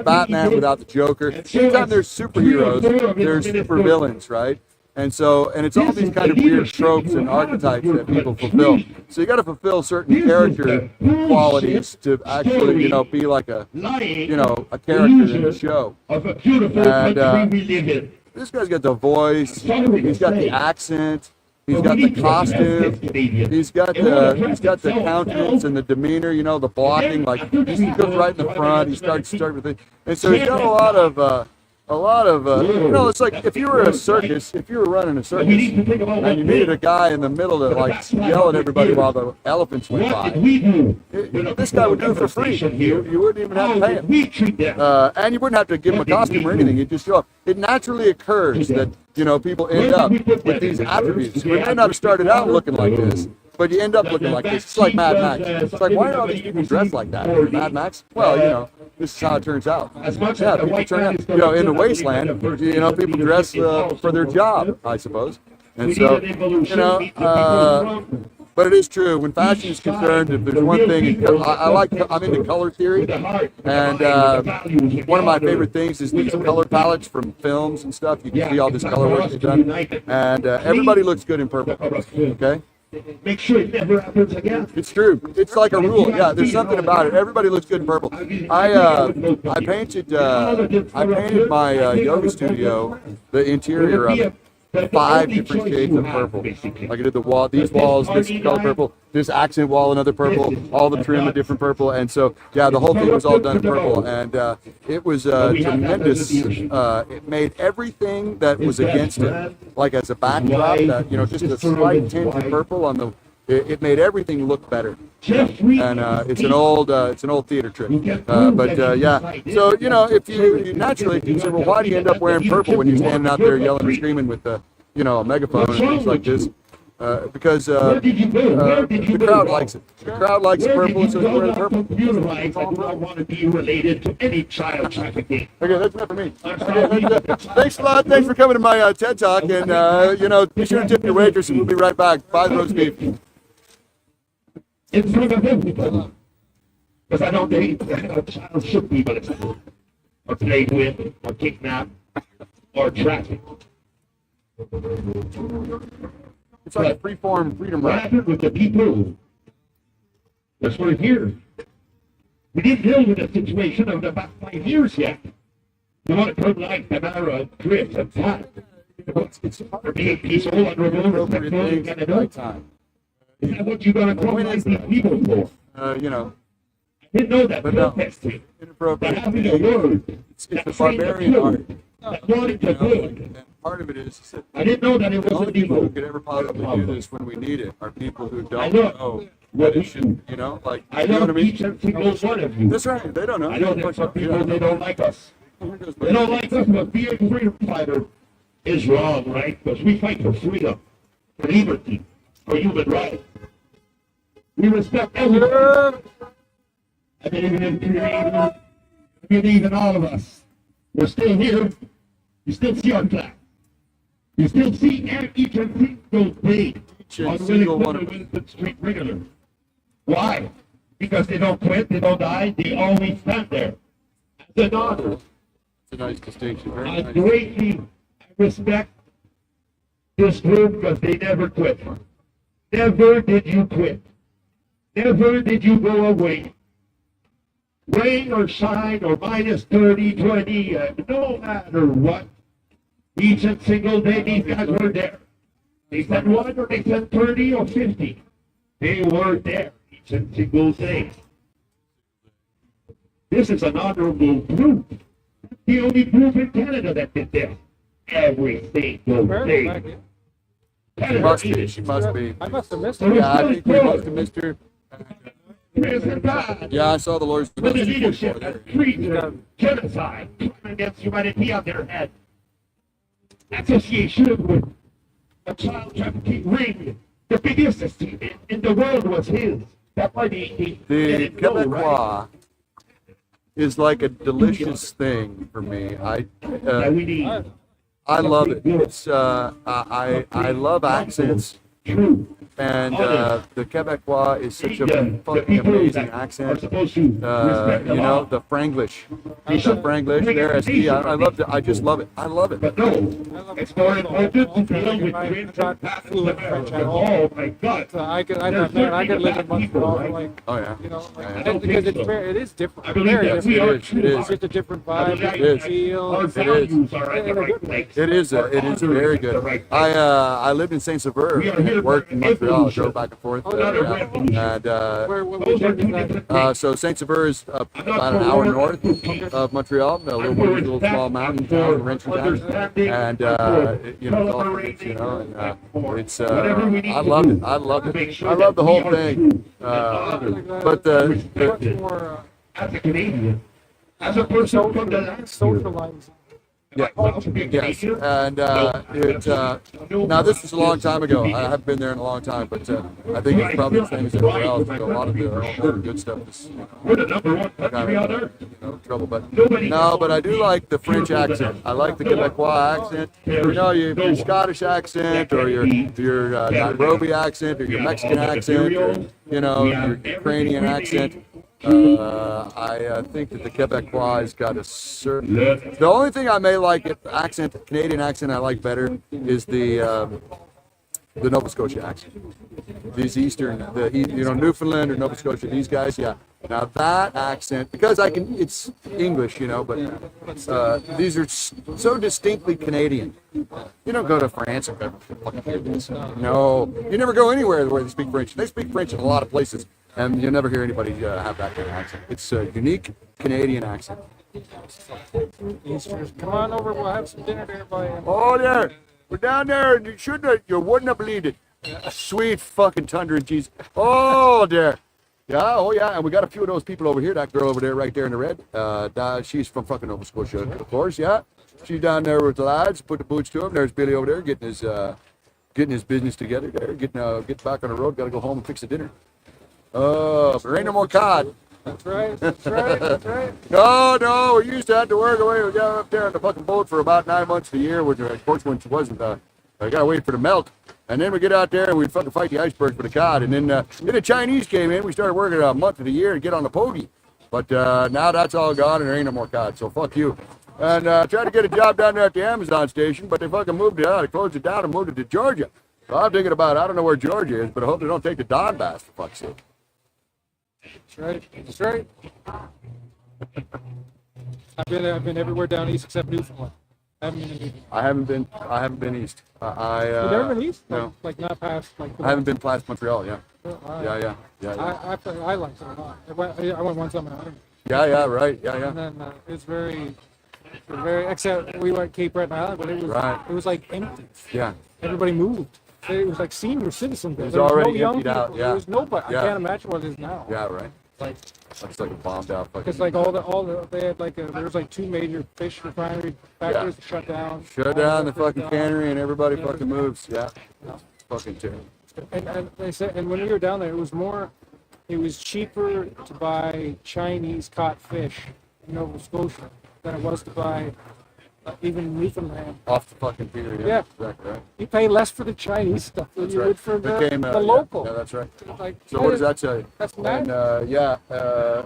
Batman without the Joker. Anytime there's superheroes, there's supervillains, right? And it's all these kind of weird tropes and archetypes that people fulfill. So you got to fulfill certain character qualities to actually, be like a character in the show. And this guy's got the voice, he's got the accent, he's got the costume, he's got the countenance and the demeanor, the blocking, like he goes right in the front, he starts with it. And so he's got a lot of it's like if you were running a circus and you needed a guy in the middle to yell at everybody while the elephants went by, this guy would do it for free. You wouldn't even have to pay him. And you wouldn't have to give him a costume or anything. You'd just show up. It naturally occurs that, people end up with these attributes. We may not have started out looking like this, but you end up looking like this. It's like Mad Max. It's like, why are all these people dressed like that? Mad Max? Well, this is how it turns out. People turn out. In the wasteland, people dress for their job, I suppose. And so, but it is true. When fashion is concerned, if there's one thing, I'm into color theory, and one of my favorite things is these color palettes from films and stuff. You can see all this color work they've done, and everybody looks good in purple. Okay. Make sure it never happens again. It's true. It's like a rule. Yeah, there's something about it. Everybody looks good in purple. I painted my yoga studio, the interior of it, 5 different shades of purple. Like I did these walls, this color purple, this accent wall, another purple, all the trim a different purple, and so the whole thing was all done in purple, and it was tremendous. It made everything that was against it, like as a backdrop, just a slight tint of purple on the. It made everything look better, and it's an old theater trick. But so if you naturally you say, well, why do you end up wearing purple when you're standing out there yelling and screaming with a megaphone and things like this? Because the crowd likes it. The crowd likes purple, so you wear the purple. I don't want to be related to any child trafficking. Okay, that's enough for me. Thanks a lot. Thanks for coming to my TED Talk, and be sure to tip your waitress, and we'll be right back. Buy the roast beef. In front of everybody. Because I don't think a child should be molested, or played with, or kidnapped, or trafficked. It's like a free-form freedom What right. happened with the people? That's what it here. We didn't deal with the situation of about 5 years yet. You want to come like Tamara, Chris, and Pat. It's hard to be peaceful and remove the technology kind of do. time. Is that what you're gonna compromise these people for? You know, I didn't know that but no, protesting, that inappropriate. having a word, It's that the saying the barbarian art. truth, that wanting to You know, good. and part of it is that I didn't know that it the only wasn't people who evil. could ever possibly do this when we need it are people who I don't know know what that it we should, you know, like, I you know what I love mean? each and single one of you. That's right, they don't know. I know there's some people, they don't like us. They don't like us, but being a freedom fighter is wrong, right? Because we fight for freedom, for liberty, for human rights. We respect everyone. I believe in all of us. We're still here. You still see our flag. You still see each and single day on William Street regular. Why? Because they don't quit, they don't die, they always stand there. As an honor. It's a nice distinction. Very I nice. greatly respect this group because they never quit. Never did you quit. Never did you go away. Rain or shine or minus 30, 20, no matter what. Each and single day these guys were there. They said 1 or they said 30 or 50. They were there each and single day. This is an honorable group. The only group in Canada that did this. Every single day. She must be. She must be. I must have missed So it. Yeah, I think we must have missed her. Praise God. Yeah, I saw the Lord's For the before leadership there. that treason, genocide, crime against humanity on their head. Association with a child trafficking ring. The biggest in the world was his. That's why they The let it go, right? Quebecois is like a delicious thing for me. That we need. I love it. It's I love accents, and the Quebecois is such a fucking amazing accent. You know, the Franglish, their SD. I love it. I just love it. I love it. But no, it's more important to deal with twins and fluent French at all. Oh my God! I could live in Montreal, like, Oh yeah. you know, like, Yeah. and because it's very, it is different. I believe Very that we different. are It true. is. It's just a different vibe, It different is. feel. Our It's- values are at the in a right good place. It is very good. I lived in Saint Sever and worked in Montreal. Drove back and forth. And Which end is that? so Saint Sever is about an hour north of Montreal, a little small mountain town, ranching town, and you know, golf range, you know, and it's I loved it. I loved it. I love the whole thing. But Much more As a Canadian, as a person from the land, socialized. yeah, yes, and now this was a long time ago. I haven't been there in a long time, but I think it's probably the same as everywhere else. A lot of the good stuff is we're the number one kind country on of earth. trouble. But no, but I do like the French accent. I like the Quebecois accent. You know, your Scottish accent, or your Nairobi accent, or your Mexican accent, or you know, your Ukrainian accent. I think that the Quebecois has got a certain. The only thing I may like accent, Canadian accent, I like better is the Nova Scotia accent. These Eastern, Newfoundland or Nova Scotia, these guys, yeah. Now that accent, because it's English, you know, but these are so distinctly Canadian. You don't go to France and fucking hear this. No, you never go anywhere where they speak French. They speak French in a lot of places, and you'll never hear anybody have that kind of accent. It's a unique Canadian accent. Easterners, come on over. We'll have some dinner there by. Oh, there. We're down there, and you wouldn't have believed it. Sweet fucking tundra and cheese. Oh, there. Yeah, oh yeah, and we got a few of those people over here. That girl over there, right there in the red. She's from fucking Nova Scotia, of course. Yeah, she's down there with the lads. Put the boots to him. There's Billy over there getting his business together. There, getting back on the road. Got to go home and fix the dinner. Oh, there ain't no more cod. That's right. That's right. That's right. No, we used to have to work away. We got up there on the fucking boat for about 9 months a year, which of course when it wasn't. I gotta wait for the melt. And then we get out there and we fucking fight the iceberg for the cod. And then the Chinese came in. We started working a month of the year to get on the pokey. But now that's all gone and there ain't no more cod. So fuck you. And tried to get a job down there at the Amazon station, but they fucking moved it out. They closed it down and moved it to Georgia. So I'm thinking about, I don't know where Georgia is, but I hope they don't take the Donbass, for fuck's sake. That's right. That's right. I've been everywhere down east except Newfoundland. I haven't been east. You never been east? No. Like not past like. I haven't been past Montreal. Yeah. Yeah. I liked it a lot. I went one summer. Yeah. Right. Yeah. And then it's very, except we went Cape Breton Island, but it was like empty. Yeah. Everybody moved. It was like senior citizens. It was There was already no young emptied people. out. Yeah. There was nobody. Yeah. I can't imagine what it is now. Yeah. Right. Like. That's like a bombed out. Because like all the they had like there was like 2 major fish refinery factories shut down. Shut down the fucking cannery and everybody fucking moves. Yeah. Fucking terrible. And they said, and when we were down there, it was cheaper to buy Chinese caught fish in Nova Scotia than it was to buy even Newfoundland. Off the fucking pier. Yeah. Exactly right. You pay less for the Chinese stuff than you would for the local. Yeah, that's right. Like, so what does that tell you? That's and,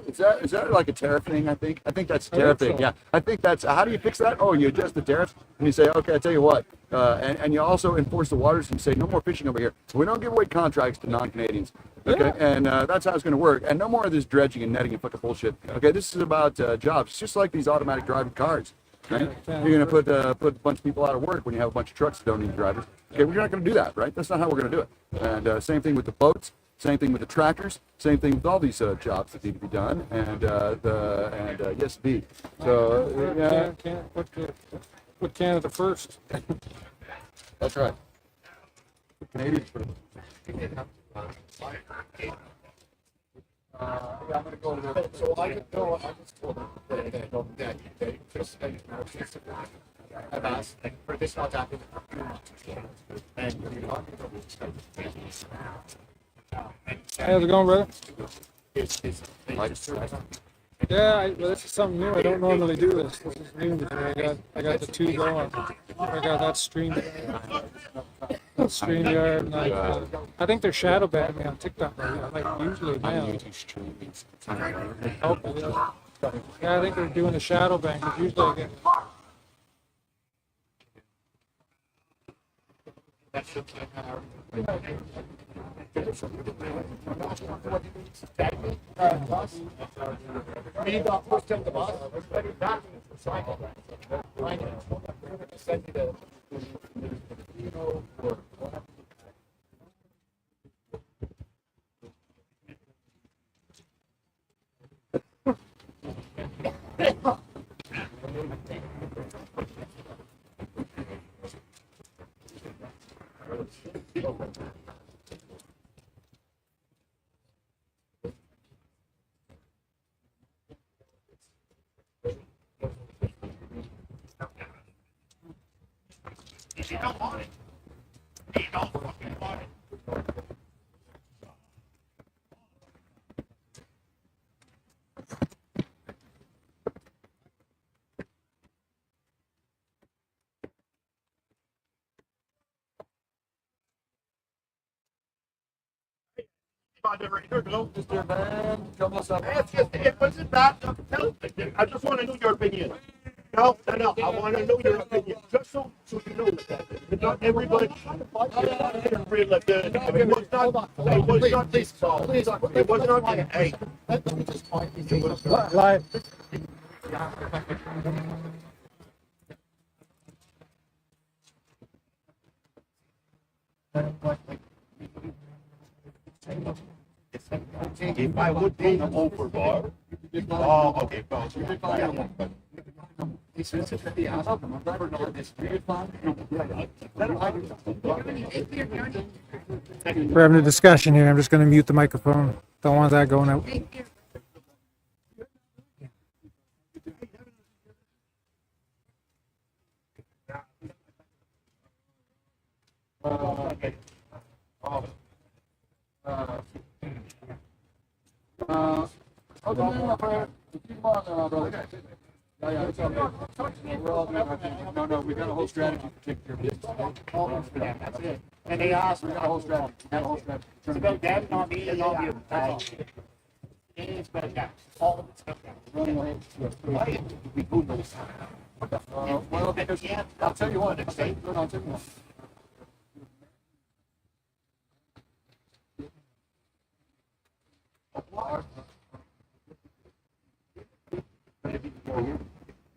is that like a tariff thing? I think that's a tariff thing. So. Yeah, I think that's. How do you fix that? Oh, you adjust the tariffs and you say, okay, I tell you what, and you also enforce the waters and say no more fishing over here. We don't give away contracts to non-Canadians. Okay, and that's how it's going to work. And no more of this dredging and netting and fucking bullshit. Okay, this is about jobs. It's just like these automatic driving cars. Right? You're going to put a bunch of people out of work when you have a bunch of trucks that don't need drivers. Okay, we're not going to do that, right? That's not how we're going to do it. And same thing with the boats, same thing with the tractors, same thing with all these jobs that need to be done. And yes, indeed. So can't put Canada first. That's right. Canadians first. I'm going to go to the. So I just told them that Chris and I've asked for this not to happen for 2 months. And you're talking about How's it going, brother? It's Yeah, well, this is something new. I don't normally do this. This is new to me. I got the 2 going. I got that StreamYard, and I think they're shadow banning me on TikTok. Like usually now. Yeah, I think they're doing a shadow ban because usually I get. You don't want it. You don't fucking want it. Mr. Man, come us up. It wasn't that. I just want to know your opinion. No. I want to know your opinion. Just so you know that. But not everybody. It was not. Hey. Let me just point these Live. If I would be an over bar. Oh, okay. We're having a discussion here. I'm just going to mute the microphone. Don't want that going out. No, we got a whole strategy to take care of business. That's it. And they asked, We got a whole strategy. it's about them, not me, and not you. That's all. It's about that. All of it's about that. Well, because I'll tell you what. I'll tell you what.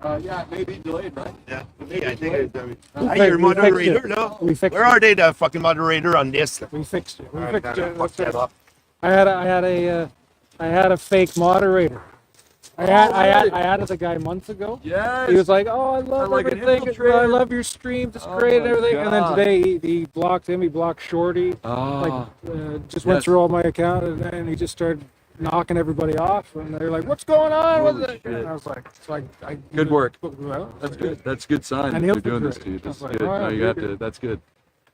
Yeah, maybe delayed, right? Yeah. Hey, I think We I fixed- your we fixed moderator, it. no? We fixed Where are they, the fucking moderator on this? We fixed it. We All right, fixed gotta it. fuck that up. I had a fake moderator. I added the guy months ago. Yes. He was like, "Oh, I love like an everything. infiltrator. I love your streams. It's Oh great and my everything." And then God. today he blocked him. He blocked Shorty. Oh. Just went Yes. through all my account and then he just started knocking everybody off. And they're like, "What's going on with Holy it?" shit. And I was like, I Good work. Well, That's good. That's a good sign And that he'll you're doing this figure to you. it. This is I was good. like, No, "Oh, you yeah, got you're to. That's good.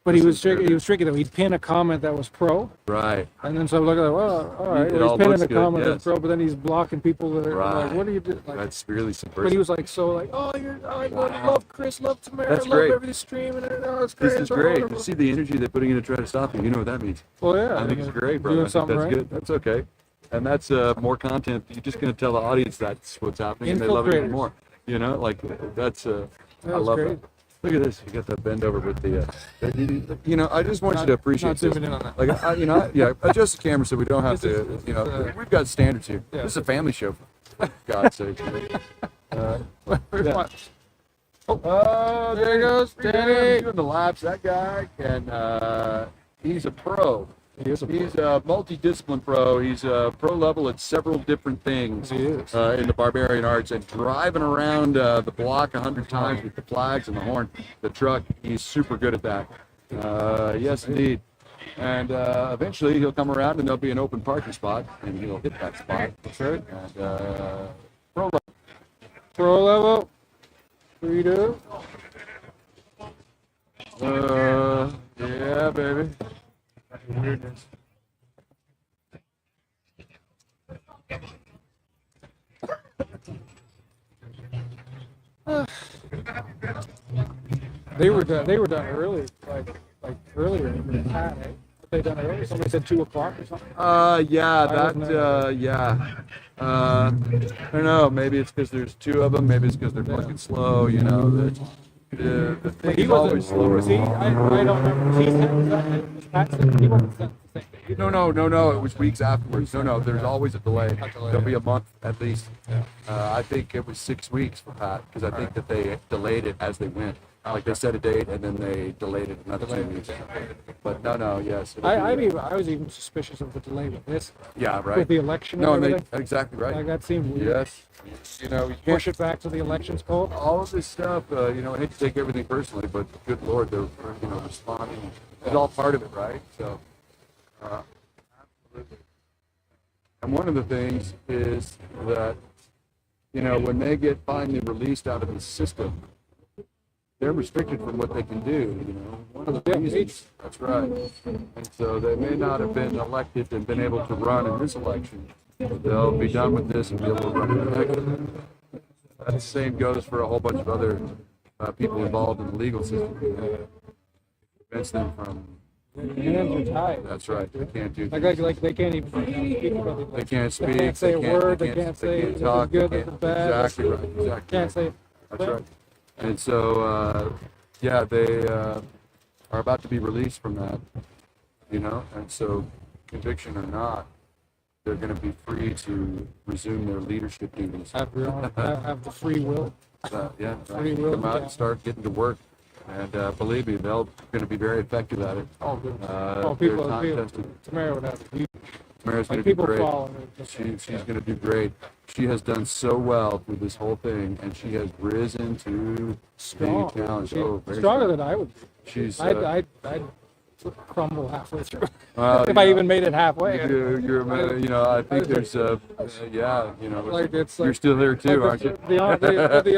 But he This was is tricky. very He was tricky though. He'd pin a comment that was pro, Right. and then so I'm looking at, well, all right, It well, all he's pinning looks a good, comment yes. that's pro, but then he's blocking people that are Right. like, what do you do? Like, That's really subversive. but he was like, so like, oh, I love Chris, love Tamara, That's I love great. everything streaming, and oh, it's great. This is it's all great. wonderful." To see the energy they're putting in to try to stop you. You know what that means. Well, yeah, I think it's great, bro. doing I think something that's right. good. That's okay. And that's more content. You're just going to tell the audience that's what's happening, and they love it even Infiltrators. more. You know, like that's. I was love great. that. Look at this. You got that bend over with the. You know, I just want you to appreciate not this. zooming in on that. Like, adjust the camera so we don't have to. You know, we've got standards here. Yeah. This is a family show. For God's sake. Oh, there he goes, Danny. Doing the laps. That guy can. He's a pro. He's a multidiscipline pro. He's a pro level at several different things in the barbarian arts, and driving around the block 100 times with the flags and the horn, the truck. He's super good at that. Yes, indeed. And eventually he'll come around and there'll be an open parking spot, and he'll hit that spot. That's right. And pro level. Pro level. 3-2. Yeah, baby. Weirdness. They were done early, like earlier in the time, eh? They done early. Somebody said 2 o'clock or something. Yeah, I wasn't there. yeah. I don't know. Maybe it's because there's 2 of them. Maybe it's because they're fucking slow. You know, the thing He is always wasn't. slower. Was he? I don't remember. He wasn't sent the same day. No. It was weeks afterwards. No. There's always a delay. There'll be a month at least. I think it was 6 weeks for Pat because I think that they delayed it as they went. Like they set a date and then they delayed it another 2 weeks. But no, yes. I was even suspicious of the delay with this. Yeah, right. With the election. No, and and everything. exactly right. Like that seemed weird. Yes. You know, you can't Push it back to the elections call. all of this stuff, I hate to take everything personally, but good Lord, they're, responding. It's all part of it, right? So, absolutely. And one of the things is that, when they get finally released out of the system, they're restricted from what they can do, One of the reasons, that's right. And so they may not have been elected and been able to run in this election, but they'll be done with this and be able to run in the next one. The same goes for a whole bunch of other people involved in the legal system. Prevents them from. Hands are tied. That's right. They can't do. Like they can't even speak. They can't speak. They can't say a word. They can't say They it's can't talk. good, They it's can't, bad. exactly right. Exactly. Can't say. That's right. And so, they are about to be released from that, and so, conviction or not, they're going to be free to resume their leadership duties. Have the free will. Yeah, Free will. come out and start getting to work. And believe me, they're going to be very effective at it. Oh, good. They're People. time-tested. Tamara would have huge. Tamara's going Like to do people great. follow her. She's going to do great. She has done so well through this whole thing, and she has risen to Strong. being a challenge. Oh, very Stronger strong. than I would be. She's. I'd crumble halfway through. Well, if I even made it halfway. I think there's, Like it's you're like, still here too, like aren't you? The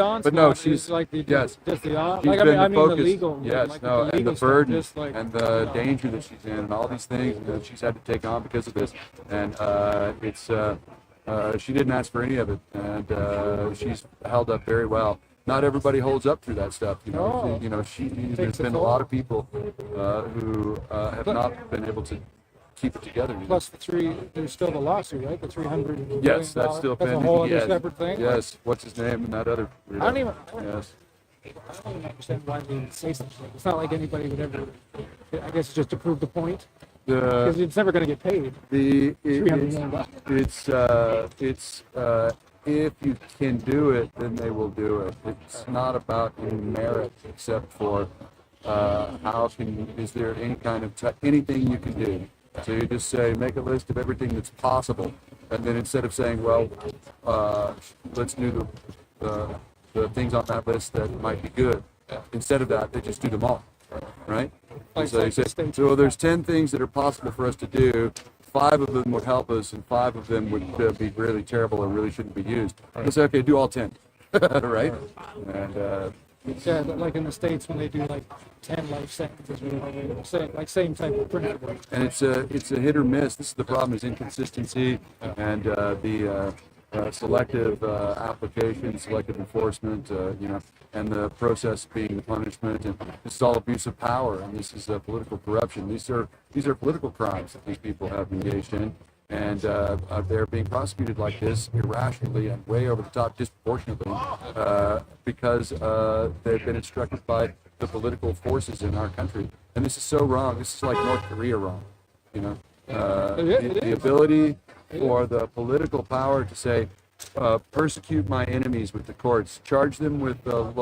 onslaught But no, is she's like the, yes. just the on. She's Like been I mean focused. the legal. Yes, like no, the and the legal stuff, burden just like, and the danger that she's in, and all these things that she's had to take on because of this. And she didn't ask for any of it, and she's held up very well. Not everybody holds up through that stuff, No. There's been a lot of people who have not been able to keep it together. Plus there's still the lawsuit, right? The $300 Yes, million. that's still That's pending. a whole other Yes. separate thing. Yes, what's his name and that other. I don't even. Yes. I don't even understand why they would say something. It's not like anybody would ever. I guess it's just to prove the point. Because it's never going to get paid. $300 million. if you can do it, then they will do it. It's not about any merit except for is there any kind of anything you can do. So you just say, make a list of everything that's possible, and then instead of saying, well, let's do the things on that list that might be good, instead of that, they just do them all, right? So you say, so there's 10 things that are possible for us to do. 5 of them would help us, and 5 of them would be really terrible and really shouldn't be used. Let's say, okay, do all 10, right? And yeah, like in the States when they do like 10 life sentences, same type of principle. And it's a hit or miss. This is the problem: is inconsistency and the selective application, selective enforcement, and the process being the punishment. And this is all abuse of power, and this is political corruption. These are political crimes that these people have engaged in, and they're being prosecuted like this irrationally and way over the top, disproportionately, because they've been instructed by the political forces in our country. And this is so wrong. This is like North Korea wrong. The ability for the political power to say, persecute my enemies with the courts, charge them with as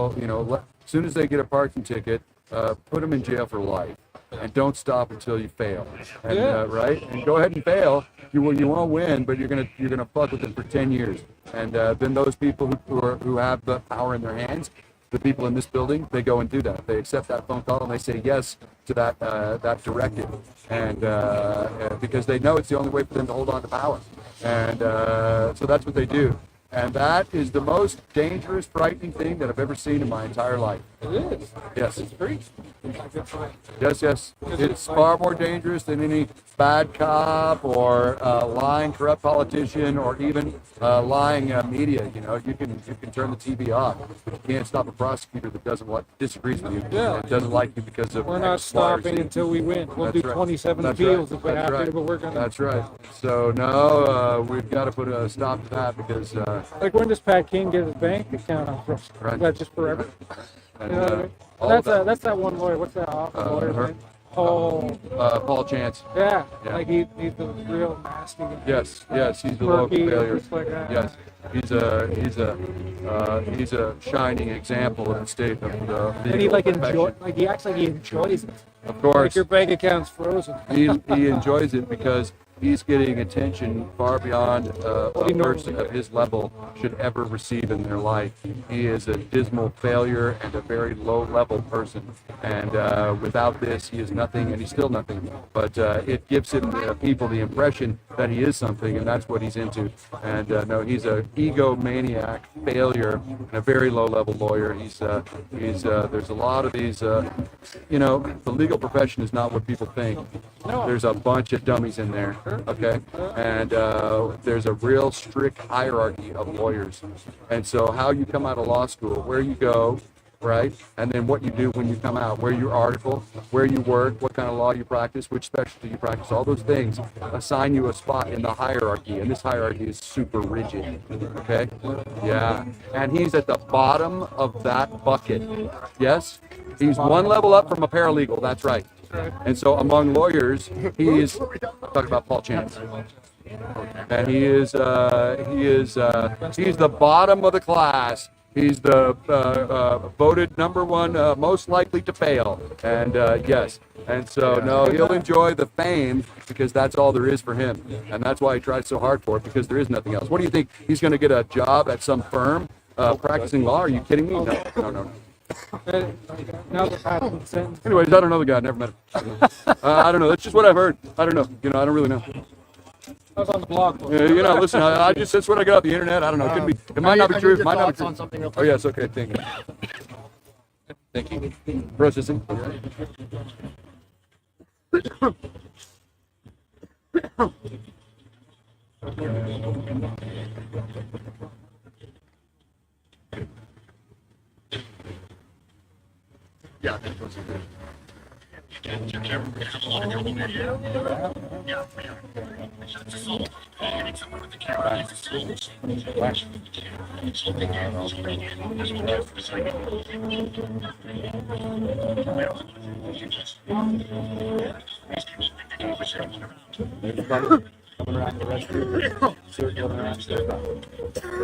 soon as they get a parking ticket, put them in jail for life, and don't stop until you fail. And right, and go ahead and fail. You won't win, but you're gonna fuck with them for 10 years. And then those people who have the power in their hands, the people in this building, they go and do that. They accept that phone call and they say yes to that directive, and because they know it's the only way for them to hold on to power. And so that's what they do. And that is the most dangerous, frightening thing that I've ever seen in my entire life. It is. Yes. It's great. Yes. It's far more dangerous than any bad cop or lying corrupt politician or even lying media. You can turn the TV off, but you can't stop a prosecutor that disagrees with you and doesn't like you because of. We're not stopping until we win. We'll do 27 appeals if we have to, but we're gonna. That's right. So no, we've got to put a stop to that because. Like when does Pat King get his bank account on first? Right. Is that just forever? And, you know what I mean? That's that one lawyer. What's that lawyer name? Paul Chance. Yeah. Like he's the real nasty guy. Yes, he's the local failure. Like that. Yes, he's a shining example of the state of the legal profession. He acts like he enjoys it. Of course. Like your bank account's frozen. He enjoys it because he's getting attention far beyond a person of his level should ever receive in their life. He is a dismal failure and a very low-level person. And without this, he is nothing, and he's still nothing. But it gives him people the impression that he is something, and that's what he's into. And no, he's an egomaniac failure and a very low-level lawyer. There's a lot of these. The legal profession is not what people think. There's a bunch of dummies in there. Okay, and there's a real strict hierarchy of lawyers, and so how you come out of law school, where you go, right, and then what you do when you come out, where your article, where you work, what kind of law you practice, which specialty you practice, all those things assign you a spot in the hierarchy, and this hierarchy is super rigid. Okay, yeah, and he's at the bottom of that bucket. Yes, he's one level up from a paralegal. That's right. And so among lawyers, he's talking about Paul Chance, and he's the bottom of the class. He's the voted #1 most likely to fail, and yes, and so no, he'll enjoy the fame because that's all there is for him, and that's why he tries so hard for it, because there is nothing else. What do you think? He's going to get a job at some firm practicing law? Are you kidding me? No. Anyways, I don't know the guy. Never met him. I don't know. That's just what I've heard. I don't know. I don't really know. I was on the blog. Listen. That's what I got off the internet. I don't know. It could be. It might not be true. It might not be true. Oh yes. Okay. Thank you. Thank you. Processing. Yeah, that was good. coming around the restroom, circling around the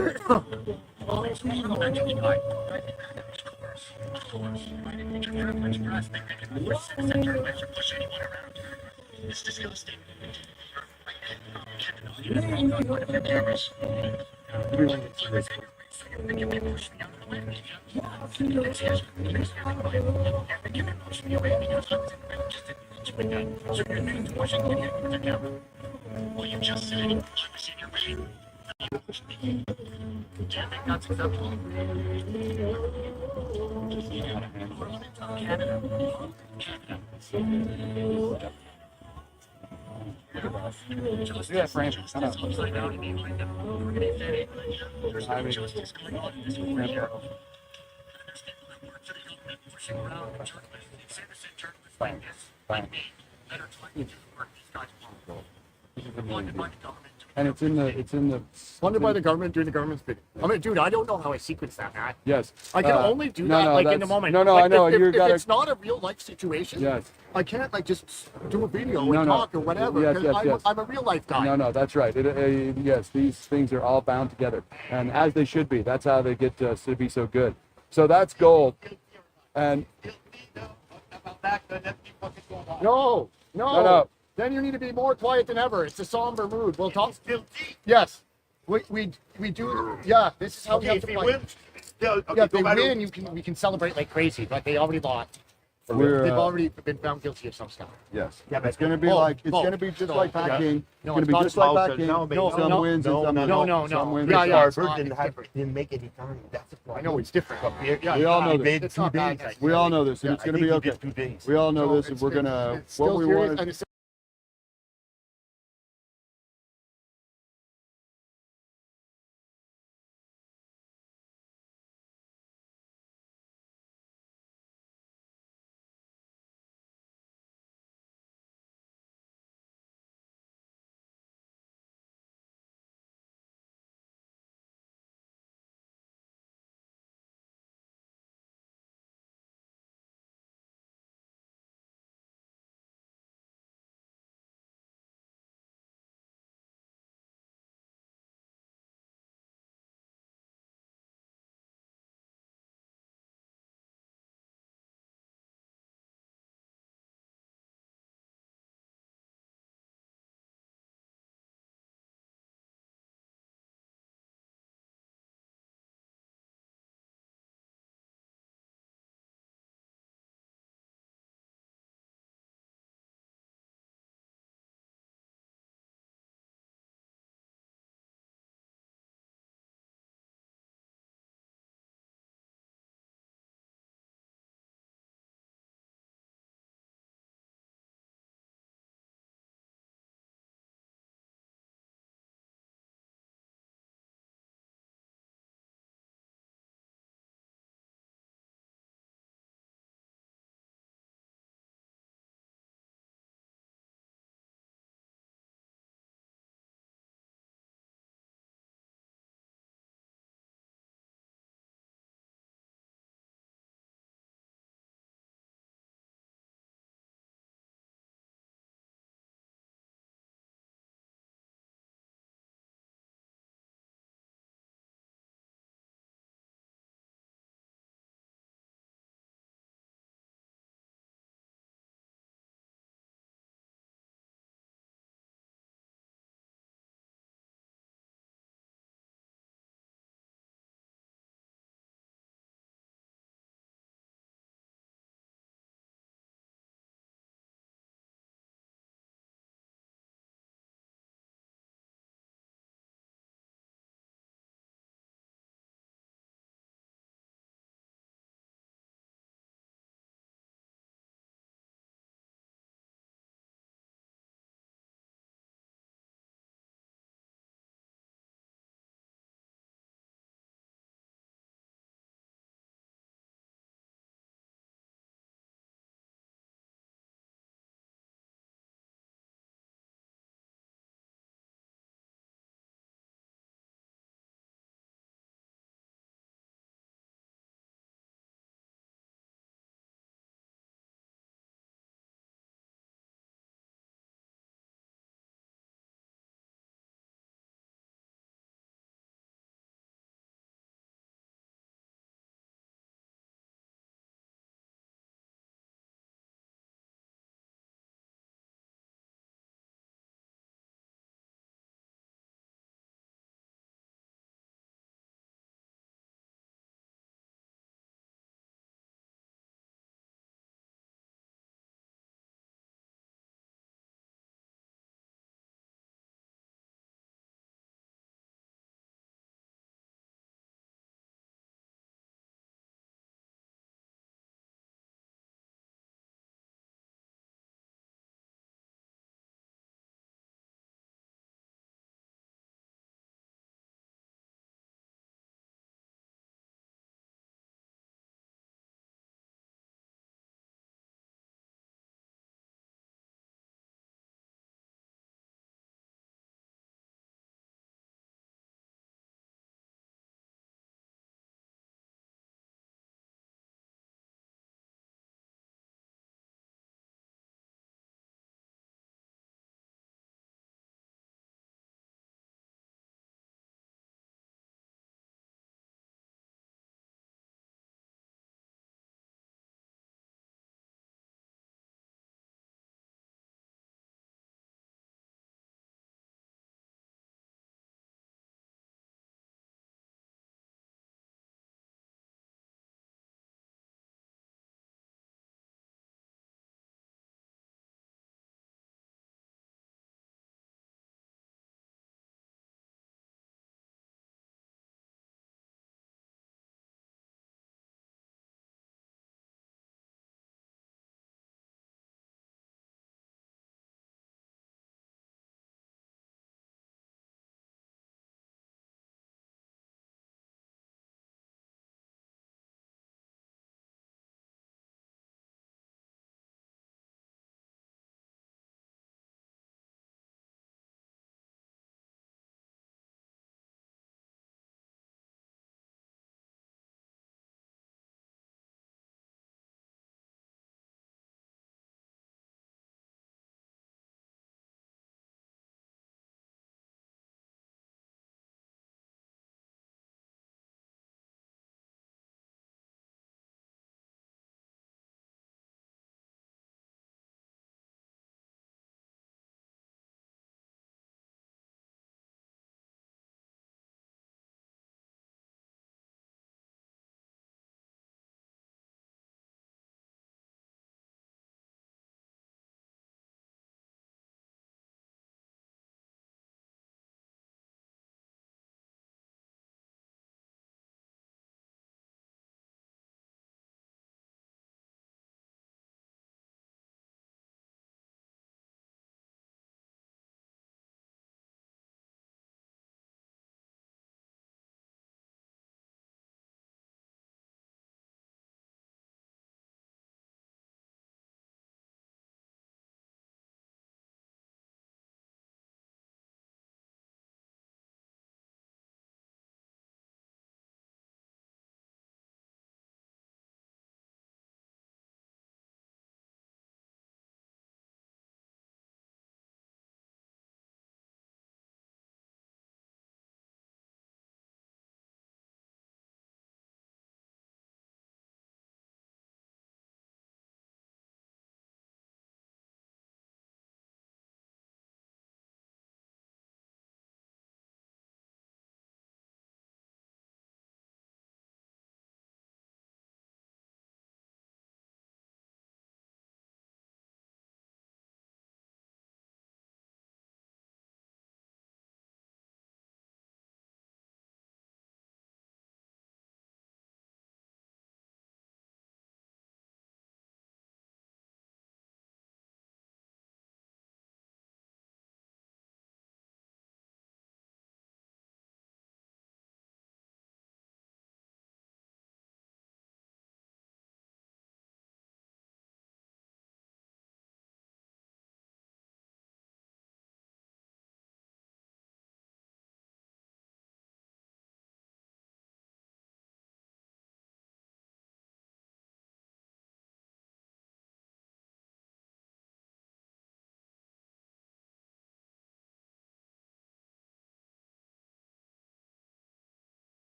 Yeah, Frank. And it's in the Funded by the government, doing the government's bidding. I mean, dude, I don't know how I sequence that, man. yes. I can only do no, that no, like in the that's- moment. No, no, like, I know. If, You if gotta. it's not a real life situation, Yes. I can't like just do a video No, and no. talk or whatever. Yes, 'cause yes, I'm, yes. I'm a real life guy. No, no, that's right. Yes, these things are all bound together, and as they should be. That's how they get to be so good. So that's gold. And No, No, no. Then you need to be more quiet than ever. It's a somber mood. We'll talk. Yes. We do. Yeah. This is how we have to fight. Yeah, if they win, we can celebrate like crazy, but they already lost. We're, They've already been found guilty of some stuff. yes. Yeah, but It's going to be both, like it's both. going to be just So, like yeah. backing. It's No, going to it's be not just like about backing. no, Some no, wins and some no. Some wins. Yeah, yeah. Barber didn't make any time. That's the problem. I know it's different, but We all know He this. made It's 2 not bad, days. guys. We all know this, and Yeah, it's I going to think be he okay. did 2 days. We all know So this, and we're going to it's what still we serious, want. and it's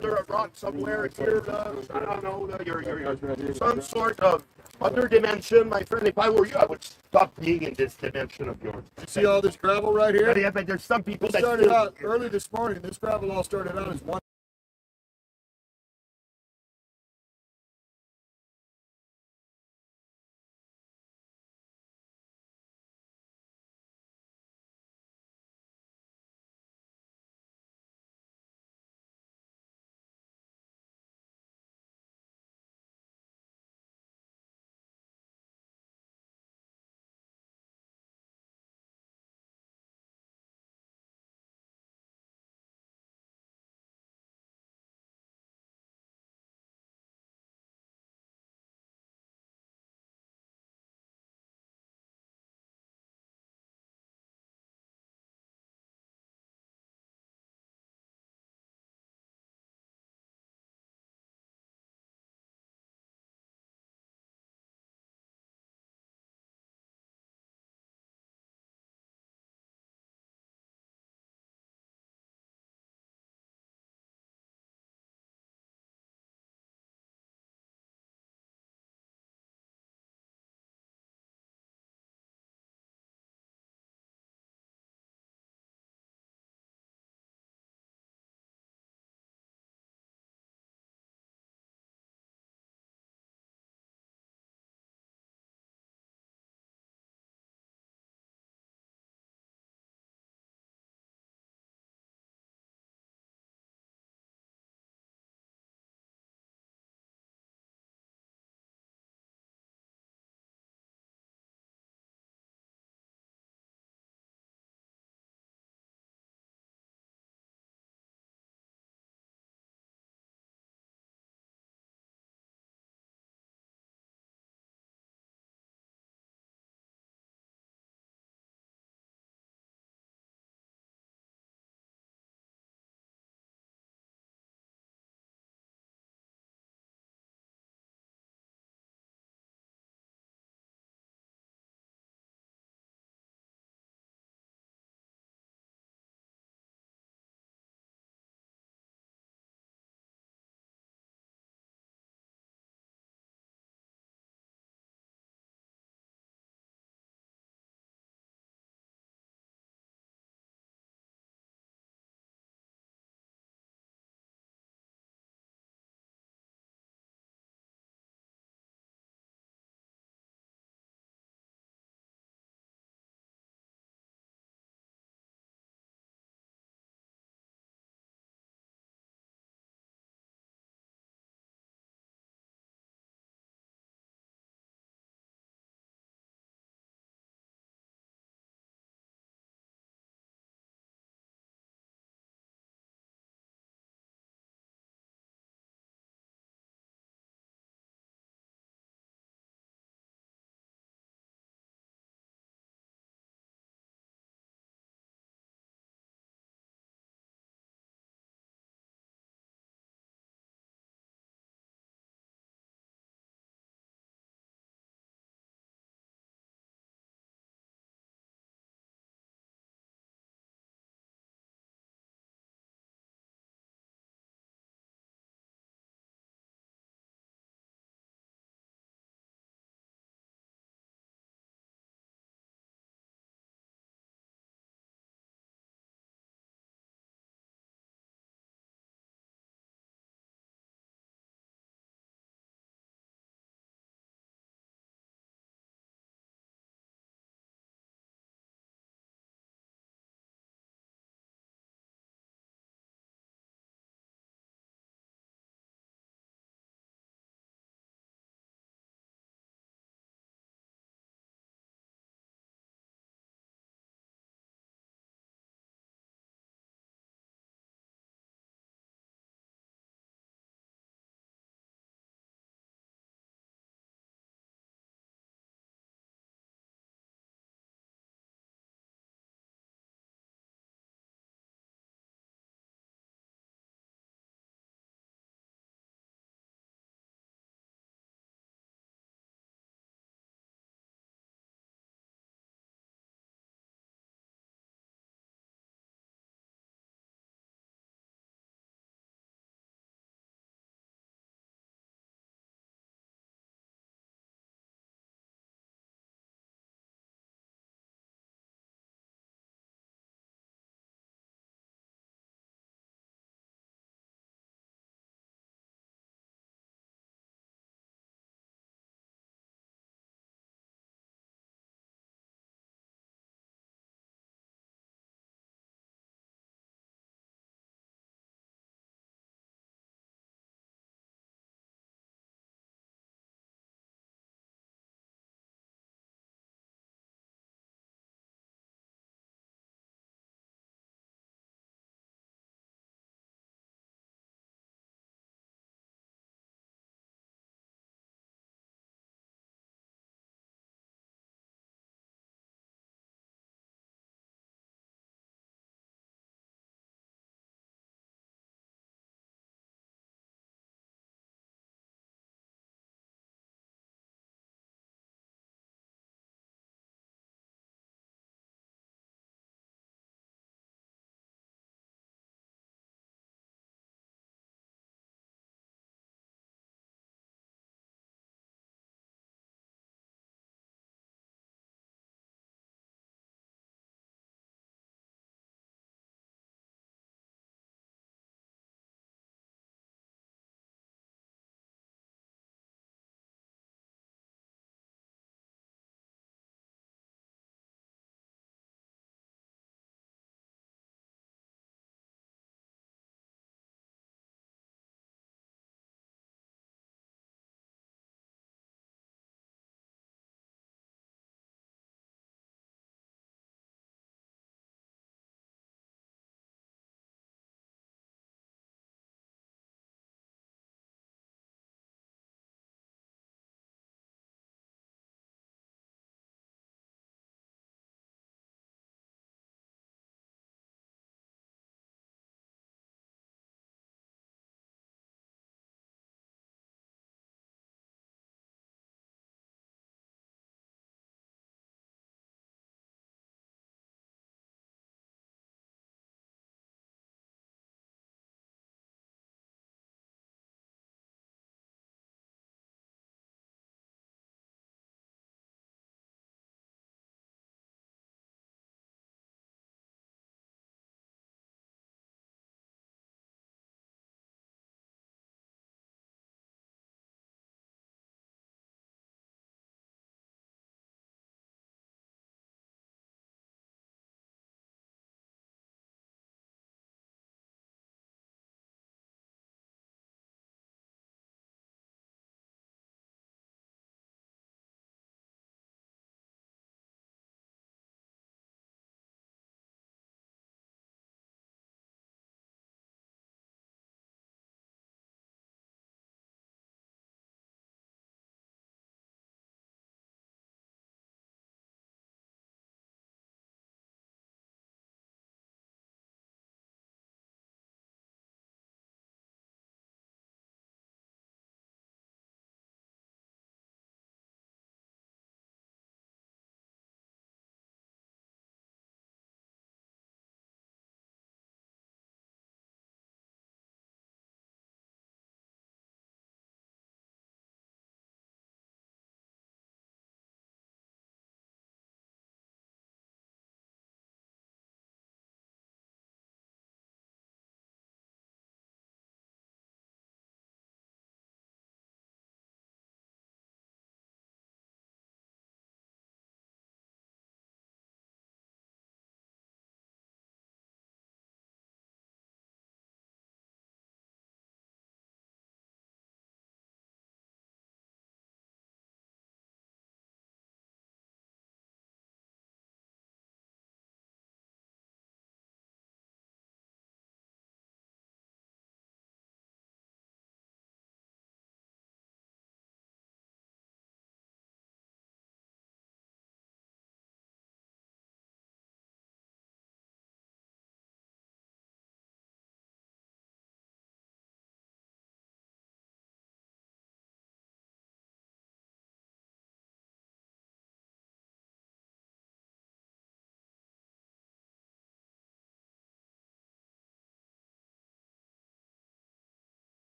There a rock somewhere here, I don't know, you're some sort of other dimension, my friend. If I were you, I would stop being in this dimension of yours. You see all this gravel right here? Yeah, but there's some people that started still- out early this morning. This gravel all started out as one.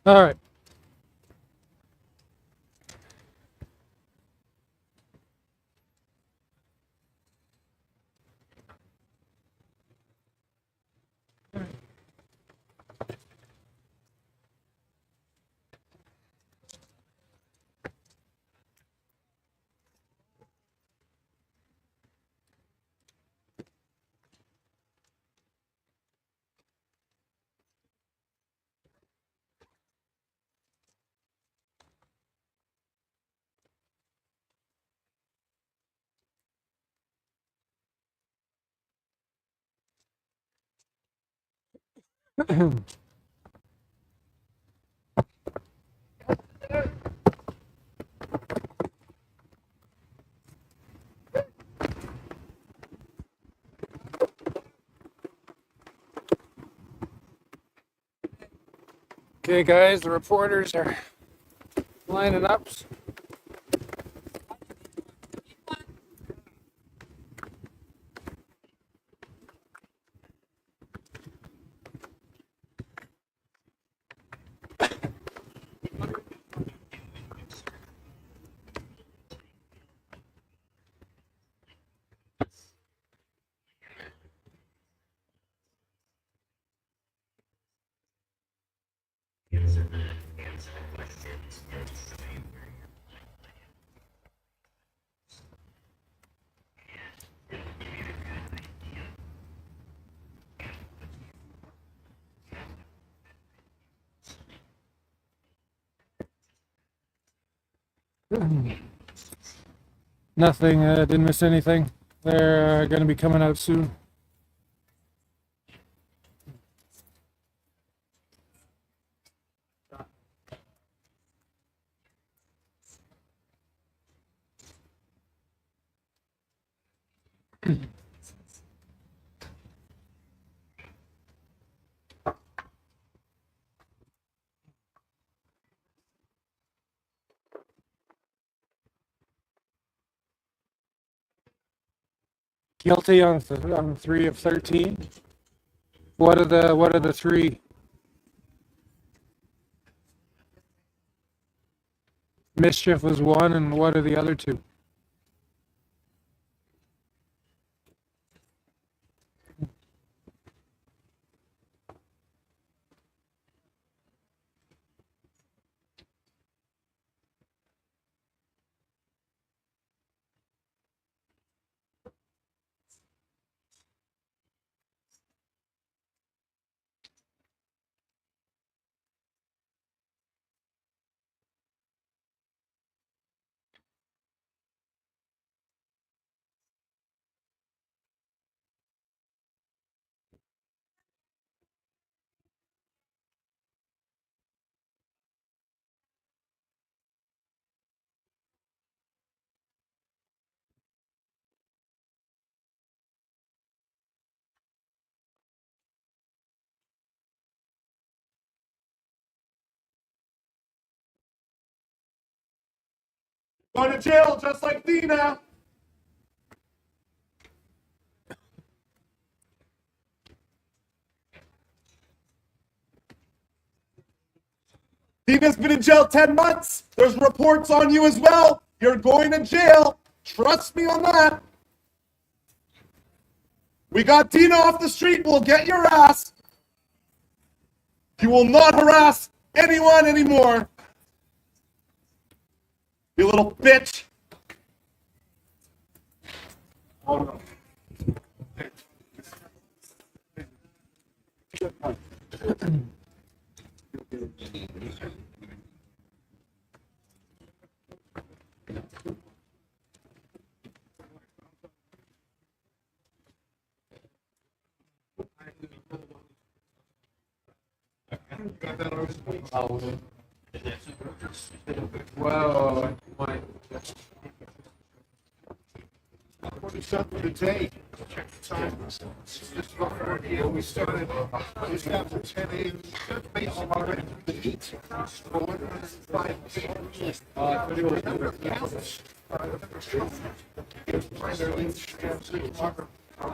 All right. Okay, guys, the reporters are lining up. Nothing, didn't miss anything. They're going to be coming out soon. Guilty on 3 of 13. What are the 3? Mischief was 1, and what are the other 2? Going to jail just like Dina. Dina's been in jail 10 months. There's reports on you as well. You're going to jail. Trust me on that. We got Dina off the street. We'll get your ass. You will not harass anyone anymore. You little bitch. Well, my 47 for the day. Check the time. It's just before here. We started just after 10 a.m. Basically, already the heat. For 105 counts. Find their leads. So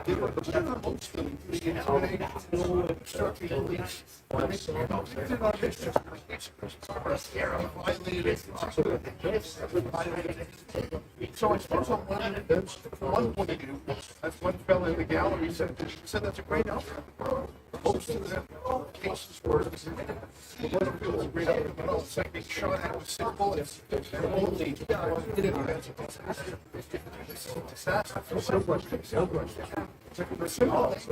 I suppose on one point of view, as one fellow in the gallery said that's a great outcome. Most of the cases were, it wasn't a great outcome at all. It's like being shot at with 6 bullets and only hit it against a disaster. It's a disaster for so much. For simple things,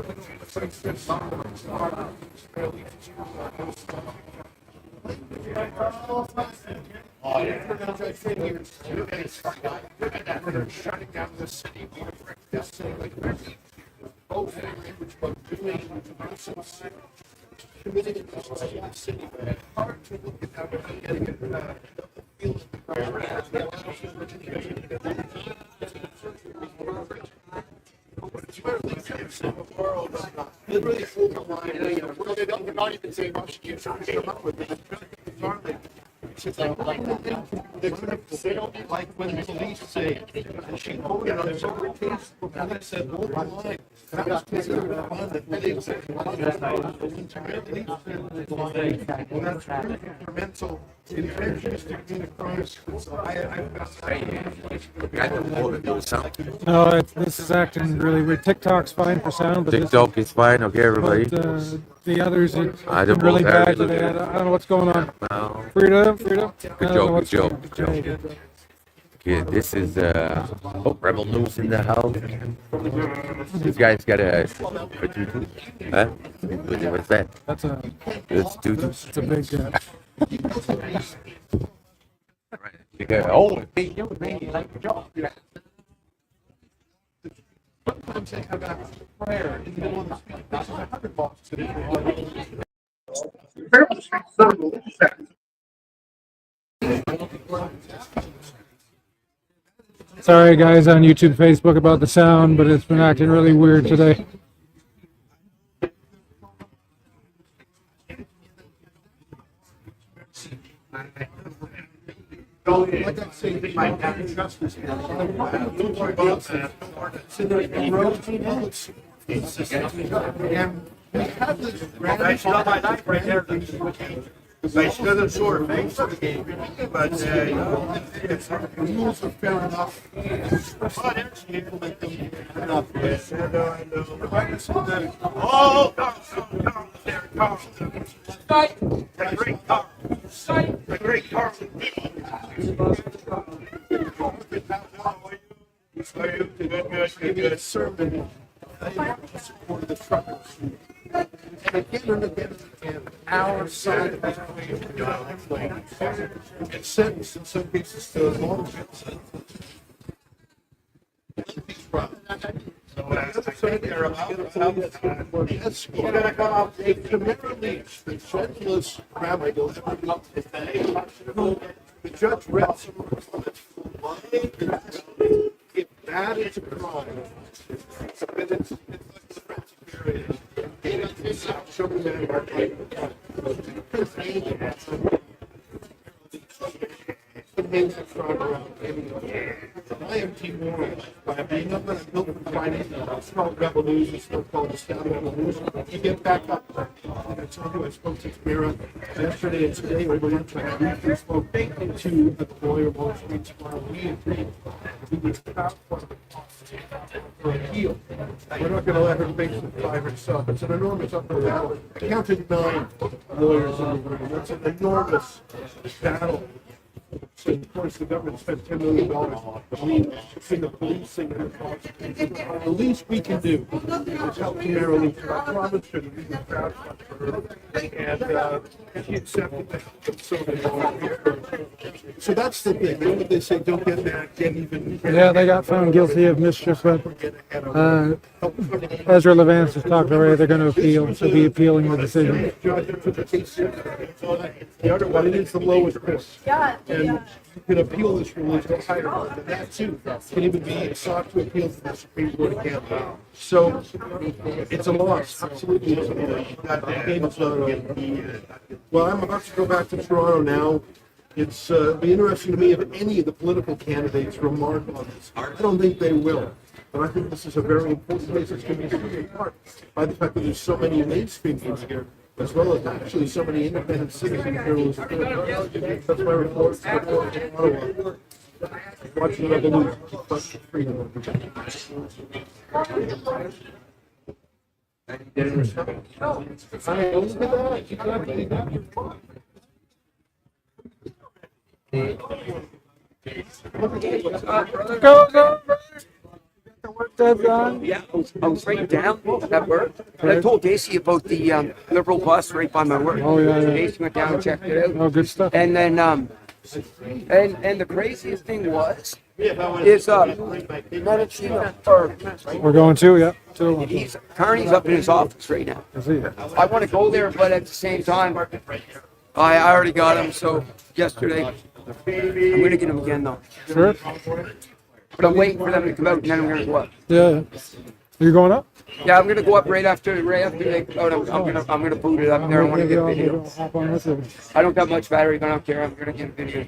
shutting down the city. We have this thing like both which were doing nuisance committing in the city. Hard to look at how we're getting it. Literally full the line. They're not even saying much. You should come up with it. They don't like when the police say, and she quoted on several cases, and they said, hold the line. That was considered a fun that they said, well, that's really for mental intentions to commit a crime. So No, this is acting really weird. TikTok's fine for sound, but TikTok is fine, okay, everybody. But, the others are I don't really know, bad today. I don't know what's going on. No. Freedom. Good job. Okay, this is Rebel News in the house. This guy's got a tutu. Huh? What's that? It's tutu. It's a big oh, sometimes they have that prayer in the middle of the street. This is $100 Sorry, guys, on YouTube, Facebook about the sound, but it's been acting really weird today. Like I say, they might have justice. And we have this That's not my knife right there. It's another sword, thanks. But the rules are fair enough. Implement them enough. Oh, the great car. The great car. Good sermon. I support the truckers. And again and again, our side of the equation and sentenced in some cases to a long Tamara Lich, the gentlest rabbi you'll ever meet, the judge read some comments from if that is a crime, then it's like the French period. It's not showing that I am demoralized by being up in a building fighting. It's called Rebel News. It's still called the Scout Rebel News. You get back up. And I told you I spoke to Tamara yesterday and today. We went to we spoke to the lawyer Wall Street tomorrow. We agreed we would crowdfund for appeal. We're not going to let her face it by herself. It's an enormous uphill battle. I counted 9 lawyers in the room. That's an enormous battle. So, of course, the government spent $10 million between the policing and the prosecution. The least we can do is help Tamara Lich. I promised her that we would crowdfund for her, and she accepted that. So that's the thing. Then they say, don't get mad, get even. Yeah, they got found guilty of mischief, but Ezra Levance has talked already. They're going to appeal. She'll be appealing the decision. The other one is the lowest risk. And you can appeal this religion higher than that too. Can even be sought to appeal to the Supreme Court again. So it's a loss. Absolutely, it's a loss. Well, I'm about to go back to Toronto now. It's be interesting to me if any of the political candidates remark on this. I don't think they will. But I think this is a very important place that's going to be set apart by the fact that there's so many mainstream things here, as well as actually so many independent citizens here who support. That's my report. Ottawa. Watching the revolution, fight for freedom. Yeah, I was right down at work. And I told Daisy about the Liberal bus right by my work. Oh, yeah, yeah. Daisy went down and checked it out. Oh, good stuff. And then and the craziest thing is Menachino, or We're going to, yeah. Carney's up in his office right now. Is he? I want to go there, but at the same time, I already got him. So yesterday, I'm gonna get him again though. Sure. But I'm waiting for them to come out, and then I'm gonna go up. Yeah. You're going up? Yeah, I'm gonna go up right after they go. I'm gonna boot it up there. I want to get video. Hop on with it. I don't got much battery, but I don't care. I'm gonna get a video.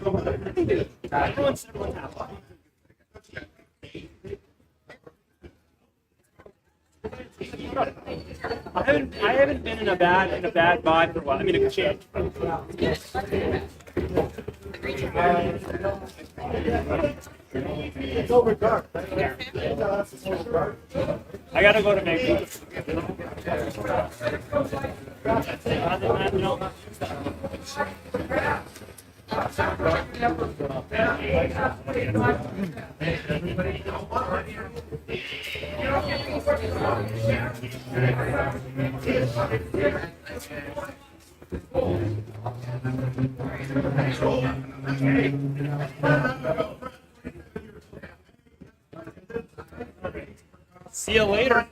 I haven't been in a bad vibe for a while. I mean, it could change. I gotta go to Vancouver. See you later.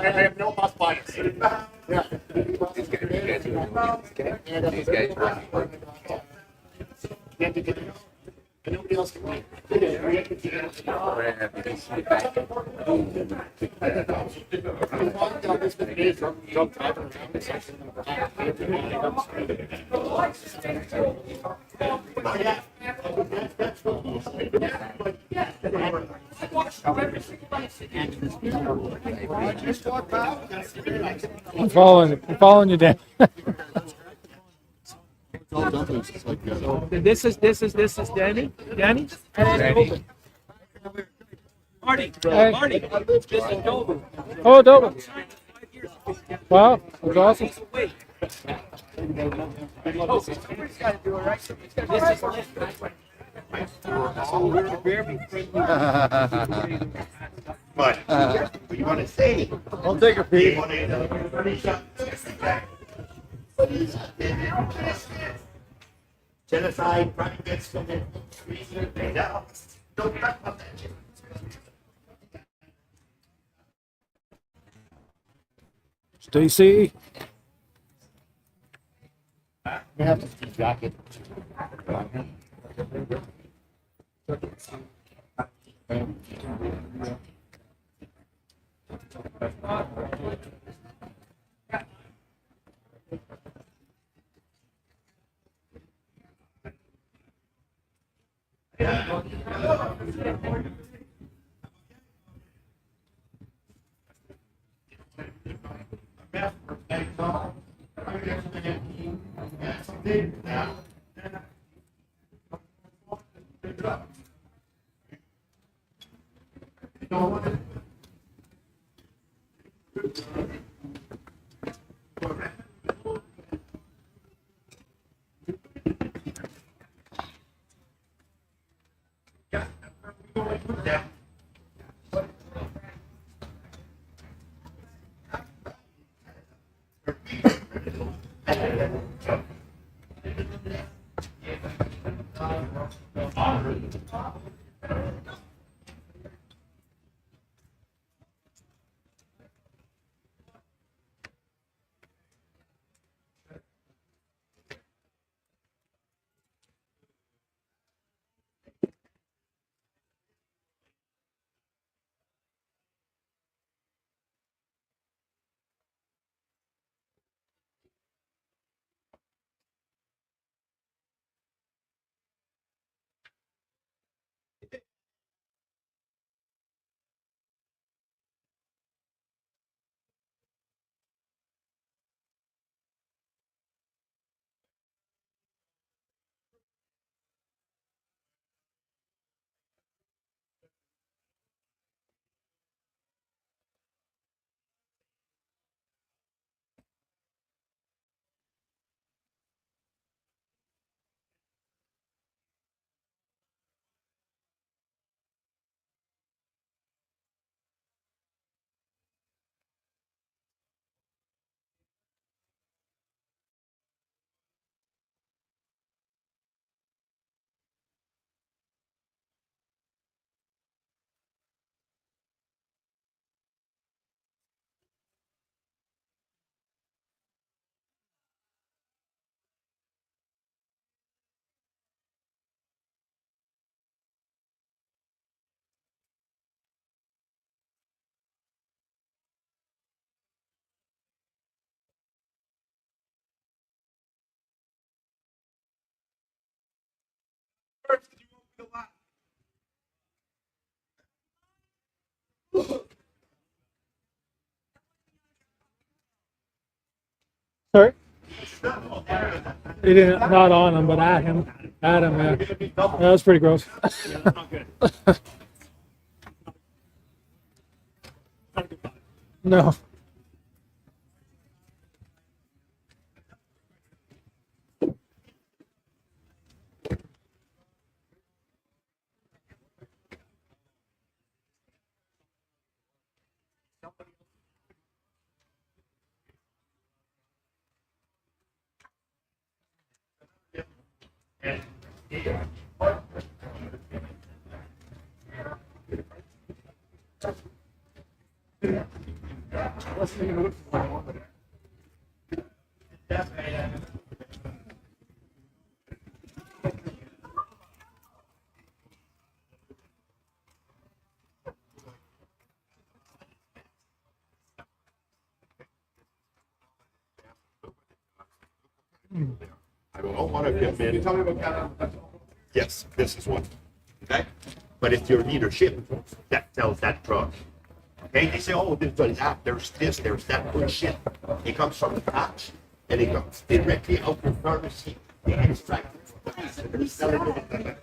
I have no bus bias. Yeah. These guys Nobody else can win. I'm following you, Dan. This is Danny. Danny. Danny. Marty. Hey. Marty. This is Dover. Oh, Dover. Wow, that's awesome. What you want to say? I'll take a peek. Genocide, crime against women, treason, now. Don't talk about that shit. Stacy. We have to see jacket. Sorry? He didn't, not on him, but at him. At him, yeah. That was pretty gross. No. I don't want to come in. Yes, this is one. Okay? But it's your leadership that tells that drug. Okay? They say, oh, there's that, there's this, there's that bullshit. It comes from the patch and it comes directly out of pharmacy. They extract it from the patch and they're selling it.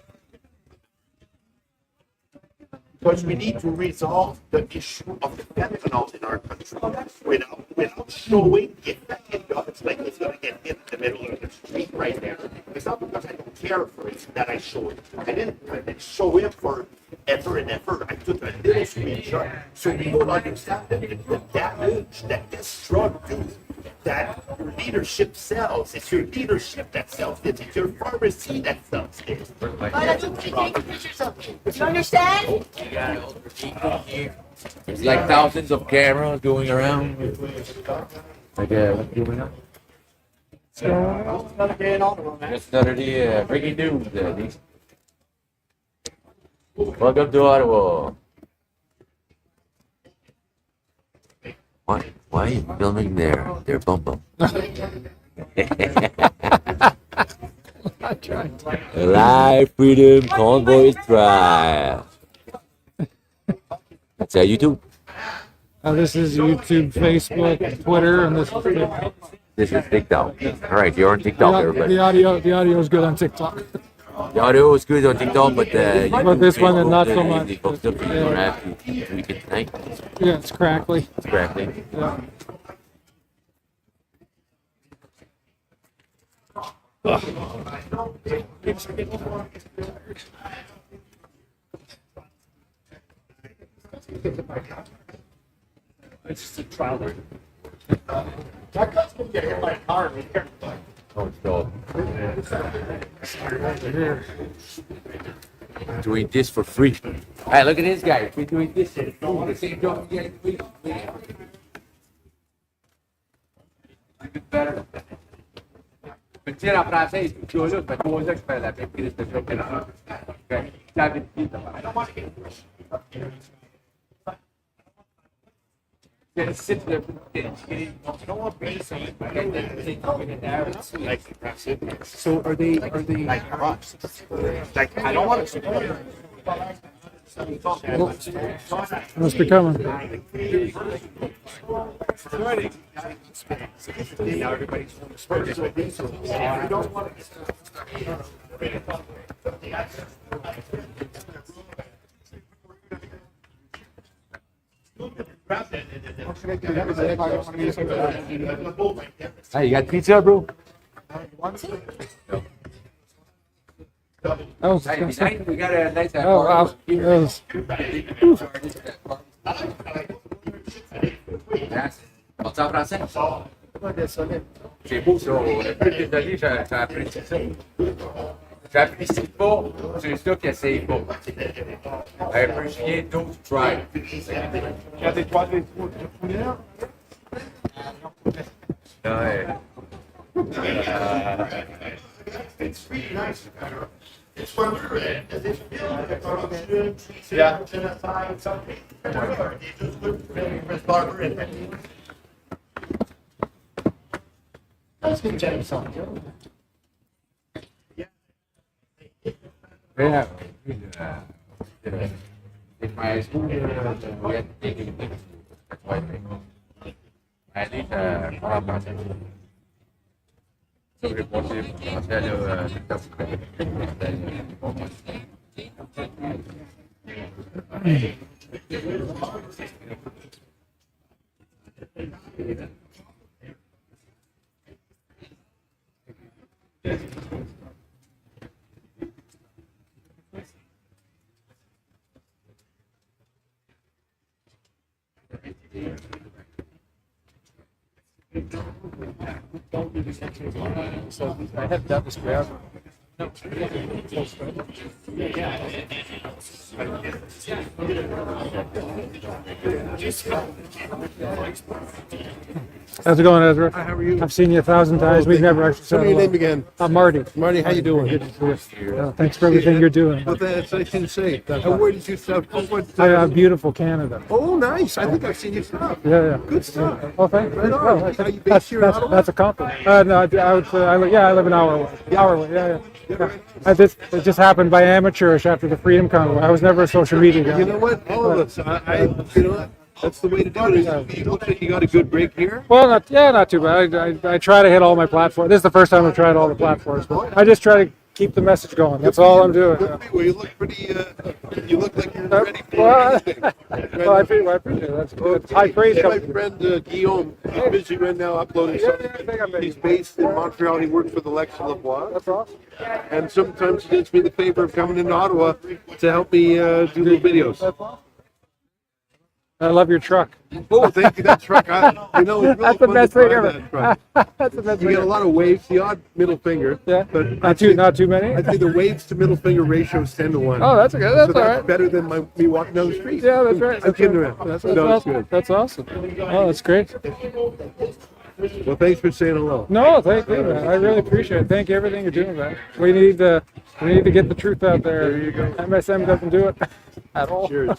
Because we need to resolve the issue of the fentanyl in our country without showing the effect it does. Like it's going to get hit in the middle of the street right there. It's not because I don't care for it that I show it. I didn't show it for ever and ever. I took a little screenshot so people understand the damage that this drug does. That your leadership sells. It's your leadership that sells it. It's your pharmacy that sells it. Why don't you take pictures of me? You understand? There's like thousands of cameras going around. Like, what's going on? Just another breaking news. Welcome to Ottawa. Why are you filming their bum bum? Live Freedom Convoys Drive. That's YouTube. This is YouTube, Facebook, Twitter, and this is TikTok. This is TikTok. All right, you're on TikTok, everybody. The audio is good on TikTok. The audio is good on TikTok, but But this one is not so much. You don't have to tweak it tonight. Yeah, it's crackly. It's crackly. Yeah. It's just a trial run. That guy's gonna get hit by a car right here. Oh, it's dope. Doing this for free. Hey, look at this guy. We're doing this. The same job we get free. Mentira pra vocês, que hoje eu estou hoje para lá, porque eles estão jogando. Já vi pizza. Eles sit there, no one beats them, and then they come in and out. So are they like rocks? Like I don't want to. Must be coming. Now everybody's spurs. I don't want Hey, you got pizza, bro? That was Hey, disgusting. we got a nice Oh, wow. That was- Parti en français? C'est beau ça. Désolé, j'ai appris ça. J'apprécie pas ceux qui essayent pas. I appreciate those who try. Il y a des toiles de poulet. Ouais. It's really nice. It's where we're at. Does it feel like a corruption? Yeah. Genocide, something. They just look really Chris Barber and That's good genocide. Yeah. In my school, we had taken at least so reported So I have done this forever. No. How's it going, Ezra? Hi, how are you? I've seen you 1,000 times. We've never actually Tell said me your hello. name again. Marty. Marty, how you doing? Good to see you. Thanks for everything you're doing. Well, that's nice to say. Where did you start? I have beautiful Canada. Oh, nice. I think I've seen your stuff. Yeah. Good stuff. Oh, thanks. Right on. Oh, Are you based here in Ottawa? that's a compliment. No, I would say I live an hour away. Hour away. Yeah. It just happened by amateurish after the Freedom Convoy. I was never a social media guy. You know what? All of us. You know what? That's the way to do it. You look like you got a good break here. Well, not too bad. I try to hit all my platforms. This is the first time I've tried all the platforms. But I just try to keep the message going. That's all I'm doing. Well, you look pretty. You look like you're ready for Well, anything. well, I appreciate it. That's high praise. My friend Guillaume, he's busy right now uploading something. He's based in Montreal. He works for the Lex Lavoie. That's awesome. And sometimes he does me the favor of coming into Ottawa to help me do little videos. That's awesome. I love your truck. Oh, thank you. That truck, it's really That's the fun best to thing drive ever. that truck. That's the best You thing get a ever. lot of waves, the odd middle finger. Yeah. But Not too many. I'd say the waves to middle finger ratio is 10 to 1. Oh, that's good. That's so all that's right. better than me walking down the street. Yeah, that's right. I'm That's kidding right. around. That's No, it's awesome. good. That's awesome. Oh, that's great. Well, thanks for saying hello. No, thank you, man. I really appreciate it. Thank you everything you're doing, man. We need to get the truth out there. There you go. MSM doesn't do it at all. Cheers.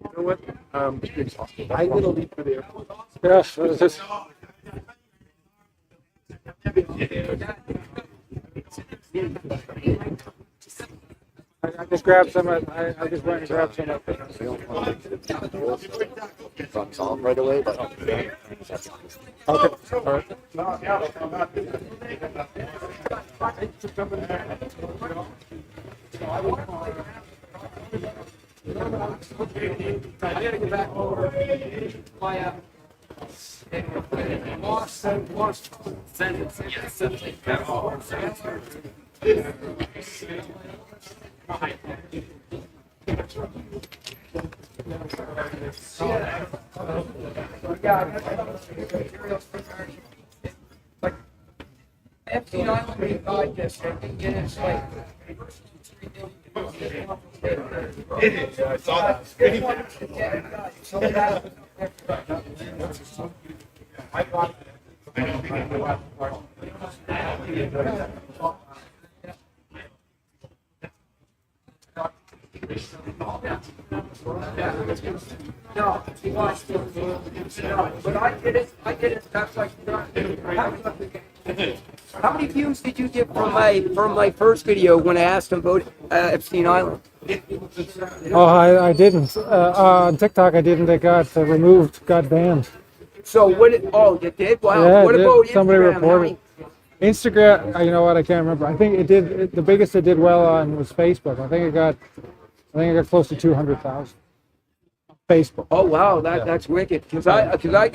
You know what? I will leave for the airport. Yes, it's just. I just grabbed some. I just went and grabbed some. Truck's off right away, but Okay. All right. Epstein Island died yesterday, and it's like. I saw that. No, but I did it, that's like, how many views did you get from my first video when I asked him about Epstein Island? Oh, I didn't. On TikTok, I didn't. It got removed. Got banned. So what? You did? Wow. Yeah, What it did. about Somebody Instagram? reported. Instagram. You know what? I can't remember. I think it did. The biggest it did well on was Facebook. I think it got close to 200,000. Facebook. Oh wow, that's wicked. Because I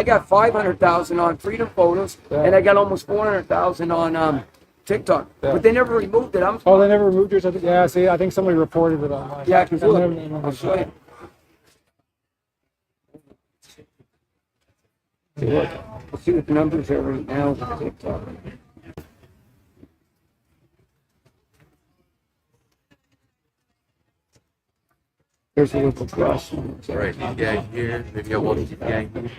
got 500,000 on Freedom Photos, and I got almost 400,000 on TikTok. Yeah. But they never removed it. Oh, they never removed yours. Yeah. See, I think somebody reported it online. Yeah, because I'll show you. Let's see what the numbers are right now on TikTok. There's a little cross. Right, these guys here, maybe I want these guys here.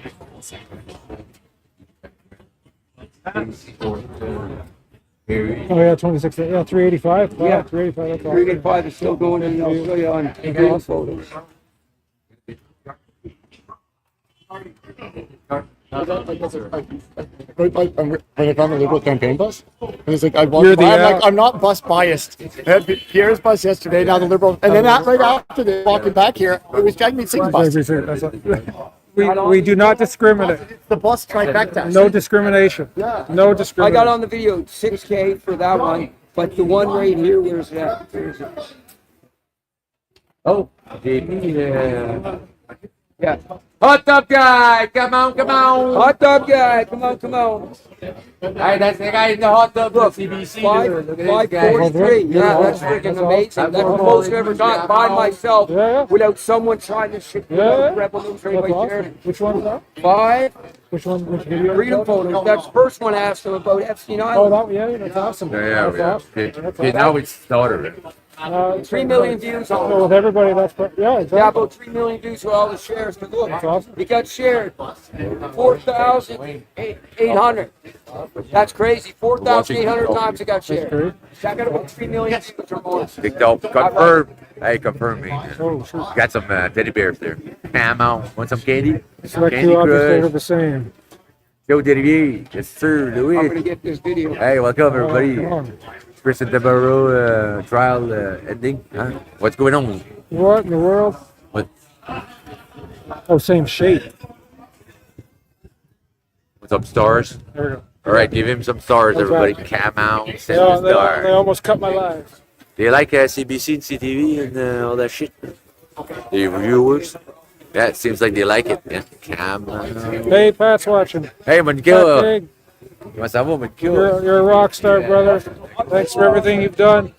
Oh yeah, 26. Yeah, 385. Wow, Yeah. 385. That's awesome. 385 is still going in. I'll show you on Freedom Photos. I got like When I found the Liberal campaign bus, and it's like I walked You're by, the I'm out- like, I'm not bus biased. I had Pierre's bus yesterday, now the Liberal, and then right after they walking back here, it was Jack Singh bus. We do not discriminate. It's the bus trifecta. No discrimination. Yeah. No I discrimination. got on the video 6K for that one, but the one right here, where's that? Where is it? Oh, yeah. Yeah. Hot tub guy, come on, come on. Hot tub guy, come on, come on. Hey, that's the guy in the hot tub. Look, CBC. Look at this guy. 543. Yeah, that's freaking amazing. That's the most I've ever gotten by myself without someone trying to shit Rebel News right by there. Which one is that? 5. Which one? Which video? Freedom photos. That's the first one I asked him about Epstein Oh, Island. that's awesome. Yeah, That's yeah. awesome. Okay, now it's started. 3 million views on So with everybody, yeah, exactly. Yeah, about 3 million views with all the shares. But look, it got shared 4,800. That's crazy. 4,800 times it got shared. That got about 3 million views or more. Big dope. Confirm. Hey, confirm me. Got some teddy bears there. Come on. Want some candy? Select Candy two objects that are Crush. the same. Yo, Diddy. Yes, sir. Louis. I'm gonna get this video. Hey, welcome everybody. Come on. Chris and Tamara trial ending. Huh? What's going on? What in the world? What? Oh, same shape. What's up, stars? There we go. All right, give him some stars, What's everybody. that? Come out, They, send the they star. almost cut my life. Do you like CBC and CTV and all that shit? The viewers? Yeah, it seems like they like it. Yeah. Come on. Hey, Pat's watching. Hey, Pat Mankill. Pig, Comment ça va, Mankill? you're a rock star, brother. Thanks for everything you've done.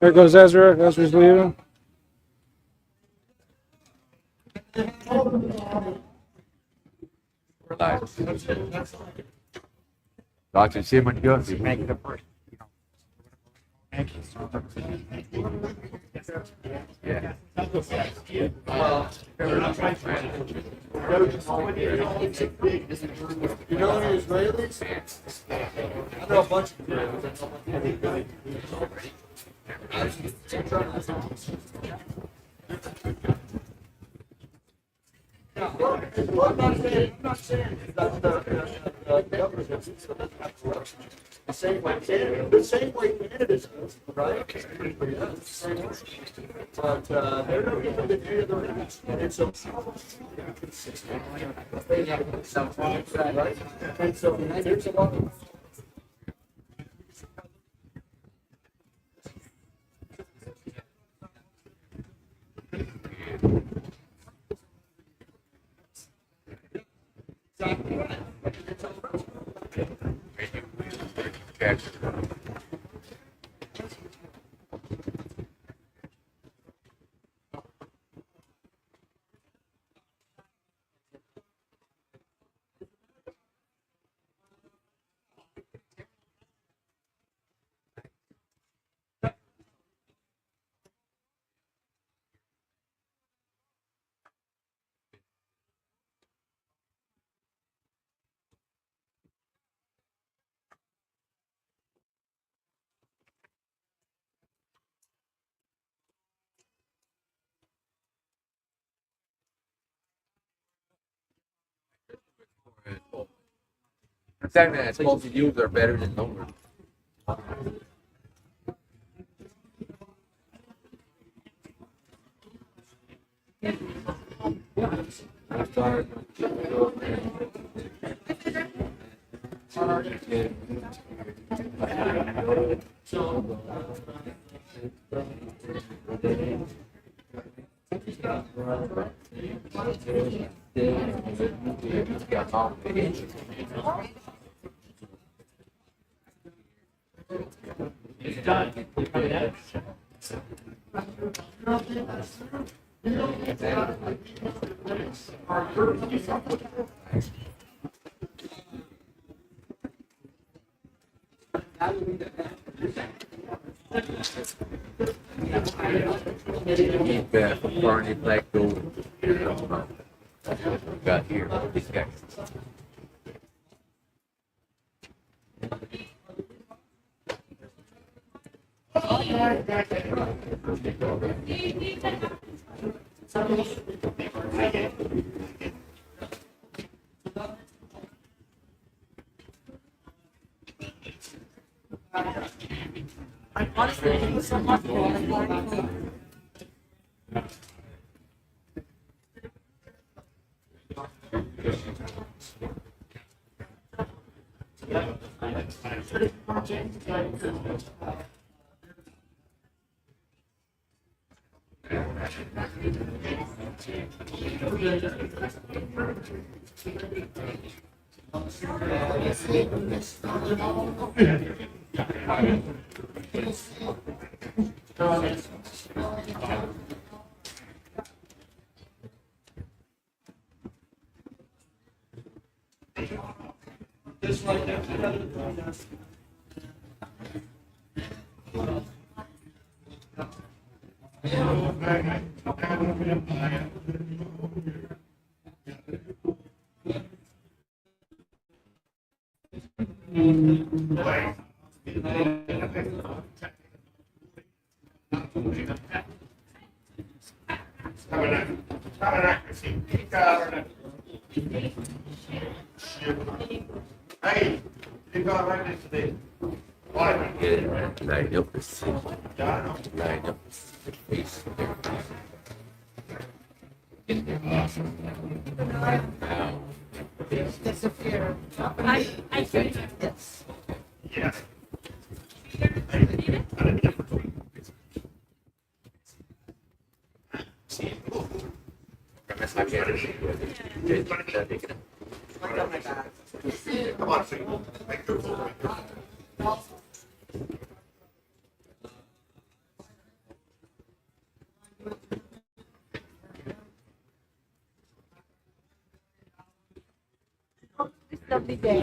There goes Ezra. Ezra's leaving. We're live. Doctor, see him when you go. Make it a first. Yeah. You know any Israelis? I know a bunch of Israelis. I'm not saying that the government is the same way Canada's is, right? But they're no different than any other race. And so, right? And so there's a lot of Sometimes I suppose the views are better than numbers. Barney Black Gold. That's what we got here. This guy. I honestly think so much more than Barney. Hey, you got right next to this. Yeah, line up the city. Line up the face. In there. Now. Disappear. I think Yes. Yes. Come on, see. Make the photo. lovely day.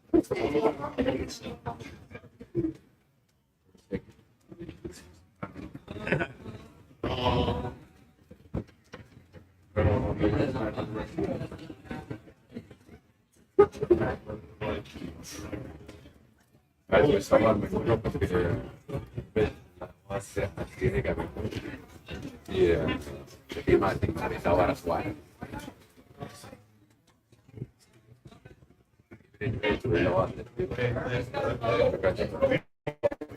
Questa qua mi fa perché prima di iniziare la squadra.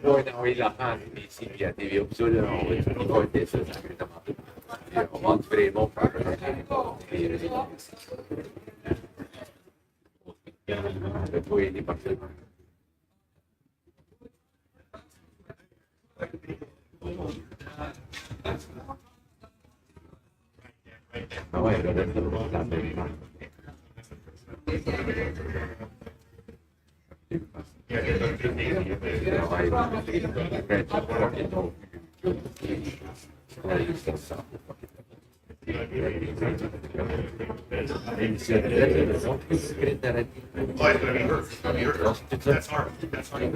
Poi da noi la fanno di significativi opzioni non poi adesso non faremo e poi di partire. Ma vai a That's hard. That's hard.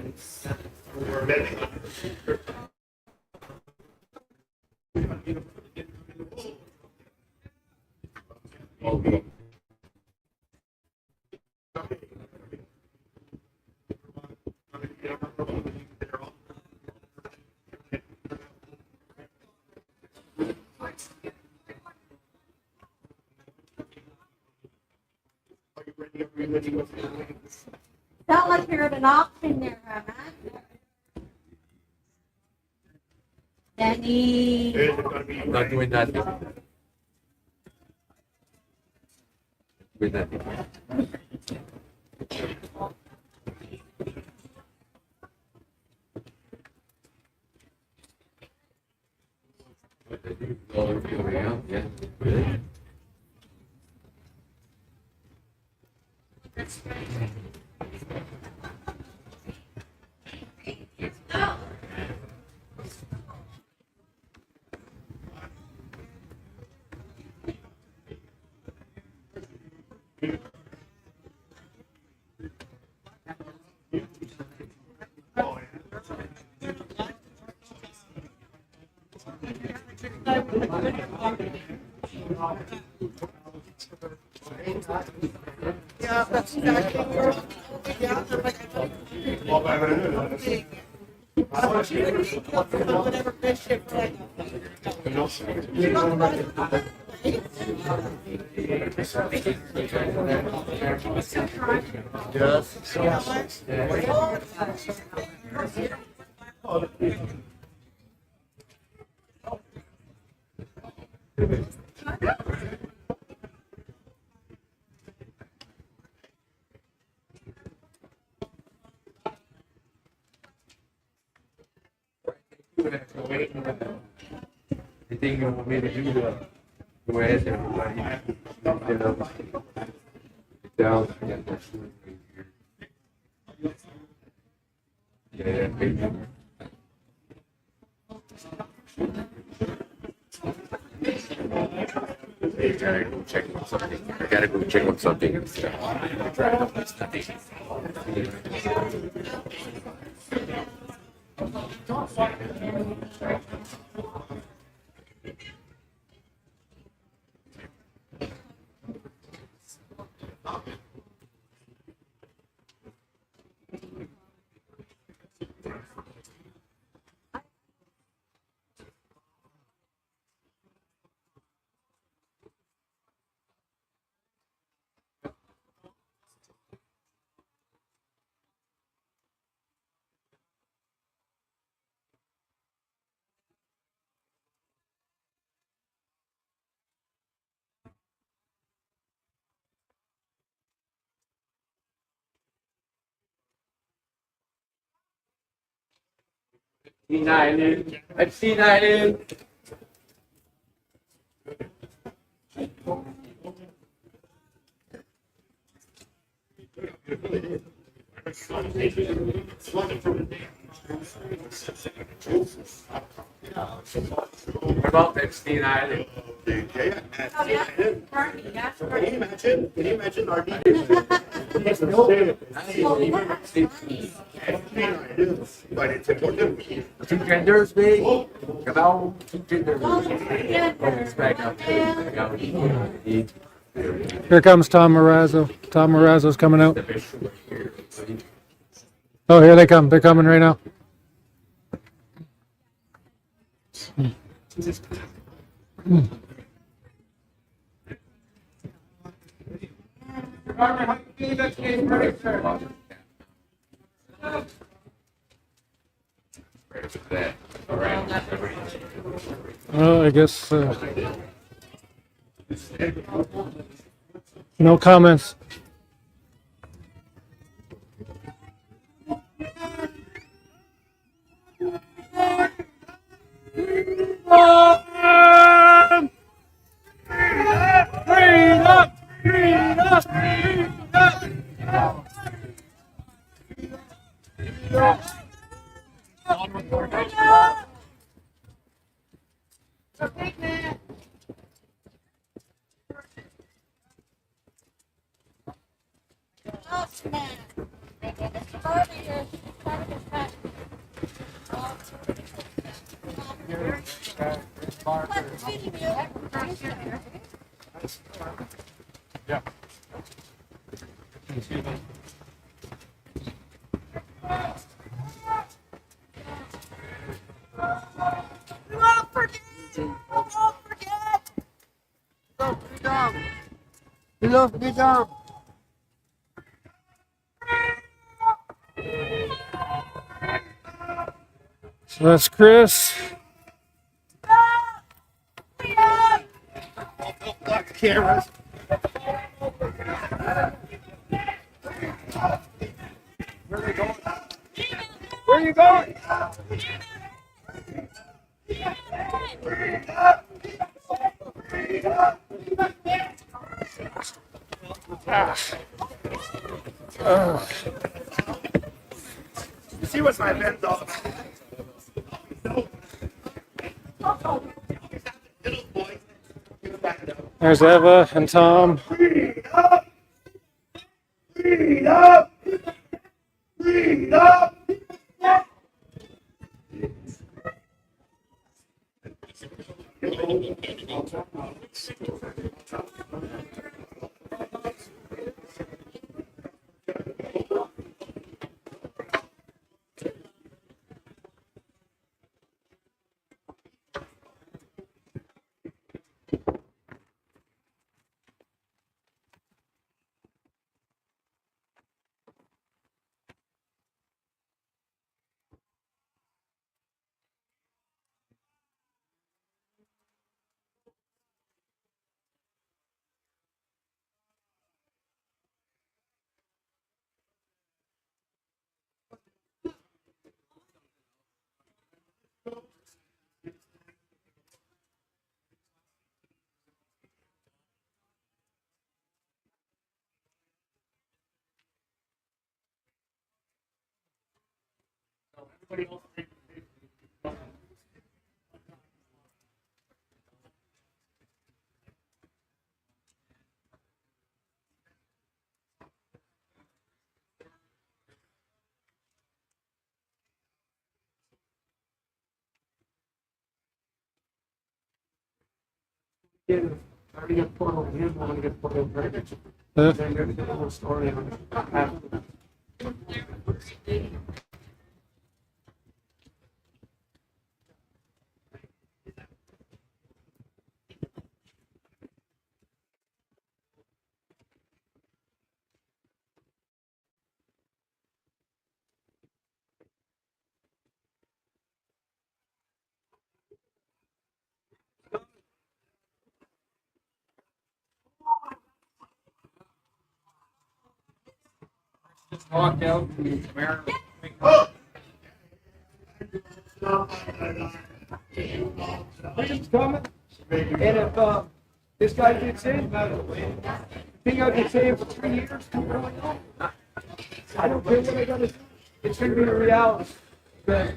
Felt like you're at an auction there, man. Danny. I'm not doing nothing. With nothing. Yeah. Yeah, that's exactly where yeah, I'm like, whatever fish ship like. Anything you want me to do to go ahead, everybody? Down. Yeah. I gotta go check on something. I gotta go check on something. It's nothing. C9 in. C9 in. What about Epstein Island? Oh, yeah. Can you imagine? Can you imagine our But it's important. Two genders, baby. Come out, two genders. Oh, it's back up. Here comes Tom Marazzo. Tom Marazzo's coming out. Oh, here they come. They're coming right now. Well, I guess no comments. Yeah. Get down. So that's Chris. Cameras. Where are they going? Where are you going? You see what my event's all about? There's Eva and Tom. Read up! Read up! Read up! I already got put over him. I'm gonna get put over him. Huh? Then there's a whole story on it after that. Just walk out to Tamara. Freedom's coming. And if this guy gets in, think I can stay in for 3 years, I don't care what I gotta do. It's gonna be a reality. But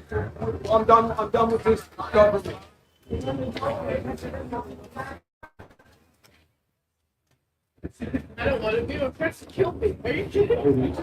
I'm done with this government. I don't want to be a press to kill me. Are you kidding?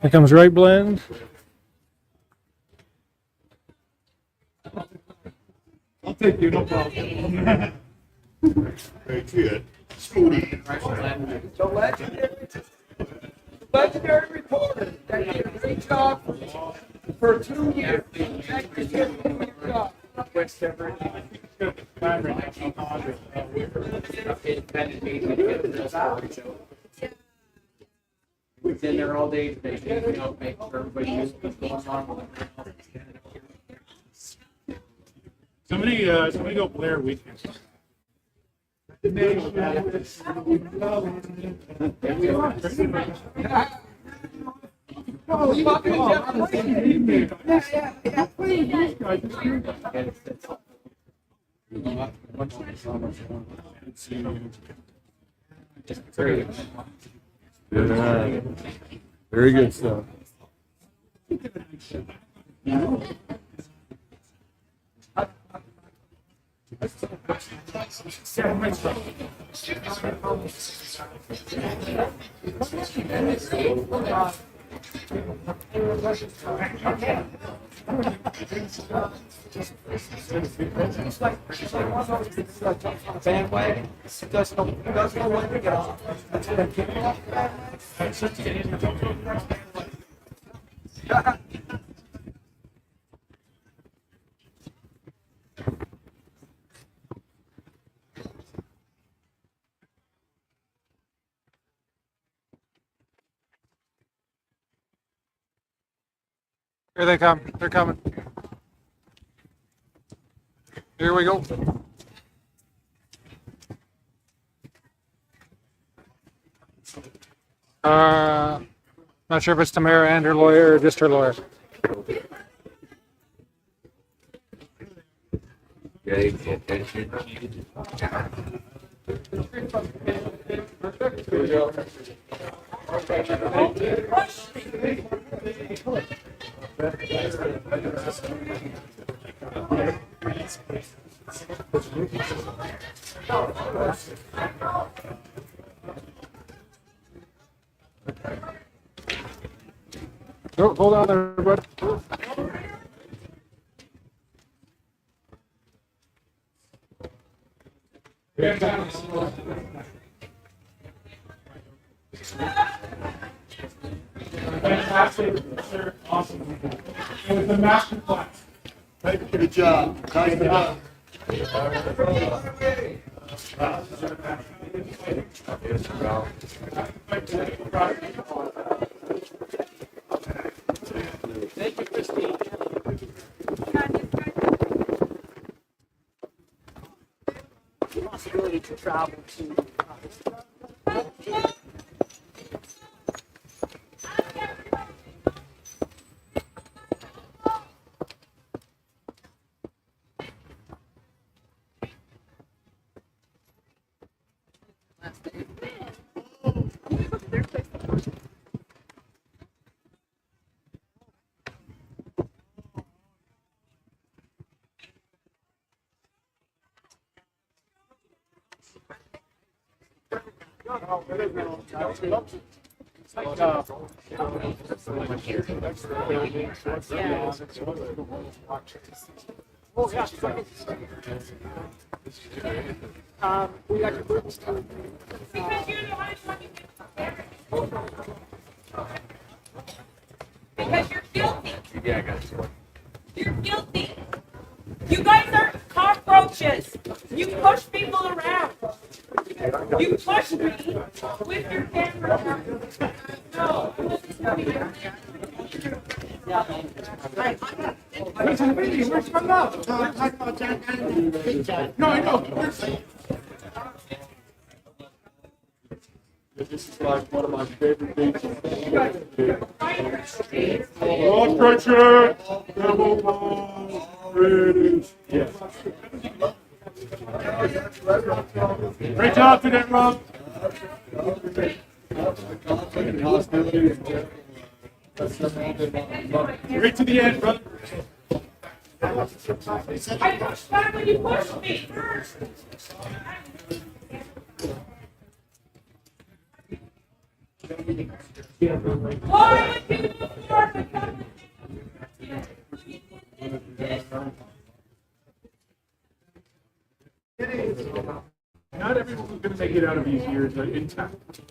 Here comes right blend. I'll take you, no problem. Very good. The legendary reporter that did a great job for 2 years. That did a 2-year job. We've been there all day today, you know, make sure everybody knows what's going on. Somebody go Blair Weekend. Yeah. Very good stuff. Bandwagon. Doesn't know when to get off. Here they come. They're coming. Here we go. Not sure if it's Tamara and her lawyer or just her lawyer. Getting the attention. Oh, hold on there, bud. Fantastic, sir. Awesome. It was a master class. Good job. Nice job. Thank you, Christine. Possibility to travel to. We got your books too. Because you're the honest one you Because you're guilty. Yeah, I got it. You're guilty. You guys are cockroaches. You push people around. You push me with your camera. No. Where's my love? No, I know. This is like one of my favorite things. All structure. Yes. Great job today, Rob. Right to the end, brother. I pushed back when you pushed me first. Why would people Not everyone's going to make it out of these years intact.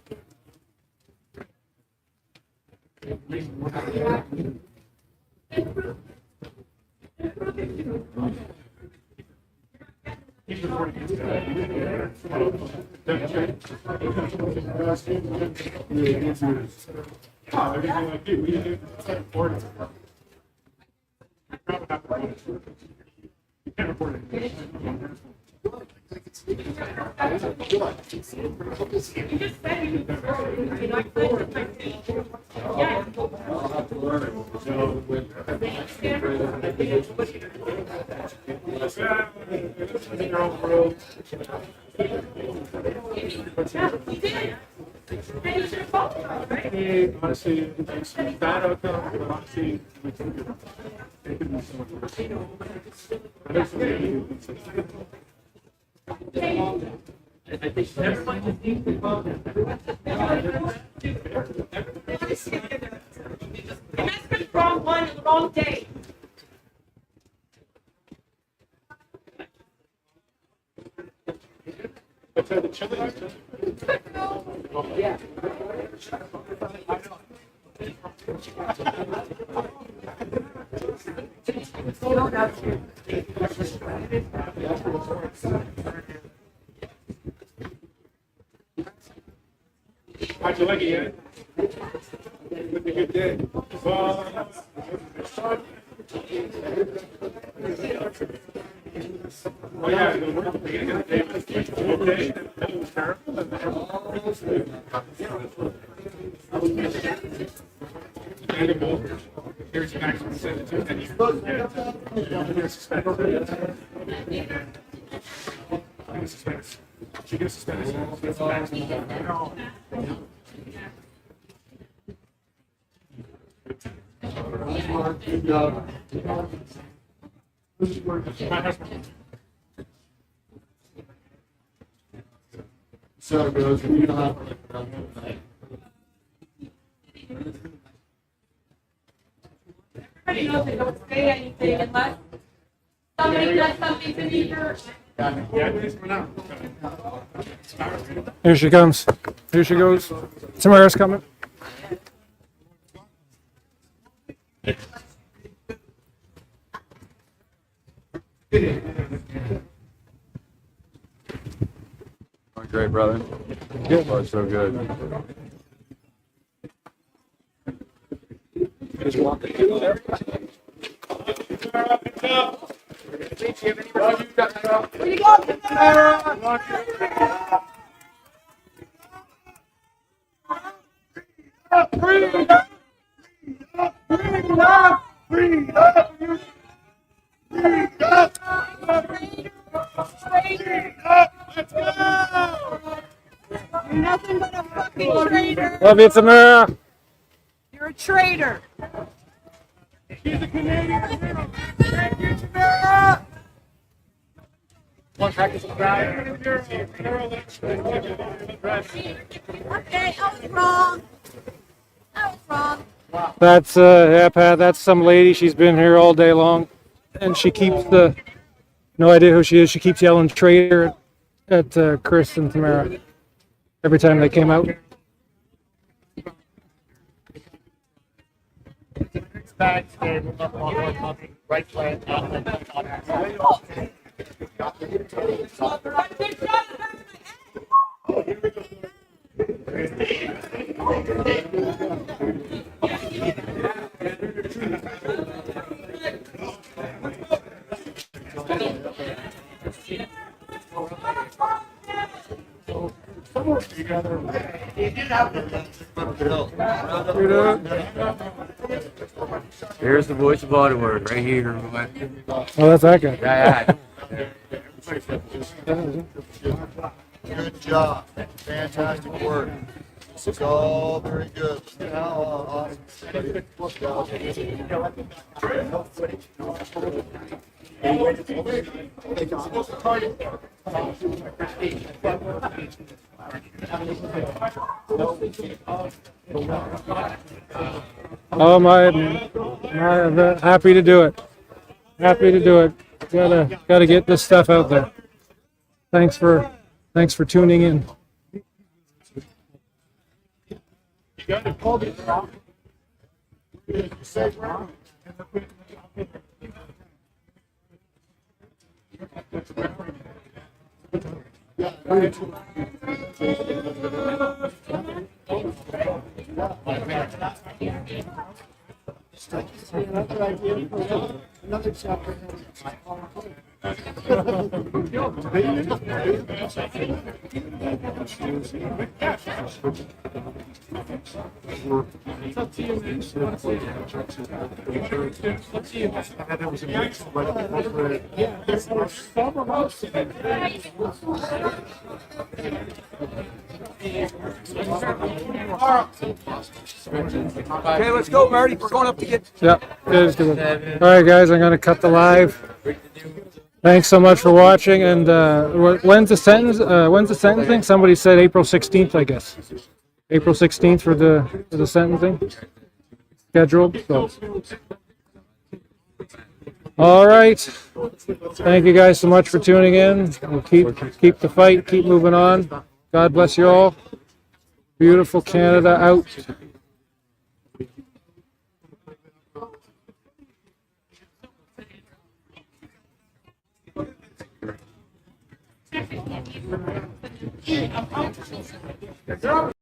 Honestly, it's bad outcome, but honestly, we can do it. It could be so much worse. You messed with the wrong one on the wrong day. The chili. Yeah. How'd you like it, Ian? It's a good day. Oh yeah, we're beginning of the day was okay. It was terrible. Here's an action send it to and you're suspended. She gets suspended. Good job. So it goes. You don't have Everybody knows they don't say anything unless somebody does something to me first. Here she comes. Here she goes. Tamara's coming. Great, brother. Good. Oh, so good. Just walking through there. You're nothing but a fucking traitor. Love you, Tamara. You're a traitor. She's a Canadian. Thank you, Tamara. One practice of crowd. Okay, I was wrong. I was wrong. That's yeah, Pat. That's some lady. She's been here all day long, and she keeps no idea who she is. She keeps yelling traitor at Chris and Tamara every time they came out. Right flag. Here's the voice of Ottawa right here. Oh, that's that guy. Yeah. Good job. Fantastic work. This is all very good. Awesome. Oh, I'm happy to do it. Happy to do it. Gotta get this stuff out there. Thanks for tuning in. Another chapter. Okay, let's go, Marty. We're going up to get. Yeah. Good. All right, guys. I'm gonna cut the live. Thanks so much for watching. And when's the sentence? When's the sentencing? Somebody said April 16th, I guess. April 16th for the sentencing scheduled. So. All right. Thank you guys so much for tuning in. We'll keep the fight. Keep moving on. God bless you all. Beautiful Canada out. Good job.